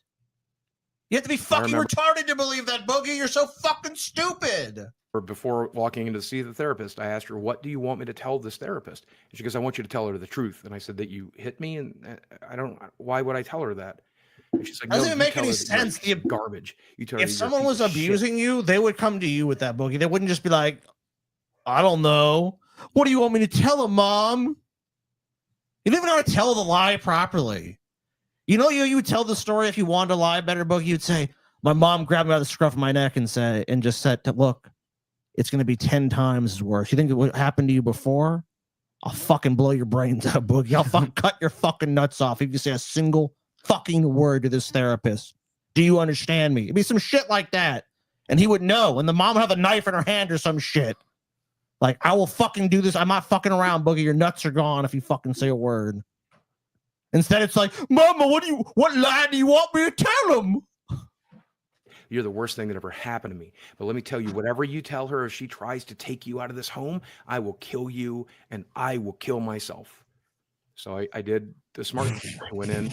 You have to be fucking retarded to believe that, Boogie. You're so fucking stupid. Or before walking in to see the therapist, I asked her, what do you want me to tell this therapist? And she goes, I want you to tell her the truth. And I said, that you hit me? And why would I tell her that? And she's like, Doesn't no, even you make tell any her that you're sense. Garbage. You tell her If you're a someone piece was of shit. abusing you, they would come to you with that, Boogie. They wouldn't just be like, I don't know. What do you want me to tell him, Mom? You don't even know how to tell the lie properly. You know, you would tell the story if you wanted to lie better, Boogie. You'd say, my mom grabbed me by the scruff of my neck and just said, look, it's going to be 10 times as worse. You think what happened to you before? I'll fucking blow your brains out, Boogie. I'll fucking cut your fucking nuts off if you say a single fucking word to this therapist. Do you understand me? It'd be some shit like that. And he would know. And the mom would have a knife in her hand or some shit. Like, I will fucking do this. I'm not fucking around, Boogie. Your nuts are gone if you fucking say a word. Instead, it's like, Mama, what lie do you want me to tell him? You're the worst thing that ever happened to me. But let me tell you, whatever you tell her, if she tries to take you out of this home, I will kill you and I will kill myself. So I did the smart thing. I went in.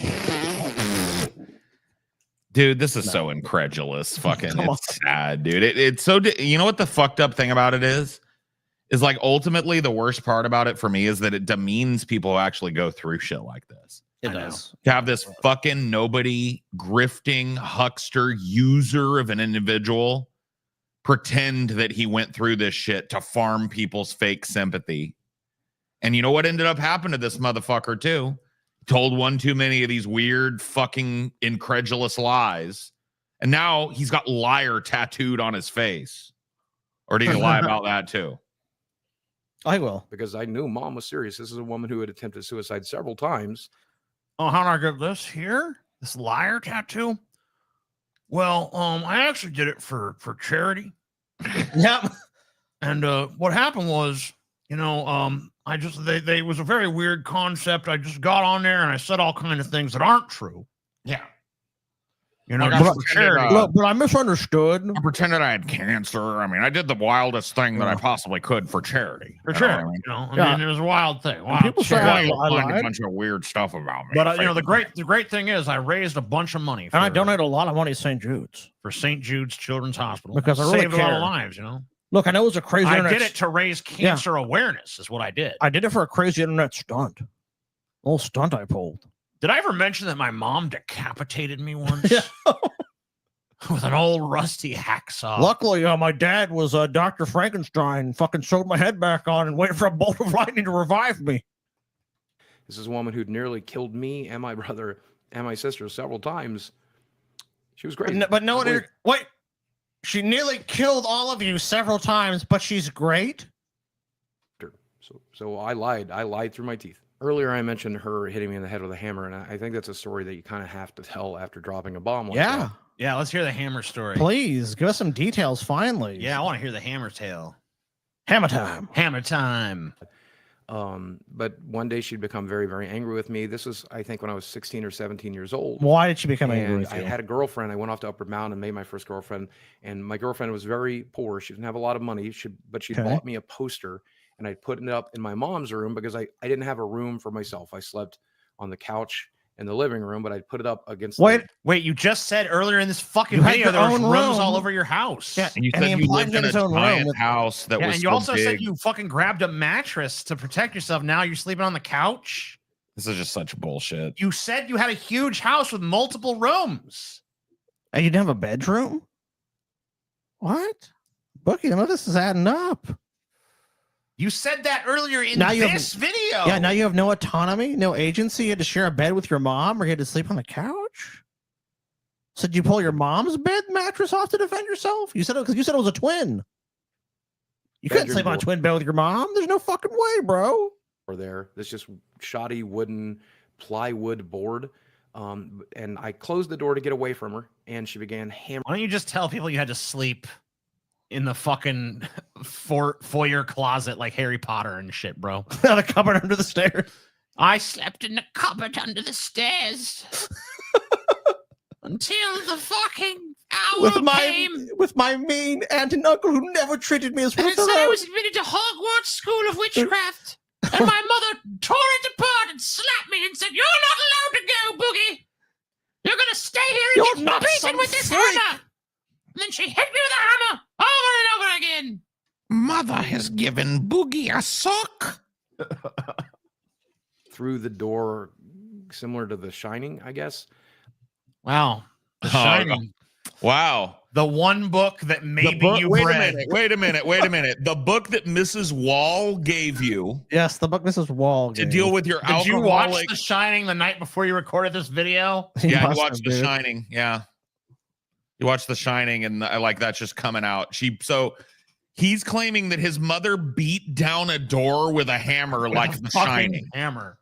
Dude, this is so incredulous. Fucking, it's sad, dude. It's so, you know what the fucked up thing about it is like ultimately the worst part about it for me is that it demeans people who actually go through shit like this. It does. To have this fucking nobody grifting huckster user of an individual pretend that he went through this shit to farm people's fake sympathy. And you know what ended up happening to this motherfucker too? Told one too many of these weird fucking incredulous lies. And now he's got liar tattooed on his face. Or did he lie about that too? I will. Because I knew Mom was serious. This is a woman who had attempted suicide several times. Oh, how did I get this here? This liar tattoo? Well, I actually did it for charity. Yep. And what happened was, you know, I just they was a very weird concept. I just got on there and I said all kinds of things that aren't true. Yeah. You know, Like, just for charity. Look, but I misunderstood. I pretended I had cancer. I mean, I did the wildest thing that I possibly could for charity. For You know charity. what I mean? You know, I mean, it was a wild thing. Wild people say charity. I Find a lied. bunch of weird stuff about me. But you know, the great thing is I raised a bunch of money And I donated a lot of money to St. Jude's. for St. Jude's Children's Hospital Because I really saved a lot care. of lives, you know. Look, I know it was a crazy I internet. did it to raise cancer awareness, is what I did. I did it for a crazy internet stunt. A little stunt I pulled. Did I ever mention that my mom decapitated me once? With an old rusty hacksaw. Luckily, my dad was Dr. Frankenstein, fucking sewed my head back on and waited for a bolt of lightning to revive me. This is a woman who'd nearly killed me and my brother and my sister several times. She was great. But no one. Wait. She nearly killed all of you several times, but she's great. So I lied. I lied through my teeth. Earlier, I mentioned her hitting me in the head with a hammer, and I think that's a story that you kind of have to tell after dropping a bomb like that. Yeah, let's hear the hammer story. Please give us some details. Finally. Yeah, I want to hear the hammer tale. Hammer time. Hammer time. But one day she'd become very, very angry with me. This was, I think, when I was 16 or 17 years old. Why did she become angry And with I you? had a girlfriend. I went off to Upper Mound and made my first girlfriend. And my girlfriend was very poor. She didn't have a lot of money, but she Okay. bought me a poster, and I put it up in my mom's room because I didn't have a room for myself. I slept on the couch in the living room, but I'd put it up against Wait, you just said earlier in this fucking You had video your there was own rooms room. all over your house. Yeah, And you and said he you implied lived he had in a his own room. giant house that Yeah, was and you so also said big. you fucking grabbed a mattress to protect yourself. Now you're sleeping on the couch. This is just such bullshit. You said you had a huge house with multiple rooms. And you didn't have a bedroom? What? Boogie, none of this is adding up. You said that earlier in Now you have- this video. Yeah, now you have no autonomy, no agency. You had to share a bed with your mom, or you had to sleep on the couch. So did you pull your mom's bed mattress off to defend yourself? You said it because you said it was a twin. You couldn't Bedroom sleep on a door. twin bed with your mom. There's no fucking way, bro. there. This just shoddy wooden plywood board. And I closed the door to get away from her, and she began hammering. Why don't you just tell people you had to sleep in the fucking foyer closet like Harry Potter and shit, bro? The cupboard under the stairs. I slept in the cupboard under the stairs until the fucking hour came. With my mean aunt and uncle who never treated me as And it well. said I was admitted to Hogwarts School of Witchcraft. And my mother tore it apart and slapped me and said, "You're not allowed to go, Boogie. You're going to stay here and You're get not beaten some with this freak." hammer." And then she hit me with a hammer over and over again. Mother has given Boogie a sock. through the door, similar to The Shining, I guess. Wow. The Shining. Wow. The one book that maybe you wait read. Wait a minute. The book that Mrs. Wall gave you Yes, the book Mrs. Wall to deal with your Did you watch alcoholic. The Shining the night before you recorded this video? Yeah, you must watched have, The dude. Shining. Yeah. You watched The Shining, and like that's just coming out. He's claiming that his mother beat down a door with a hammer like The Fucking Shining. hammer.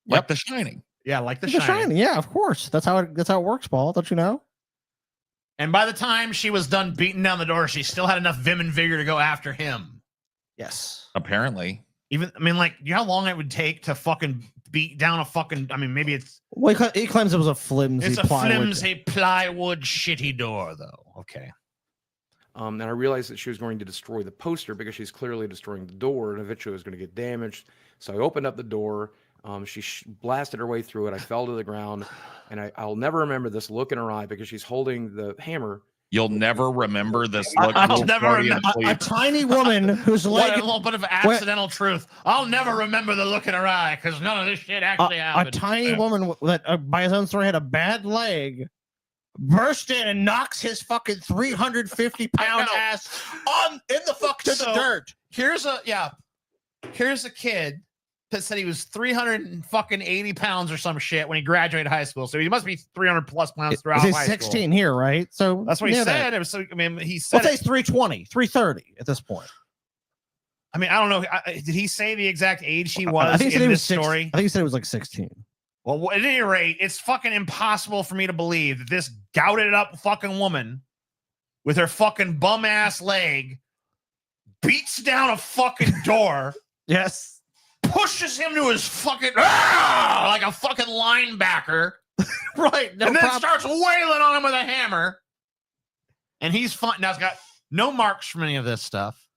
Like The Shining. Yeah, like The The Shining. Shining. Yeah, of course. That's how it works, Paul. Don't you know? And by the time she was done beating down the door, she still had enough vim and vigor to go after him. Yes. Apparently. Even, I mean, like, you know how long it would take to fucking beat down a fucking. I mean, maybe it's. Well, he claims it was a flimsy. It's a plywood. plywood shitty door, though. Okay. And I realized that she was going to destroy the poster because she's clearly destroying the door, and eventually it was going to get damaged. So I opened up the door. She blasted her way through it. I fell to the ground, and I'll never remember this look in her eye because she's holding the hammer. You'll never remember this look. I'll never remember a tiny woman whose leg. What a little bit of accidental truth. I'll never remember the look in her eye because none of this shit actually happened. A tiny woman that, by his own story, had a bad leg, burst in and knocks his fucking 350-pound ass in the the dirt. Here's a kid that said he was 380 pounds or some shit when he graduated high school. So he must be 300 plus pounds throughout high school. 16 here, right? So that's what he said. It was, I mean, he said. Let's say 320, 330 at this point. I mean, I don't know. Did he say the exact age he was I think he said in he this was story? I think he said it was like 16. Well, at any rate, it's fucking impossible for me to believe that this gouted up fucking woman with her fucking bum ass leg beats down a fucking door. Yes. Pushes him to his fucking like a fucking linebacker. Right. No and then starts wailing on him with a hammer. And he's fine. Now it's got no marks from any of this stuff.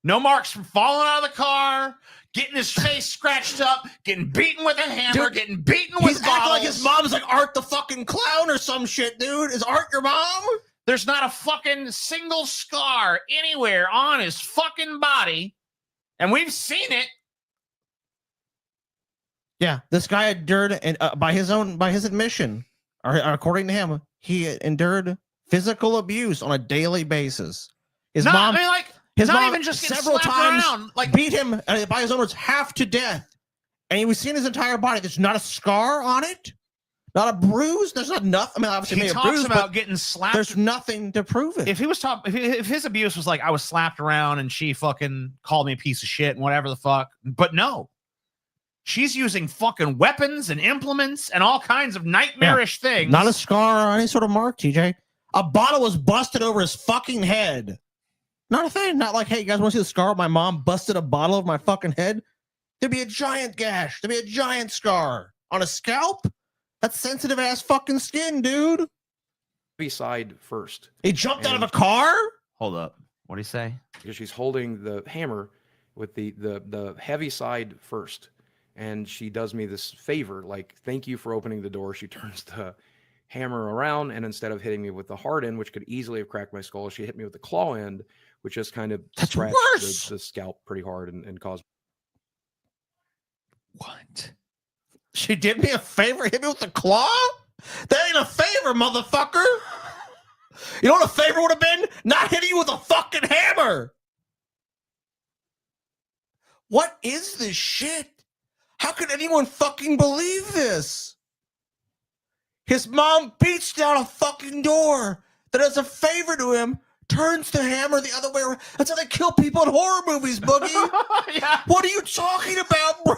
No marks from falling out of the car, getting his face scratched up, getting beaten with a hammer, getting beaten with He's acting like his mom's like Art the fucking clown or some shit, dude. Is Art your mom? There's not a fucking single scar anywhere on his fucking body. And we've seen it. Yeah, this guy endured, and by his admission, or according to him, he endured physical abuse on a daily basis. His mom, his not mom even just getting several slapped times around, like beat him by his own words half to death, and he was seeing his entire body. There's not a scar on it, not a bruise. There's not nothing. I mean, obviously, he maybe talks a bruise, about but getting slapped. there's nothing to prove it. If he was talking, if his abuse was like I was slapped around and she fucking called me a piece of shit and whatever the fuck, but no. She's using fucking weapons and implements and all kinds of nightmarish things. Not a scar or any sort of mark, TJ. A bottle was busted over his fucking head. Not a thing. Not like, hey, you guys want to see the scar? My mom busted a bottle over my fucking head. There'd be a giant gash. There'd be a giant scar on a scalp. That's sensitive ass fucking skin, dude. Side first. He jumped out of a car? Hold up. What do you say? Because she's holding the hammer with the heavy side first. And she does me this favor, like, thank you for opening the door. She turns the hammer around, and instead of hitting me with the hard end, which could easily have cracked my skull, she hit me with the claw end, which just kind of scratched the scalp pretty hard and caused. What? She did me a favor, hit me with the claw? That ain't a favor, motherfucker. You know what a favor would have been? Not hitting you with a fucking hammer. What is this shit? How could anyone fucking believe this? His mom beats down a fucking door that as a favor to him, turns the hammer the other way around. That's how they kill people in horror movies, Boogie. Yeah. What are you talking about, bro?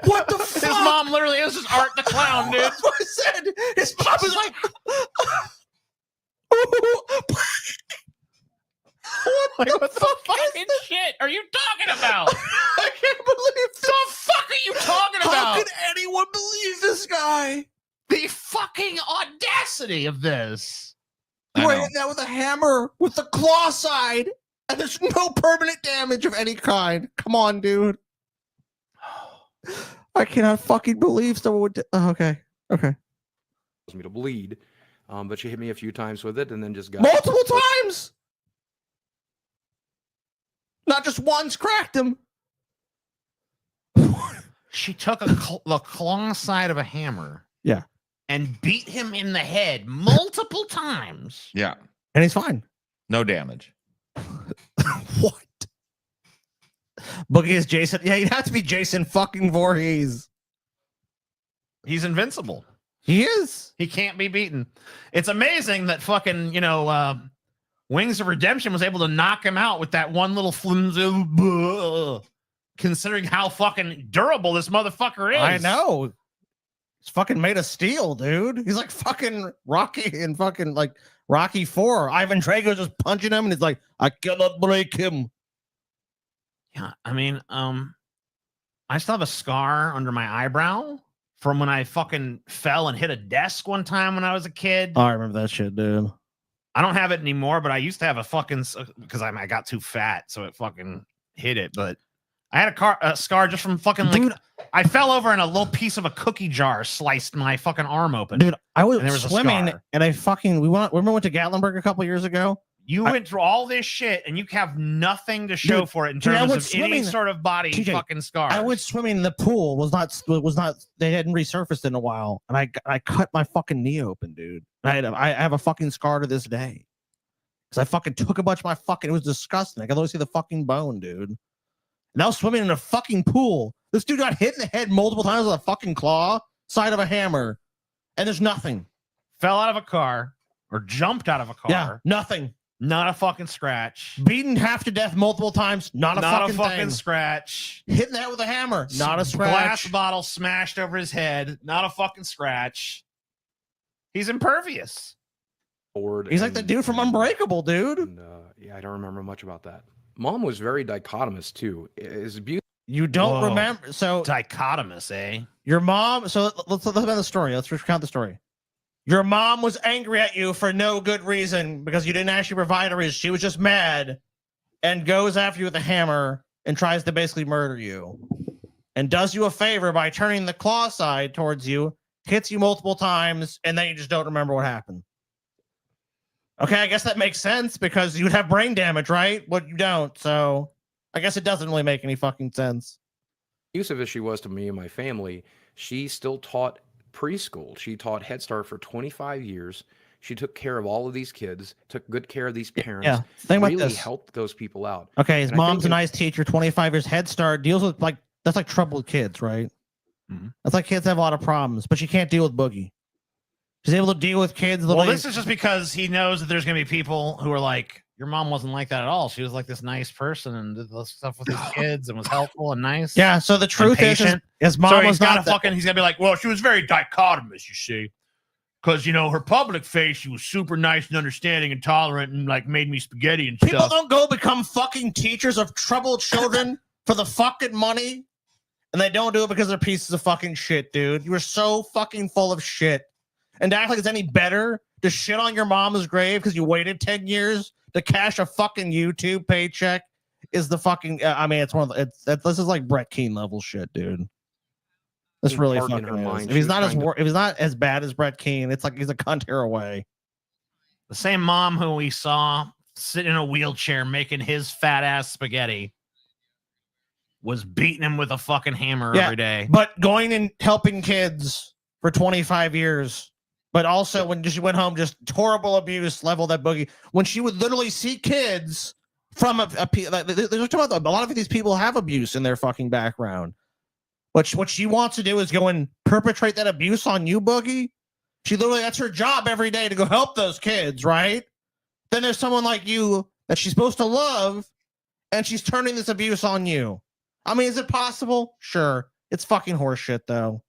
What the fuck? His mom literally is just Art the Clown, dude. That's what I said. His mom is like... What the fucking shit are you talking about? I can't believe the fuck are you talking about? How could anyone believe this guy? The fucking audacity of this. You were hitting that with a hammer with the claw side, and there's no permanent damage of any kind. Come on, dude. I cannot fucking believe someone would. Okay. Me to bleed, but she hit me a few times with it, and then just got multiple times. Not just once cracked him. She took the claw side of a hammer. Yeah. And beat him in the head multiple times. Yeah. And he's fine. No damage. What? Boogie is Jason. Yeah, he'd have to be Jason fucking Voorhees. He's invincible. He is. He can't be beaten. It's amazing that fucking, Wings of Redemption was able to knock him out with that one little flimsy, considering how fucking durable this motherfucker is. I know. He's fucking made of steel, dude. He's like fucking Rocky and fucking like Rocky 4. Ivan Drago's just punching him and he's like, I cannot break him. Yeah, I mean, I still have a scar under my eyebrow from when I fucking fell and hit a desk one time when I was a kid. Oh, I remember that shit, dude. I don't have it anymore, but I used to have a fucking because I got too fat, so it fucking hit it. But I had a scar just from fucking like I fell over and a little piece of a cookie jar sliced my fucking arm open. Dude, I was and there was swimming a scar. and I fucking remember we went to Gatlinburg a couple years ago. You went through all this shit and you have nothing to show for it in terms of any sort of body TJ, fucking scar. I went swimming in the pool. Was not they hadn't resurfaced in a while, and I cut my fucking knee open, dude. I have a fucking scar to this day because I fucking took a bunch of my fucking. It was disgusting. I could only see the fucking bone, dude. And I was swimming in a fucking pool. This dude got hit in the head multiple times with a fucking claw, side of a hammer, and there's nothing. Fell out of a car or jumped out of a car. Yeah, nothing. Not a fucking scratch. Beaten half to death multiple times. Not a fucking thing. Scratch. Hitting that with a hammer. Not a scratch. Glass bottle smashed over his head. Not a fucking scratch. He's impervious. He's like the dude from Unbreakable, dude. And, yeah, I don't remember much about that. Mom was very dichotomous too. Is abuse. You don't remember? So dichotomous, eh? Your mom. So let's about the story. Let's recount the story. Your mom was angry at you for no good reason because you didn't actually provide a reason. She was just mad and goes after you with a hammer and tries to basically murder you and does you a favor by turning the claw side towards you, hits you multiple times, and then you just don't remember what happened. Okay, I guess that makes sense because you'd have brain damage, right? But you don't, so I guess it doesn't really make any fucking sense. Abusive as she was to me and my family, she still taught preschool. She taught Head Start for 25 years. She took care of all of these kids, took good care of these parents. Yeah, think about really this. helped those people out. Okay, his And I mom's a think nice teacher, 25 years, Head Start, deals with that's like troubled kids, right? Mm-hmm. That's like kids have a lot of problems, but she can't deal with Boogie. She's able to deal with kids. Well, this is just because he knows that there's going to be people who are like, your mom wasn't like that at all. She was like this nice person and did this stuff with his kids and was helpful and nice. Yeah, so the truth is his mom so was he's gotta not that- he's gonna be like, well, she was very dichotomous, you see. Because, you know, her public face, she was super nice and understanding and tolerant and like made me spaghetti and People stuff. don't go become fucking teachers of troubled children for the fucking money, and they don't do it because they're pieces of fucking shit, dude. You are so fucking full of shit. And to act like it's any better to shit on your mom's grave because you waited 10 years to cash a fucking YouTube paycheck is the fucking. I mean, it's one of the. This is like Brett Keane level shit, dude. This really Dark in fucking her is. mind. If he's not if he's not as bad as Brett Keane, it's like he's a cunt hair away. The same mom who we saw sitting in a wheelchair making his fat ass spaghetti was beating him with a fucking hammer every day. But going and helping kids for 25 years. But also when she went home, just horrible abuse level that Boogie. When she would literally see kids from a lot of these people have abuse in their fucking background. But what she wants to do is go and perpetrate that abuse on you, Boogie. She literally, that's her job every day to go help those kids, right? Then there's someone like you that she's supposed to love, and she's turning this abuse on you. I mean, is it possible? Sure. It's fucking horseshit, though.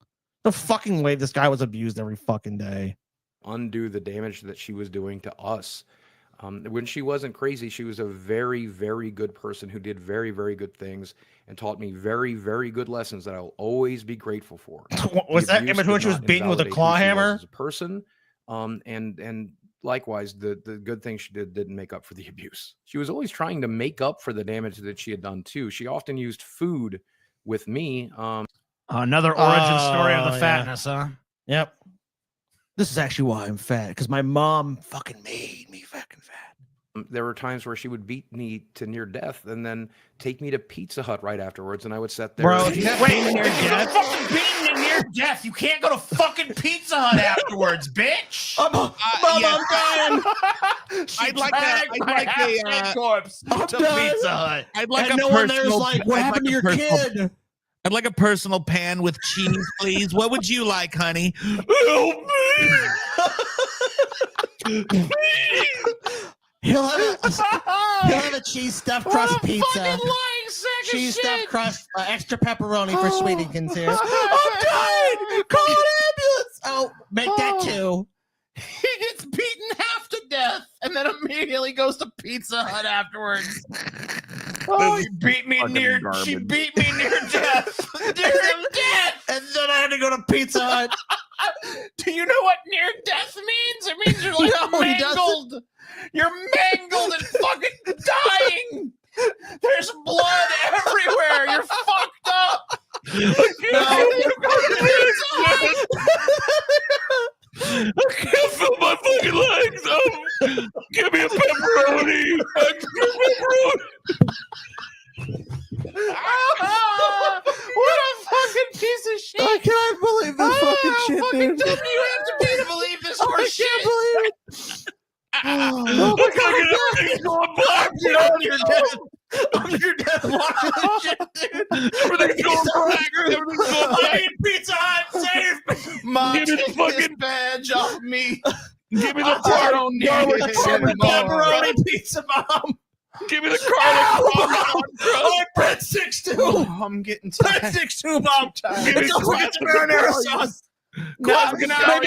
No fucking way this guy was abused every fucking day. Undo the damage that she was doing to us. When she wasn't crazy, she was a very, very good person who did very, very good things and taught me very, very good lessons that I'll always be grateful for. Was The that abuse image when did she was not beaten with a invalidate claw who she was hammer? as a person, and likewise, the good things she did didn't make up for the abuse. She was always trying to make up for the damage that she had done too. She often used food with me. Another origin story of the fatness, huh? Yep. This is actually why I'm fat, because my mom fucking made me fucking fat. There were times where she would beat me to near death and then take me to Pizza Hut right afterwards, and I would sit there. Bro, and- if you got Wait, beaten near if you're death, fucking beaten to near death, you can't go to fucking Pizza Hut afterwards, bitch. Mom, I'm dying. I'd like a corpse I'm to done. Pizza Hut. I'd like And a no one there's personal. like, what I'd happened like to a your personal- kid? I'd like a personal pan with cheese, please. What would you like, honey? Help me. He'll have a cheese stuffed crust pizza. Cheese stuffed crust, extra pepperoni for Sweetingkins here. I'm dying! Call an ambulance! Oh, make that too. He gets beaten half to death and then immediately goes to Pizza Hut afterwards. Oh, She beat me near death. Near death. And then I had to go to Pizza Hut. Do you know what near death means? It means you're like No, he mangled. You're mangled and fucking dying. There's blood everywhere. You're fucked up. I can't feel my fucking legs. Oh, give me a pepperoni. Extra pepperoni. What a fucking piece of shit. I can't believe this fucking shit, fucking dude. dumb you have to be to believe this horse shit. I can't believe it. Oh my God, everything's going black. Dude, on your death. On your death watching this shit, dude. Everything's going black. Everything's going black. Fucking Pizza Hut, save me. Mom, Give me the take fucking this badge off me. Give me the I don't need garlic it anymore. Pepperoni pizza, Mom. Give me the garlic. Oh, breadsticks too. Oh, I'm getting tired. Breadsticks too, Mom. Give me And don't forget the marinara sauce. Classic Italian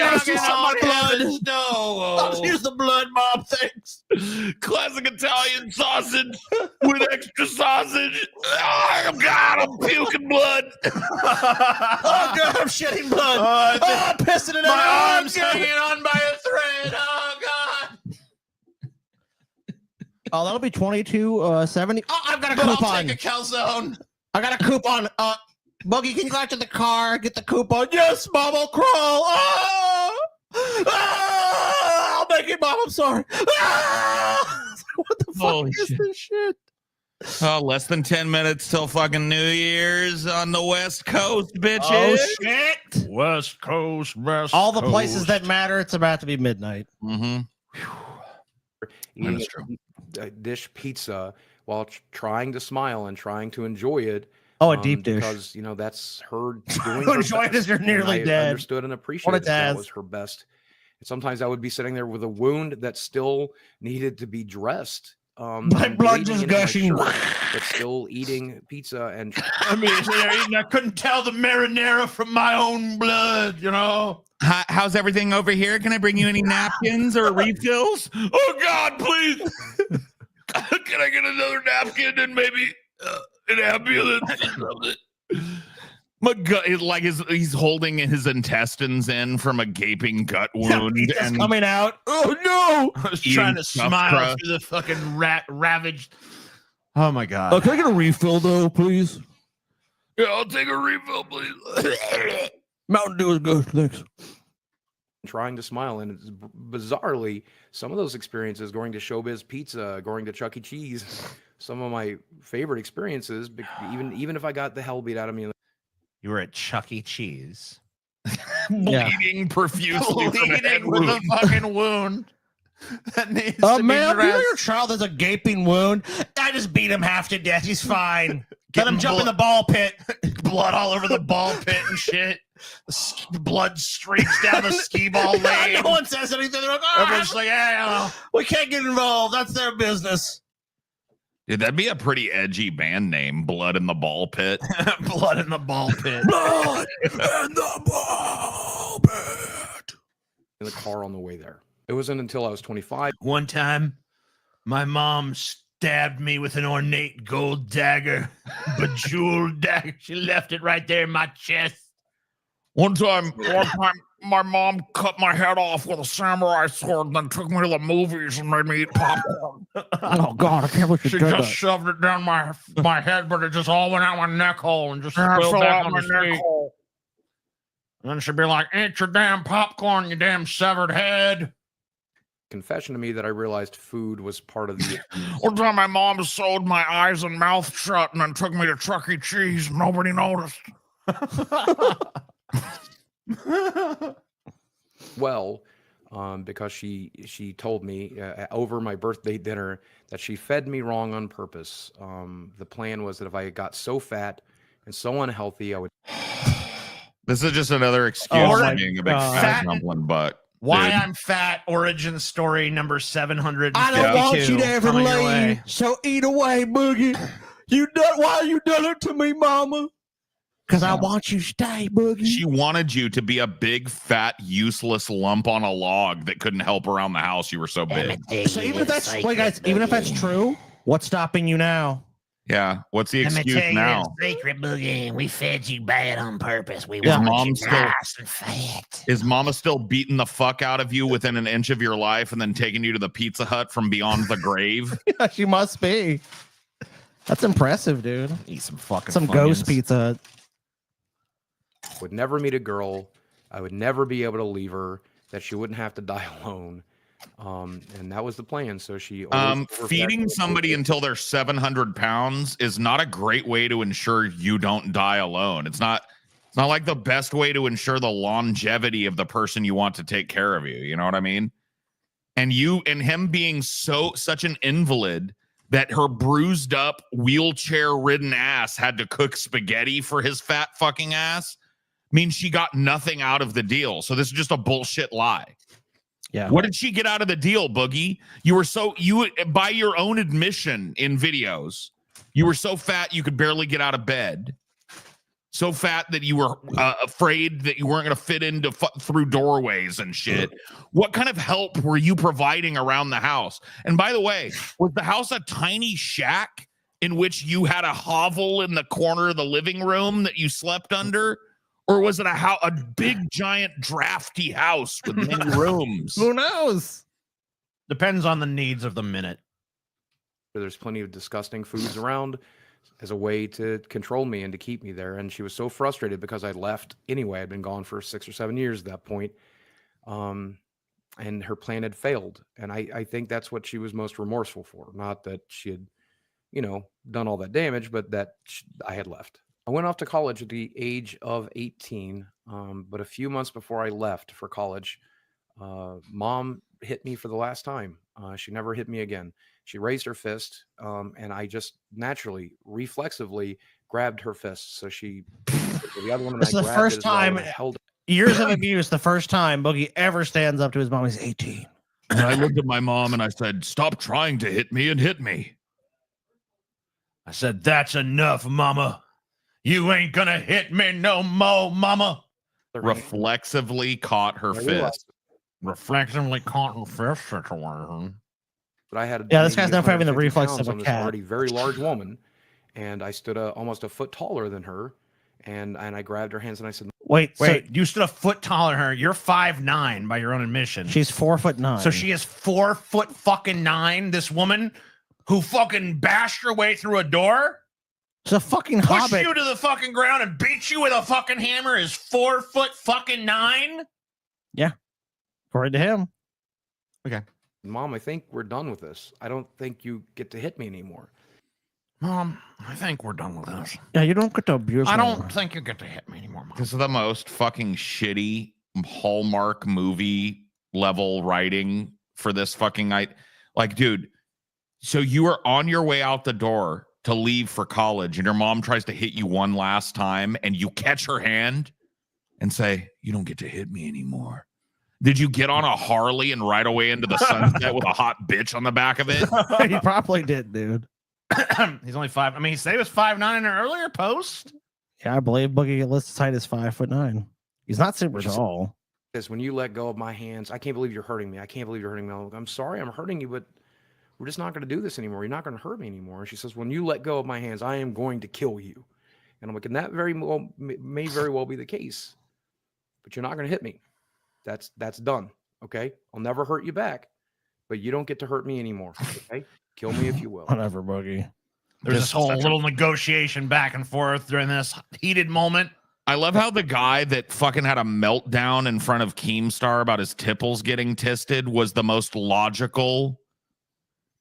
blood. No, I'll use the blood, Mom. Thanks. Classic Italian sausage with extra sausage. Oh God, I'm puking blood. Oh God, I'm shedding blood. I'm pissing it out. My arm's hanging on by a thread. Oh God. Oh, that'll be 22.70. Oh, I've got a But I'll coupon. take a calzone. I got a coupon. Boogie, can you go out to the car, get the coupon? Yes, Mom, I'll crawl. Oh! I'll make it, Mom. I'm sorry. What the fuck Holy is shit. this shit? Oh, less than 10 minutes till fucking New Year's on the West Coast, bitches. Oh, shit. West Coast, West All the Coast. places that matter, it's about to be midnight. Mm-hmm. Eating That's true. a dish pizza while trying to smile and trying to enjoy it. Oh, a deep dish. Because, you know, that's her doing her Enjoy it best. as you're And nearly I dead. understood and appreciated What a that Taz. was her best. And sometimes I would be sitting there with a wound that still needed to be dressed. My and blood bleeding just into my gushing. shirt, but still eating pizza and I mean, I couldn't tell the marinara from my own blood, you know? How's everything over here? Can I bring you any napkins or refills? Oh God, please. Can I get another napkin and maybe an ambulance or something? My gut is like he's holding his intestines in from a gaping gut wound It's and coming out. Oh no! I was Eating trying to stuffed smile crust. through the fucking ravaged. Oh my God. Can I get a refill though, please? Yeah, I'll take a refill, please. Mountain Dew is good. Thanks. trying to smile. And it's bizarrely, some of those experiences, going to Showbiz Pizza, going to Chuck E. Cheese, some of my favorite experiences, even if I got the hell beat out of me. You were at Chuck E. Cheese. Bleeding profusely from a head Bleeding with a wound. fucking wound. That needs to be ma'am, you know dressed. your child has a gaping wound. I just beat him half to death. He's fine. Let him jump in the ball pit. Blood all over the ball pit and shit. Blood streaks down the skee ball lane. No one says anything. They're like, "Ah, Everyone's like, yeah, we can't get involved. That's their business. Dude, that'd be a pretty edgy band name, Blood in the Ball Pit. Blood in the ball pit. Blood in the ball pit. In the car on the way there. It wasn't until I was 25. One time, my mom stabbed me with an ornate gold dagger, bejeweled dagger. She left it right there in my chest. One time, my mom cut my head off with a samurai sword and then took me to the movies and made me eat popcorn. Oh God, I can't believe She you did just that. shoved it down my head, but it just all went out my neck hole and just Yeah, it spilled fell back out on my the neck seat. hole. And then she'd be like, "Eat your damn popcorn, you damn severed head." Confession to me that I realized food was part of the. One time, my mom sewed my eyes and mouth shut and then took me to Chuck E. Cheese. And nobody noticed. Well, because she told me over my birthday dinner that she fed me wrong on purpose. The plan was that if I got so fat and so unhealthy, I would. This is just another excuse Oh for my being a big God. fat dumpling butt. Why dude. I'm fat, origin story number 700. I don't want you to ever leave. So eat away, Boogie. Why you done it to me, Mama? Because I want you to stay, Boogie. She wanted you to be a big, fat, useless lump on a log that couldn't help around the house. You were so big. So even if that's wait, guys, even if that's true, what's stopping you now? Yeah. What's the Let me excuse tell you now? this secret, Boogie. We fed you bad on purpose. We Is wanted mom you still nice and fat. is mama still beating the fuck out of you within an inch of your life and then taking you to the Pizza Hut from beyond the grave? Yeah, she must be. That's impressive, dude. Eat some fucking some ghost pizza. Would never meet a girl. I would never be able to leave her. That she wouldn't have to die alone. And that was the plan. So she Feeding somebody until they're 700 pounds is not a great way to ensure you don't die alone. It's not like the best way to ensure the longevity of the person you want to take care of you. You know what I mean? And him being such an invalid that her bruised up, wheelchair ridden ass had to cook spaghetti for his fat fucking ass means she got nothing out of the deal. So this is just a bullshit lie. Yeah. What did she get out of the deal, Boogie? By your own admission in videos, you were so fat you could barely get out of bed. So fat that you were afraid that you weren't going to fit into through doorways and shit. What kind of help were you providing around the house? And by the way, was the house a tiny shack in which you had a hovel in the corner of the living room that you slept under? Or was it a big, giant, drafty house with many rooms? Who knows? Depends on the needs of the minute. There's plenty of disgusting foods around as a way to control me and to keep me there. And she was so frustrated because I left anyway. I'd been gone for 6 or 7 years at that point. And her plan had failed. And I think that's what she was most remorseful for. Not that she had, done all that damage, but that I had left. I went off to college at the age of 18, but a few months before I left for college, mom hit me for the last time. She never hit me again. She raised her fist, and I just naturally, reflexively grabbed her fist. So she, the other one, and This is I the grabbed first it as well time, and held it. years of abuse, the first time Boogie ever stands up to his mom. He's 18. And I looked at my mom and I said, "Stop trying to hit me and hit me." I said, "That's enough, mama. You ain't gonna hit me no more, mama." Reflexively caught her fist. Reflexively caught her fist situation. But I had this guy's not having the 150 reflex pounds of a on this cat. already very large woman, and I stood almost a foot taller than her, and I grabbed her hands and I said, Wait, you stood a foot taller than her. You're 5'9" by your own admission. She's 4'9". So she is 4'9". This woman who fucking bashed her way through a door. It's a fucking Push hobbit. you to the fucking ground and beat you with a fucking hammer is 4'9". Yeah, according to him. Okay, Mom, I think we're done with this. I don't think you get to hit me anymore. Mom, I think we're done with this. Yeah, you don't get to abuse I me don't anymore. think you get to hit me anymore, Mom. This is the most fucking shitty Hallmark movie level writing for this fucking night. Like, dude, so you are on your way out the door to leave for college and your mom tries to hit you one last time and you catch her hand and say, "You don't get to hit me anymore." Did you get on a Harley and ride away into the sunset with a hot bitch on the back of it? He probably did, dude. He's only 5. I mean, he said he was 5'9" in an earlier post. Yeah, I believe Boogie lists height is 5'9". He's not super tall. Because when you let go of my hands, I can't believe you're hurting me. I can't believe you're hurting me. I'm sorry, I'm hurting you, but we're just not going to do this anymore. You're not going to hurt me anymore. And she says, when you let go of my hands, I am going to kill you. And I'm like, and that may very well be the case, but you're not going to hit me. That's done. Okay. I'll never hurt you back, but you don't get to hurt me anymore. Okay. Kill me if you will. Whatever, Boogie. There's this whole little negotiation back and forth during this heated moment. I love how the guy that fucking had a meltdown in front of Keemstar about his tipples getting tisted was the most logical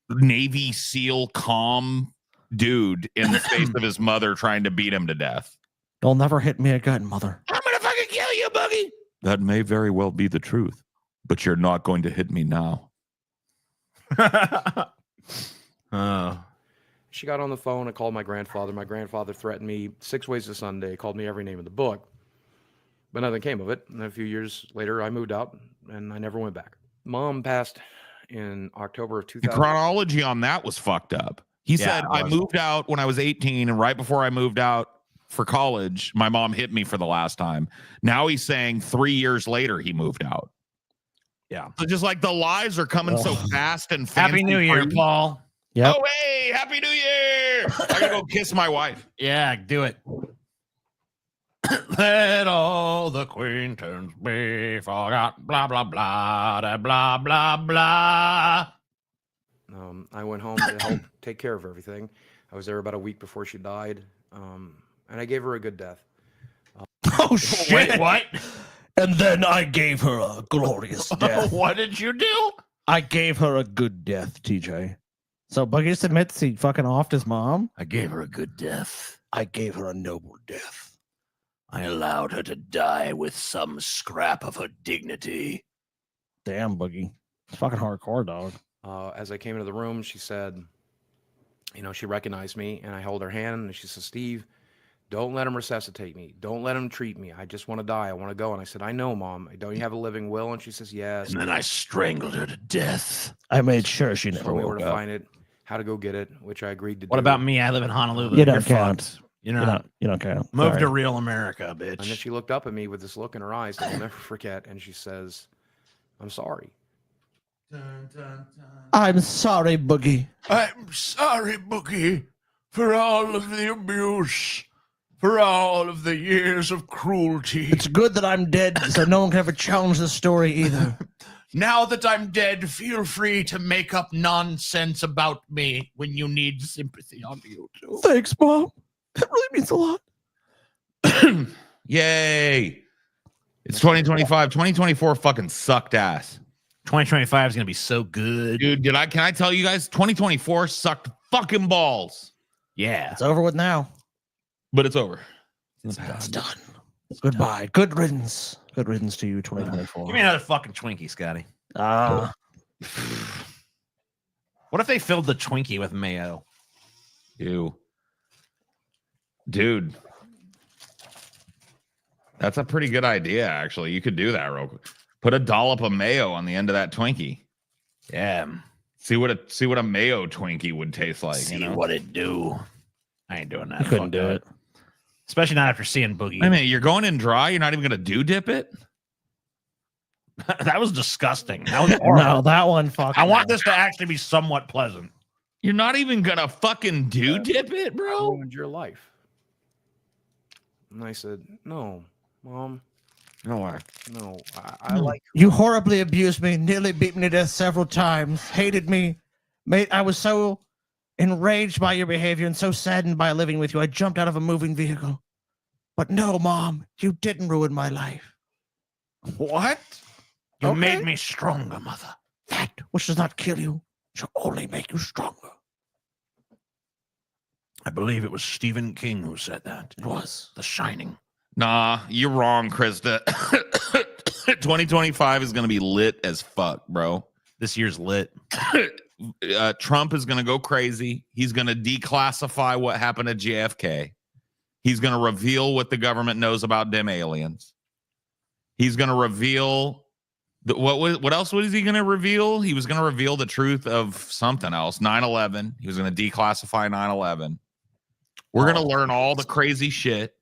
Navy SEAL calm dude in the face of his mother trying to beat him to death. You'll never hit me again, mother. I'm gonna fucking kill you, Boogie. That may very well be the truth, but you're not going to hit me now. She got on the phone and called my grandfather. My grandfather threatened me 6 ways to Sunday, called me every name in the book, but nothing came of it. And a few years later, I moved out and I never went back. Mom passed in October of The 2000. chronology on that was fucked up. He said, I moved out when I was 18, and right before I moved out for college, my mom hit me for the last time. Now he's saying 3 years later he moved out. Yeah. So just like the lies are coming so fast and fancy. Happy New Year, free. Paul. Yep. Oh, hey, Happy New Year. I gotta go kiss my wife. Yeah, do it. Let all the acquaintance be forgot. Blah, blah, blah, da, blah, blah, blah. I went home to help take care of everything. I was there about a week before she died, and I gave her a good death. Oh, shit. Wait, what? And then I gave her a glorious death. What did you do? I gave her a good death, TJ. So Boogie just admits he fucking offed his mom. I gave her a good death. I gave her a noble death. I allowed her to die with some scrap of her dignity. Damn, Boogie. It's fucking hardcore, dog. As I came into the room, she said, she recognized me, and I held her hand, and she said, Steve, don't let him resuscitate me. Don't let him treat me. I just want to die. I want to go. And I said, I know, Mom. Don't you have a living will? And she says, yes. And then I strangled her to death. I made sure she never told me where woke to up. find it, how to go get it, which I agreed to do. What about me? I live in Honolulu. You don't You're count. fucked. You know, You don't count. move Sorry. to real America, bitch. And then she looked up at me with this look in her eyes that I'll never forget. And she says, I'm sorry. I'm sorry, Boogie. I'm sorry, Boogie, for all of the abuse, for all of the years of cruelty. It's good that I'm dead, so no one can ever challenge the story either. Now that I'm dead, feel free to make up nonsense about me when you need sympathy on YouTube. Thanks, Mom. That really means a lot. Yay. It's 2025. 2024 fucking sucked ass. 2025 is gonna be so good, dude. Can I tell you guys? 2024 sucked fucking balls. Yeah, it's over with now. But it's over. It's done. Goodbye. Good riddance. Good riddance to you, 2024. Give me another fucking Twinkie, Scotty. Ah. What if they filled the Twinkie with mayo? Ew. Dude. That's a pretty good idea, actually. You could do that real quick. Put a dollop of mayo on the end of that Twinkie. Yeah. See what a mayo Twinkie would taste like. See you know? what it do. I ain't doing that. You couldn't do it. Especially not after seeing Boogie. I mean, you're going in dry. You're not even going to dip it. That was disgusting. That was horrible. No, that one fucking. I want this to actually be somewhat pleasant. You're not even going to fucking dip it, bro? Ruined your life. And I said, no, Mom. No, I like You horribly abused me, nearly beat me to death several times, hated me. I was so enraged by your behavior and so saddened by living with you, I jumped out of a moving vehicle. But no, Mom, you didn't ruin my life. What? You Okay. made me stronger, Mother. That which does not kill you shall only make you stronger. I believe it was Stephen King who said that. It was. The Shining. Nah, you're wrong, Krista. 2025 is going to be lit as fuck, bro. This year's lit. Trump is going to go crazy. He's going to declassify what happened to JFK. He's going to reveal what the government knows about them aliens. He's going to reveal what else was he going to reveal? He was going to reveal the truth of something else. 9/11. He was going to declassify 9/11. We're going to learn all the crazy shit.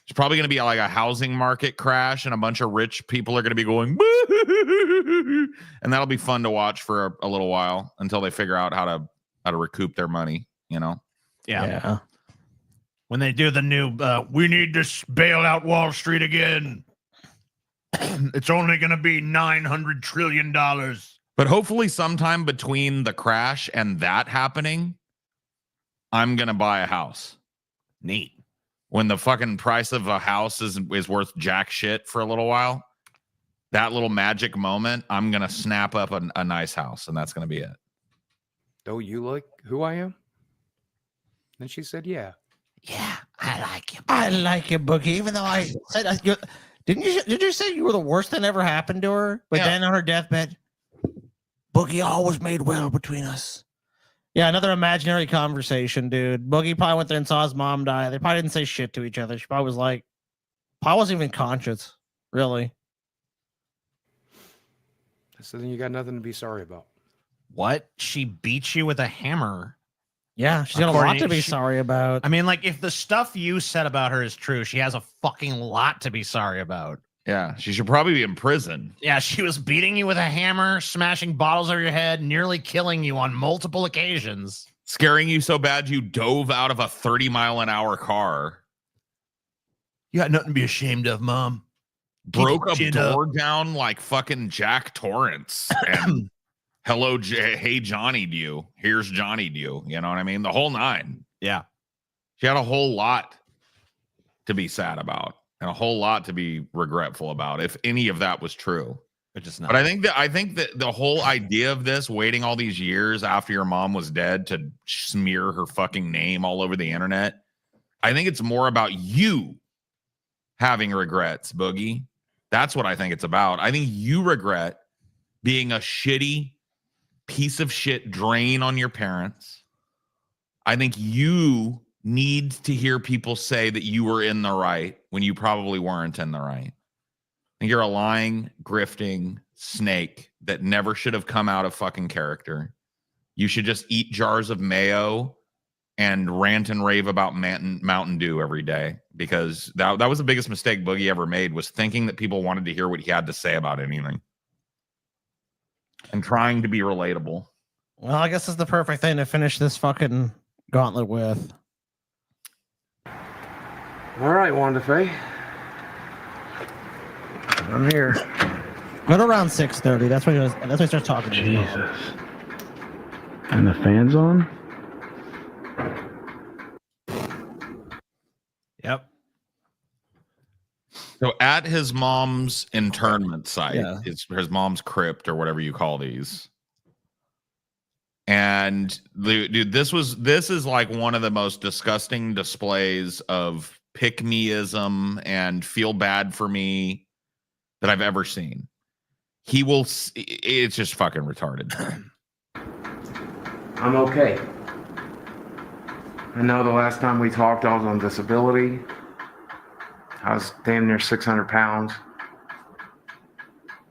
It's probably going to be like a housing market crash, and a bunch of rich people are going to be going, boo! And that'll be fun to watch for a little while until they figure out how to recoup their money. You know? Yeah. When they do the new, we need to bail out Wall Street again. It's only going to be $900 trillion. But hopefully, sometime between the crash and that happening, I'm going to buy a house. Neat. When the fucking price of a house is worth jack shit for a little while, that little magic moment, I'm going to snap up a nice house, and that's going to be it. Oh, you like who I am? And she said, yeah. Yeah, I like you. I like you, Boogie, even though I said, did you say you were the worst that ever happened to her? But then on her deathbed, Boogie always made well between us. Yeah, another imaginary conversation, dude. Boogie probably went there and saw his mom die. They probably didn't say shit to each other. She probably was like, probably wasn't even conscious, really. So then you got nothing to be sorry about. What? She beat you with a hammer. Yeah, she's got a lot to be sorry about. I mean, like, if the stuff you said about her is true, she has a fucking lot to be sorry about. Yeah, she should probably be in prison. Yeah, she was beating you with a hammer, smashing bottles over your head, nearly killing you on multiple occasions. Scaring you so bad you dove out of a 30-mile-an-hour car. You got nothing to be ashamed of, Mom. Broke a door down like fucking Jack Torrance. And hello, hey, Johnny, do you? Here's Johnny, do you? You know what I mean? The whole nine. Yeah. She had a whole lot to be sad about and a whole lot to be regretful about if any of that was true. But I think that the whole idea of this, waiting all these years after your mom was dead to smear her fucking name all over the internet, I think it's more about you having regrets, Boogie. That's what I think it's about. I think you regret being a shitty piece of shit drain on your parents. I think you need to hear people say that you were in the right when you probably weren't in the right. And you're a lying, grifting snake that never should have come out of fucking character. You should just eat jars of mayo and rant and rave about Mountain Dew every day, because that was the biggest mistake Boogie ever made, was thinking that people wanted to hear what he had to say about anything and trying to be relatable. Well, I guess this is the perfect thing to finish this fucking gauntlet with. All right, Wanda Faye. I'm here. Go to around 6:30. That's when he starts talking to you. Jesus. And the fan's on? Yep. So at his mom's internment site, Yeah. his mom's crypt or whatever you call these. And dude, this is like one of the most disgusting displays of pick-meism and feel bad for me that I've ever seen. It's just fucking retarded. I'm okay. I know the last time we talked, I was on disability. I was damn near 600 pounds.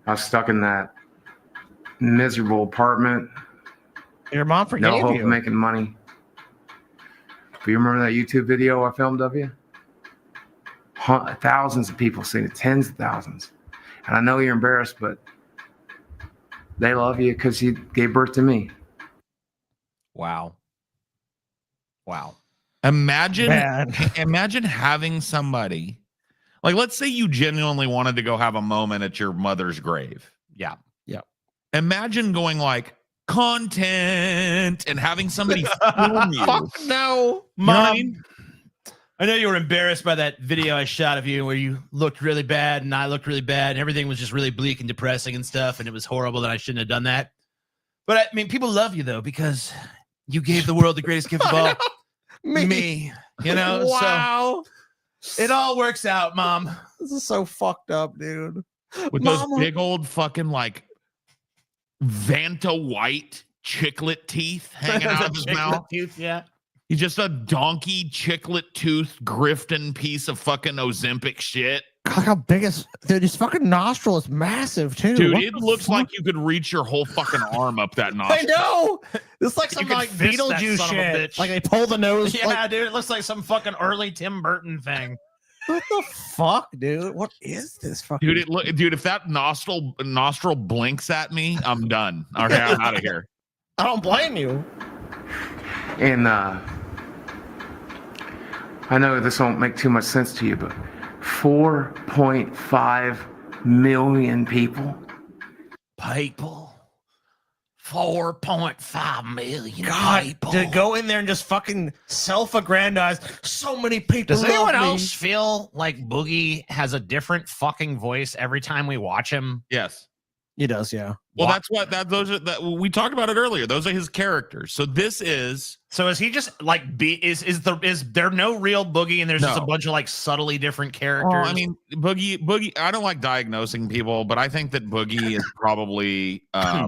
I was stuck in that miserable apartment. Your mom forgave No hope you. of making money. Do you remember that YouTube video I filmed of you? Thousands of people seen it, tens of thousands. And I know you're embarrassed, but they love you because you gave birth to me. Wow. Imagine Man. having somebody, like, let's say you genuinely wanted to go have a moment at your mother's grave. Yeah. Imagine going like, content, and having somebody film you. Fuck no, You know what I Mom. mean? I know you were embarrassed by that video I shot of you where you looked really bad and I looked really bad and everything was just really bleak and depressing and stuff, and it was horrible that I shouldn't have done that. But I mean, people love you though, because you gave the world the greatest gift of all. Me. You know? Wow. So it all works out, Mom. This is so fucked up, dude. With Mama. those big old fucking like Vanta white chiclet teeth hanging out of his mouth. Tooth, yeah. He's just a donkey chiclet tooth grifting piece of fucking Ozempic shit. Look how big his fucking nostril is massive too. Dude, What it the looks fuck? like you could reach your whole fucking arm up that I nostril. know. It's like You some could like fist that Beetlejuice son of a shit. bitch. Like they pull the nose. Yeah, like, dude, it looks like some fucking early Tim Burton thing. what the fuck, dude? What is this fucking? Dude, if that nostril blinks at me, I'm done. Okay, I'm out of here. I don't blame you. And I know this won't make too much sense to you, but 4.5 million people. 4.5 million God, people. to go in there and just fucking self-aggrandize. So many people. Does love anyone me. else feel like Boogie has a different fucking voice every time we watch him? Yes. He does, yeah. Well, that's what we talked about it earlier. Those are his characters. So this is So is he just like is there no real Boogie and there's just a No. bunch of like subtly different characters? Well, I mean, Boogie. I don't like diagnosing people, but I think that Boogie is probably a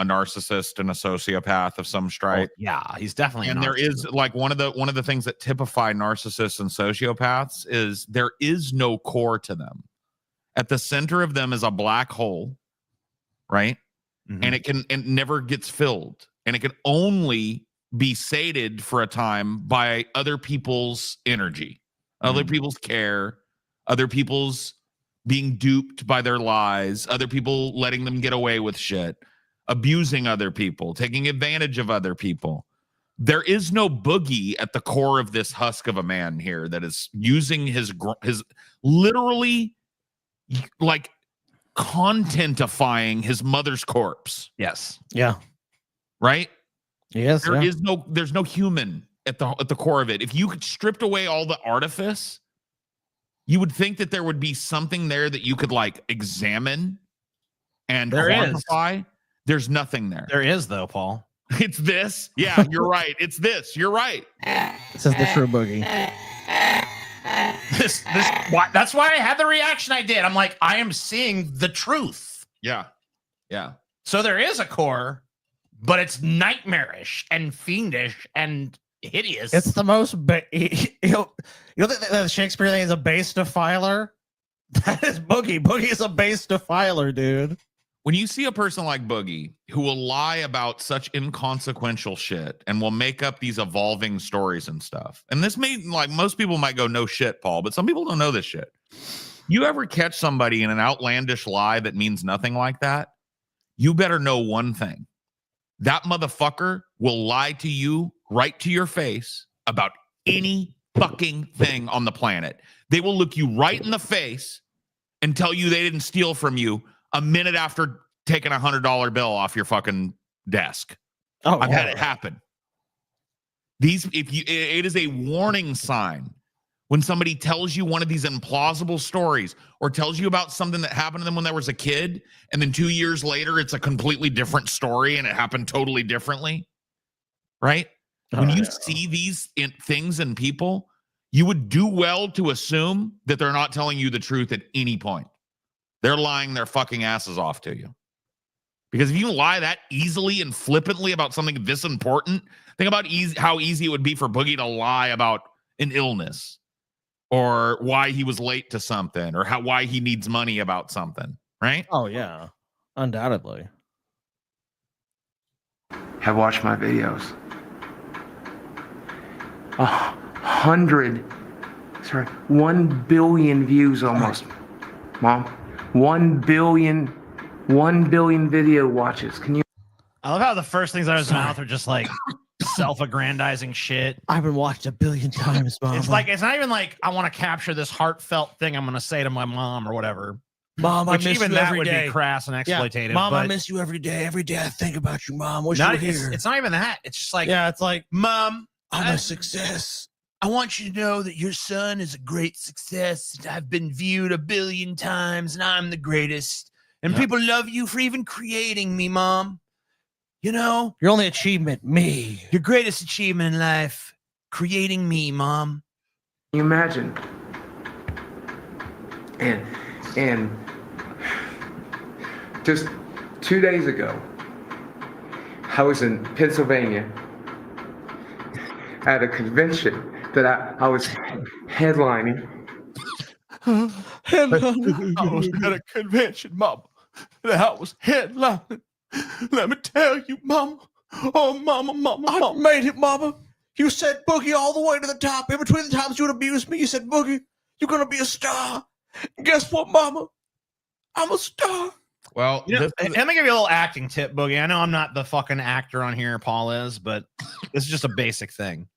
narcissist and a sociopath of some stripe. yeah, he's definitely. And there is like one of the things that typify narcissists and sociopaths is there is no core to them. At the center of them is a black hole, right? And it never gets filled, and it can only be sated for a time by other people's energy, other people's care, other people's being duped by their lies, other people letting them get away with shit, abusing other people, taking advantage of other people. There is no Boogie at the core of this husk of a man here that is using his literally like contentifying his mother's corpse. Yes. Yeah. Right? Yes. There's no human at the core of it. If you could stripped away all the artifice, you would think that there would be something there that you could like examine and quantify. There's nothing there. There is though, Paul. It's this. Yeah, you're right. It's this. You're right. This is the true Boogie. That's why I had the reaction I did. I'm like, I am seeing the truth. Yeah. Yeah. So there is a core, but it's nightmarish and fiendish and hideous. It's the most you know the Shakespeare thing is a base defiler. That is Boogie. Boogie is a base defiler, dude. When you see a person like Boogie who will lie about such inconsequential shit and will make up these evolving stories and stuff, and this may, like, most people might go, no shit, Paul, but some people don't know this shit. You ever catch somebody in an outlandish lie that means nothing like that? You better know one thing. That motherfucker will lie to you right to your face about any fucking thing on the planet. They will look you right in the face and tell you they didn't steal from you a minute after taking $100 bill off your fucking desk. Oh, I've had it happen. It is a warning sign when somebody tells you one of these implausible stories or tells you about something that happened to them when they was a kid, and then 2 years later it's a completely different story and it happened totally differently. Right? When you see these things in people, you would do well to assume that they're not telling you the truth at any point. They're lying their fucking asses off to you. Because if you lie that easily and flippantly about something this important, think about how easy it would be for Boogie to lie about an illness or why he was late to something or why he needs money about something, right? Oh, yeah. Undoubtedly. Have watched my videos. 1 billion views almost. Mom, 1 billion video watches. Can you? I love how the first things out of his mouth are just like self-aggrandizing shit. I've been watched 1 billion times, Mom. It's like, it's not even like I want to capture this heartfelt thing I'm going to say to my mom or whatever. Mom, Which I miss even you that every would day. be crass and exploitative. Yeah. Mom, I but miss you every day. Every day I think about you, Mom. Wish you not, were here. it's not even that. It's just like, yeah, it's like, Mom, I'm a success. I want you to know that your son is a great success. I've been viewed 1 billion times and I'm the greatest. And people love you for even creating me, Mom. You know? Your only achievement, me. Your greatest achievement in life, creating me, Mom. Can you imagine? And just 2 days ago, I was in Pennsylvania at a convention that I was headlining. I was at a convention, Mama. That I was headlining. Let me tell you, Mama. Oh, Mama. I made it, Mama. You said Boogie all the way to the top. In between the times you would abuse me, you said, Boogie, you're going to be a star. And guess what, Mama? I'm a star. Well, let me give you a little acting tip, Boogie. I know I'm not the fucking actor on here, Paul is, but this is just a basic thing.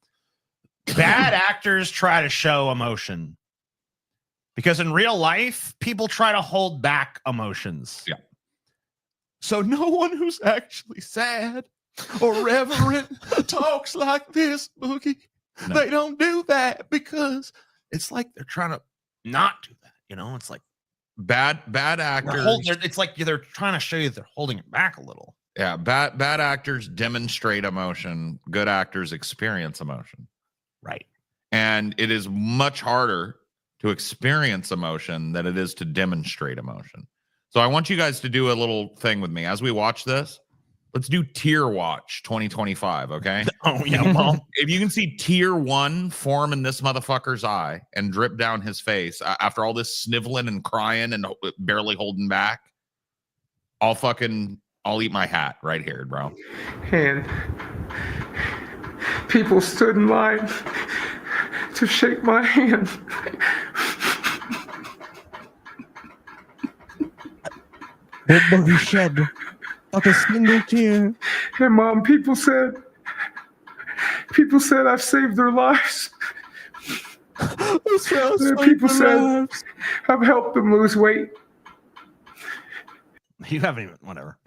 Bad actors try to show emotion because in real life, people try to hold back emotions. Yeah. So no one who's actually sad or reverent talks like this, Boogie. No. They don't do that because it's like they're trying to not do that. You know, it's like bad actors. It's like they're trying to show you they're holding it back a little. Yeah, bad actors demonstrate emotion. Good actors experience emotion. Right. And it is much harder to experience emotion than it is to demonstrate emotion. So I want you guys to do a little thing with me. As we watch this, let's do Tier Watch 2025, okay? Oh, yeah, Mom. If you can see Tier 1 form in this motherfucker's eye and drip down his face after all this sniveling and crying and barely holding back, I'll eat my hat right here, bro. And people stood in line to shake my hand. Will Boogie shed not a single tear? And Mom, people said I've saved their lives. People said I've helped them lose weight. You haven't even, whatever.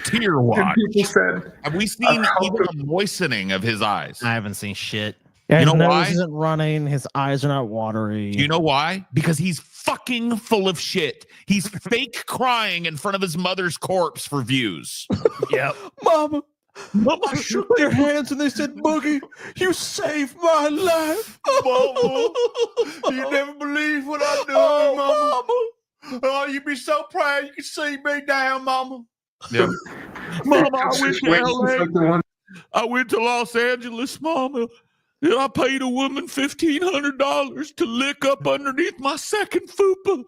Tear watch. And people said, have we seen even a moistening of his eyes? I haven't seen shit. Yeah, you his know nose why? isn't running. His eyes are not watery. Do you know why? Because he's fucking full of shit. He's fake crying in front of his mother's corpse for views. Yep. Mama, I shook their hands and they said, Boogie, you saved my life. Mama, you never believe what I do, Mama. Oh, you'd be so proud you could see me down, Mama. Yeah. Mama, I went to LA. I went to Los Angeles, Mama. And I paid a woman $1,500 to lick up underneath my second fupa.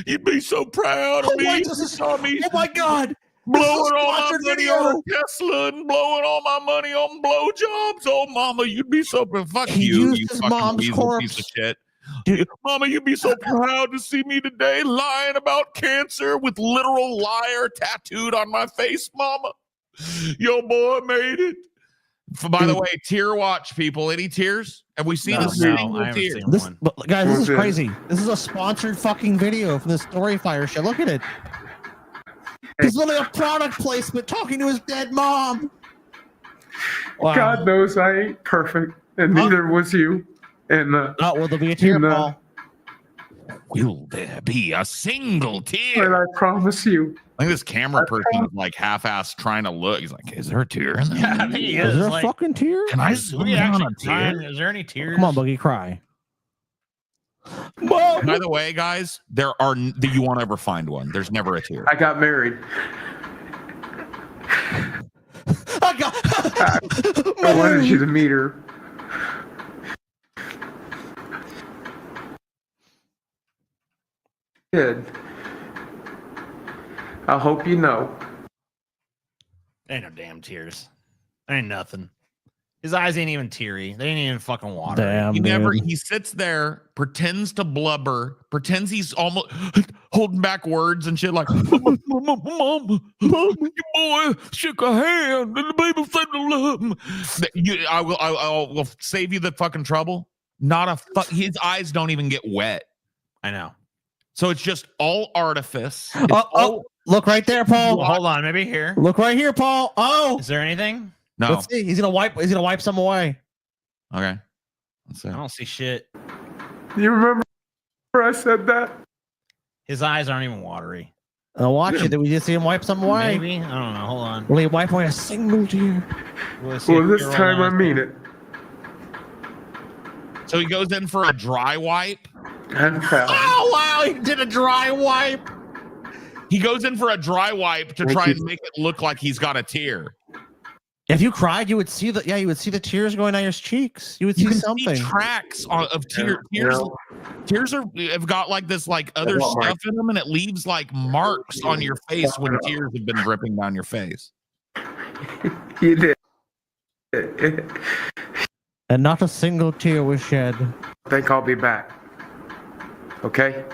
You'd be so proud of me. Wait, oh my God. Blowing all my money on Tesla and blowing all my money on blowjobs. Oh, Mama, you'd be so proud. Fuck He you, used you his fucking mom's weasel corpse. piece of shit. Mama, you'd be so proud to see me today lying about cancer with literal liar tattooed on my face, Mama. Your boy made it. By the way, tear watch, people. Any tears? Have we seen a single tear? Guys, this is crazy. This is a sponsored fucking video from the Storyfire show. Look at it. He's literally a product placement talking to his dead mom. Wow. God knows I ain't perfect, and neither was you. And will there be a tear, Paul? Will there be a single tear? And I promise you. I think this camera person is like half-assed trying to look. He's like, is there a tear in there? Yeah, I think he Is there a like, fucking tear? Can I zoom we in on actually a tear? crying? Is there any tears? Come on, Boogie, cry. By the way, guys, you won't ever find one. There's never a tear. I got married. I wanted you to meet her. Good. I hope you know. Ain't no damn tears. Ain't nothing. His eyes ain't even teary. They ain't even fucking water. He sits there, pretends to blubber, pretends he's almost holding back words and shit like, Mom, your boy shook a hand and the baby said to love him. I will save you the fucking trouble. His eyes don't even get wet. I know. So it's just all artifice. Look right there, Paul. Well, hold on, maybe here. Look right here, Paul. Oh, is there anything? No. Let's see. He's gonna wipe some away. Okay. Let's see. I don't see shit. You remember I said that? His eyes aren't even watery. Watch it. Did we just see him wipe some away? Maybe. I don't know. Hold on. Will he wipe away a single tear? Well, this time I mean it. So he goes in for a dry wipe. Oh wow, he did a dry wipe. He goes in for a dry wipe to try and make it look like he's got a tear. If you cried, you would see you would see the tears going down your cheeks. You would see something. See tracks of tears. Tears have got like this other stuff in them, and it leaves like marks on your face when tears have been dripping down your face. You did. And not a single tear was shed. I think I'll be back. Okay?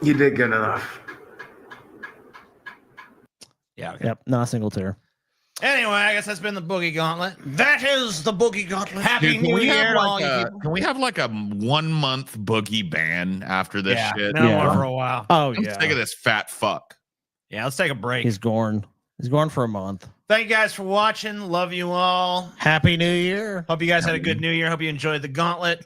You did good enough. Yeah. Yep, not a single tear. Anyway, I guess that's been the Boogie Gauntlet. That is the Boogie Gauntlet. Happy Dude, New Year to all you people. Can we have like a 1 month Boogie ban after this shit? No more for a while. Oh, I'm sick of this fat fuck. Yeah, let's take a break. He's gone. He's gone for a month. Thank you guys for watching. Love you all. Happy New Year. Hope you guys had a good New Year. Hope you enjoyed the Gauntlet.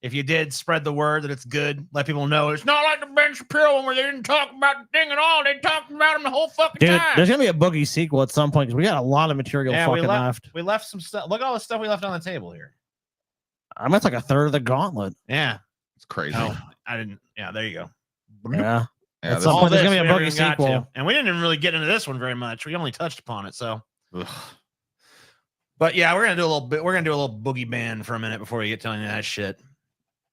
If you did, spread the word that it's good. Let people know it's not like the Ben Shapiro one where they didn't talk about the thing at all. They talked about him the whole fucking Dude, time. there's gonna be a Boogie sequel at some point because we got a lot of material fucking left. We left some stuff. Look at all the stuff we left on the table here. I meant like a third of the Gauntlet. Yeah. It's crazy. Oh, I didn't. Yeah, there you go. Yeah. Yeah, At some point, there's gonna be a we never Boogie even got sequel. to. And we didn't even really get into this one very much. We only touched upon it. So, but yeah, we're gonna do a little bit. We're gonna do a little Boogie ban for a minute before we get telling you that shit.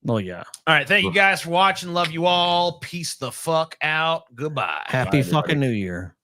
Oh yeah. All right. Thank you guys for watching. Love you all. Peace the fuck out. Goodbye. Happy fucking New Year.